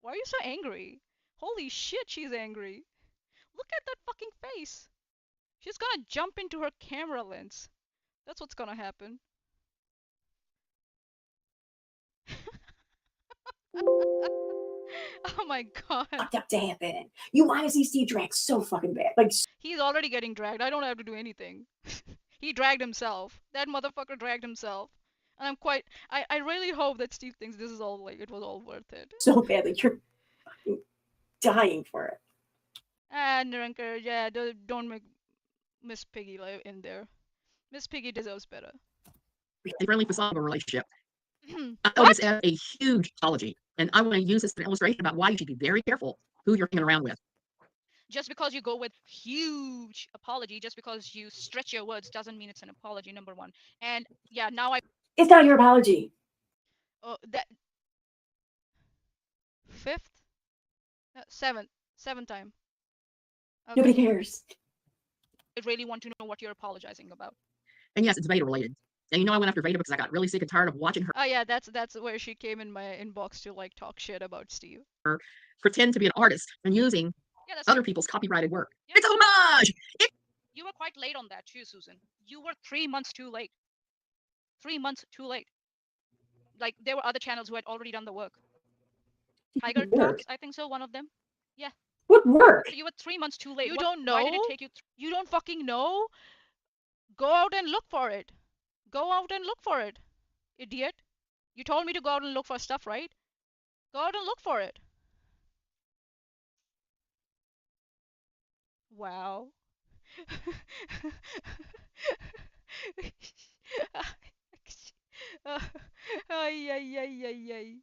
Why are you so angry? Holy shit, she's angry. Look at that fucking face. She's gonna jump into her camera lens. That's what's gonna happen. Oh my god. Fucked up to happen. You want to see Steve drag so fucking bad. Like, he's already getting dragged. I don't have to do anything. He dragged himself. That motherfucker dragged himself. And I really hope that Steve thinks this is all like, it was all worth it. So bad that you're fucking dying for it. Niranker, yeah, don't make Miss Piggy in there. Miss Piggy deserves better. A friendly facade of a relationship. I owe this as a huge apology, and I want to use this as an illustration about why you should be very careful who you're hanging around with. Just because you go with huge apology, just because you stretch your words, doesn't mean it's an apology. Number one, and yeah, now it's not your apology. Oh, that fifth, seventh time. Okay. Nobody cares. I really want to know what you're apologizing about. And yes, it's Veda related. And you know I went after Veda because I got really sick and tired of watching her. Oh yeah, that's where she came in my inbox to like talk shit about Steve. Pretend to be an artist and using other people's copyrighted work. Yeah. It's homage! You were quite late on that too, Susan. You were 3 months too late. 3 months too late. Like, there were other channels who had already done the work. Tiger Talks, I think so, one of them. Yeah. What work? So you were 3 months too late. You don't know? Why did it take you? You don't fucking know? Go out and look for it. Go out and look for it, idiot. You told me to go out and look for stuff, right? Go out and look for it. Wow. Ay, ay, ay, ay, ay.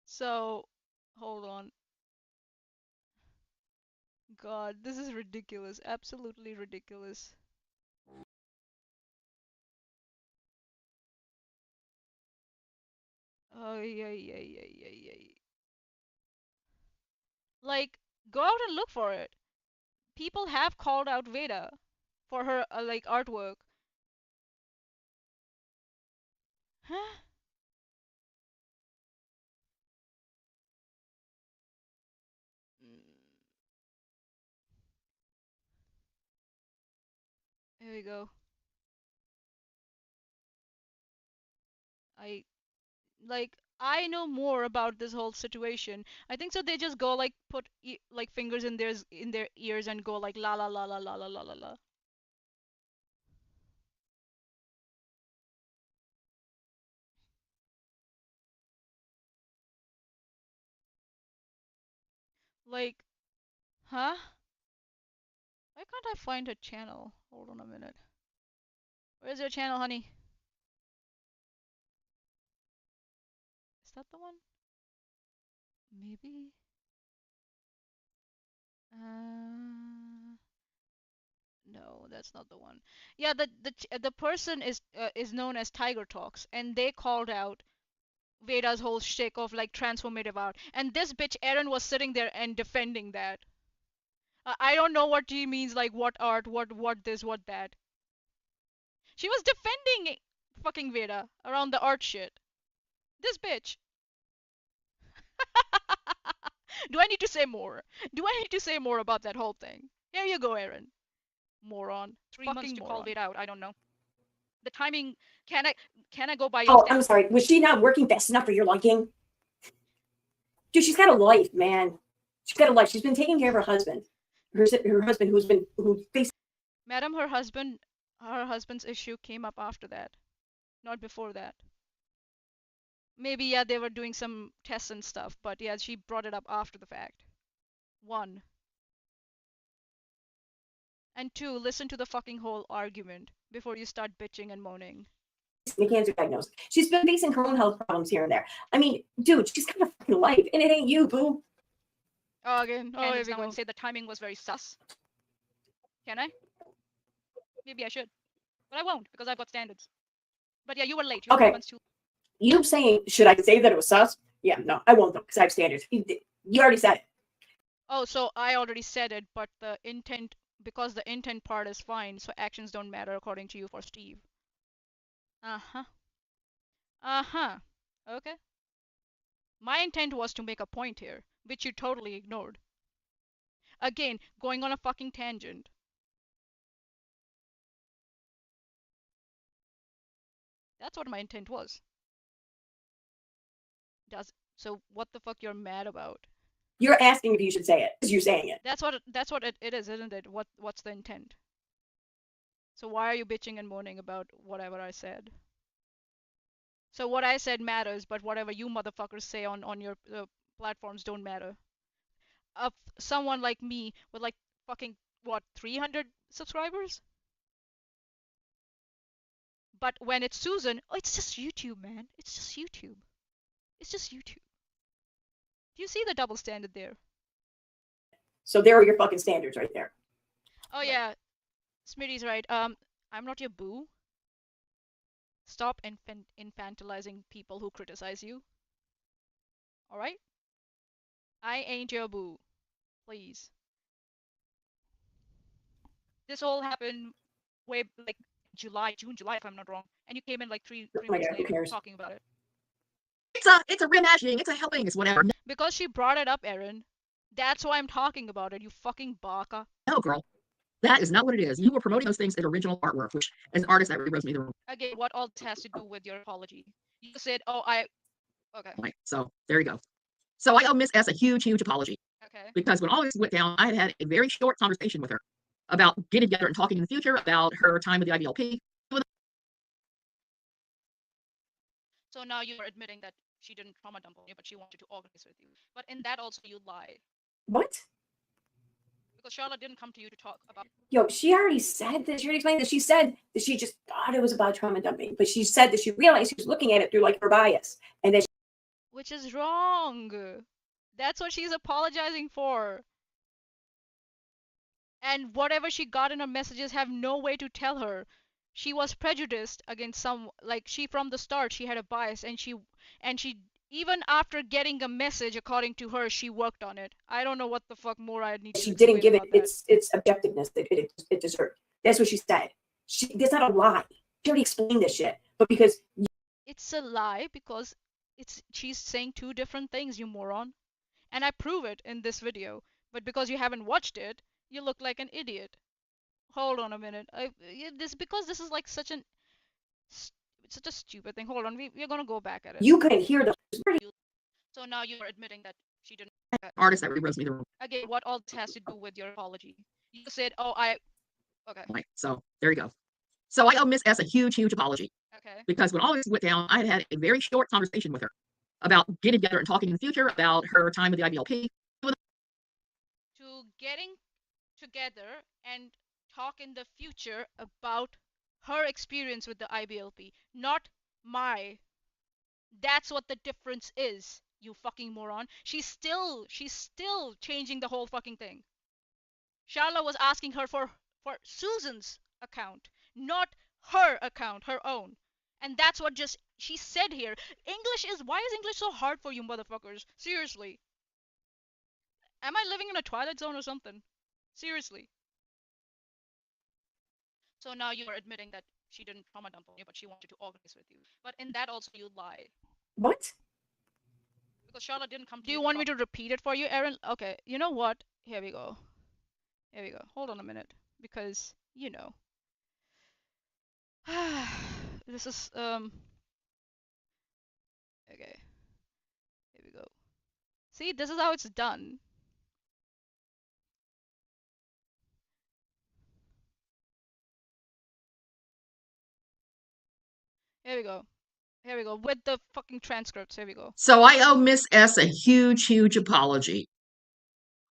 So, hold on. God, this is ridiculous. Absolutely ridiculous. Ay, ay, ay, ay, ay, ay. Like, go out and look for it. People have called out Veda for her, like, artwork. Huh? Here we go. I know more about this whole situation. I think so they just go like put like fingers in their ears and go like la la la la la la la la la. Like, huh? Why can't I find her channel? Hold on a minute. Where's your channel, honey? Is that the one? Maybe. No, that's not the one. Yeah, the person is known as Tiger Talks, and they called out Veda's whole shtick of like transformative art, and this bitch Erin was sitting there and defending that. I don't know what she means, like what art, what this, what that. She was defending fucking Veda around the art shit. This bitch. Do I need to say more? Do I need to say more about that whole thing? Here you go, Erin. Moron. 3 months to call Veda out. I don't know. The timing. Can I go by your? Oh, I'm sorry. Was she not working fast enough for your liking? Dude, she's got a life, man. She's got a life. She's been taking care of her husband. Her husband who basically. Madam, her husband her husband's issue came up after that, not before that. Maybe, yeah, they were doing some tests and stuff, but yeah, she brought it up after the fact. One. And two, listen to the fucking whole argument before you start bitching and moaning. The cancer diagnosis. She's been facing her own health problems here and there. I mean, dude, she's got a fucking life, and it ain't you, boo. Oh, again. Oh, here we go. And say the timing was very sus. Can I? Maybe I should. But I won't, because I've got standards. But yeah, you were late. You were Okay. 3 months too. You saying, should I say that it was sus? Yeah, no, I won't, though, because I have standards. You already said it. Oh, so I already said it, but the intent, because the intent part is fine, so actions don't matter according to you for Steve. Uh-huh. Uh-huh. Okay. My intent was to make a point here, which you totally ignored. Again, going on a fucking tangent. That's what my intent was. So what the fuck you're mad about? You're asking if you should say it, because you're saying it. That's what it is, isn't it? What's the intent? So why are you bitching and moaning about whatever I said? So what I said matters, but whatever you motherfuckers say on your platforms don't matter. Someone like me with like fucking what 300 subscribers? But when it's Susan, oh, it's just YouTube, man. It's just YouTube. It's just YouTube. Do you see the double standard there? So there are your fucking standards right there. Oh yeah, Smitty's right. I'm not your boo. Stop infantilizing people who criticize you. All right? I ain't your boo. Please. This all happened way like June, July, if I'm not wrong. And you came in like three Oh my weeks God, who later cares? talking about it. It's a reimagining, it's a helping, it's whatever. Because she brought it up, Erin. That's why I'm talking about it, you fucking baka. No, girl. That is not what it is. You were promoting those things as original artwork, which as an artist that rubs me the wrong Again, what all this has to do with your apology? You said, okay. way. So there you go. So I owe Miss S a huge, huge apology. Okay. Because when all this went down, I had a very short conversation with her about getting together and talking in the future about her time with the IBLP. So now you're admitting that she didn't trauma dump on you, but she wanted to organize with you. But in that also you lie. What? Because Charlotte didn't come to you to talk about. Yo, she already said this. She already explained that. She said that she just thought it was about trauma dumping, but she said that she realized she was looking at it through like her bias, and that. Which is wrong. That's what she's apologizing for. And whatever she got in her messages have no way to tell her. She was prejudiced against some, like she from the start she had a bias, and she even after getting a message according to her she worked on it. I don't know what the fuck more I need to she explain didn't give it about that. its objectiveness that it deserved. That's what she said. That's not a lie. She already explained this shit, but because It's a lie because she's saying two different things, you moron. And I prove it in this video, but because you haven't watched it, you look like an idiot. Hold on a minute. This is like such a stupid thing. Hold on, we're gonna go back at it. you couldn't hear the. So now you're admitting that she didn't. Artist that rubs me the wrong Again, what all this has to do with your apology? You said, okay. way. So there you go. So I owe Miss S a huge, huge apology. Okay. Because when all this went down, I had a very short conversation with her about getting together and talking in the future about her time with the IBLP. To getting together and talk in the future about her experience with the IBLP, not my. That's what the difference is, you fucking moron. She's still changing the whole fucking thing. Charlotte was asking her for Susan's account, not her account, her own. And that's what just she said here. Why is English so hard for you motherfuckers? Seriously. Am I living in a Twilight Zone or something? Seriously. So now you're admitting that she didn't trauma dump on you, but she wanted to organize with you. But in that also you lie. What? Because Charlotte didn't come to you. Do you want me to repeat it for you, Erin? Okay, you know what? Here we go. Here we go. Hold on a minute. Because, you know. This is, okay. Here we go. See, this is how it's done. Here we go. Here we go. With the fucking transcripts. Here we go. So I owe Miss S a huge, huge apology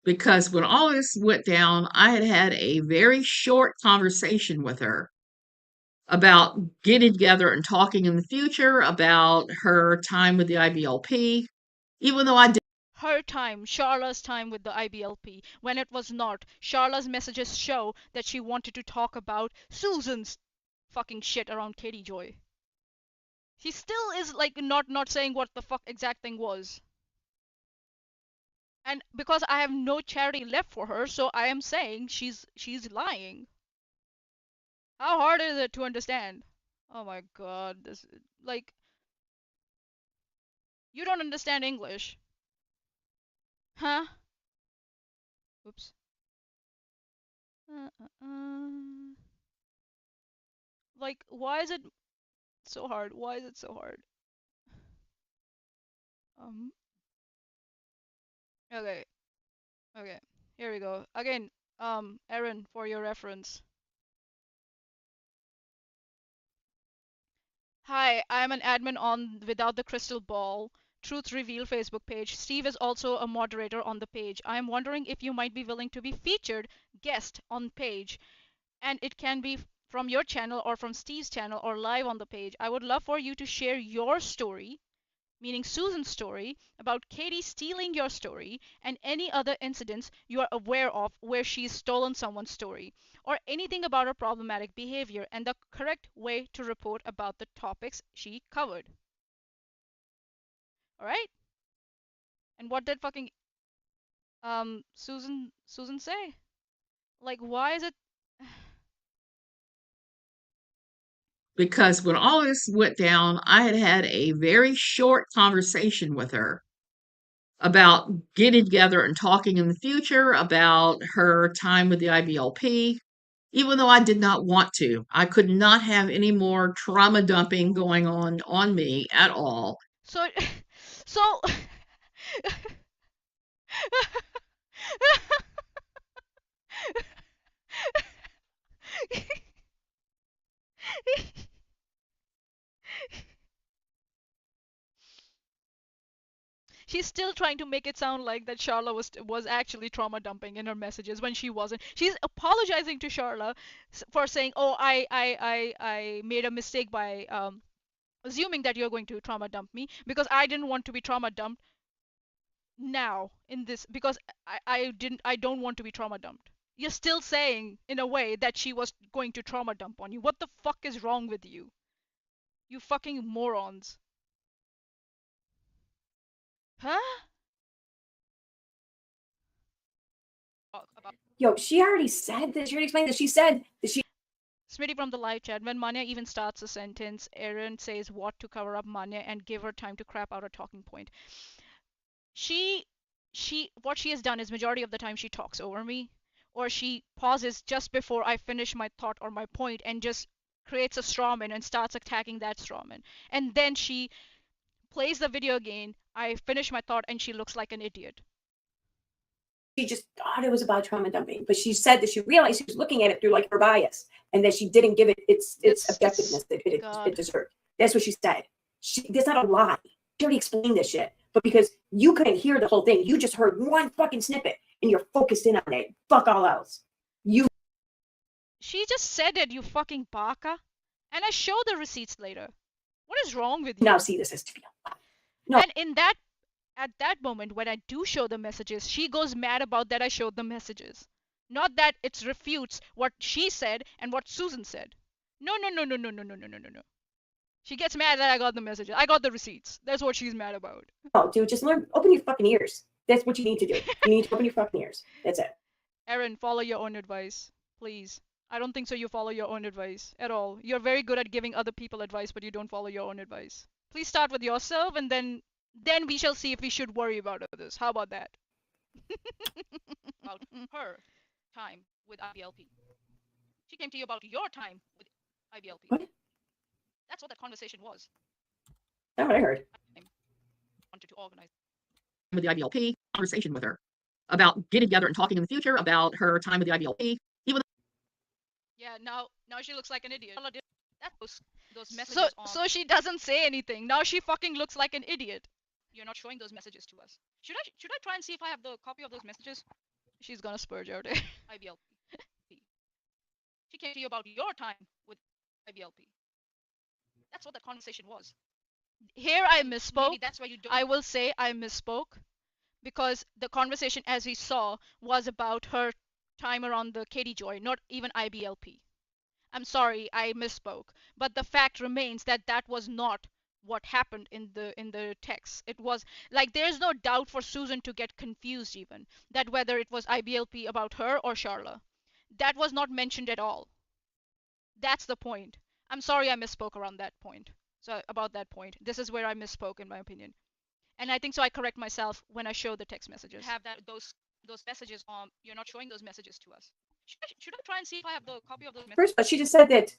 because when all this went down, I had had a very short conversation with her about getting together and talking in the future about her time with the IBLP, even though I did. Her time, Charla's time with the IBLP, when it was not. Charla's messages show that she wanted to talk about Susan's fucking shit around Katie Joy. She still is like not saying what the fuck exact thing was. And because I have no charity left for her, so I am saying she's lying. How hard is it to understand? Oh my god, this like you don't understand English. Huh? Oops. Like why is it so hard? Why is it so hard? Okay. Okay. Here we go. Again, Erin, for your reference. Hi, I'm an admin on Without the Crystal Ball Truth Reveal Facebook page. Steve is also a moderator on the page. I'm wondering if you might be willing to be featured guest on page, and it can be from your channel or from Steve's channel or live on the page. I would love for you to share your story, meaning Susan's story, about Katie stealing your story and any other incidents you are aware of where she's stolen someone's story, or anything about her problematic behavior and the correct way to report about the topics she covered. Alright? And what did fucking Susan say? Like why is it Because when all this went down, I had had a very short conversation with her about getting together and talking in the future about her time with the IBLP, even though I did not want to. I could not have any more trauma dumping going on me at all. so she's still trying to make it sound like that Charla was actually trauma dumping in her messages when she wasn't. She's apologizing to Charla for saying, "Oh, I made a mistake by assuming that you're going to trauma dump me because I didn't want to be trauma dumped now in this because I don't want to be trauma dumped." You're still saying in a way that she was going to trauma dump on you. What the fuck is wrong with you? You fucking morons. Huh? Yo, she already said this. She already explained this. She said that she. Smitty from the live chat. When Manya even starts a sentence, Erin says what to cover up Manya and give her time to crap out a talking point. What she has done is majority of the time she talks over me, or she pauses just before I finish my thought or my point and just creates a strawman and starts attacking that strawman. And then she plays the video again. I finish my thought and she looks like an idiot. She just thought it was about trauma dumping, but she said that she realized she was looking at it through like her bias, and that she didn't give it its objectiveness that it deserved. That's what she said. That's not a lie. She already explained this shit, but because you couldn't hear the whole thing, you just heard one fucking snippet, and you're focused in on it. Fuck all else. She just said it, you fucking baka, and I show the receipts later. What is wrong with you? Now see this as to be a lie. No. And at that moment when I do show the messages, she goes mad about that I showed the messages. Not that it refutes what she said and what Susan said. No. She gets mad that I got the messages. I got the receipts. That's what she's mad about. Oh, dude, just open your fucking ears. That's what you need to do. You need to open your fucking ears. That's it. Erin, follow your own advice, please. I don't think so you follow your own advice at all. You're very good at giving other people advice, but you don't follow your own advice. Please start with yourself and then we shall see if we should worry about others. How about that? About her time with IBLP. She came to you about your time with IBLP. What? That's what that conversation was. That's what I heard. I wanted to organize with the IBLP, conversation with her about getting together and talking in the future about her time with the IBLP. Yeah, now she looks like an idiot. those messages. So she doesn't say anything. Now she fucking looks like an idiot. You're not showing those messages to us. Should I try and see if I have the copy of those messages? She's gonna spurge out there. IBLP. She came to you about your time with IBLP. That's what the conversation was. Here I misspoke. Maybe that's why you don't. I will say I misspoke because the conversation, as we saw, was about her time around the Katie Joy, not even IBLP. I'm sorry, I misspoke. But the fact remains that that was not what happened in the text. It was like there's no doubt for Susan to get confused even that whether it was IBLP about her or Charla. That was not mentioned at all. That's the point. I'm sorry I misspoke around that point. So about that point. This is where I misspoke in my opinion. And I think so I correct myself when I show the text messages. Have that those messages you're not showing those messages to us. Should I try and see if I have the copy of those messages? First, but she just said that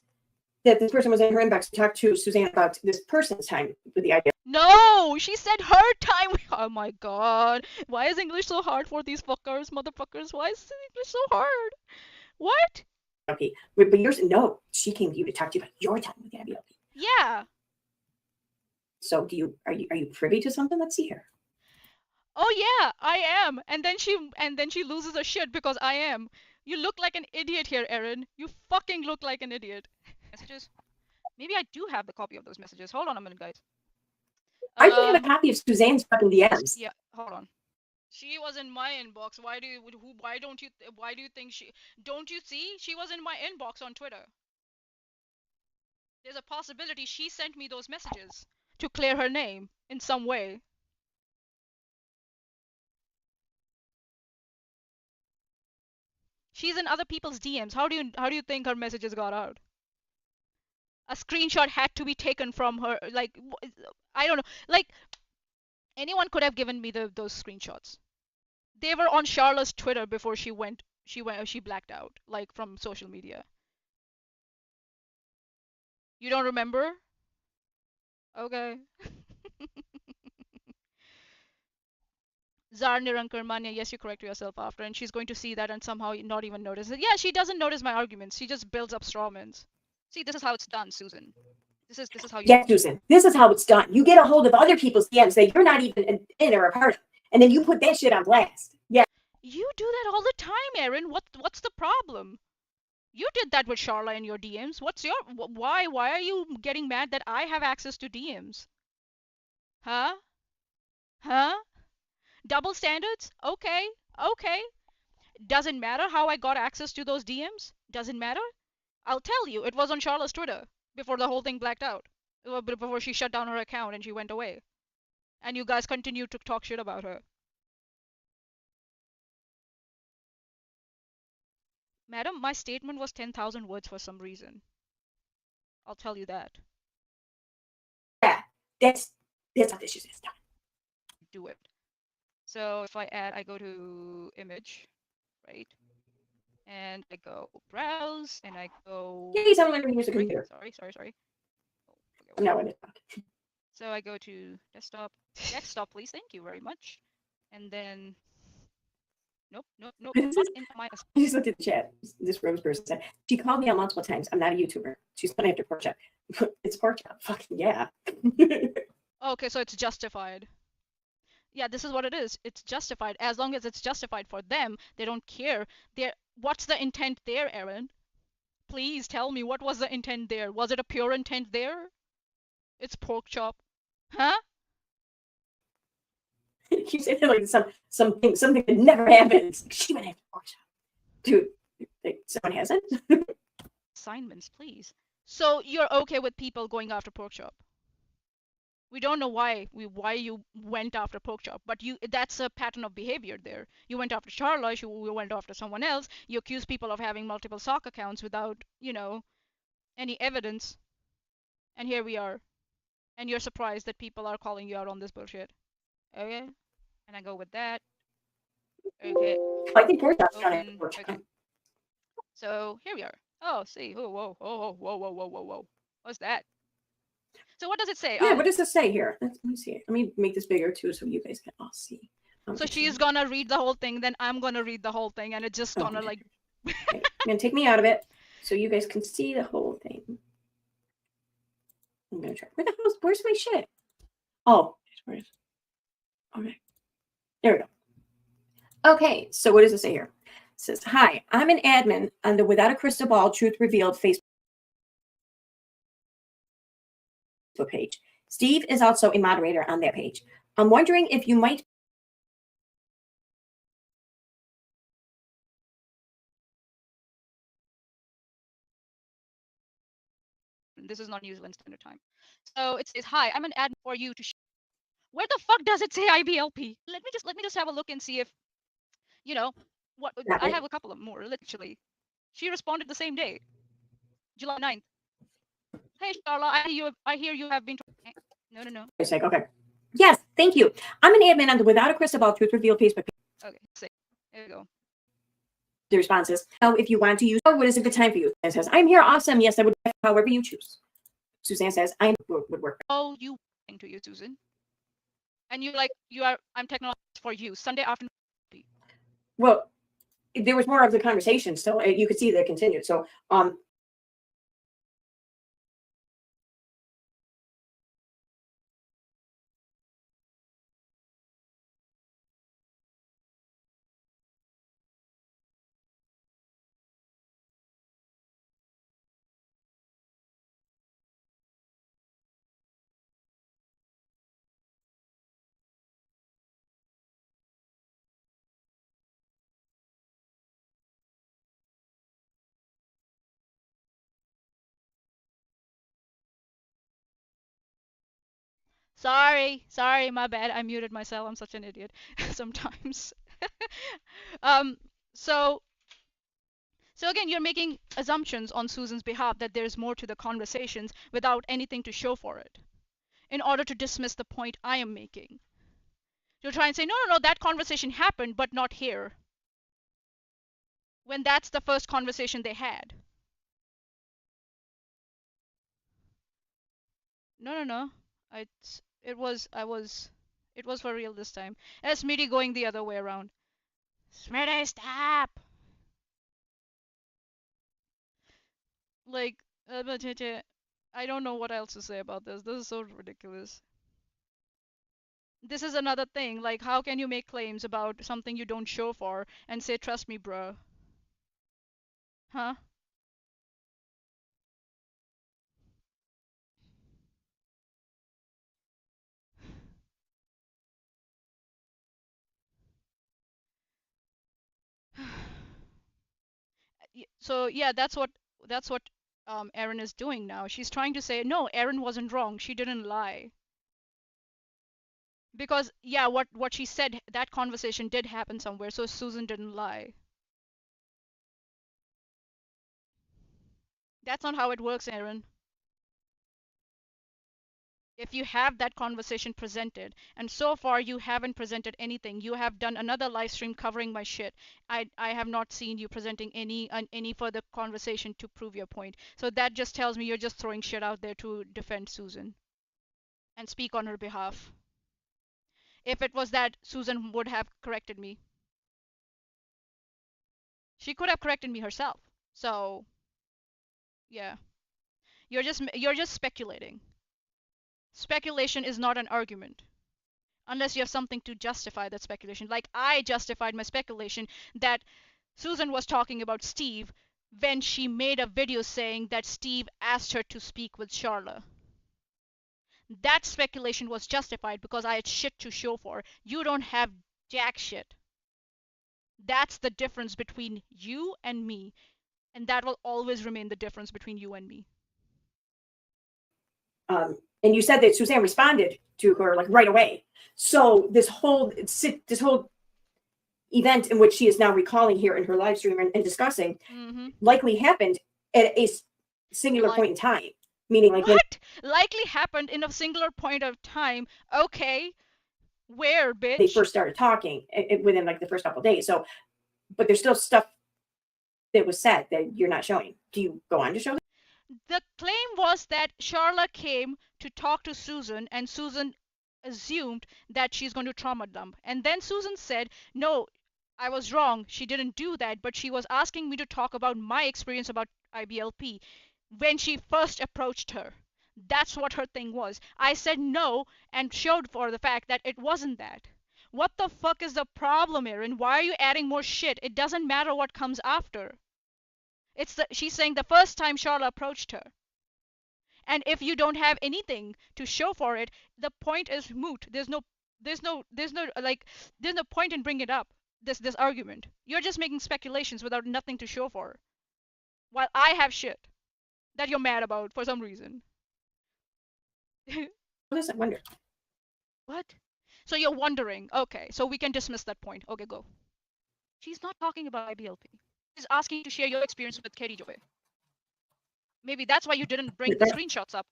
this person was in her inbox to talk to Suzanne about this person's time with the idea. No, she said her time. Oh my god. Why is English so hard for these fuckers, motherfuckers? Why is English so hard? What? Okay, but yours, no, she came to you to talk to you about your time with the IBLP. Yeah. So are you privy to something? Let's see here. Oh yeah, I am. And then she loses her shit because I am. You look like an idiot here, Erin. You fucking look like an idiot. Messages? Maybe I do have the copy of those messages. Hold on a minute, guys. I don't have a copy of Suzanne's fucking DMs. Yeah, hold on. She was in my inbox. Why do you think she? Don't you see? She was in my inbox on Twitter. There's a possibility she sent me those messages to clear her name in some way. She's in other people's DMs. How do you think her messages got out? A screenshot had to be taken from her. Like, I don't know. Like, anyone could have given me those screenshots. They were on Charlotte's Twitter before she blacked out, like from social media. You don't remember? Okay. Zar Nirankar Manya, yes, you correct yourself after, and she's going to see that and somehow not even notice it. Yeah, she doesn't notice my arguments. She just builds up strawmans. See, this is how it's done, Susan. This is how you. Yeah, Susan. This is how it's done. You get a hold of other people's DMs that you're not even in or a part of, and then you put that shit on blast. Yeah. You do that all the time, Erin. What's the problem? You did that with Charla in your DMs. Why are you getting mad that I have access to DMs? Huh? Double standards? Okay. Doesn't matter how I got access to those DMs? Doesn't matter? I'll tell you, it was on Charlotte's Twitter before the whole thing blacked out. Before she shut down her account and she went away. And you guys continued to talk shit about her. Madam, my statement was 10,000 words for some reason. I'll tell you that. Yeah, that's how this is done. Do it. So if I go to image, right? And I go browse, and I go. Yeah, he's only use a computer. Sorry. Okay, no, it is. So I go to desktop. Desktop, please. Thank you very much. And then. Nope. Not in my. I just looked at the chat. This Rose person said she called me out multiple times. I'm not a YouTuber. She's coming after pork chop. It's pork chop. Fucking yeah. Okay, so it's justified. Yeah, this is what it is. It's justified. As long as it's justified for them, they don't care. What's the intent there, Erin? Please tell me, what was the intent there? Was it a pure intent there? It's pork chop. Huh? You say that like something that never happens. She went after pork chop. Dude, someone hasn't? Assignments, please. So you're okay with people going after pork chop? We don't know why you went after pork chop, but that's a pattern of behavior there. You went after Charla, you went after someone else, you accuse people of having multiple sock accounts without, any evidence. And here we are. And you're surprised that people are calling you out on this bullshit. Okay? And I go with that. Okay. I think pork chop's done. Okay. So here we are. Oh, see. Oh, whoa. What's that? So what does it say? Yeah, what does it say here? Let me see. Let me make this bigger too so you guys can all see. So she's gonna read the whole thing, then I'm gonna read the whole thing, and it's just gonna like. Okay. I'm gonna take me out of it so you guys can see the whole thing. I'm gonna try. Where's my shit? Oh, where is it? Okay. There we go. Okay, so what does it say here? It says, hi, I'm an admin on the Without a Crystal Ball Truth Revealed Facebook page. Steve is also a moderator on that page. I'm wondering if you might. This is not New Zealand Standard Time. So it says, hi, I'm an admin for you to. Where the fuck does it say IBLP? Let me just have a look and see if, you know, what I have a couple of more literally. She responded the same day, July 9th. Hey Charla, I hear you have been. No. It's like, okay. Yes, thank you. I'm an admin on the Without a Crystal Ball Truth Revealed Facebook page. Okay, sick. There you go. The response is, oh, if you want to use, what is a good time for you? And says, I'm here, awesome. Yes, I would, however you choose. Suzanne says, I would work. Oh, you to you, Susan. And you're like, I'm technological for you. Sunday afternoon. Well, there was more of the conversation, so you could see that it continued. So, Sorry, my bad. I muted myself. I'm such an idiot sometimes. So again, you're making assumptions on Susan's behalf that there's more to the conversations without anything to show for it, in order to dismiss the point I am making. You'll try and say, no, that conversation happened, but not here. When that's the first conversation they had. No. It was for real this time. That's Smitty going the other way around. Smitty, stop! Like, I don't know what else to say about this. This is so ridiculous. This is another thing. Like, how can you make claims about something you don't show for and say, trust me, bro? Huh? So yeah, that's what Erin is doing now. She's trying to say, no, Erin wasn't wrong. She didn't lie. Because yeah, what she said, that conversation did happen somewhere, so Susan didn't lie. That's not how it works, Erin. If you have that conversation presented, and so far you haven't presented anything, you have done another live stream covering my shit. I have not seen you presenting any further conversation to prove your point. So that just tells me you're just throwing shit out there to defend Susan and speak on her behalf. If it was that, Susan would have corrected me. She could have corrected me herself. So yeah, you're just speculating. Speculation is not an argument unless you have something to justify that speculation. Like I justified my speculation that Susan was talking about Steve when she made a video saying that Steve asked her to speak with Charla. That speculation was justified because I had shit to show for. You don't have jack shit. That's the difference between you and me, and that will always remain the difference between you and me. And you said that Suzanne responded to her like right away. So this whole event in which she is now recalling here in her live stream and discussing likely happened at a singular point in time. Meaning like what? Likely happened in a singular point of time. Okay. Where, bitch? They first started talking within like the first couple of days. So, but there's still stuff that was said that you're not showing. Do you go on to show that? The claim was that Charla came to talk to Susan, and Susan assumed that she's going to trauma dump. And then Susan said, no, I was wrong. She didn't do that, but she was asking me to talk about my experience about IBLP when she first approached her. That's what her thing was. I said no and showed for the fact that it wasn't that. What the fuck is the problem, Erin? Why are you adding more shit? It doesn't matter what comes after. She's saying the first time Charlotte approached her. And if you don't have anything to show for it, the point is moot. There's no point in bringing it up. This argument. You're just making speculations without nothing to show for. While I have shit that you're mad about for some reason. What I wonder? What? So you're wondering. Okay, so we can dismiss that point. Okay, go. She's not talking about IBLP. She's asking you to share your experience with Katie Joy. Maybe that's why you didn't bring the screenshots up.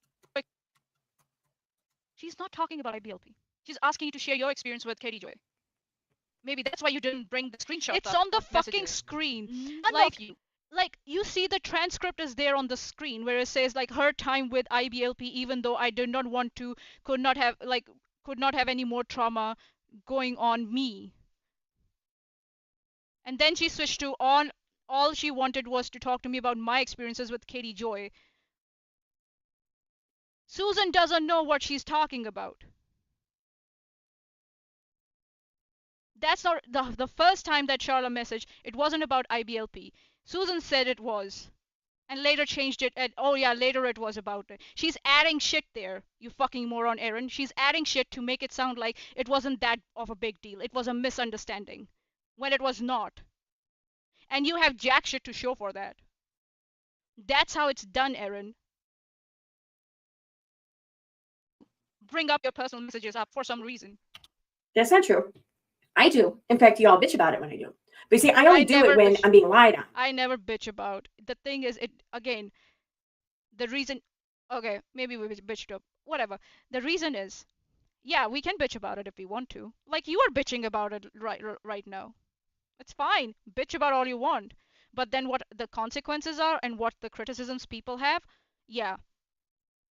She's not talking about IBLP. She's asking you to share your experience with Katie Joy. Maybe that's why you didn't bring the screenshots up. It's on the fucking screen. Like you see the transcript is there on the screen where it says like her time with IBLP, even though I did not want to, could not have any more trauma going on me. And then she switched to all she wanted was to talk to me about my experiences with Katie Joy. Susan doesn't know what she's talking about. That's not the first time that Charla messaged. It wasn't about IBLP. Susan said it was. And later changed it and oh yeah, later it was about it. She's adding shit there, you fucking moron, Erin. She's adding shit to make it sound like it wasn't that of a big deal. It was a misunderstanding. When it was not. And you have jack shit to show for that. That's how it's done, Erin. Bring up your personal messages up for some reason. That's not true. I do. In fact, you all bitch about it when I do. But see, I only do it when I'm being lied on. I never bitch about. The thing is, the reason, okay, maybe we bitched up, whatever. The reason is, yeah, we can bitch about it if we want to. Like you are bitching about it right now. It's fine. Bitch about all you want. But then what the consequences are and what the criticisms people have, yeah,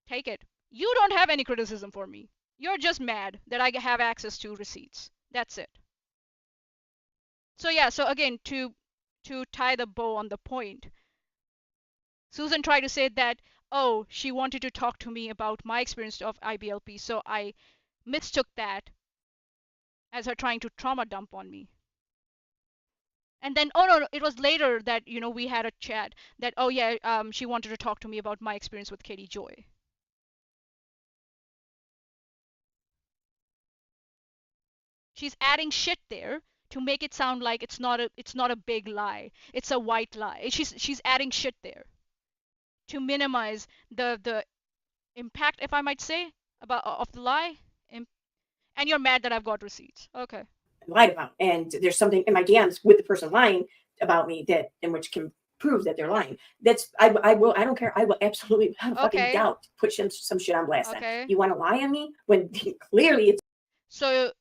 take it. You don't have any criticism for me. You're just mad that I have access to receipts. That's it. So yeah, so again, to tie the bow on the point, Susan tried to say that, oh, she wanted to talk to me about my experience of IBLP, so I mistook that as her trying to trauma dump on me. And then, oh no, it was later that, we had a chat that, oh yeah, she wanted to talk to me about my experience with Katie Joy. She's adding shit there to make it sound like it's not a big lie. It's a white lie. She's adding shit there to minimize the impact, if I might say, of the lie. And you're mad that I've got receipts. Okay. Lied about, and there's something in my DMs with the person lying about me in which can prove that they're lying. That's I don't care. I will absolutely without fucking doubt put some shit on blast. Okay. You want to lie on me when clearly it's. So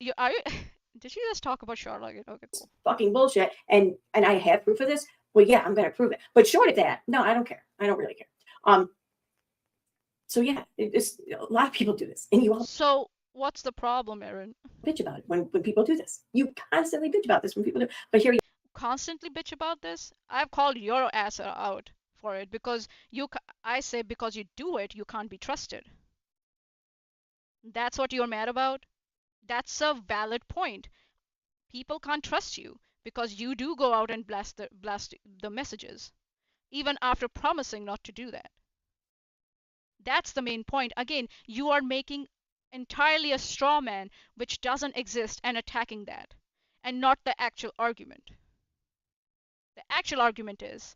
did you just talk about Charlotte? Okay, cool. Fucking bullshit, and I have proof of this. Well, yeah, I'm gonna prove it. But short of that, no, I don't care. I don't really care. So yeah, it's a lot of people do this, and you all. So what's the problem, Erin? Bitch about it when people do this. You constantly bitch about this when people do. But here you constantly bitch about this. I've called your ass out for it because I say because you do it, you can't be trusted. That's what you're mad about. That's a valid point. People can't trust you because you do go out and blast the messages, even after promising not to do that. That's the main point. Again, you are making entirely a straw man which doesn't exist and attacking that, and not the actual argument. The actual argument is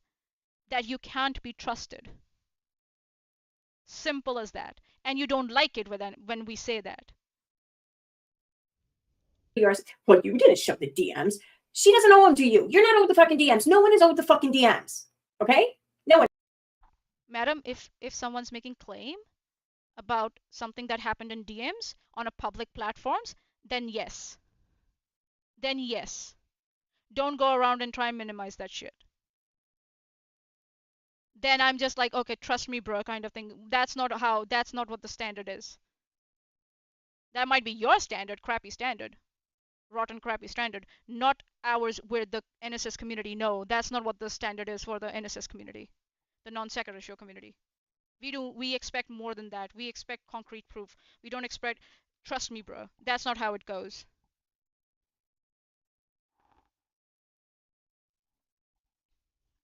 that you can't be trusted. Simple as that. And you don't like it when we say that. Well, you didn't show the DMs. She doesn't owe them to you. You're not owed the fucking DMs. No one is owed the fucking DMs. Okay? No one. Madam, if someone's making claim about something that happened in DMs on a public platforms, then yes. Then yes. Don't go around and try and minimize that shit. Then I'm just like, okay, trust me, bro, kind of thing. That's not what the standard is. That might be your standard, crappy standard. Rotten, crappy standard. Not ours where the NSS community. No, that's not what the standard is for the NSS community. The non-secular show community. We expect more than that. We expect concrete proof. We don't expect, trust me, bro. That's not how it goes.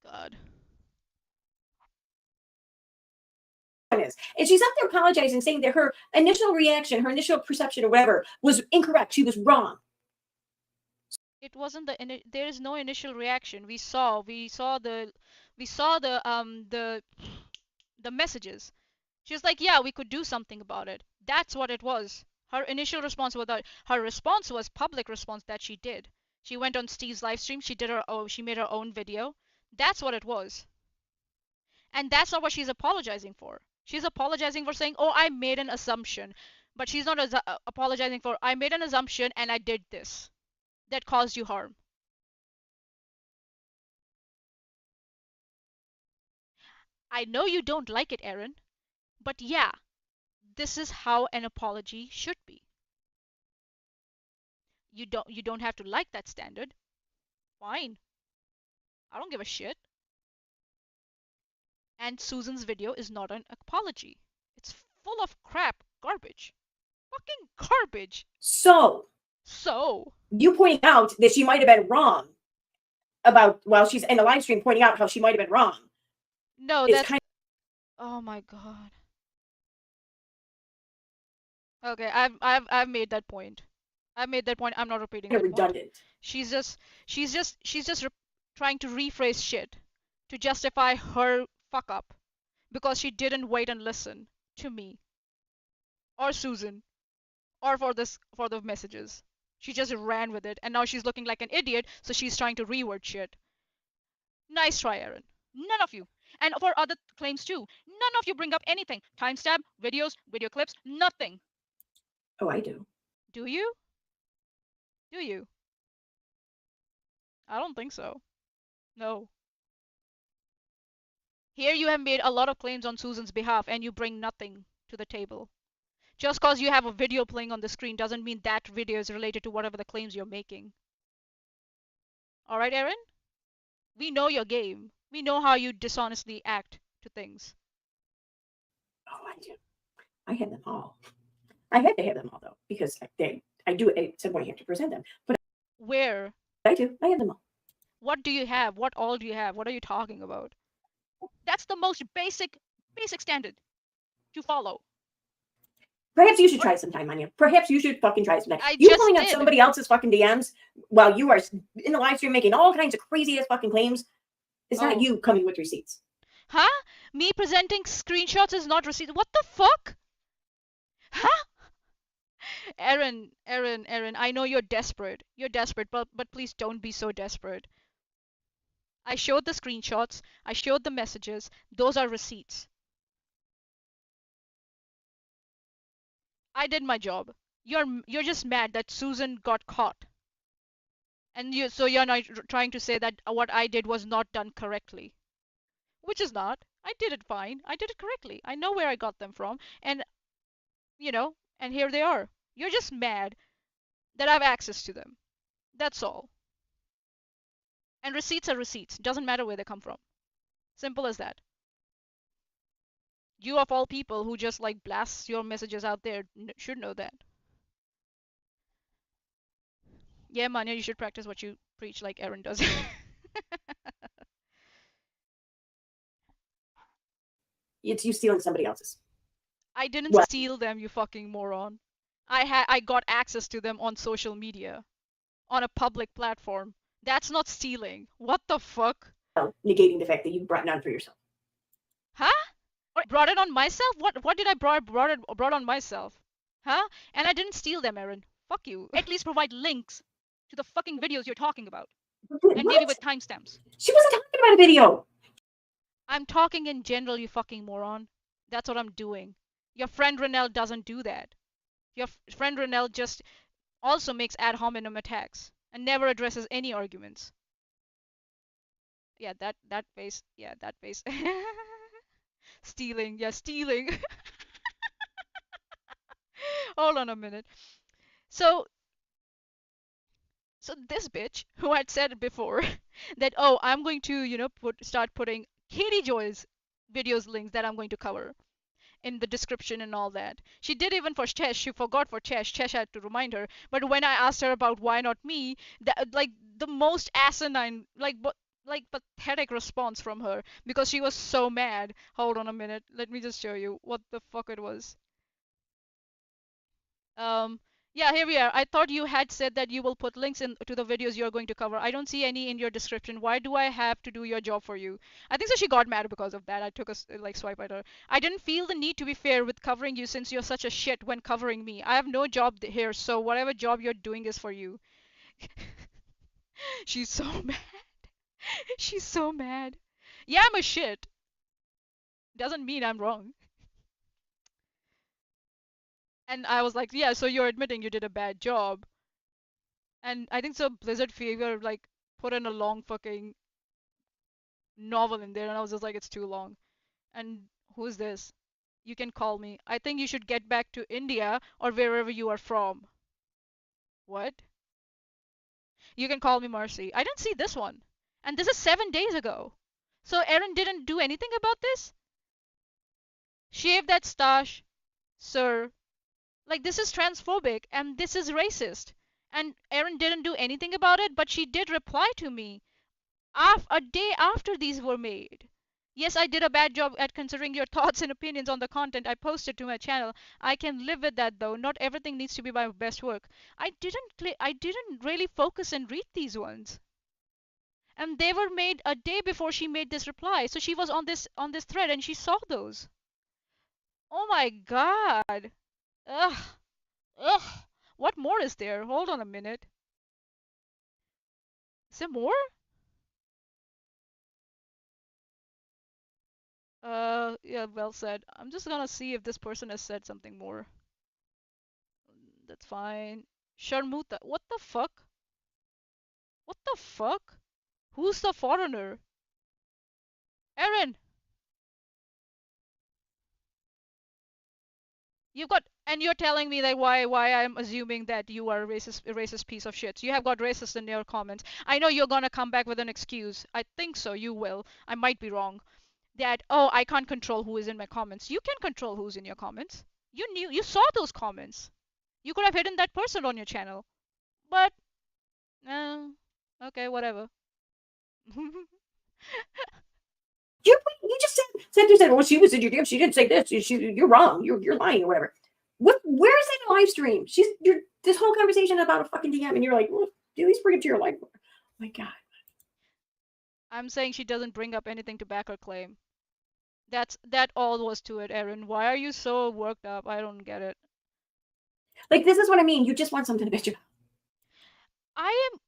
God. is. And she's up there apologizing, saying that her initial reaction, her initial perception or whatever was incorrect. She was wrong. It wasn't there is no initial reaction. We saw the messages. She was like, yeah, we could do something about it. That's what it was. Her initial response was that her response was public response that she did. She went on Steve's live stream. She made her own video. That's what it was. And that's not what she's apologizing for. She's apologizing for saying, oh, I made an assumption. But she's not apologizing for, I made an assumption and I did this that caused you harm. I know you don't like it, Erin, but yeah, this is how an apology should be. You don't have to like that standard. Fine. I don't give a shit. And Susan's video is not an apology. It's full of crap, garbage. Fucking garbage. So you pointing out that she might have been wrong about, while she's in the live stream pointing out how she might have been wrong. No, that's oh my god. Okay, I've made that point. I've made that point. I'm not repeating that redundant. Point. She's just trying to rephrase shit to justify her fuck up because she didn't wait and listen to me or Susan or for the messages. She just ran with it and now she's looking like an idiot, so she's trying to reword shit. Nice try, Erin. None of you. And for other claims too. None of you bring up anything. Timestamp, videos, video clips, nothing. Oh, I do. Do you? Do you? I don't think so. No. Here you have made a lot of claims on Susan's behalf and you bring nothing to the table. Just cause you have a video playing on the screen doesn't mean that video is related to whatever the claims you're making. Alright, Erin? We know your game. We know how you dishonestly act to things. Oh, I do. I had them all. I had to have them all though, because I do at some point you have to present them. But where? I do. I have them all. What do you have? What all do you have? What are you talking about? That's the most basic standard to follow. Perhaps you should try sometime, Manya. Perhaps you should fucking try sometime. You pulling up somebody else's fucking DMs while you are in the live stream making all kinds of crazy ass fucking claims. It's not you coming with receipts. Huh? Me presenting screenshots is not receipts. What the fuck? Huh? Erin, I know you're desperate. You're desperate, but please don't be so desperate. I showed the screenshots. I showed the messages. Those are receipts. I did my job. You're just mad that Susan got caught. And you're not trying to say that what I did was not done correctly. Which is not. I did it fine. I did it correctly. I know where I got them from. And, and here they are. You're just mad that I have access to them. That's all. And receipts are receipts. Doesn't matter where they come from. Simple as that. You of all people who just like blast your messages out there should know that. Yeah, Manya, you should practice what you preach like Erin does. It's you stealing somebody else's. I didn't steal them, you fucking moron. I got access to them on social media. On a public platform. That's not stealing. What the fuck? Negating the fact that you brought it on for yourself. Huh? Brought it on myself? What did I brought on myself? Huh? And I didn't steal them, Erin. Fuck you. At least provide links to the fucking videos you're talking about. And maybe with timestamps. She wasn't talking about a video. I'm talking in general, you fucking moron. That's what I'm doing. Your friend Renelle doesn't do that. Your friend Renelle just also makes ad hominem attacks and never addresses any arguments. Yeah, that face. Yeah, that face. Stealing. Yeah, stealing. Hold on a minute. So this bitch who had said before that, oh, I'm going to, start putting Katie Joy's videos links that I'm going to cover in the description and all that. She did even for Chesh. She forgot for Chesh. Chesh had to remind her. But when I asked her about why not me, like the most asinine, like pathetic response from her because she was so mad. Hold on a minute. Let me just show you what the fuck it was. Yeah, here we are. I thought you had said that you will put links in to the videos you're going to cover. I don't see any in your description. Why do I have to do your job for you? I think so she got mad because of that. I took a like swipe at her. I didn't feel the need to be fair with covering you since you're such a shit when covering me. I have no job here, so whatever job you're doing is for you. She's so mad. She's so mad. Yeah, I'm a shit. Doesn't mean I'm wrong. And I was like, yeah, so you're admitting you did a bad job. And I think so Blizzard Fever like put in a long fucking novel in there and I was just like, it's too long. And who's this? You can call me. I think you should get back to India or wherever you are from. What? You can call me Marcy. I didn't see this one. And this is 7 days ago. So Erin didn't do anything about this? Shave that stash, sir. Like, this is transphobic and this is racist. And Erin didn't do anything about it, but she did reply to me a day after these were made. Yes, I did a bad job at considering your thoughts and opinions on the content I posted to my channel. I can live with that though. Not everything needs to be my best work. I didn't really focus and read these ones. And they were made a day before she made this reply. So she was on this thread and she saw those. Oh my god. Ugh. Ugh. What more is there? Hold on a minute. Is there more? Yeah, well said. I'm just gonna see if this person has said something more. That's fine. Sharmuta. What the fuck? What the fuck? Who's the foreigner? Erin! And you're telling me that why I'm assuming that you are a racist piece of shit. You have got racist in your comments. I know you're gonna come back with an excuse. I think so, you will. I might be wrong. That, oh, I can't control who is in my comments. You can control who's in your comments. You saw those comments. You could have hidden that person on your channel. But, okay, whatever. You just said, well, she was in your DM. She didn't say this. You're wrong. You're lying or whatever. Where is that live stream? This whole conversation about a fucking DM, and you're like, well, at least bring it to your life. Oh my god. I'm saying she doesn't bring up anything to back her claim. That all was to it, Erin. Why are you so worked up? I don't get it. Like, this is what I mean. You just want something to bitch about.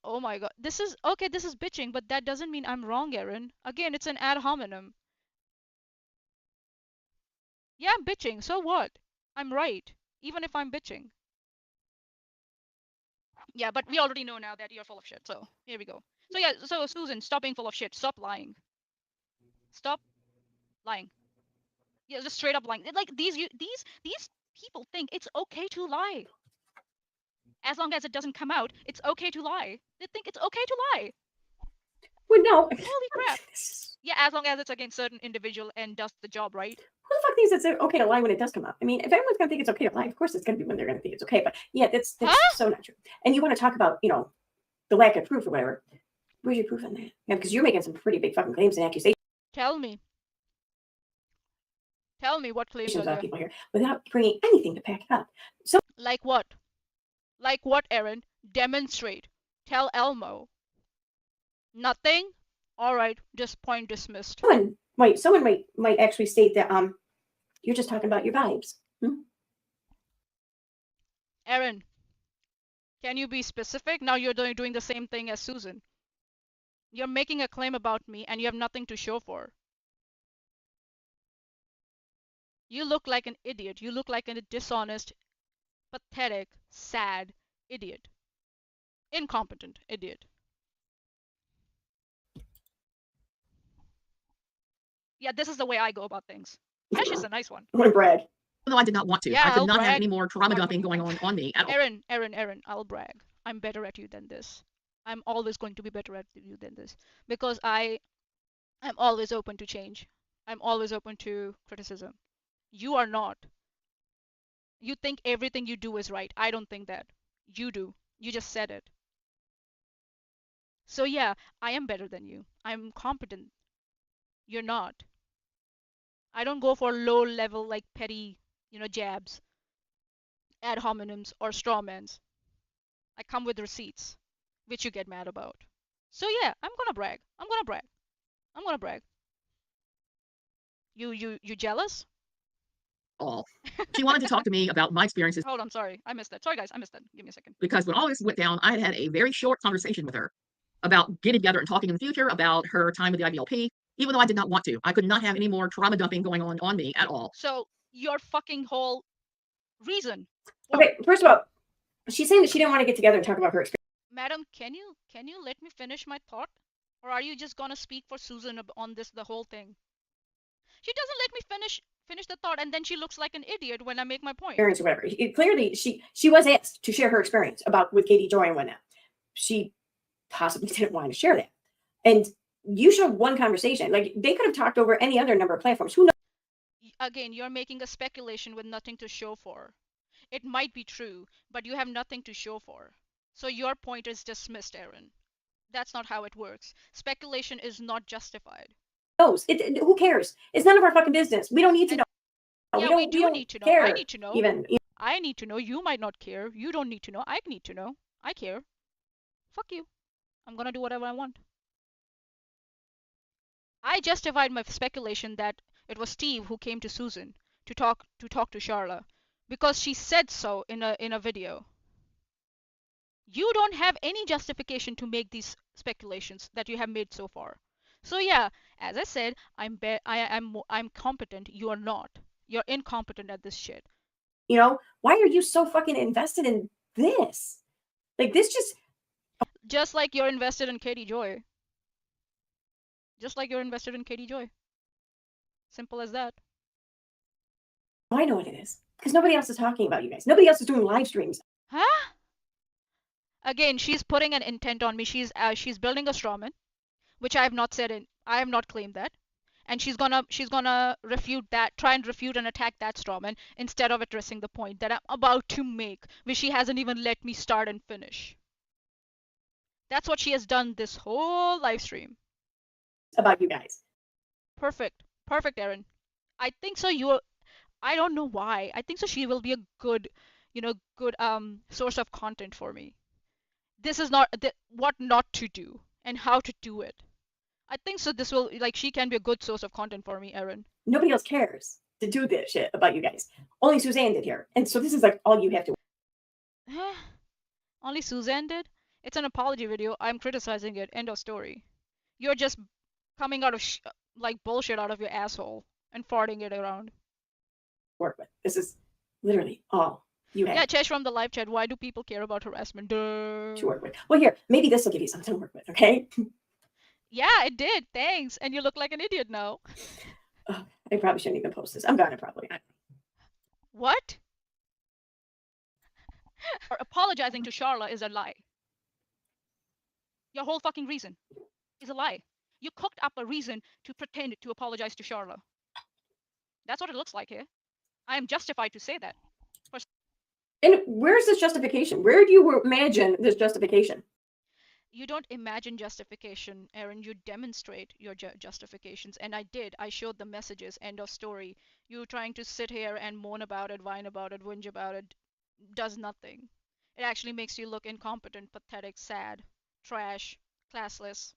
Oh my god. This is bitching, but that doesn't mean I'm wrong, Erin. Again, it's an ad hominem. Yeah, I'm bitching. So what? I'm right. Even if I'm bitching. Yeah, but we already know now that you're full of shit. So here we go. So yeah, so Susan, stop being full of shit. Stop lying. Stop lying. Yeah, just straight up lying. Like these people think it's okay to lie. As long as it doesn't come out, it's okay to lie. They think it's okay to lie. Well, no. Holy crap. Yeah, as long as it's against certain individual and does the job right. Who the fuck thinks it's okay to lie when it does come up? I mean, if everyone's gonna think it's okay to lie, of course it's gonna be when they're gonna think it's okay. But yeah, that's so not true. And you want to talk about, the lack of proof or whatever. Where's your proof on that? Yeah, because you're making some pretty big fucking claims and accusations. Tell me what claims are About there? people here without bringing anything to back it up. So, like what? Like what, Erin? Demonstrate. Tell Elmo. Nothing? Alright, just point dismissed. someone might actually state that you're just talking about your vibes. Erin, can you be specific? Now you're doing the same thing as Susan. You're making a claim about me and you have nothing to show for. You look like an idiot. You look like a dishonest, pathetic, sad idiot. Incompetent idiot. Yeah, this is the way I go about things. Ash is a nice one. I'm gonna brag. No, I did not want to. Yeah, I could I'll not have brag. any more trauma dumping going on me at all. Erin, I'll brag. I'm better at you than this. I'm always going to be better at you than this because I'm always open to change. I'm always open to criticism. You are not. You think everything you do is right. I don't think that. You do. You just said it. So yeah, I am better than you. I'm competent. You're not. I don't go for low level like petty, jabs, ad hominems or strawmans. I come with receipts, which you get mad about. So yeah, I'm gonna brag. I'm gonna brag. I'm gonna brag. You jealous? All. She wanted to talk to me about my experiences Hold on, sorry. I missed that. Sorry guys, I missed that. Give me a second. because when all this went down, I had a very short conversation with her about getting together and talking in the future about her time with the IBLP, even though I did not want to. I could not have any more trauma dumping going on me at all. So your fucking whole reason. Okay, first of all, she's saying that she didn't want to get together and talk about her experience. Madam, can you let me finish my thought? Or are you just gonna speak for Susan on this the whole thing? She doesn't let me finish the thought, and then she looks like an idiot when I make my point. Or whatever. Clearly, she was asked to share her experience with Katie Joy and whatnot. She possibly didn't want to share that. And you showed one conversation. Like, they could have talked over any other number of platforms. Who knows? Again, you're making a speculation with nothing to show for. It might be true, but you have nothing to show for. So your point is dismissed, Erin. That's not how it works. Speculation is not justified. Who cares? It's none of our fucking business. We don't need to know. Yeah, we do need to know. I need to know. Even. I need to know. You might not care. You don't need to know. I need to know. I care. Fuck you. I'm gonna do whatever I want. I justified my speculation that it was Steve who came to Susan to talk to Charla because she said so in a video. You don't have any justification to make these speculations that you have made so far. So yeah, as I said, I'm competent. You are not. You're incompetent at this shit. Why are you so fucking invested in this? Like, this just like you're invested in Katie Joy. Just like you're invested in Katie Joy. Simple as that. I know what it is. Because nobody else is talking about you guys. Nobody else is doing live streams. Huh? Again, she's putting an intent on me. She's building a strawman, which I have not said. I have not claimed that, and she's gonna refute that, try and refute and attack that strawman instead of addressing the point that I'm about to make, which she hasn't even let me start and finish. That's what she has done this whole live stream. About you guys. Perfect, Erin. I think so. I don't know why. I think so. She will be a good source of content for me. This is not what not to do and how to do it. I think so. This will she can be a good source of content for me, Erin. Nobody else cares to do this shit about you guys. Only Suzanne did here, and so this is all you have to. Only Suzanne did. It's an apology video. I'm criticizing it. End of story. You're just coming out of bullshit out of your asshole and farting it around. Work with. This is literally all you have. Yeah, Chesh from the live chat. Why do people care about harassment? To work with. Well, here, maybe this will give you something to work with, okay? Yeah, it did. Thanks. And you look like an idiot now. I probably shouldn't even post this. I'm gonna probably. What? Apologizing to Charla is a lie. Your whole fucking reason is a lie. You cooked up a reason to pretend to apologize to Charla. That's what it looks like here. I am justified to say that. And where's this justification? Where do you imagine this justification? You don't imagine justification, Erin. You demonstrate your justifications. And I did. I showed the messages. End of story. You trying to sit here and moan about it, whine about it, whinge about it does nothing. It actually makes you look incompetent, pathetic, sad, trash, classless.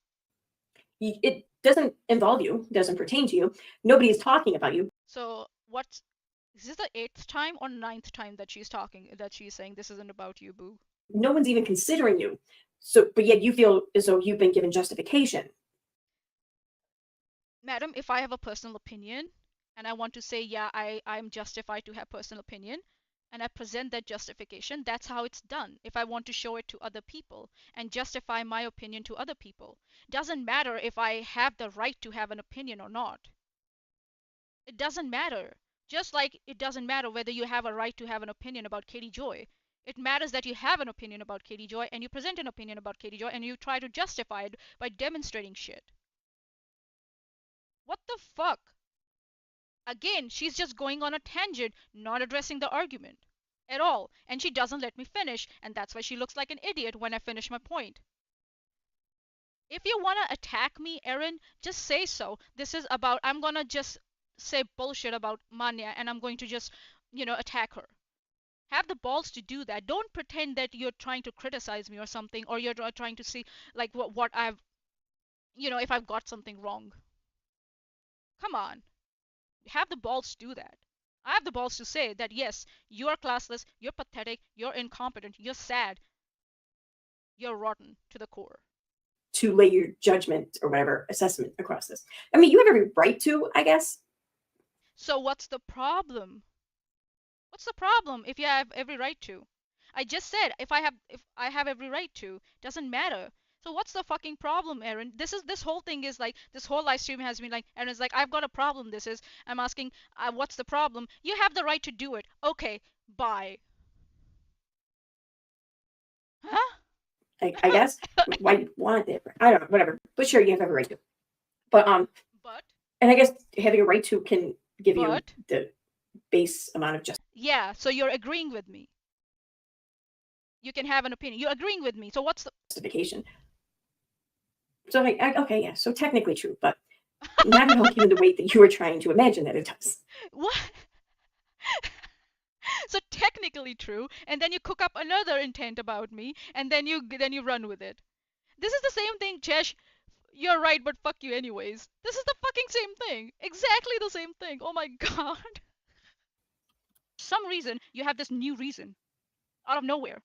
It doesn't involve you. Doesn't pertain to you. Nobody's talking about you. So is this the 8th time or 9th time that she's saying this isn't about you, boo? No one's even considering you. So, but yet you feel as though you've been given justification. Madam, if I have a personal opinion and I want to say, yeah, I'm justified to have personal opinion, and I present that justification, that's how it's done. If I want to show it to other people and justify my opinion to other people, doesn't matter if I have the right to have an opinion or not. It doesn't matter. Just like it doesn't matter whether you have a right to have an opinion about Katie Joy. It matters that you have an opinion about Katie Joy and you present an opinion about Katie Joy and you try to justify it by demonstrating shit. What the fuck? Again, she's just going on a tangent, not addressing the argument at all. And she doesn't let me finish, and that's why she looks like an idiot when I finish my point. If you want to attack me, Erin, just say so. This is about, I'm gonna just say bullshit about Manya, and I'm going to just, attack her. Have the balls to do that. Don't pretend that you're trying to criticize me or something, or you're trying to see, like, what I've, if I've got something wrong. Come on. Have the balls to do that. I have the balls to say that yes, you are classless, you're pathetic, you're incompetent, you're sad, you're rotten to the core. To lay your judgment or whatever assessment across this. I mean, you have every right to, I guess. So what's the problem? What's the problem if you have every right to? I just said if I have every right to, doesn't matter. So what's the fucking problem, Erin? This whole thing is like, this whole live stream has been like, Erin's like, I've got a problem. I'm asking, what's the problem? You have the right to do it. Okay, bye. Huh? I guess. Why you want it? I don't know. Whatever. But sure, you have every right to. But But. And I guess having a right to can give you But. the base amount of justice. Yeah. So you're agreeing with me. You can have an opinion. You're agreeing with me. So what's the justification? So okay, yeah. So technically true, but not at all given the weight that you were trying to imagine that it does. What? So technically true, and then you cook up another intent about me, and then you run with it. This is the same thing, Chesh. You're right, but fuck you anyways. This is the fucking same thing. Exactly the same thing. Oh my god. For some reason, you have this new reason. Out of nowhere.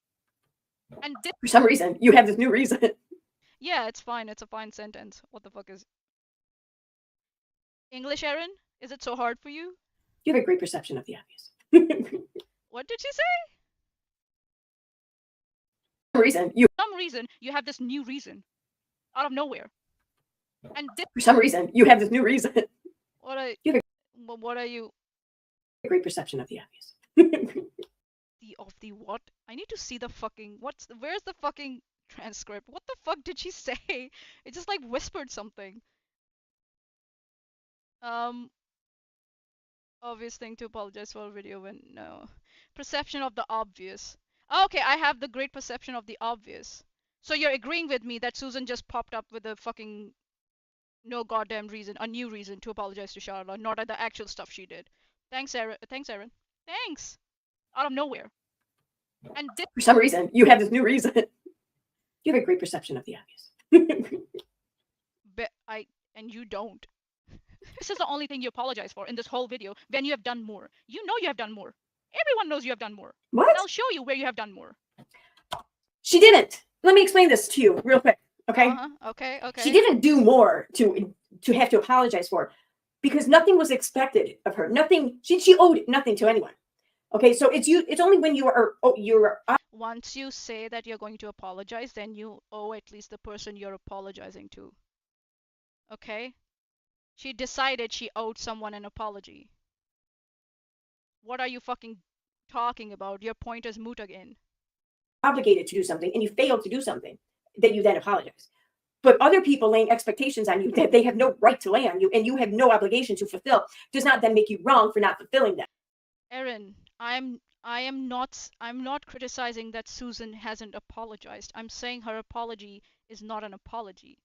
And for some reason, you have this new reason. Yeah, it's fine. It's a fine sentence. What the fuck is English, Erin? Is it so hard for you? You have a great perception of the obvious. What did she say? For some reason, you have this new reason. Out of nowhere. And for some reason, you have this new reason. What are you? A great perception of the obvious. The what? I need to see the fucking where's the fucking transcript? What the fuck did she say? It just like whispered something. Obvious thing to apologize for a video when no. Perception of the obvious. Okay, I have the great perception of the obvious. So you're agreeing with me that Susan just popped up with a fucking no goddamn reason, a new reason to apologize to Charlotte, not at the actual stuff she did. Thanks, Erin. Thanks. Out of nowhere. And for some reason, you have this new reason. You have a great perception of the obvious. And you don't. This is the only thing you apologize for in this whole video when you have done more. You know you have done more. Everyone knows you have done more. What? And I'll show you where you have done more. She didn't. Let me explain this to you real quick. Okay. Okay. She didn't do more to have to apologize for, because nothing was expected of her. Nothing. She owed nothing to anyone. Okay. So it's only when you're once you say that you're going to apologize, then you owe at least the person you're apologizing to. Okay? She decided she owed someone an apology. What are you fucking talking about? Your point is moot again. Obligated to do something and you failed to do something, that you then apologize. But other people laying expectations on you that they have no right to lay on you and you have no obligation to fulfill does not then make you wrong for not fulfilling them. Erin, I'm not criticizing that Susan hasn't apologized. I'm saying her apology is not an apology.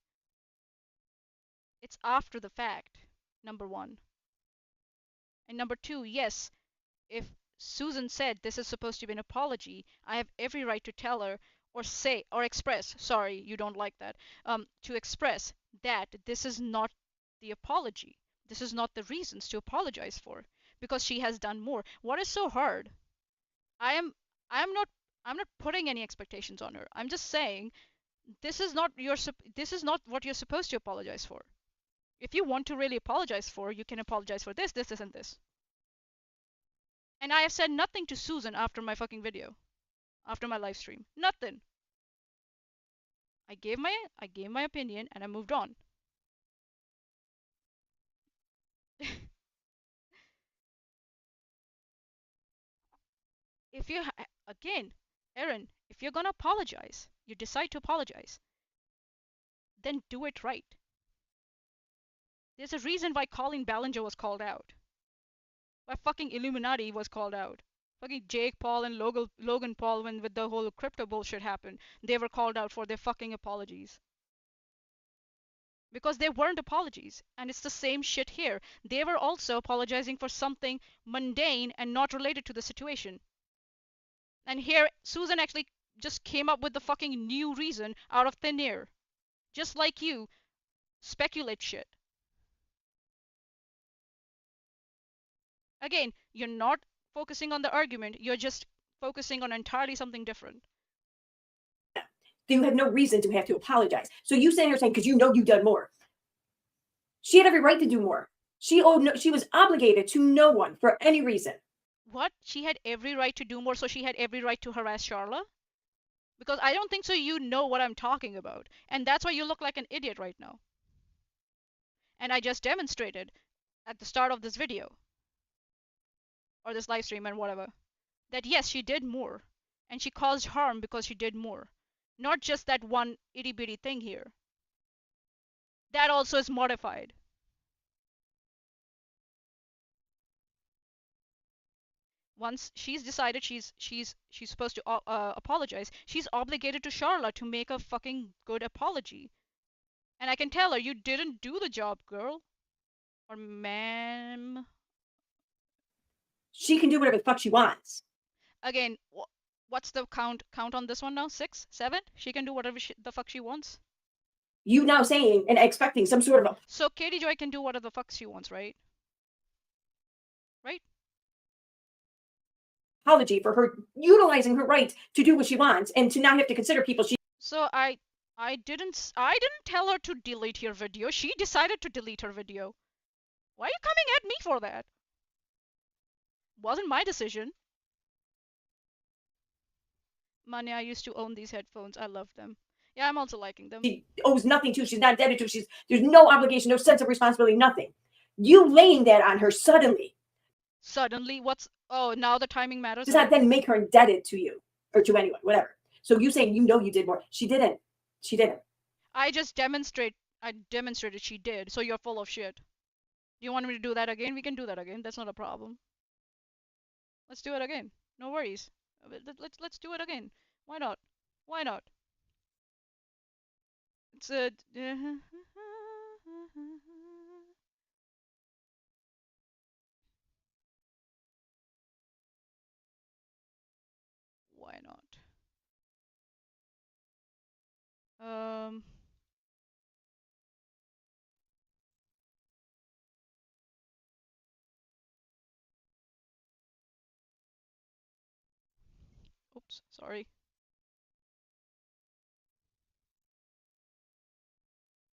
It's after the fact, number one. And number two, yes, if Susan said this is supposed to be an apology, I have every right to tell her or say or express, sorry, you don't like that, to express that this is not the apology. This is not the reasons to apologize for, because she has done more. What is so hard? I'm not putting any expectations on her. I'm just saying this is not what you're supposed to apologize for. If you want to really apologize for, you can apologize for this, and this. And I have said nothing to Susan after my fucking video. After my live stream. Nothing. I gave my opinion and I moved on. If you again, Erin, if you're gonna apologize, you decide to apologize, then do it right. There's a reason why Colleen Ballinger was called out. Why fucking Illuminati was called out. Fucking Jake Paul and Logan Paul, when with the whole crypto bullshit happened, they were called out for their fucking apologies. Because they weren't apologies. And it's the same shit here. They were also apologizing for something mundane and not related to the situation. And here, Susan actually just came up with the fucking new reason out of thin air. Just like you speculate shit. Again, you're not focusing on the argument, you're just focusing on entirely something different. You have no reason to have to apologize. So you saying because you know you've done more. She had every right to do more. She was obligated to no one for any reason. What? She had every right to do more, so she had every right to harass Charla? Because I don't think so you know what I'm talking about. And that's why you look like an idiot right now. And I just demonstrated at the start of this video, or this live stream and whatever, that yes, she did more. And she caused harm because she did more. Not just that one itty bitty thing here. That also is modified. Once she's decided she's supposed to apologize, she's obligated to Charla to make a fucking good apology. And I can tell her, you didn't do the job, girl. Or ma'am. She can do whatever the fuck she wants. Again, what's the count on this one now? 6, 7? She can do whatever the fuck she wants. You now saying and expecting some sort of So Katie Joy can do whatever the fuck she wants, right? Right? Apology for her utilizing her right to do what she wants and to not have to consider people she. So I didn't tell her to delete your video. She decided to delete her video. Why are you coming at me for that? Wasn't my decision. Manya, I used to own these headphones. I love them. Yeah, I'm also liking them. She owes nothing to. She's not indebted to. There's no obligation, no sense of responsibility, nothing. You laying that on her suddenly. Suddenly, oh, now the timing matters. Does not then make her indebted to you or to anyone, whatever. So you saying you know you did more. She didn't. She didn't. I demonstrated she did. So you're full of shit. Do you want me to do that again? We can do that again. That's not a problem. Let's do it again. No worries. Let's do it again. Why not? Why not? It's a. Why not? Oops, sorry.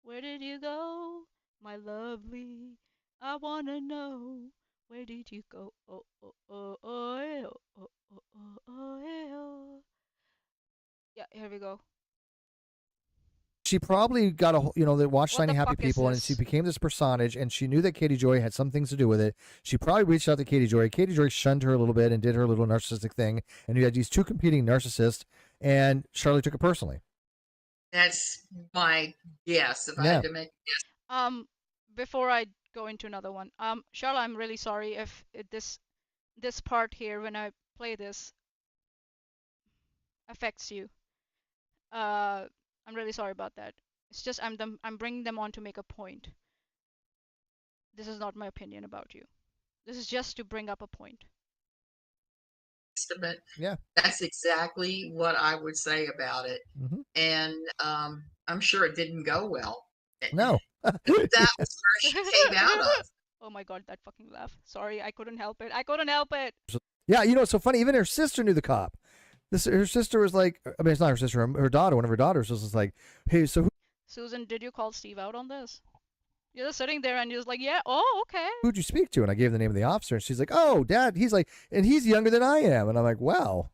Where did you go, my lovely? I wanna know. Where did you go? Oh, oh, oh, oh, oh, oh, oh, oh, oh. Yeah, here we go. She probably got they watched Shiny Happy People, and she became this personage, and she knew that Katie Joy had some things to do with it. She probably reached out to Katie Joy. Katie Joy shunned her a little bit and did her little narcissistic thing, and you had these two competing narcissists, and Charlie took it personally. That's my guess, if I had to make a guess. Before I go into another one, Charlotte, I'm really sorry if this part here, when I play this, affects you. I'm really sorry about that. It's just I'm bringing them on to make a point. This is not my opinion about you. This is just to bring up a point. Estimate. Yeah. That's exactly what I would say about it. Mm-hmm. And I'm sure it didn't go well. No. That was where she came out of. Oh my god, that fucking laugh. Sorry, I couldn't help it. I couldn't help it. Yeah, it's so funny. Even her sister knew the cop. Her sister was like, I mean, it's not her sister, her daughter, one of her daughters was just like, hey, so Susan, did you call Steve out on this? You're just sitting there and you're just like, yeah, oh, okay. who'd you speak to? And I gave the name of the officer, and she's like, oh, Dad, he's like, and he's younger than I am. And I'm like, wow,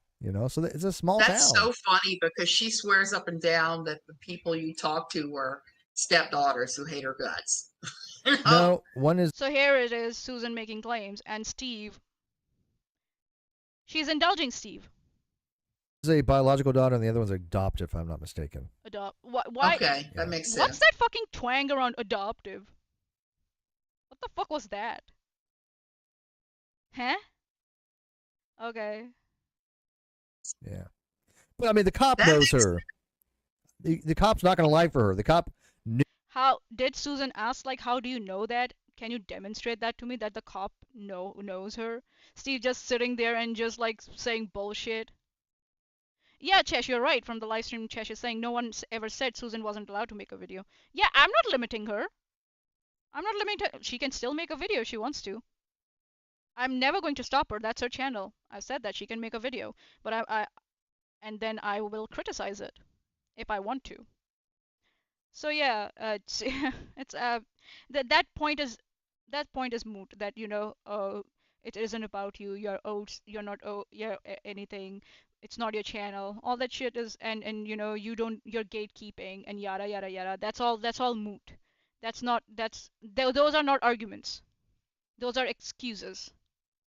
so it's a small town. That's so funny because she swears up and down that the people you talk to were stepdaughters who hate her guts. No, one is. So here it is, Susan making claims, and Steve, she's indulging Steve. Is a biological daughter, and the other one's adopted, if I'm not mistaken. Why? Okay, that makes sense. What's that fucking twang around adoptive? What the fuck was that? Huh? Okay. Yeah. But I mean, the cop That knows makes her. The cop's not going to lie for her. The cop knew. How did Susan ask, like, how do you know that? Can you demonstrate that to me, that the cop knows her? Steve just sitting there and just like saying bullshit. Yeah, Chesh, you're right. From the live stream, Chesh is saying no one ever said Susan wasn't allowed to make a video. Yeah, I'm not limiting her. I'm not limiting her. She can still make a video if she wants to. I'm never going to stop her. That's her channel. I've said that she can make a video, but and then I will criticize it if I want to. So yeah, it's that point is moot. That it isn't about you. You're not anything. It's not your channel. All that shit is, and you don't, you're gatekeeping and yada yada yada. That's all moot. Those are not arguments. Those are excuses.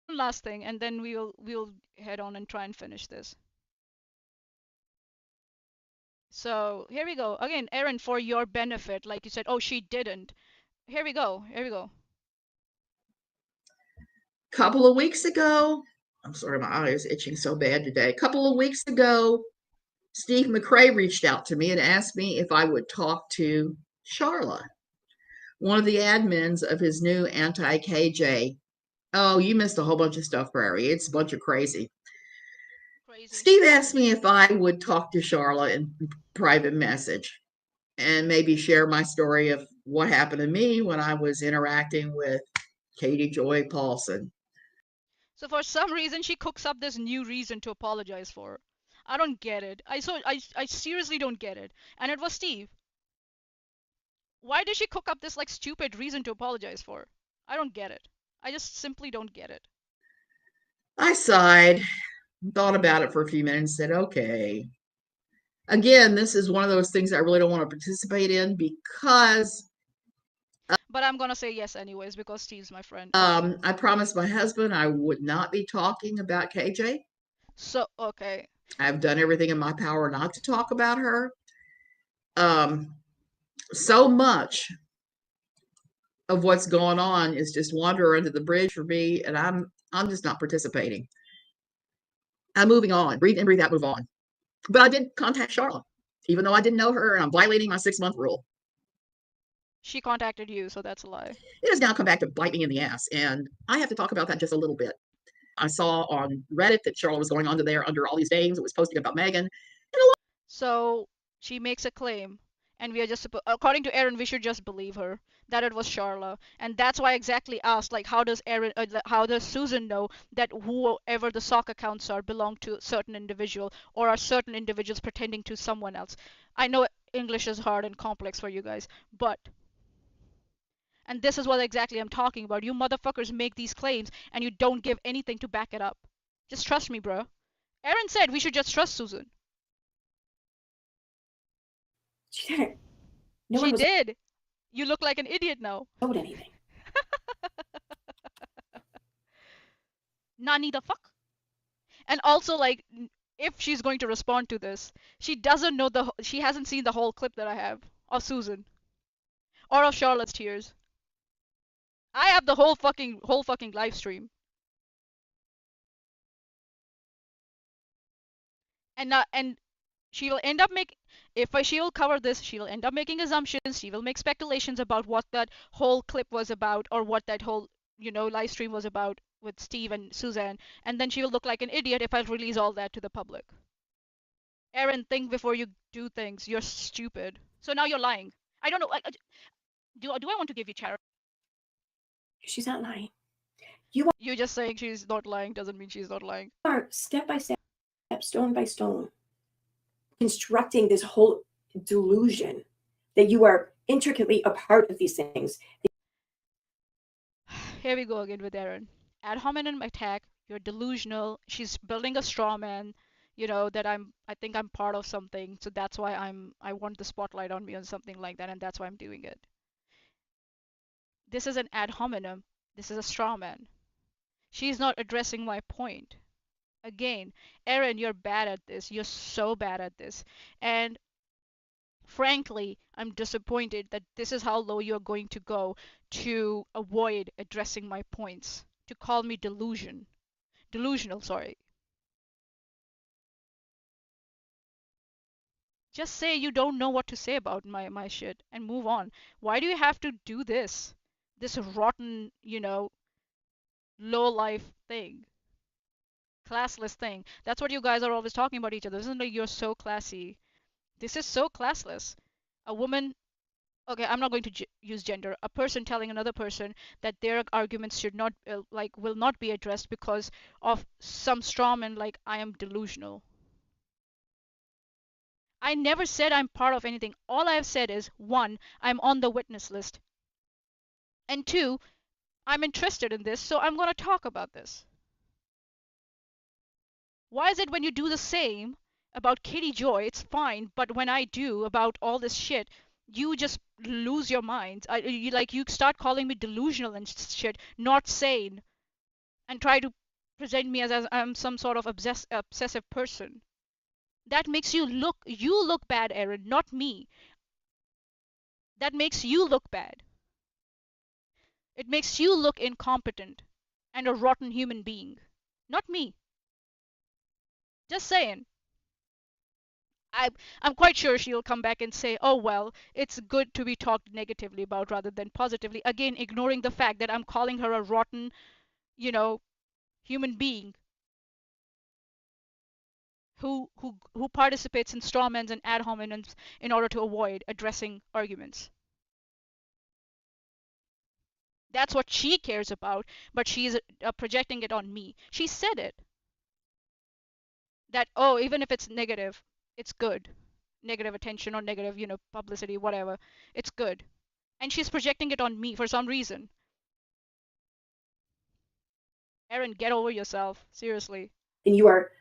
One last thing, and then we'll head on and try and finish this. So here we go. Again, Erin, for your benefit, like you said, oh, she didn't. Here we go. Here we go. couple of weeks ago, I'm sorry, my eye is itching so bad today. A couple of weeks ago, Steve McRae reached out to me and asked me if I would talk to Charla, one of the admins of his new anti-KJ. Oh, you missed a whole bunch of stuff, Prairie. It's a bunch of crazy. Steve asked me if I would talk to Charla in private message and maybe share my story of what happened to me when I was interacting with Katie Joy Paulson. So for some reason, she cooks up this new reason to apologize for. I don't get it. I seriously don't get it. And it was Steve. Why did she cook up this like stupid reason to apologize for? I don't get it. I just simply don't get it. I sighed, thought about it for a few minutes, said, okay. Again, this is one of those things I really don't want to participate in because but I'm gonna say yes anyways because Steve's my friend. I promised my husband I would not be talking about KJ. So okay. I've done everything in my power not to talk about her. So much of what's going on is just water under the bridge for me, and I'm just not participating. I'm moving on. Breathe in, breathe out, move on. But I did contact Charlotte, even though I didn't know her, and I'm violating my 6-month rule. She contacted you, so that's a lie. It has now come back to bite me in the ass, and I have to talk about that just a little bit. I saw on Reddit that Charlotte was going onto there under all these names. It was posting about Megan. So she makes a claim, and we are just according to Erin, we should just believe her that it was Charla, and that's why I exactly asked, like, how does Susan know that whoever the sock accounts are belong to a certain individual, or are certain individuals pretending to someone else? I know English is hard and complex for you guys, but. And this is what exactly I'm talking about. You motherfuckers make these claims and you don't give anything to back it up. Just trust me, bro. Erin said we should just trust Susan. She didn't. No she one was did. You look like an idiot now. told anything. Nani the fuck? And also, like, if she's going to respond to this, she doesn't know she hasn't seen the whole clip that I have of Susan or of Charlotte's tears. I have the whole fucking live stream. And she will end up making, if she will cover this, she will end up making assumptions. She will make speculations about what that whole clip was about, or what that whole live stream was about with Steve and Suzanne, and then she will look like an idiot if I release all that to the public. Erin, think before you do things. You're stupid. So now you're lying. I don't know. Do I want to give you charity? She's not lying. You just saying she's not lying doesn't mean she's not lying. You are step by step, stone by stone, constructing this whole delusion that you are intricately a part of these things. Here we go again with Erin. Ad hominem attack. You're delusional. She's building a straw man. That I think I'm part of something, so that's why I want the spotlight on me on something like that, and that's why I'm doing it. This is an ad hominem. This is a straw man. She's not addressing my point. Again, Erin, you're bad at this. You're so bad at this. And frankly, I'm disappointed that this is how low you're going to go to avoid addressing my points. to call me delusional, sorry. Just say you don't know what to say about my shit and move on. Why do you have to do this? This rotten, low life thing. Classless thing. That's what you guys are always talking about each other. Isn't it? You're so classy. This is so classless. A woman, okay, I'm not going to use gender. A person telling another person that their arguments should not, will not be addressed because of some strawman like I am delusional. I never said I'm part of anything. All I've said is, one, I'm on the witness list. And two, I'm interested in this, so I'm going to talk about this. Why is it when you do the same about Katie Joy, it's fine, but when I do about all this shit, you just lose your mind. You start calling me delusional and shit, not sane, and try to present me as I'm some sort of obsessive person. That makes you look bad, Erin, not me. That makes you look bad. It makes you look incompetent and a rotten human being, not me. Just saying. I'm quite sure she'll come back and say, oh, well, it's good to be talked negatively about rather than positively. Again, ignoring the fact that I'm calling her a rotten, human being who participates in strawmans and ad hominems in order to avoid addressing arguments. That's what she cares about, but she's projecting it on me. She said it. That, oh, even if it's negative, it's good. Negative attention or negative, publicity, whatever. It's good. And she's projecting it on me for some reason. Erin, get over yourself. Seriously. And you are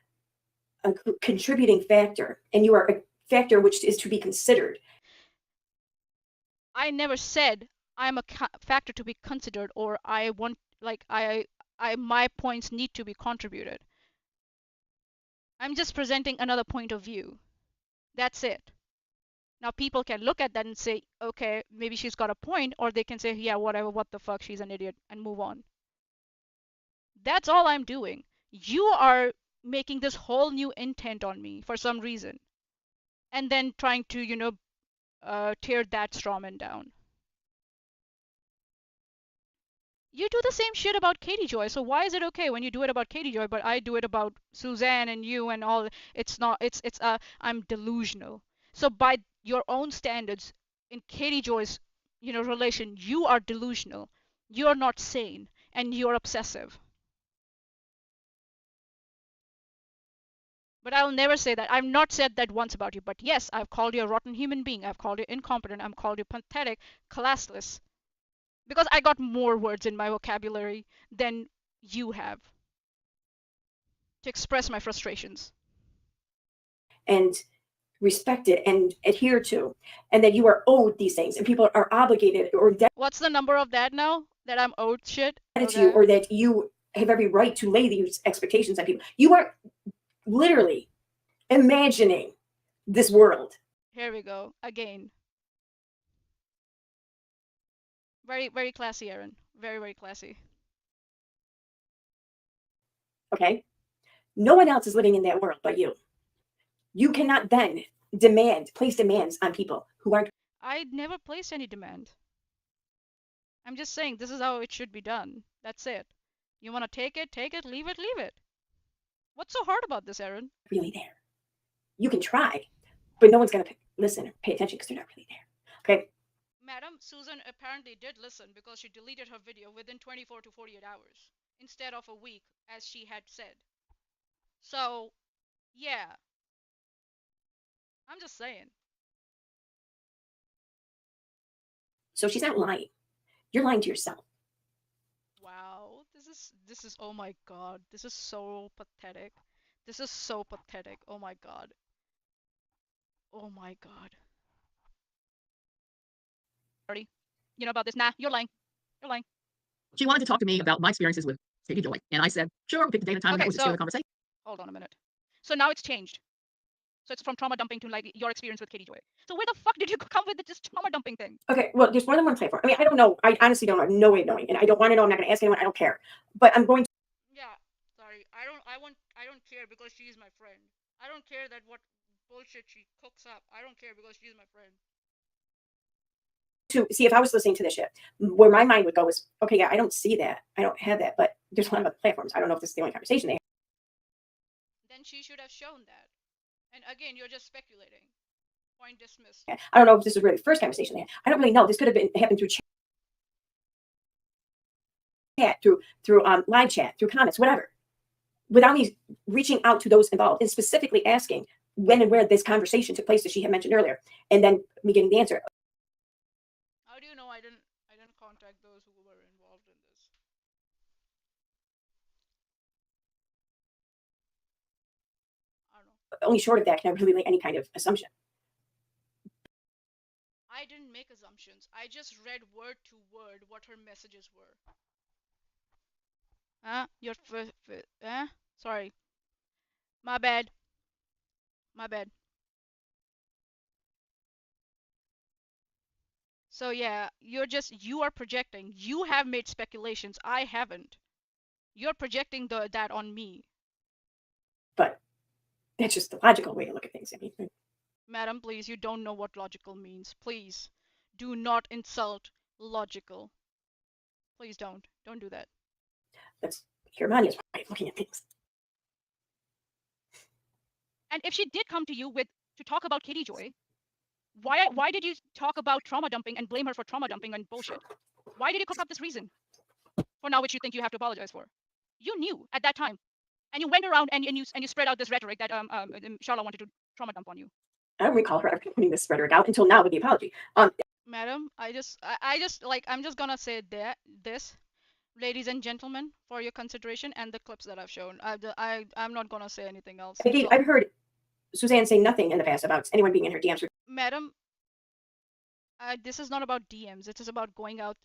a contributing factor, and you are a factor which is to be considered. I never said I'm a factor to be considered, or I want, my points need to be contributed. I'm just presenting another point of view. That's it. Now people can look at that and say, okay, maybe she's got a point, or they can say, yeah, whatever, what the fuck, she's an idiot, and move on. That's all I'm doing. You are making this whole new intent on me for some reason, and then trying to, tear that strawman down. You do the same shit about Katie Joy, so why is it okay when you do it about Katie Joy, but I do it about Suzanne and you and all? It's not. I'm delusional. So by your own standards, in Katie Joy's, relation, you are delusional. You're not sane, and you're obsessive. But I'll never say that. I've not said that once about you. But yes, I've called you a rotten human being. I've called you incompetent. I've called you pathetic, classless. Because I got more words in my vocabulary than you have to express my frustrations. And respected and adhere to, and that you are owed these things, and people are obligated or what's the number of that now? That I'm owed shit? To you, or that you have every right to lay these expectations on people. You are literally imagining this world. Here we go again. Very, very classy, Erin. Very, very classy. Okay? No one else is living in that world but you. You cannot then place demands on people who aren't. I never placed any demand. I'm just saying this is how it should be done. That's it. You want to take it, leave it, leave it. What's so hard about this, Erin? Really there. You can try, but no one's going to listen or pay attention because they're not really there. Okay? Madam, Susan apparently did listen because she deleted her video within 24 to 48 hours instead of a week, as she had said. So, yeah. I'm just saying. So she's not lying. You're lying to yourself. Wow, this is oh my god, this is so pathetic. This is so pathetic. Oh my god. Oh my god. You know about this? Nah, you're lying. You're lying. She wanted to talk to me about my experiences with Katie Joy, and I said, sure, we'll pick the date and time, and that was the conversation. Hold on a minute. So now it's changed. So it's from trauma dumping to like your experience with Katie Joy. So where the fuck did you come with this trauma dumping thing? Okay, well, there's more than one platform. I mean, I don't know. I honestly don't have no way of knowing, and I don't want to know. I'm not going to ask anyone. I don't care. But I'm going to. Yeah, sorry. I don't care because she's my friend. I don't care that what bullshit she cooks up. I don't care because she's my friend. To see if I was listening to this shit, where my mind would go is, okay, yeah, I don't see that. I don't have that. But there's a lot of other platforms. I don't know if this is the only conversation they have. Then she should have shown that. And again, you're just speculating. Point dismissed. I don't know if this is really the first conversation they had. I don't really know. This could have been happened through chat, through live chat, through comments, whatever. Without me reaching out to those involved and specifically asking when and where this conversation took place that she had mentioned earlier, and then me getting the answer. How do you know I didn't contact those who were involved in this? I don't know. Only short of that can I really make any kind of assumption. I didn't make assumptions. I just read word to word what her messages were. Sorry. My bad. So yeah, you are projecting. You have made speculations. I haven't. You're projecting that on me. But that's just the logical way to look at things. I mean, Madam, please, you don't know what logical means. Please, do not insult logical. Please don't. Don't do that. That's Manya's way of looking at things. And if she did come to you to talk about Katie Joy, why did you talk about trauma dumping and blame her for trauma dumping and bullshit? Why did you cook up this reason for now which you think you have to apologize for? You knew at that time, and you went around and you spread out this rhetoric that Charlotte wanted to trauma dump on you. I don't recall her ever putting this rhetoric out until now with the apology. Madam, I'm just gonna say this, ladies and gentlemen, for your consideration and the clips that I've shown. I'm not gonna say anything else. I've heard Suzanne say nothing in the past about anyone being in her DMs. Madam, this is not about DMs. It is about going out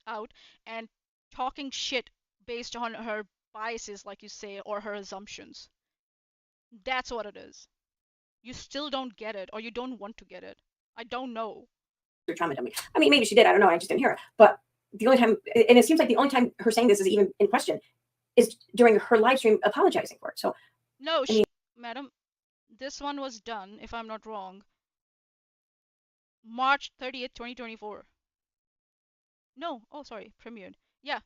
and talking shit based on her biases, like you say, or her assumptions. That's what it is. You still don't get it, or you don't want to get it. I don't know. Trauma dumping. I mean, maybe she did. I don't know. I just didn't hear her. But the only time, and it seems like the only time her saying this is even in question, is during her live stream apologizing for it. So no, madam, this one was done, if I'm not wrong, March 30th, 2024. No, oh sorry, premiered. Yeah.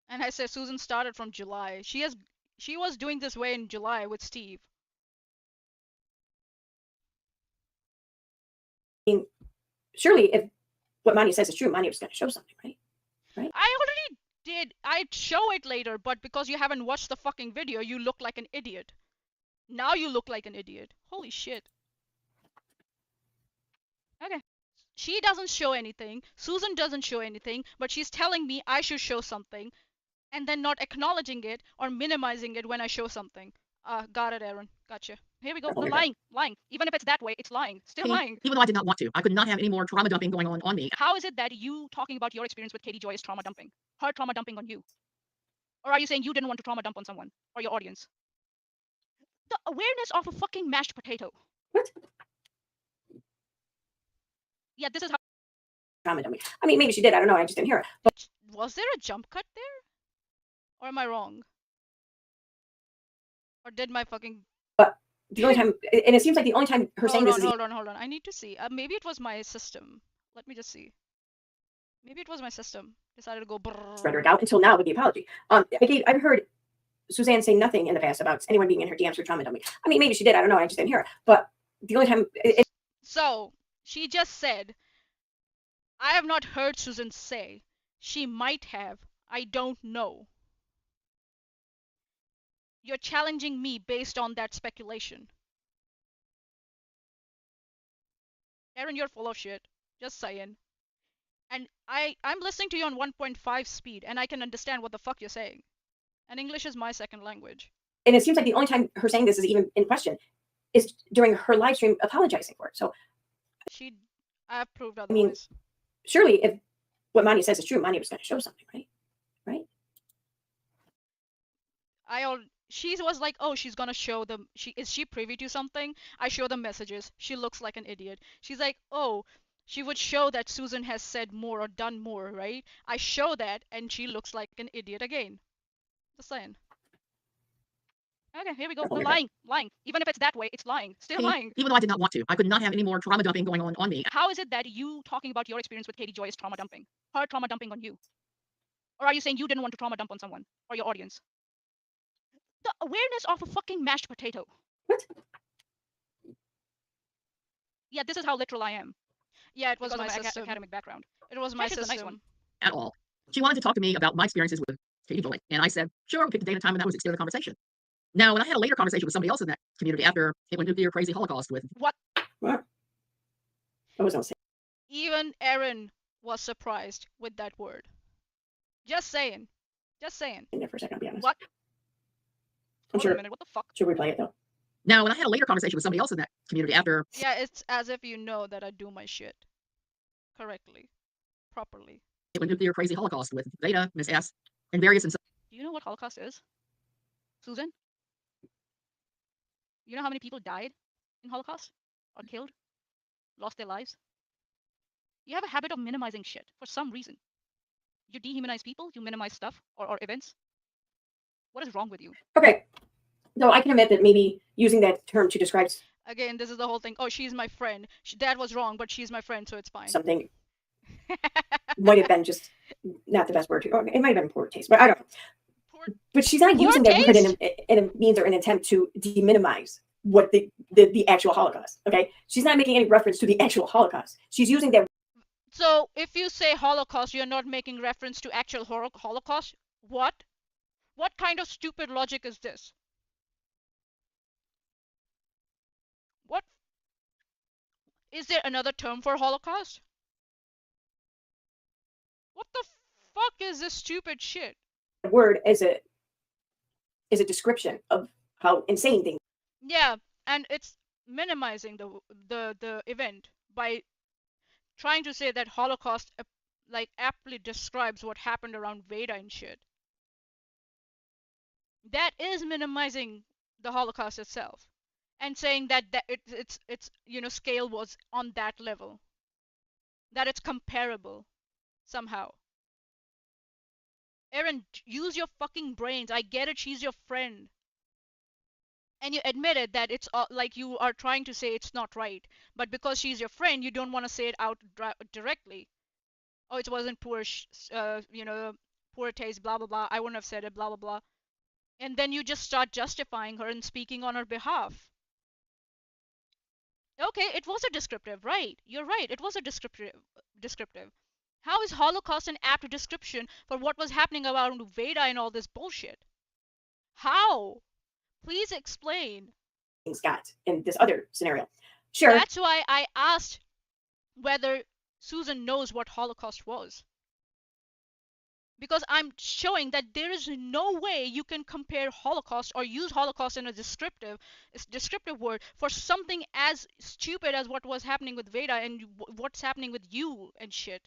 And I said Susan started from July. She was doing this way in July with Steve. I mean, surely if what Manya says is true, Manya was going to show something, right? Right? I already did. I'd show it later, but because you haven't watched the fucking video, you look like an idiot. Now you look like an idiot. Holy shit. Okay. She doesn't show anything. Susan doesn't show anything, but she's telling me I should show something and then not acknowledging it or minimizing it when I show something. Got it, Erin. Gotcha. Here we go. The lying. Even if it's that way, it's lying. Still lying. Even though I did not want to. I could not have any more trauma dumping going on me. How is it that you talking about your experience with Katie Joy is trauma dumping? Her trauma dumping on you? Or are you saying you didn't want to trauma dump on someone or your audience? The awareness of a fucking mashed potato. What? Yeah, this is how trauma dumping. I mean, maybe she did. I don't know. I just didn't hear her. But was there a jump cut there? Or am I wrong? Or did my fucking... But the only time, and it seems like the only time her saying this is... Hold on. I need to see. Maybe it was my system. Let me just see. Maybe it was my system. Decided to go brrrr. Rhetoric out until now with the apology. I've heard Suzanne say nothing in the past about anyone being in her DMs for trauma dumping. I mean, maybe she did. I don't know. I just didn't hear her. But the only time... So, she just said, I have not heard Susan say. She might have. I don't know. You're challenging me based on that speculation. Erin, you're full of shit. Just saying. And I'm listening to you on 1.5 speed, and I can understand what the fuck you're saying. And English is my second language. And it seems like the only time her saying this is even in question is during her live stream apologizing for it. So I've proved otherwise. I mean, surely if what Manya says is true, Manya was going to show something, right? Right? she was like, oh, she's gonna show them. Is she privy to something? I show them messages. She looks like an idiot. She's like, oh, she would show that Susan has said more or done more, right? I show that, and she looks like an idiot again. Just saying. Okay, here we go. The lying. Even if it's that way, it's lying. Still lying. Even though I did not want to, I could not have any more trauma dumping going on me. How is it that you talking about your experience with Katie Joy is trauma dumping? Her trauma dumping on you? Or are you saying you didn't want to trauma dump on someone or your audience? The awareness of a fucking mashed potato. What? Yeah, this is how literal I am. Yeah, it was my academic background. It was my system. Nice one. At all. She wanted to talk to me about my experiences with Katie Joy, and I said, sure, we picked a date and time, and that was the extent of the conversation. Now, when I had a later conversation with somebody else in that community after it went nuclear crazy Holocaust with what? What? I was not saying. Even Erin was surprised with that word. Just saying. Just saying. In there for a second, I'll be honest. What? I'm Hold sure. on a minute. What the fuck? Should we play it though? Now, when I had a later conversation with somebody else in that community after Yeah, it's as if you know that I do my shit correctly, properly. it went nuclear crazy Holocaust with Veda, Miss S, and various. Do you know what Holocaust is, Susan? You know how many people died in Holocaust or killed, lost their lives? You have a habit of minimizing shit for some reason. You dehumanize people, you minimize stuff or events. What is wrong with you? Okay. No, I can admit that maybe using that term to describe Again, this is the whole thing. Oh, she's my friend. That was wrong, but she's my friend, so it's fine. something might have been just not the best word. Or it might have been poor taste, but I don't know. But she's not using that word in a means or an attempt to deminimize what the actual Holocaust. Okay, she's not making any reference to the actual Holocaust. She's using that. So if you say Holocaust, you're not making reference to actual Holocaust? What? What kind of stupid logic is this? What? Is there another term for Holocaust? What the fuck is this stupid shit? Word as a description of how insane things. Yeah, and it's minimizing the event by trying to say that Holocaust like aptly describes what happened around Veda and shit. That is minimizing the Holocaust itself and saying that its scale was on that level, that it's comparable somehow. Erin, use your fucking brains. I get it, she's your friend. And you admitted that it's like you are trying to say it's not right, but because she's your friend, you don't want to say it out directly. Oh, it wasn't poor, poor taste, blah blah blah. I wouldn't have said it, blah blah blah. And then you just start justifying her and speaking on her behalf. Okay, it was a descriptive, right? You're right. It was a descriptive. How is Holocaust an apt description for what was happening around Veda and all this bullshit? How? Please explain. Things got in this other scenario. Sure. That's why I asked whether Susan knows what Holocaust was. Because I'm showing that there is no way you can compare Holocaust or use Holocaust in a descriptive word for something as stupid as what was happening with Veda and what's happening with you and shit.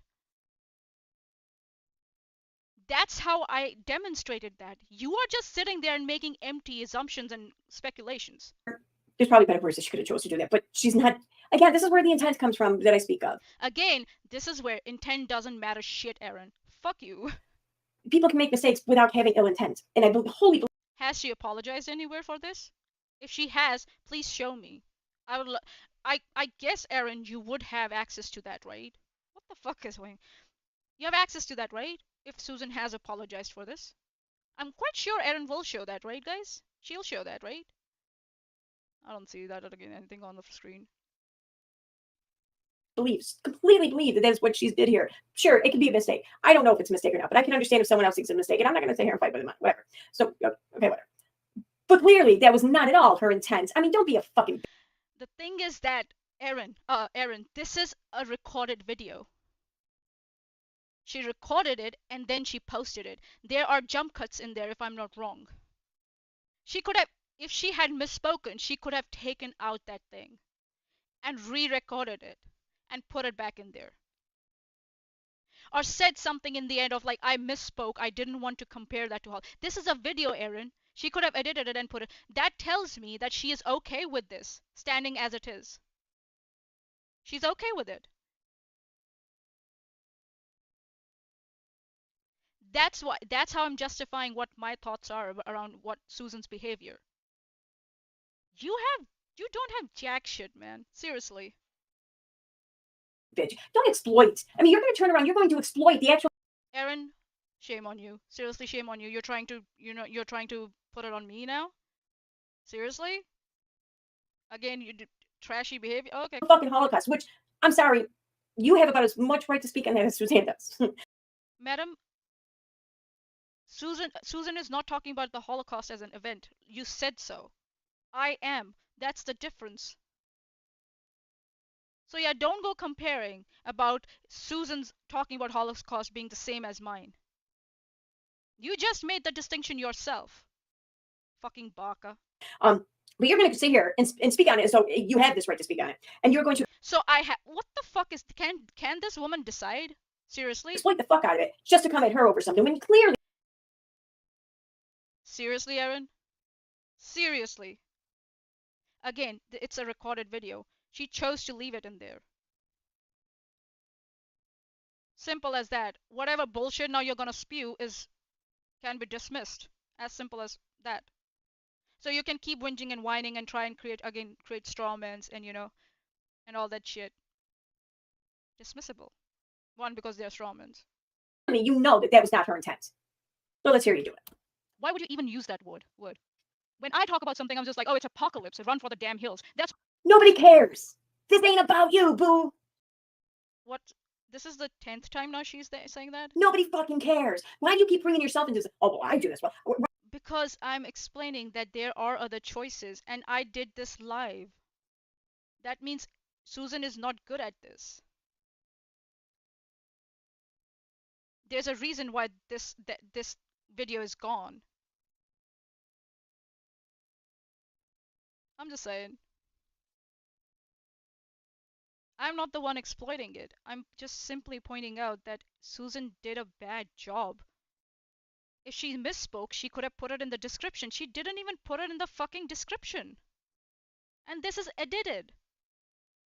That's how I demonstrated that. You are just sitting there and making empty assumptions and speculations. There's probably better words that she could have chosen to do that, but she's not. Again, this is where the intent comes from that I speak of. Again, this is where intent doesn't matter shit, Erin. Fuck you. People can make mistakes without having ill intent, and I wholly believe. Has she apologized anywhere for this? If she has, please show me. I guess, Erin, you would have access to that, right? What the fuck is going? You have access to that, right? If Susan has apologized for this. I'm quite sure Erin will show that, right, guys? She'll show that, right? I don't see that again, anything on the screen. Completely believe that that's what she did here. Sure, it could be a mistake. I don't know if it's a mistake or not, but I can understand if someone else thinks it's a mistake, and I'm not going to sit here and fight with them, whatever. So, okay, whatever. But clearly, that was not at all her intent. I mean, don't be a fucking. The thing is that, Erin, this is a recorded video. She recorded it and then she posted it. There are jump cuts in there if I'm not wrong. She could have, if she had misspoken, she could have taken out that thing and re-recorded it and put it back in there. Or said something in the end of like, I misspoke, I didn't want to compare that to Holocaust. This is a video, Erin. She could have edited it and put it. That tells me that she is okay with this, standing as it is. She's okay with it. That's how I'm justifying what my thoughts are around what Susan's behavior. You don't have jack shit, man. Seriously. Bitch, don't exploit. I mean, you're going to turn around. You're going to exploit the actual. Erin, shame on you. Seriously, shame on you. You're trying to put it on me now. Seriously? Again, trashy behavior. Okay. Fucking Holocaust. Which, I'm sorry, you have about as much right to speak on that as Suzanne does. Madam, Susan is not talking about the Holocaust as an event. You said so. I am. That's the difference. So yeah, don't go comparing about Susan's talking about Holocaust being the same as mine. You just made the distinction yourself. Fucking baka. But you're going to sit here and speak on it. So you have this right to speak on it, and you're going to. So what the fuck is? Can this woman decide? Seriously? Exploit the fuck out of it just to come at her over something when clearly. Seriously, Erin? Seriously? Again, it's a recorded video. She chose to leave it in there. Simple as that. Whatever bullshit now you're gonna spew can be dismissed. As simple as that. So you can keep whinging and whining and try and create strawmans and and all that shit. Dismissible. One, because they're strawmans. I mean, you know that was not her intent. So let's hear you do it. Why would you even use that word? When I talk about something, I'm just like, oh, it's apocalypse. Run for the damn hills. Nobody cares. This ain't about you, boo. What? This is the 10th time now she's saying that? Nobody fucking cares. Why do you keep bringing yourself into this? Oh, well, I do this. Well, because I'm explaining that there are other choices, and I did this live. That means Susan is not good at this. There's a reason why this video is gone. I'm just saying. I'm not the one exploiting it. I'm just simply pointing out that Susan did a bad job. If she misspoke, she could have put it in the description. She didn't even put it in the fucking description. And this is edited.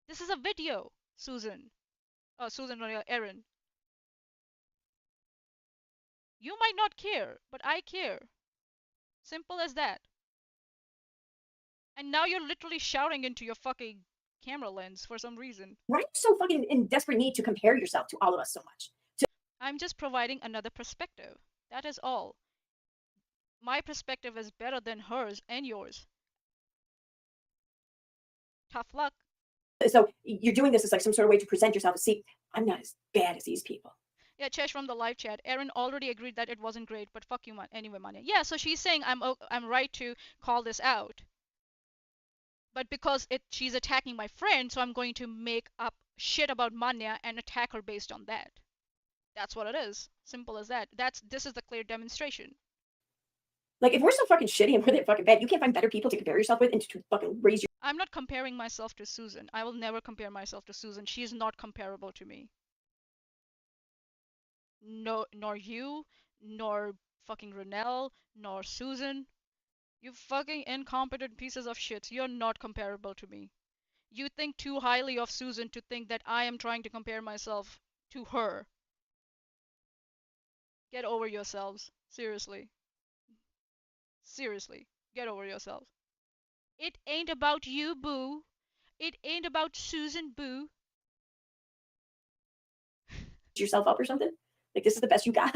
This is a video, Susan. Oh, Susan or Erin. You might not care, but I care. Simple as that. And now you're literally shouting into your fucking camera lens for some reason. Why are you so fucking in desperate need to compare yourself to all of us so much? I'm just providing another perspective. That is all. My perspective is better than hers and yours. Tough luck. So you're doing this as like some sort of way to present yourself and see, I'm not as bad as these people. Yeah, Chesh from the live chat. Erin already agreed that it wasn't great, but fuck you, anyway, Manya. Yeah, so she's saying I'm right to call this out. But because she's attacking my friend, so I'm going to make up shit about Manya and attack her based on that. That's what it is. Simple as that. This is the clear demonstration. Like, if we're so fucking shitty and we're that fucking bad, you can't find better people to compare yourself with and to fucking raise your. I'm not comparing myself to Susan. I will never compare myself to Susan. She is not comparable to me. No, nor you, nor fucking Renelle, nor Susan. You fucking incompetent pieces of shit. You're not comparable to me. You think too highly of Susan to think that I am trying to compare myself to her. Get over yourselves. Seriously. Seriously. Get over yourselves. It ain't about you, boo. It ain't about Susan, boo. Yourself up or something? Like, this is the best you got?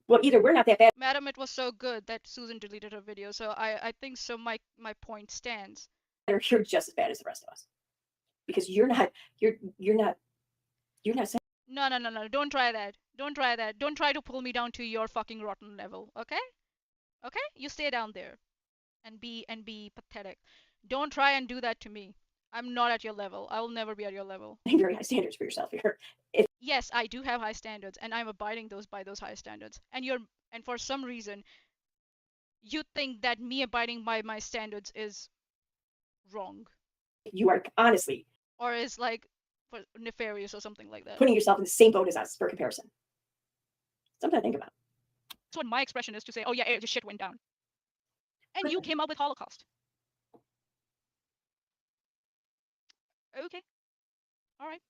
Well, either we're not that bad. Madam, it was so good that Susan deleted her video, so I think so my point stands. Or you're just as bad as the rest of us. Because you're not saying. No. Don't try that. Don't try that. Don't try to pull me down to your fucking rotten level, okay? Okay? You stay down there and be pathetic. Don't try and do that to me. I'm not at your level. I will never be at your level. Very high standards for yourself here. Yes, I do have high standards, and I'm abiding by those high standards. And for some reason, you think that me abiding by my standards is wrong. You are honestly. Or is like nefarious or something like that. Putting yourself in the same boat as us for comparison. Something to think about. That's what my expression is to say, oh yeah, the shit went down. And you came up with Holocaust. Okay. All right.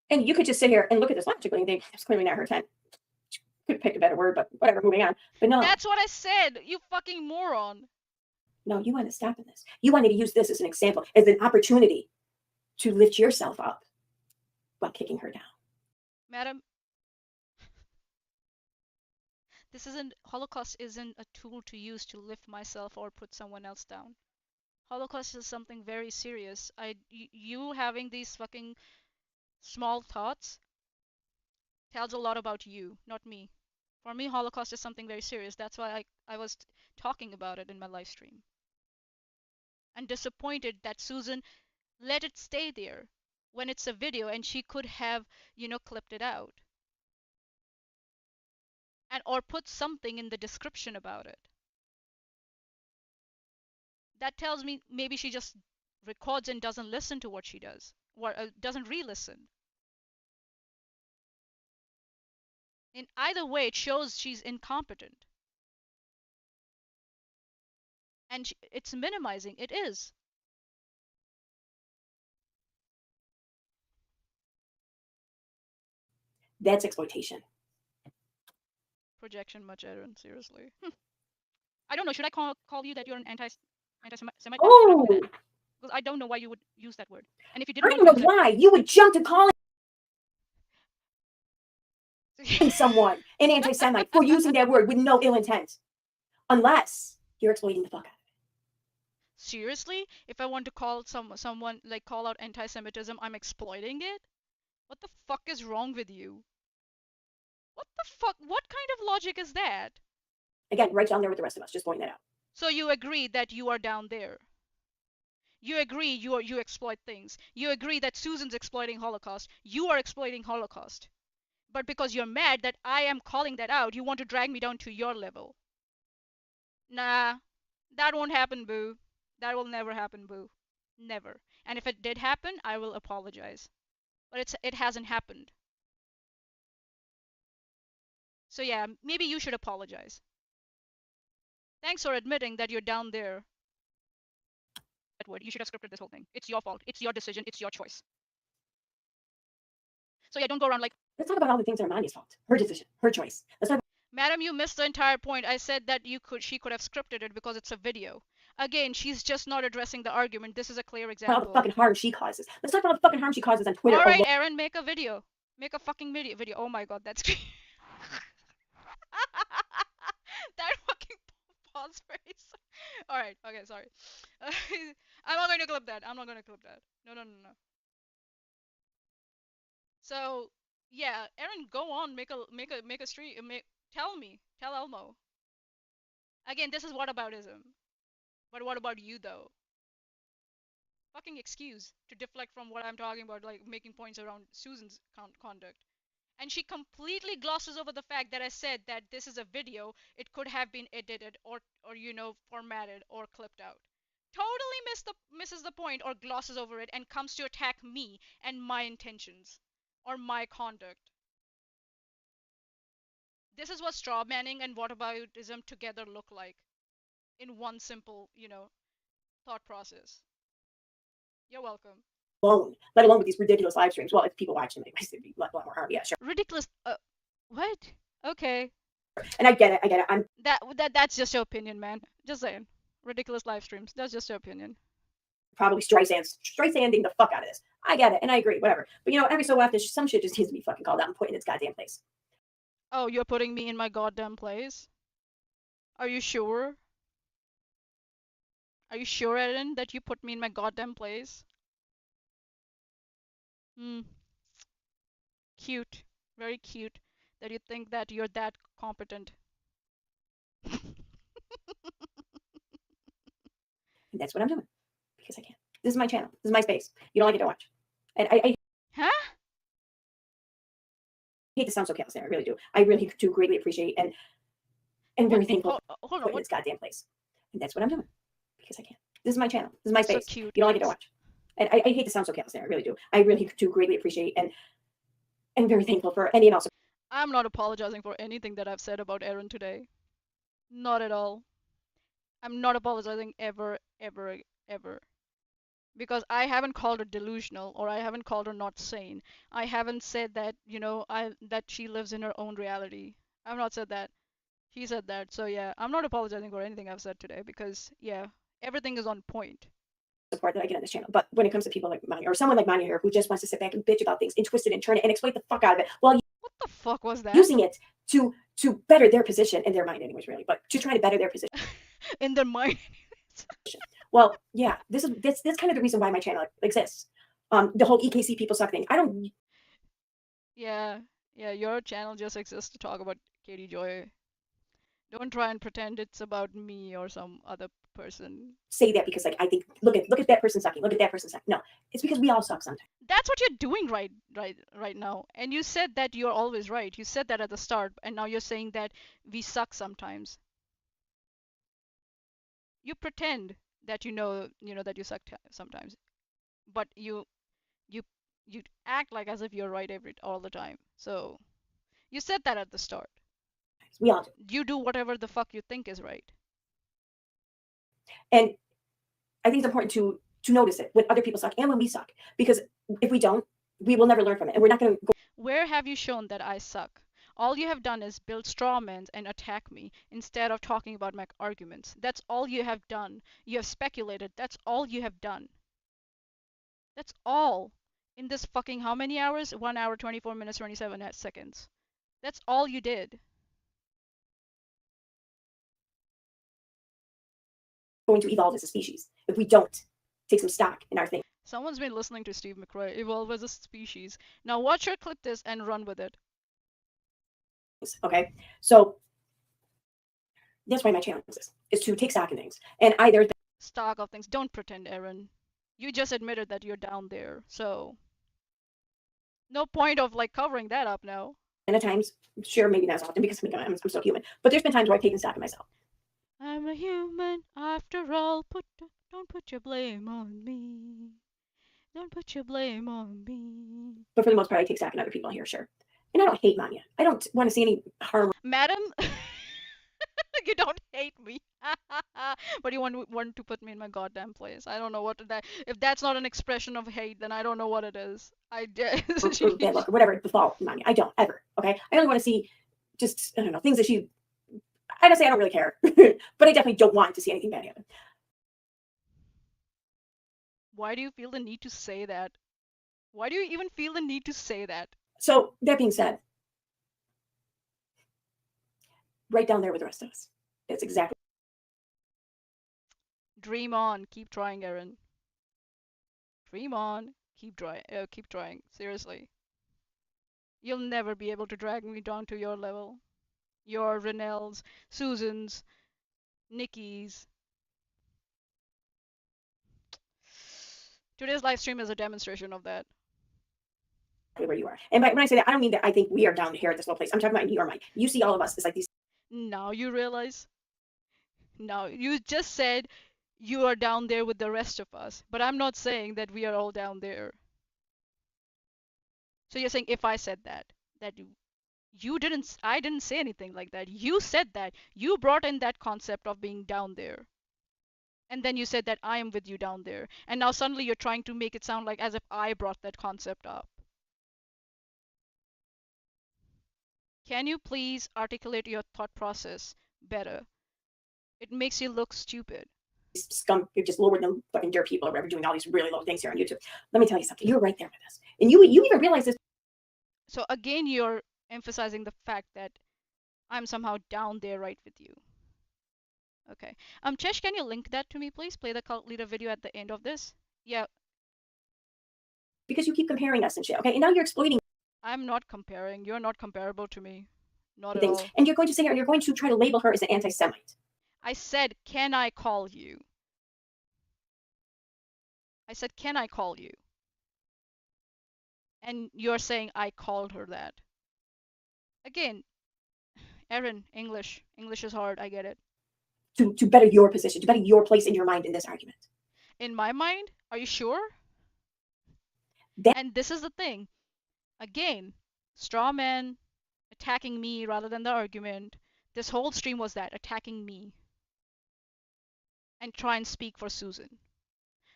And you could just sit here and look at this logically and think, it's clearly not her intent. Could have picked a better word, but whatever, moving on. But no. That's what I said, you fucking moron. No, you want to stop in this. You wanted to use this as an example, as an opportunity to lift yourself up while kicking her down. Madam, Holocaust isn't a tool to use to lift myself or put someone else down. Holocaust is something very serious. You having these fucking small thoughts tells a lot about you, not me. For me, Holocaust is something very serious. That's why I was talking about it in my live stream. I'm disappointed that Susan let it stay there when it's a video and she could have, clipped it out. Or put something in the description about it. That tells me maybe she just records and doesn't listen to what she does, or doesn't re-listen. In either way, it shows she's incompetent. And it's minimizing. It is. That's exploitation. Projection much, Erin, seriously. I don't know, should I call you that you're an anti-Semite? Oh! Because I don't know why you would use that word. And if you I didn't don't know why you would jump to calling someone an anti-Semite for using that word with no ill intent. Unless you're exploiting the fuck out of it. Seriously? If I want to call someone, like, call out anti-Semitism, I'm exploiting it? What the fuck is wrong with you? What the fuck? What kind of logic is that? Again, right down there with the rest of us, just pointing that out. So you agree that you are down there. You agree you exploit things. You agree that Susan's exploiting Holocaust. You are exploiting Holocaust. But because you're mad that I am calling that out, you want to drag me down to your level. Nah, that won't happen, boo. That will never happen, boo. Never. And if it did happen, I will apologize. But it hasn't happened. So yeah, maybe you should apologize. Thanks for admitting that you're down there. That word. You should have scripted this whole thing. It's your fault. It's your decision. It's your choice. So yeah, don't go around like... Let's talk about all the things that are Manya's fault. Her decision. Her choice. Let's talk. Madam, you missed the entire point. I said that she could have scripted it because it's a video. Again, she's just not addressing the argument. This is a clear example. All the fucking harm she causes. Let's talk about the fucking harm she causes on Twitter. All right, Erin, make a video. Make a fucking video. Oh my god, that's... that fucking pause face. Alright, okay, sorry. I'm not going to clip that. No. So, yeah, Erin, go on, make a stream, tell Elmo. Again, this is whataboutism. But what about you, though? Fucking excuse to deflect from what I'm talking about, like making points around Susan's conduct. And she completely glosses over the fact that I said that this is a video. It could have been edited or formatted or clipped out. Totally misses the point or glosses over it and comes to attack me and my intentions or my conduct. This is what straw manning and whataboutism together look like in one simple, thought process. You're welcome. Alone, let alone with these ridiculous live streams. Well, if people watch them, it'd be a lot more harm. Yeah, sure. Ridiculous. What? Okay. And I get it. That's just your opinion, man. Just saying. Ridiculous live streams. That's just your opinion. Probably Streisanding the fuck out of this. I get it, and I agree. Whatever. But every so often, some shit just needs to be fucking called out and put in its goddamn place. Oh, you're putting me in my goddamn place? Are you sure? Are you sure, Erin, that you put me in my goddamn place? Cute. Very cute that you think that you're that competent. And that's what I'm doing. Because I can. This is my channel. This is my space. You don't like it, don't watch. And I Huh? hate to sound so callous there. I really do. I really do greatly appreciate and very thankful Hold for on. this goddamn place. And that's what I'm doing. Because I can. This is my channel. This is my space. So cute. You don't like it, don't watch. And I hate to sound so callous there. I really do. I really do greatly appreciate and very thankful for any and all. I'm not apologizing for anything that I've said about Erin today. Not at all. I'm not apologizing ever, ever, ever. Because I haven't called her delusional or I haven't called her not sane. I haven't said that, that she lives in her own reality. I've not said that. She said that. So yeah, I'm not apologizing for anything I've said today because yeah, everything is on point. Support that I get on this channel. But when it comes to people like Manya or someone like Manya here who just wants to sit back and bitch about things and twist it and turn it and exploit the fuck out of it, well, what the fuck was that? Using it to better their position in their mind, anyways, really, but to try to better their position in their mind. Well, yeah, that's kind of the reason why my channel exists. The whole EKC people suck thing. I don't. Yeah, your channel just exists to talk about Katie Joy. Don't try and pretend it's about me or some other person. Say that because, like, I think look at that person sucking. Look at that person sucking. No, it's because we all suck sometimes. That's what you're doing right now. And you said that you're always right. You said that at the start, and now you're saying that we suck sometimes. You pretend that you know that you suck sometimes, but you act like as if you're right all the time. So you said that at the start. We all do. You do whatever the fuck you think is right. And I think it's important to notice it when other people suck and when we suck, because if we don't, we will never learn from it, and we're not going to go. Where have you shown that I suck? All you have done is build straw men and attack me instead of talking about my arguments. That's all you have done. You have speculated. That's all you have done. That's all. In this fucking how many hours? 1 hour, 24 minutes, 27 seconds. That's all you did. Going to evolve as a species if we don't take some stock in our thing. Someone's been listening to Steve McRae. Evolve as a species. Now watch her clip this and run with it. Okay, so that's why my channel exists, is to take stock in things. And there's stock of things. Don't pretend, Erin. You just admitted that you're down there, so no point of like covering that up now. And at times, sure, maybe not as often because I'm so human. But there's been times where I've taken stock in myself. I'm a human after all. Don't put your blame on me. Don't put your blame on me. But for the most part, I take stock in other people here, sure. And I don't hate Manya. I don't want to see any harm. Madam, you don't hate me. But you want to put me in my goddamn place. I don't know what that. If that's not an expression of hate, then I don't know what it is. I just. Or bad luck or whatever the fault, Manya. I don't ever. Okay, I only want to see just I don't know things that she. I don't say I don't really care, but I definitely don't want to see anything bad happen. Why do you feel the need to say that? Why do you even feel the need to say that? So that being said, right down there with the rest of us. That's exactly. Dream on. Keep trying, Erin. Dream on. Keep trying. Seriously. You'll never be able to drag me down to your level. Your Renel's, Susan's, Nikki's. Today's live stream is a demonstration of that. Where you are. And when I say that, I don't mean that I think we are down here at this low place. I'm talking about in your mind. You see all of us as like these. Now you realize? Now, you just said you are down there with the rest of us, but I'm not saying that we are all down there. So you're saying if I said that I didn't say anything like that. You said that. You brought in that concept of being down there. And then you said that I am with you down there. And now suddenly you're trying to make it sound like as if I brought that concept up. Can you please articulate your thought process better? It makes you look stupid. Scum, you're just lower than fucking dirt people or whatever, doing all these really low things here on YouTube. Let me tell you something. You're right there with us. And you even realize this. So again, you're emphasizing the fact that I'm somehow down there right with you. Okay. Chesh, can you link that to me, please? Play the cult leader video at the end of this. Yeah. Because you keep comparing us and shit, okay? And now you're exploiting. I'm not comparing. You're not comparable to me. Not at things. all. And you're going to say her, and you're going to try to label her as an anti-Semite. I said, can I call you? I said, can I call you? And you're saying I called her that. Again, Erin, English. English is hard, I get it. To better your position, to better your place in your mind in this argument. In my mind? Are you sure? And this is the thing. Again, straw man attacking me rather than the argument. This whole stream was that, attacking me. and try and speak for Susan,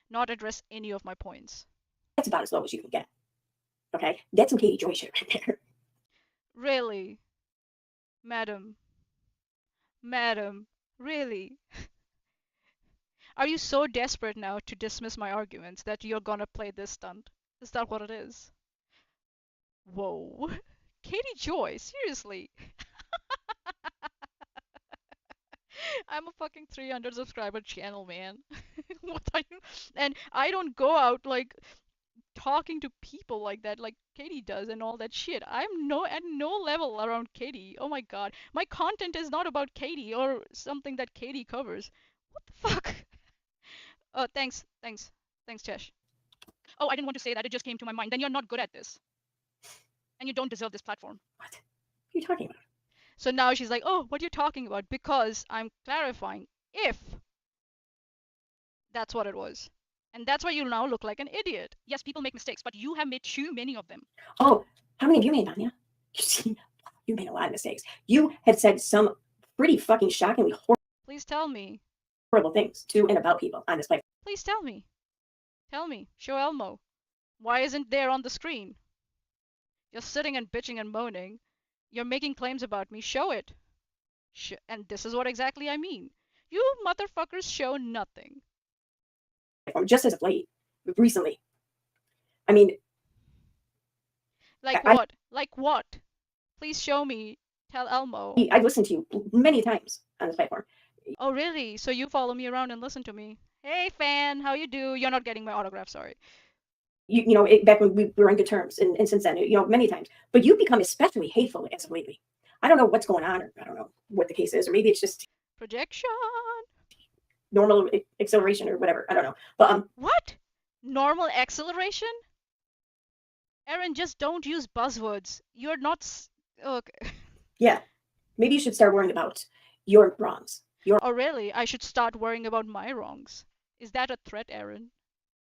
not address any of my points. That's about as low as you can get. Okay? That's some Katie Joy shit right there. Really? Madam, really? Are you so desperate now to dismiss my arguments that you're gonna play this stunt? Is that what it is? Whoa. Katie Joy, seriously? I'm a fucking 300 subscriber channel, man. What are you? And I don't go out like talking to people like that, like Katie does, and all that shit. I'm at no level around Katie. Oh my god, my content is not about Katie or something that Katie covers. What the fuck? Oh, thanks, Chesh. Oh, I didn't want to say that. It just came to my mind. Then you're not good at this, and you don't deserve this platform. What are you talking about? So now she's like, oh, what are you talking about? Because I'm clarifying if that's what it was. And that's why you now look like an idiot. Yes, people make mistakes, but you have made too many of them. Oh, how many have you made, Manya? You made a lot of mistakes. You have said some pretty fucking shockingly Please tell me. horrible things to and about people on this platform. Please tell me. Tell me. Show Elmo. Why isn't there on the screen? You're sitting and bitching and moaning. You're making claims about me. Show it. And this is what exactly I mean. You motherfuckers show nothing. Just as of late, recently. I mean, like what? Like what? Please show me. Tell Elmo. I've listened to you many times on this platform. Oh, really? So you follow me around and listen to me? Hey, fan, how you do? You're not getting my autograph, sorry. You know, back when we were on good terms, and since then, you know, many times. But you've become especially hateful as of lately. I don't know what's going on, or I don't know what the case is, or maybe it's just projection, normal acceleration, or whatever. I don't know. But what? Normal acceleration? Erin, just don't use buzzwords. You're not. Okay. Yeah, maybe you should start worrying about your wrongs. Oh, really? I should start worrying about my wrongs. Is that a threat, Erin?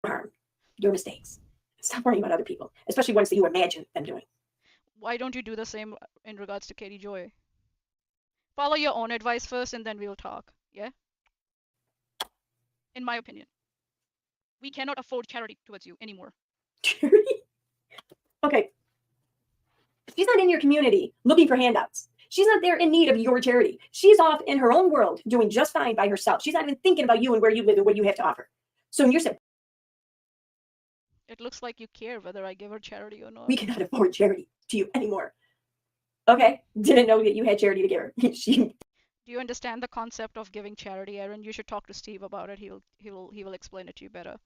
Harm, your mistakes. Stop worrying about other people, especially ones that you imagine them doing. Why don't you do the same in regards to Katie Joy? Follow your own advice first, and then we'll talk. Yeah? In my opinion. We cannot afford charity towards you anymore. Charity? Okay. She's not in your community looking for handouts. She's not there in need of your charity. She's off in her own world doing just fine by herself. She's not even thinking about you and where you live and what you have to offer. So you're saying, it looks like you care whether I give her charity or not. We cannot afford charity to you anymore. Okay. Didn't know that you had charity to give her. Do you understand the concept of giving charity, Erin? You should talk to Steve about it. He will explain it to you better.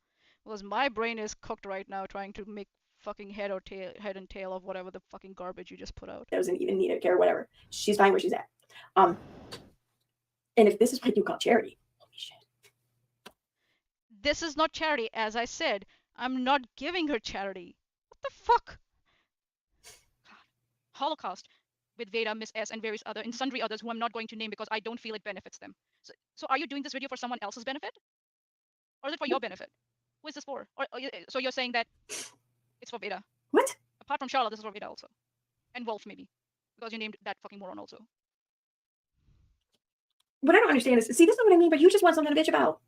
Because my brain is cooked right now trying to make fucking head and tail of whatever the fucking garbage you just put out. Doesn't even need to care, whatever. She's fine where she's at. And if this is what you call charity, holy shit. This is not charity, as I said. I'm not giving her charity. What the fuck? God. Holocaust with Veda, Miss S, and various other and sundry others who I'm not going to name because I don't feel it benefits them. So are you doing this video for someone else's benefit? Or is it for your benefit? Who is this for? So you're saying that it's for Veda? What? Apart from Charlotte, this is for Veda also. And Wolf, maybe. Because you named that fucking moron also. What I don't understand is, see, this is what I mean, but you just want something to bitch about.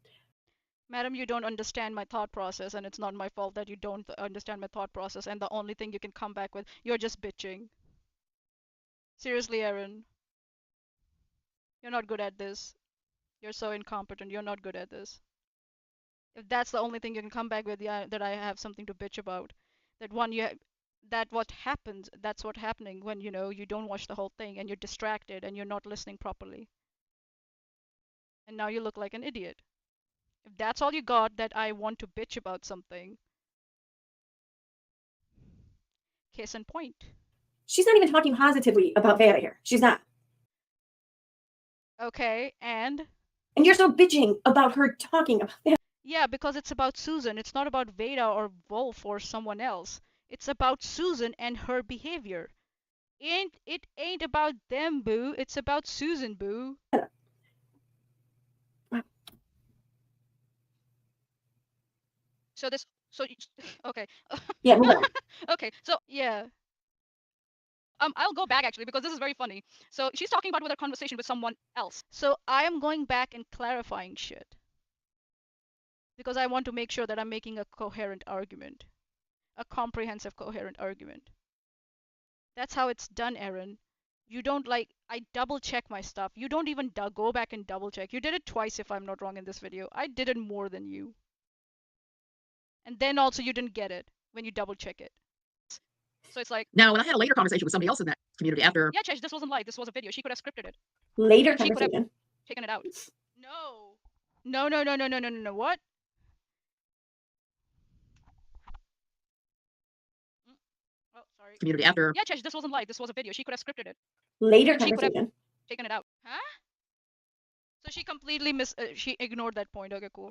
Madam, you don't understand my thought process, and it's not my fault that you don't understand my thought process, and the only thing you can come back with, you're just bitching. Seriously, Erin. You're not good at this. You're so incompetent. You're not good at this. If that's the only thing you can come back with, yeah, that I have something to bitch about. That's what's happening when, you know, you don't watch the whole thing and you're distracted and you're not listening properly. And now you look like an idiot. If that's all you got, that I want to bitch about something. Case in point. She's not even talking positively about Veda here. She's not. Okay, and you're so bitching about her talking about Veda. Yeah, because it's about Susan. It's not about Veda or Wolf or someone else. It's about Susan and her behavior. It ain't about them, boo. It's about Susan, boo. Okay. Yeah, move on. Okay, so yeah. I'll go back actually because this is very funny. So she's talking about with her conversation with someone else. So I am going back and clarifying shit. because I want to make sure that I'm making a coherent argument, a comprehensive, coherent argument. That's how it's done, Erin. You don't like, I double check my stuff. You don't even go back and double check. You did it twice if I'm not wrong in this video. I did it more than you. And then also you didn't get it when you double check it. So it's like, Now, when I had a later conversation with somebody else in that community after, yeah, Chesh, this wasn't live. This was a video. She could have scripted it. Later And she could have conversation. taken it out. No. No, no, no, no, no, no, no, no. What? Oh, sorry. community after, Yeah, Chesh, this wasn't live. This was a video. She could have scripted it. Later And she could have conversation. taken it out. Huh? So she completely she ignored that point. Okay, cool.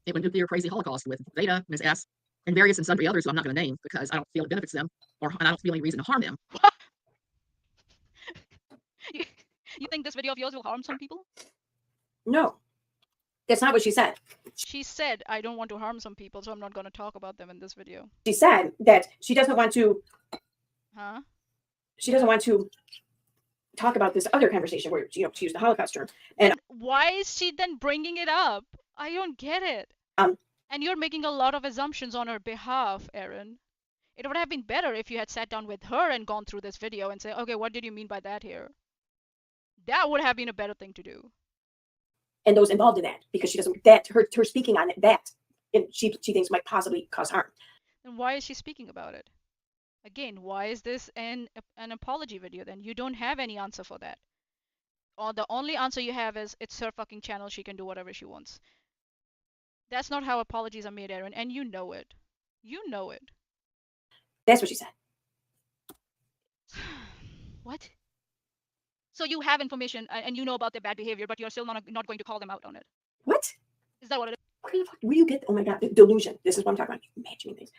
it went nuclear crazy Holocaust with Veda, Ms. S, and various and sundry others who I'm not going to name because I don't feel it benefits them and I don't feel any reason to harm them. You think this video of yours will harm some people? No, that's not what she said. She said, I don't want to harm some people, so I'm not going to talk about them in this video. She said that she doesn't want to. Huh? She doesn't want to talk about this other conversation where she used the Holocaust term. And why is she then bringing it up? I don't get it. And you're making a lot of assumptions on her behalf, Erin. It would have been better if you had sat down with her and gone through this video and say, okay, what did you mean by that here? That would have been a better thing to do. And those involved in that, because she doesn't, that her speaking on that, and she thinks might possibly cause harm. Then why is she speaking about it? Again, why is this an apology video then? You don't have any answer for that. Or the only answer you have is it's her fucking channel, she can do whatever she wants. That's not how apologies are made, Erin, and you know it. You know it. That's what she said. What? So you have information and you know about their bad behavior, but you're still not going to call them out on it. What? Is that what it is? Where do you get? Oh my God, the delusion. This is what I'm talking about. Imagining things.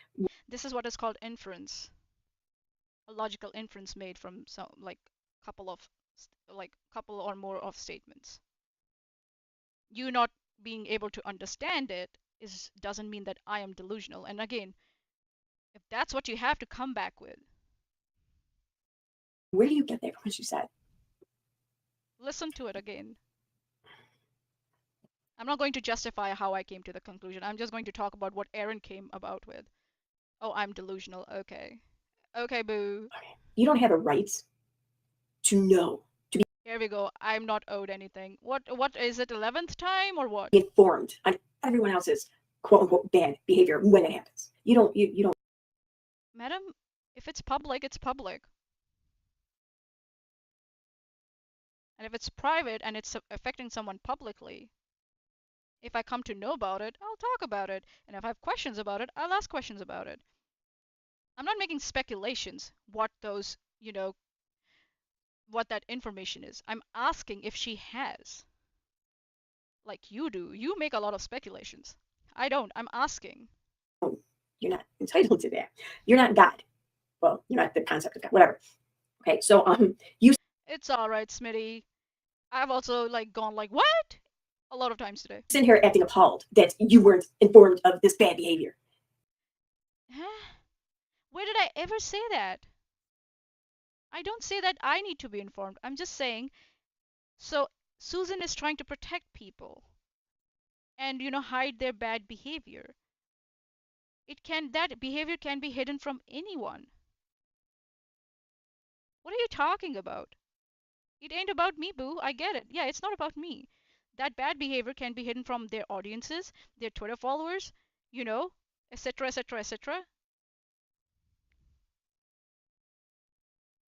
This is what is called inference. A logical inference made from some couple or more of statements. You not being able to understand it doesn't mean that I am delusional. And again, if that's what you have to come back with. Where do you get that from what she said? Listen to it again. I'm not going to justify how I came to the conclusion. I'm just going to talk about what Erin came about with. Oh, I'm delusional. Okay. Okay, boo. You don't have a right to know. To be Here we go. I'm not owed anything. What is it, 11th time or what? informed on everyone else's quote unquote bad behavior when it happens. You don't. Madam, if it's public, it's public. And if it's private and it's affecting someone publicly, if I come to know about it, I'll talk about it. And if I have questions about it, I'll ask questions about it. I'm not making speculations what those, what that information is. I'm asking if she has. Like you do. You make a lot of speculations. I don't. I'm asking. You're not entitled to that. You're not God. Well, you're not the concept of God. Whatever. Okay, so you. It's all right, Smitty. I've also gone what? A lot of times today. Sitting here acting appalled that you weren't informed of this bad behavior. Huh? Where did I ever say that? I don't say that I need to be informed. I'm just saying, so Susan is trying to protect people and, hide their bad behavior. That behavior can be hidden from anyone. What are you talking about? It ain't about me, boo. I get it. Yeah, it's not about me. That bad behavior can be hidden from their audiences, their Twitter followers, etc., etc., etc.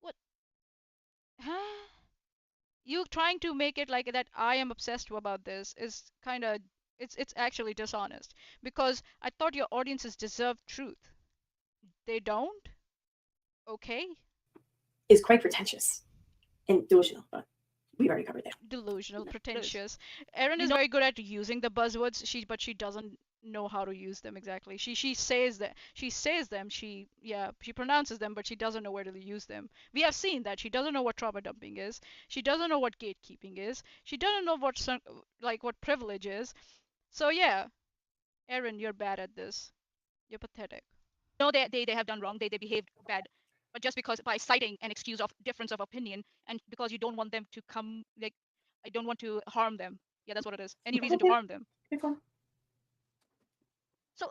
What? Huh? You trying to make it like that I am obsessed about this is kind of, it's actually dishonest. Because I thought your audiences deserve truth. They don't? Okay. Is quite pretentious and delusional, but we've already covered that. Delusional, pretentious. Erin is very good at using the buzzwords, but she doesn't know how to use them exactly. She says them, she pronounces them, but she doesn't know where to use them. We have seen that she doesn't know what trauma dumping is. She doesn't know what gatekeeping is. She doesn't know what privilege is. So yeah, Erin, you're bad at this. You're pathetic. No, they have done wrong. They behaved bad. But just because by citing an excuse of difference of opinion and because you don't want them to come, I don't want to harm them. Yeah, that's what it is. Any reason to harm them.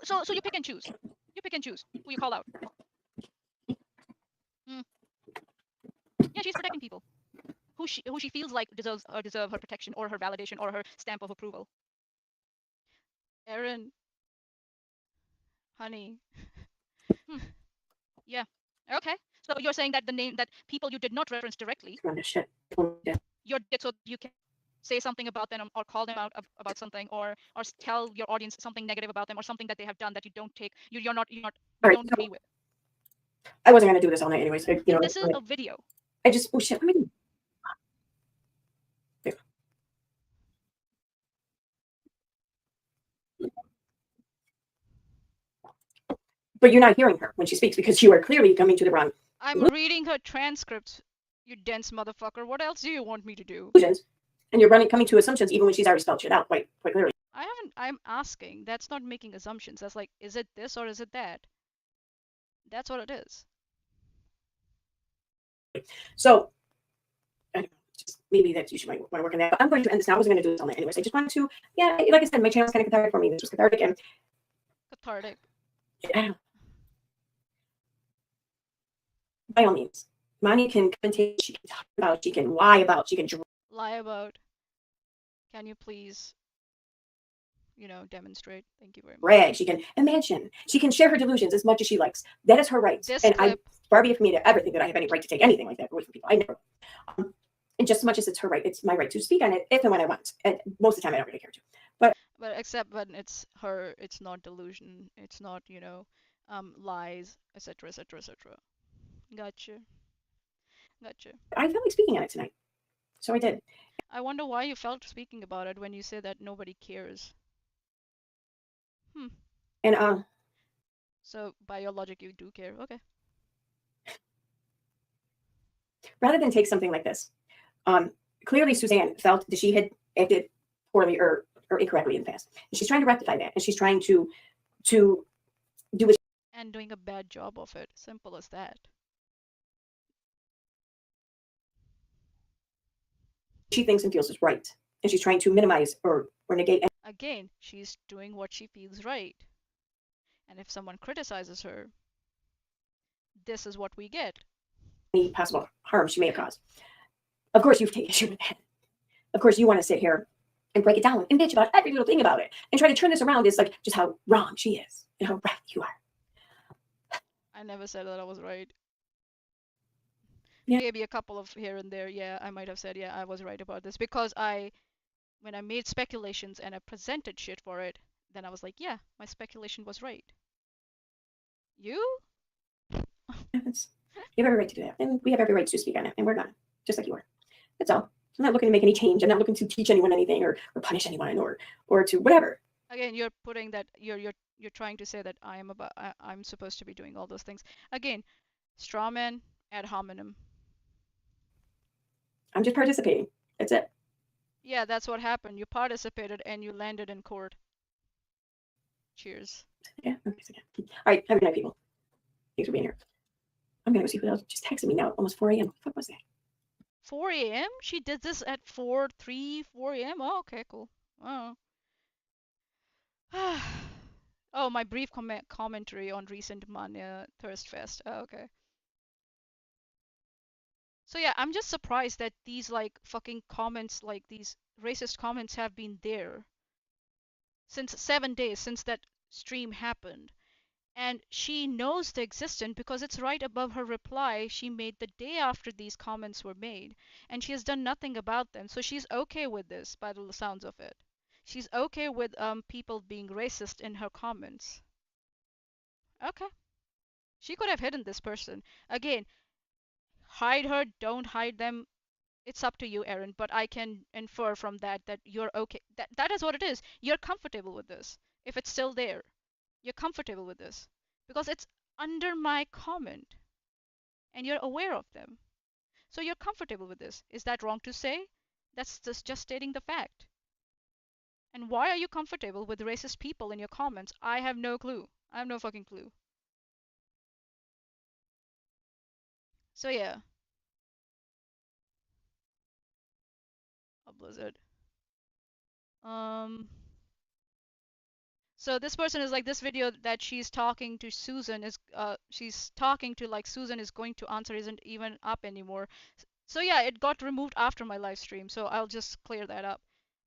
So you pick and choose. You pick and choose who you call out. Mm. Yeah, she's protecting people who she feels like deserve her protection or her validation or her stamp of approval. Erin, honey. Yeah. Okay. So you're saying that the name that people you did not reference directly, Run this shit. you're it so you can say something about them or call them out about something or tell your audience something negative about them or something that they have done that you don't take you're not you All right, don't so agree with. I wasn't gonna do this all night anyways. You know, This is a video. I just oh shit. Let me do. There. But you're not hearing her when she speaks because you are clearly coming to the wrong I'm reading her transcripts, you dense motherfucker. What else do you want me to do? conclusions, and you're coming to assumptions even when she's already spelled shit out quite clearly. I'm asking. That's not making assumptions. That's like, is it this or is it that? That's what it is. So I don't know, just maybe that you should might want to work on that. But I'm going to end this now. I wasn't going to do this all night anyways. I just wanted to, yeah, like I said, my channel's kind of cathartic for me. This was cathartic and Cathartic. I don't know. By all means, Manya can commentate, she can talk about, she can lie about, she can lie about. Can you please, demonstrate? Thank you very much. brag. She can imagine. She can share her delusions as much as she likes. That is her right. This and clip, far be it from me to ever think that I have any right to take anything like that away from people. I never. And just as much as it's her right, it's my right to speak on it if and when I want. And most of the time, I don't really care to. But except when it's her, it's not delusion. It's not, lies, etc., etc., etc. Gotcha. Gotcha. I felt like speaking on it tonight, so I did. I wonder why you felt speaking about it when you say that nobody cares. And So by your logic, you do care. Okay. rather than take something like this, clearly Suzanne felt that she had acted poorly or incorrectly in the past, and she's trying to rectify that, and she's trying to do it. And doing a bad job of it. Simple as that. She thinks and feels is right, and she's trying to minimize or negate. Again, she's doing what she feels right. And if someone criticizes her, this is what we get. Any possible harm she may have caused. Of course, you've taken issue with that. Of course, you want to sit here and break it down and bitch about every little thing about it and try to turn this around as like just how wrong she is and how right you are. I never said that I was right. Yeah. Maybe a couple of here and there, yeah, I might have said, yeah, I was right about this. Because when I made speculations and I presented shit for it, then I was like, yeah, my speculation was right. You? You have every right to do that. And we have every right to speak on it. And we're gonna, just like you are. That's all. I'm not looking to make any change. I'm not looking to teach anyone anything or punish anyone or to whatever. Again, you're putting that you're trying to say that I'm supposed to be doing all those things. Again, straw man ad hominem. I'm just participating. That's it. Yeah, that's what happened. You participated and you landed in court. Cheers. Yeah. Okay. So yeah. All right. Have a good night, people. Thanks for being here. I'm gonna go see who else just texted me now. Almost 4 a.m. What the fuck was that? 4 a.m.? She did this at 4 a.m.? Oh, okay, cool. Oh. Oh, my brief commentary on recent Manya Thirst Fest. Oh, okay. So yeah, I'm just surprised that these like fucking comments, like these racist comments have been there since 7 days since that stream happened. And she knows they existed because it's right above her reply she made the day after these comments were made. And she has done nothing about them. So she's okay with this, by the sounds of it. She's okay with people being racist in her comments. Okay. She could have hidden this person. Again, hide her, don't hide them. It's up to you, Erin, but I can infer from that you're okay. That is what it is. You're comfortable with this. If it's still there, you're comfortable with this because it's under my comment and you're aware of them. So you're comfortable with this. Is that wrong to say? That's just stating the fact. And why are you comfortable with racist people in your comments? I have no clue. I have no fucking clue. So yeah. A blizzard. So this person is like, this video that she's talking to Susan is she's talking to like Susan is going to answer isn't even up anymore. So yeah, it got removed after my live stream. So I'll just clear that up.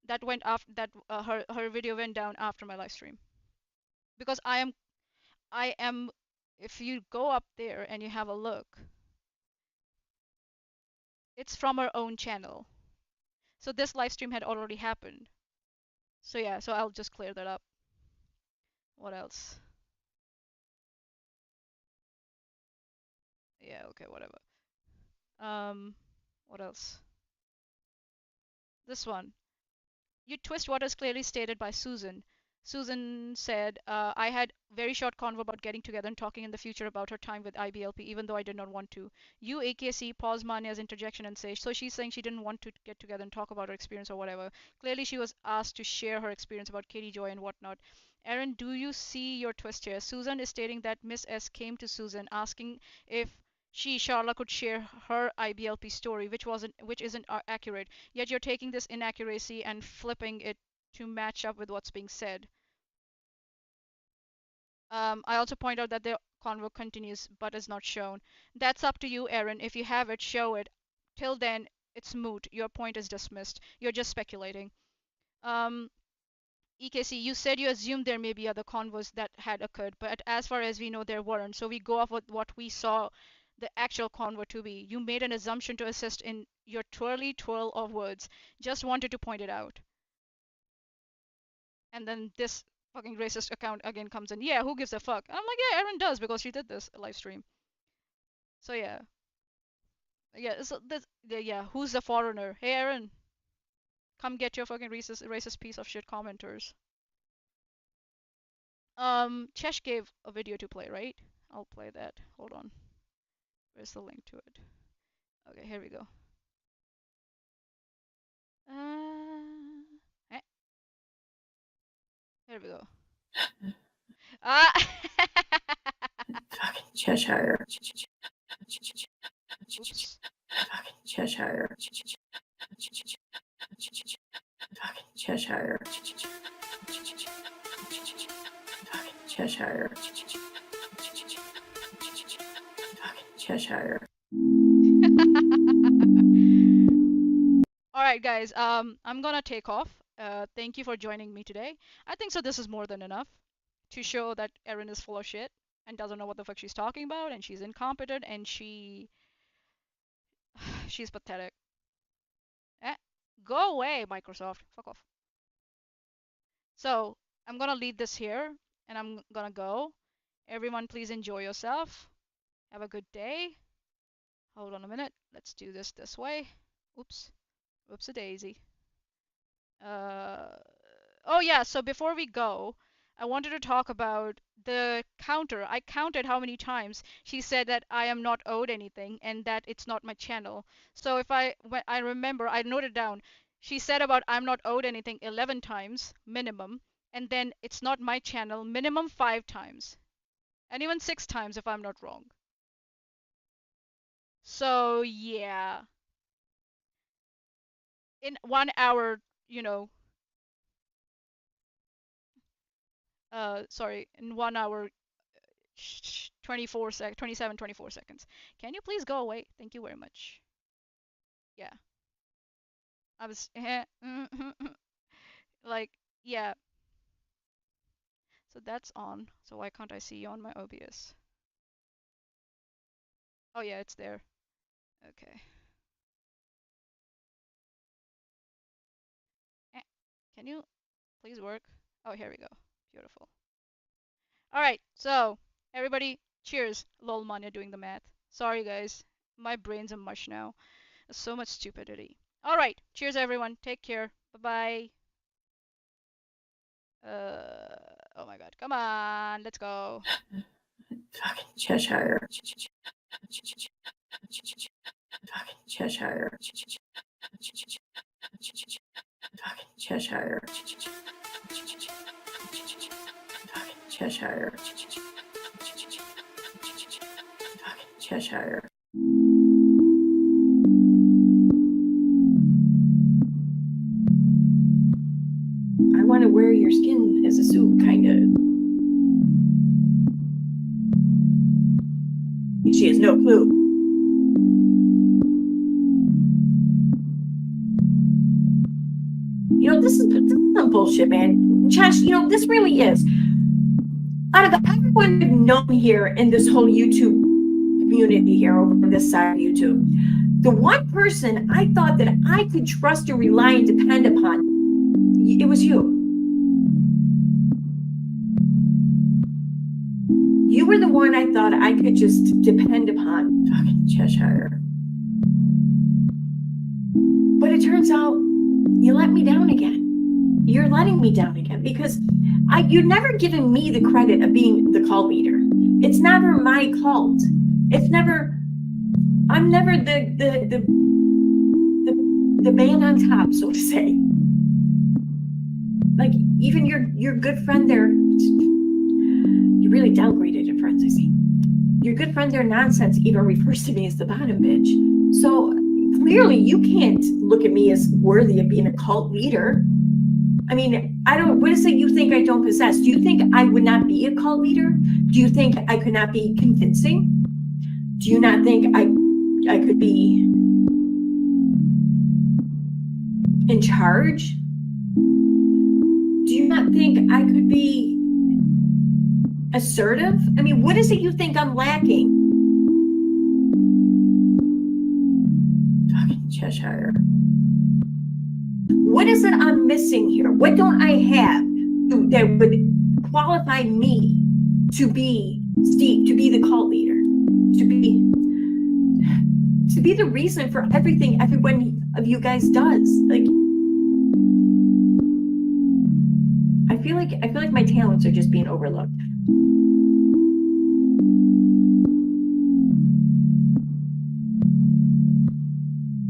That went after that her video went down after my live stream. Because I am if you go up there and you have a look, it's from her own channel. So this live stream had already happened. So yeah, so I'll just clear that up. What else? Yeah, okay, whatever. What else? This one. You twist what is clearly stated by Susan. Susan said, I had very short convo about getting together and talking in the future about her time with IBLP, even though I did not want to. You, AKC, pause Manya's interjection and say, so she's saying she didn't want to get together and talk about her experience or whatever. Clearly she was asked to share her experience about Katie Joy and whatnot. Erin, do you see your twist here? Susan is stating that Miss S came to Susan asking if she, Charla, could share her IBLP story, which isn't accurate. Yet you're taking this inaccuracy and flipping it to match up with what's being said. I also point out that the convo continues but is not shown. That's up to you, Erin. If you have it, show it. Till then, it's moot. Your point is dismissed. You're just speculating. EKC, you said you assumed there may be other convos that had occurred, but as far as we know, there weren't. So we go off with what we saw the actual convo to be. You made an assumption to assist in your twirly twirl of words. Just wanted to point it out. And then this fucking racist account again comes in. Yeah, who gives a fuck? I'm like, yeah, Erin does because she did this live stream. So yeah. Yeah, so this, yeah, who's the foreigner? Hey, Erin. Come get your fucking racist piece of shit commenters. Chesh gave a video to play, right? I'll play that. Hold on. Where's the link to it? Okay, here we go. Here we go. Fucking Cheshire. Oops. Fucking Cheshire. Fucking Cheshire. Fucking Cheshire. Fucking Cheshire. All right, guys. I'm gonna take off. Thank you for joining me today. I think so. This is more than enough to show that Erin is full of shit and doesn't know what the fuck she's talking about, and she's incompetent, and she's pathetic. Go away, Microsoft. Fuck off. So I'm gonna leave this here, and I'm gonna go. Everyone, please enjoy yourself. Have a good day. Hold on a minute. Let's do this way. Oops. Whoops-a-daisy. Oh yeah, so before we go, I wanted to talk about the counter. I counted how many times she said that I am not owed anything and that it's not my channel. So when I remember, I noted down, she said about I'm not owed anything 11 times minimum, and then it's not my channel minimum 5 times, and even 6 times if I'm not wrong. So yeah, in 1 hour, you know, sorry, in 1 hour, 27, 24 seconds. Can you please go away? Thank you very much. Yeah. I was, like, yeah. So that's on. So why can't I see you on my OBS? Oh yeah, it's there. Okay. Can you please work? Oh, here we go. Beautiful. All right, so everybody, cheers. Lol, Manya doing the math. Sorry, guys. My brain's a mush now. There's so much stupidity. All right, cheers, everyone. Take care. Bye-bye. Oh my God. Come on, let's go. Fucking Cheshire. Fucking Cheshire. Fucking Cheshire. Fucking Cheshire. Fucking Cheshire. I want to wear your skin as a suit, kind of. She has no clue. This is some bullshit, man. Josh, this really is. Out of everyone I've known here in this whole YouTube community here over on this side of YouTube, the one person I thought that I could trust and rely and depend upon, it was you. You were the one I thought I could just depend upon. Fucking Cheshire. But it turns out you let me down again. You're letting me down again because you're never giving me the credit of being the cult leader. It's never my cult. It's never, I'm never the man on top, so to say. Like even your good friend there, you really downgraded your friends, I see. Your good friend there, Nonsense, even refers to me as the bottom bitch. So clearly you can't look at me as worthy of being a cult leader. I mean, what is it you think I don't possess? Do you think I would not be a cult leader? Do you think I could not be convincing? Do you not think I could be in charge? Do you not think I could be assertive? I mean, what is it you think I'm lacking? Fucking Cheshire. What is it I'm missing here? What don't I have that would qualify me to be Steve, to be the cult leader, to be the reason for everything every one of you guys does? Like, I feel like my talents are just being overlooked.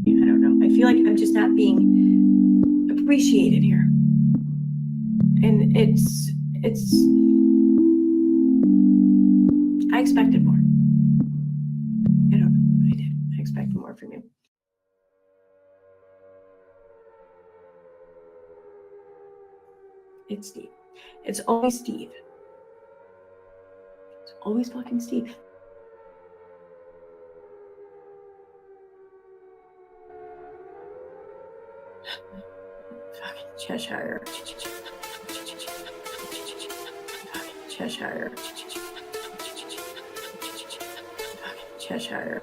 I don't know. I feel like I'm just not being appreciated here, and it's I expected more. I don't know, but I did. I expected more from you. It's Steve. It's always Steve. It's always fucking Steve. Fucking Cheshire. Cheshire. Cheshire.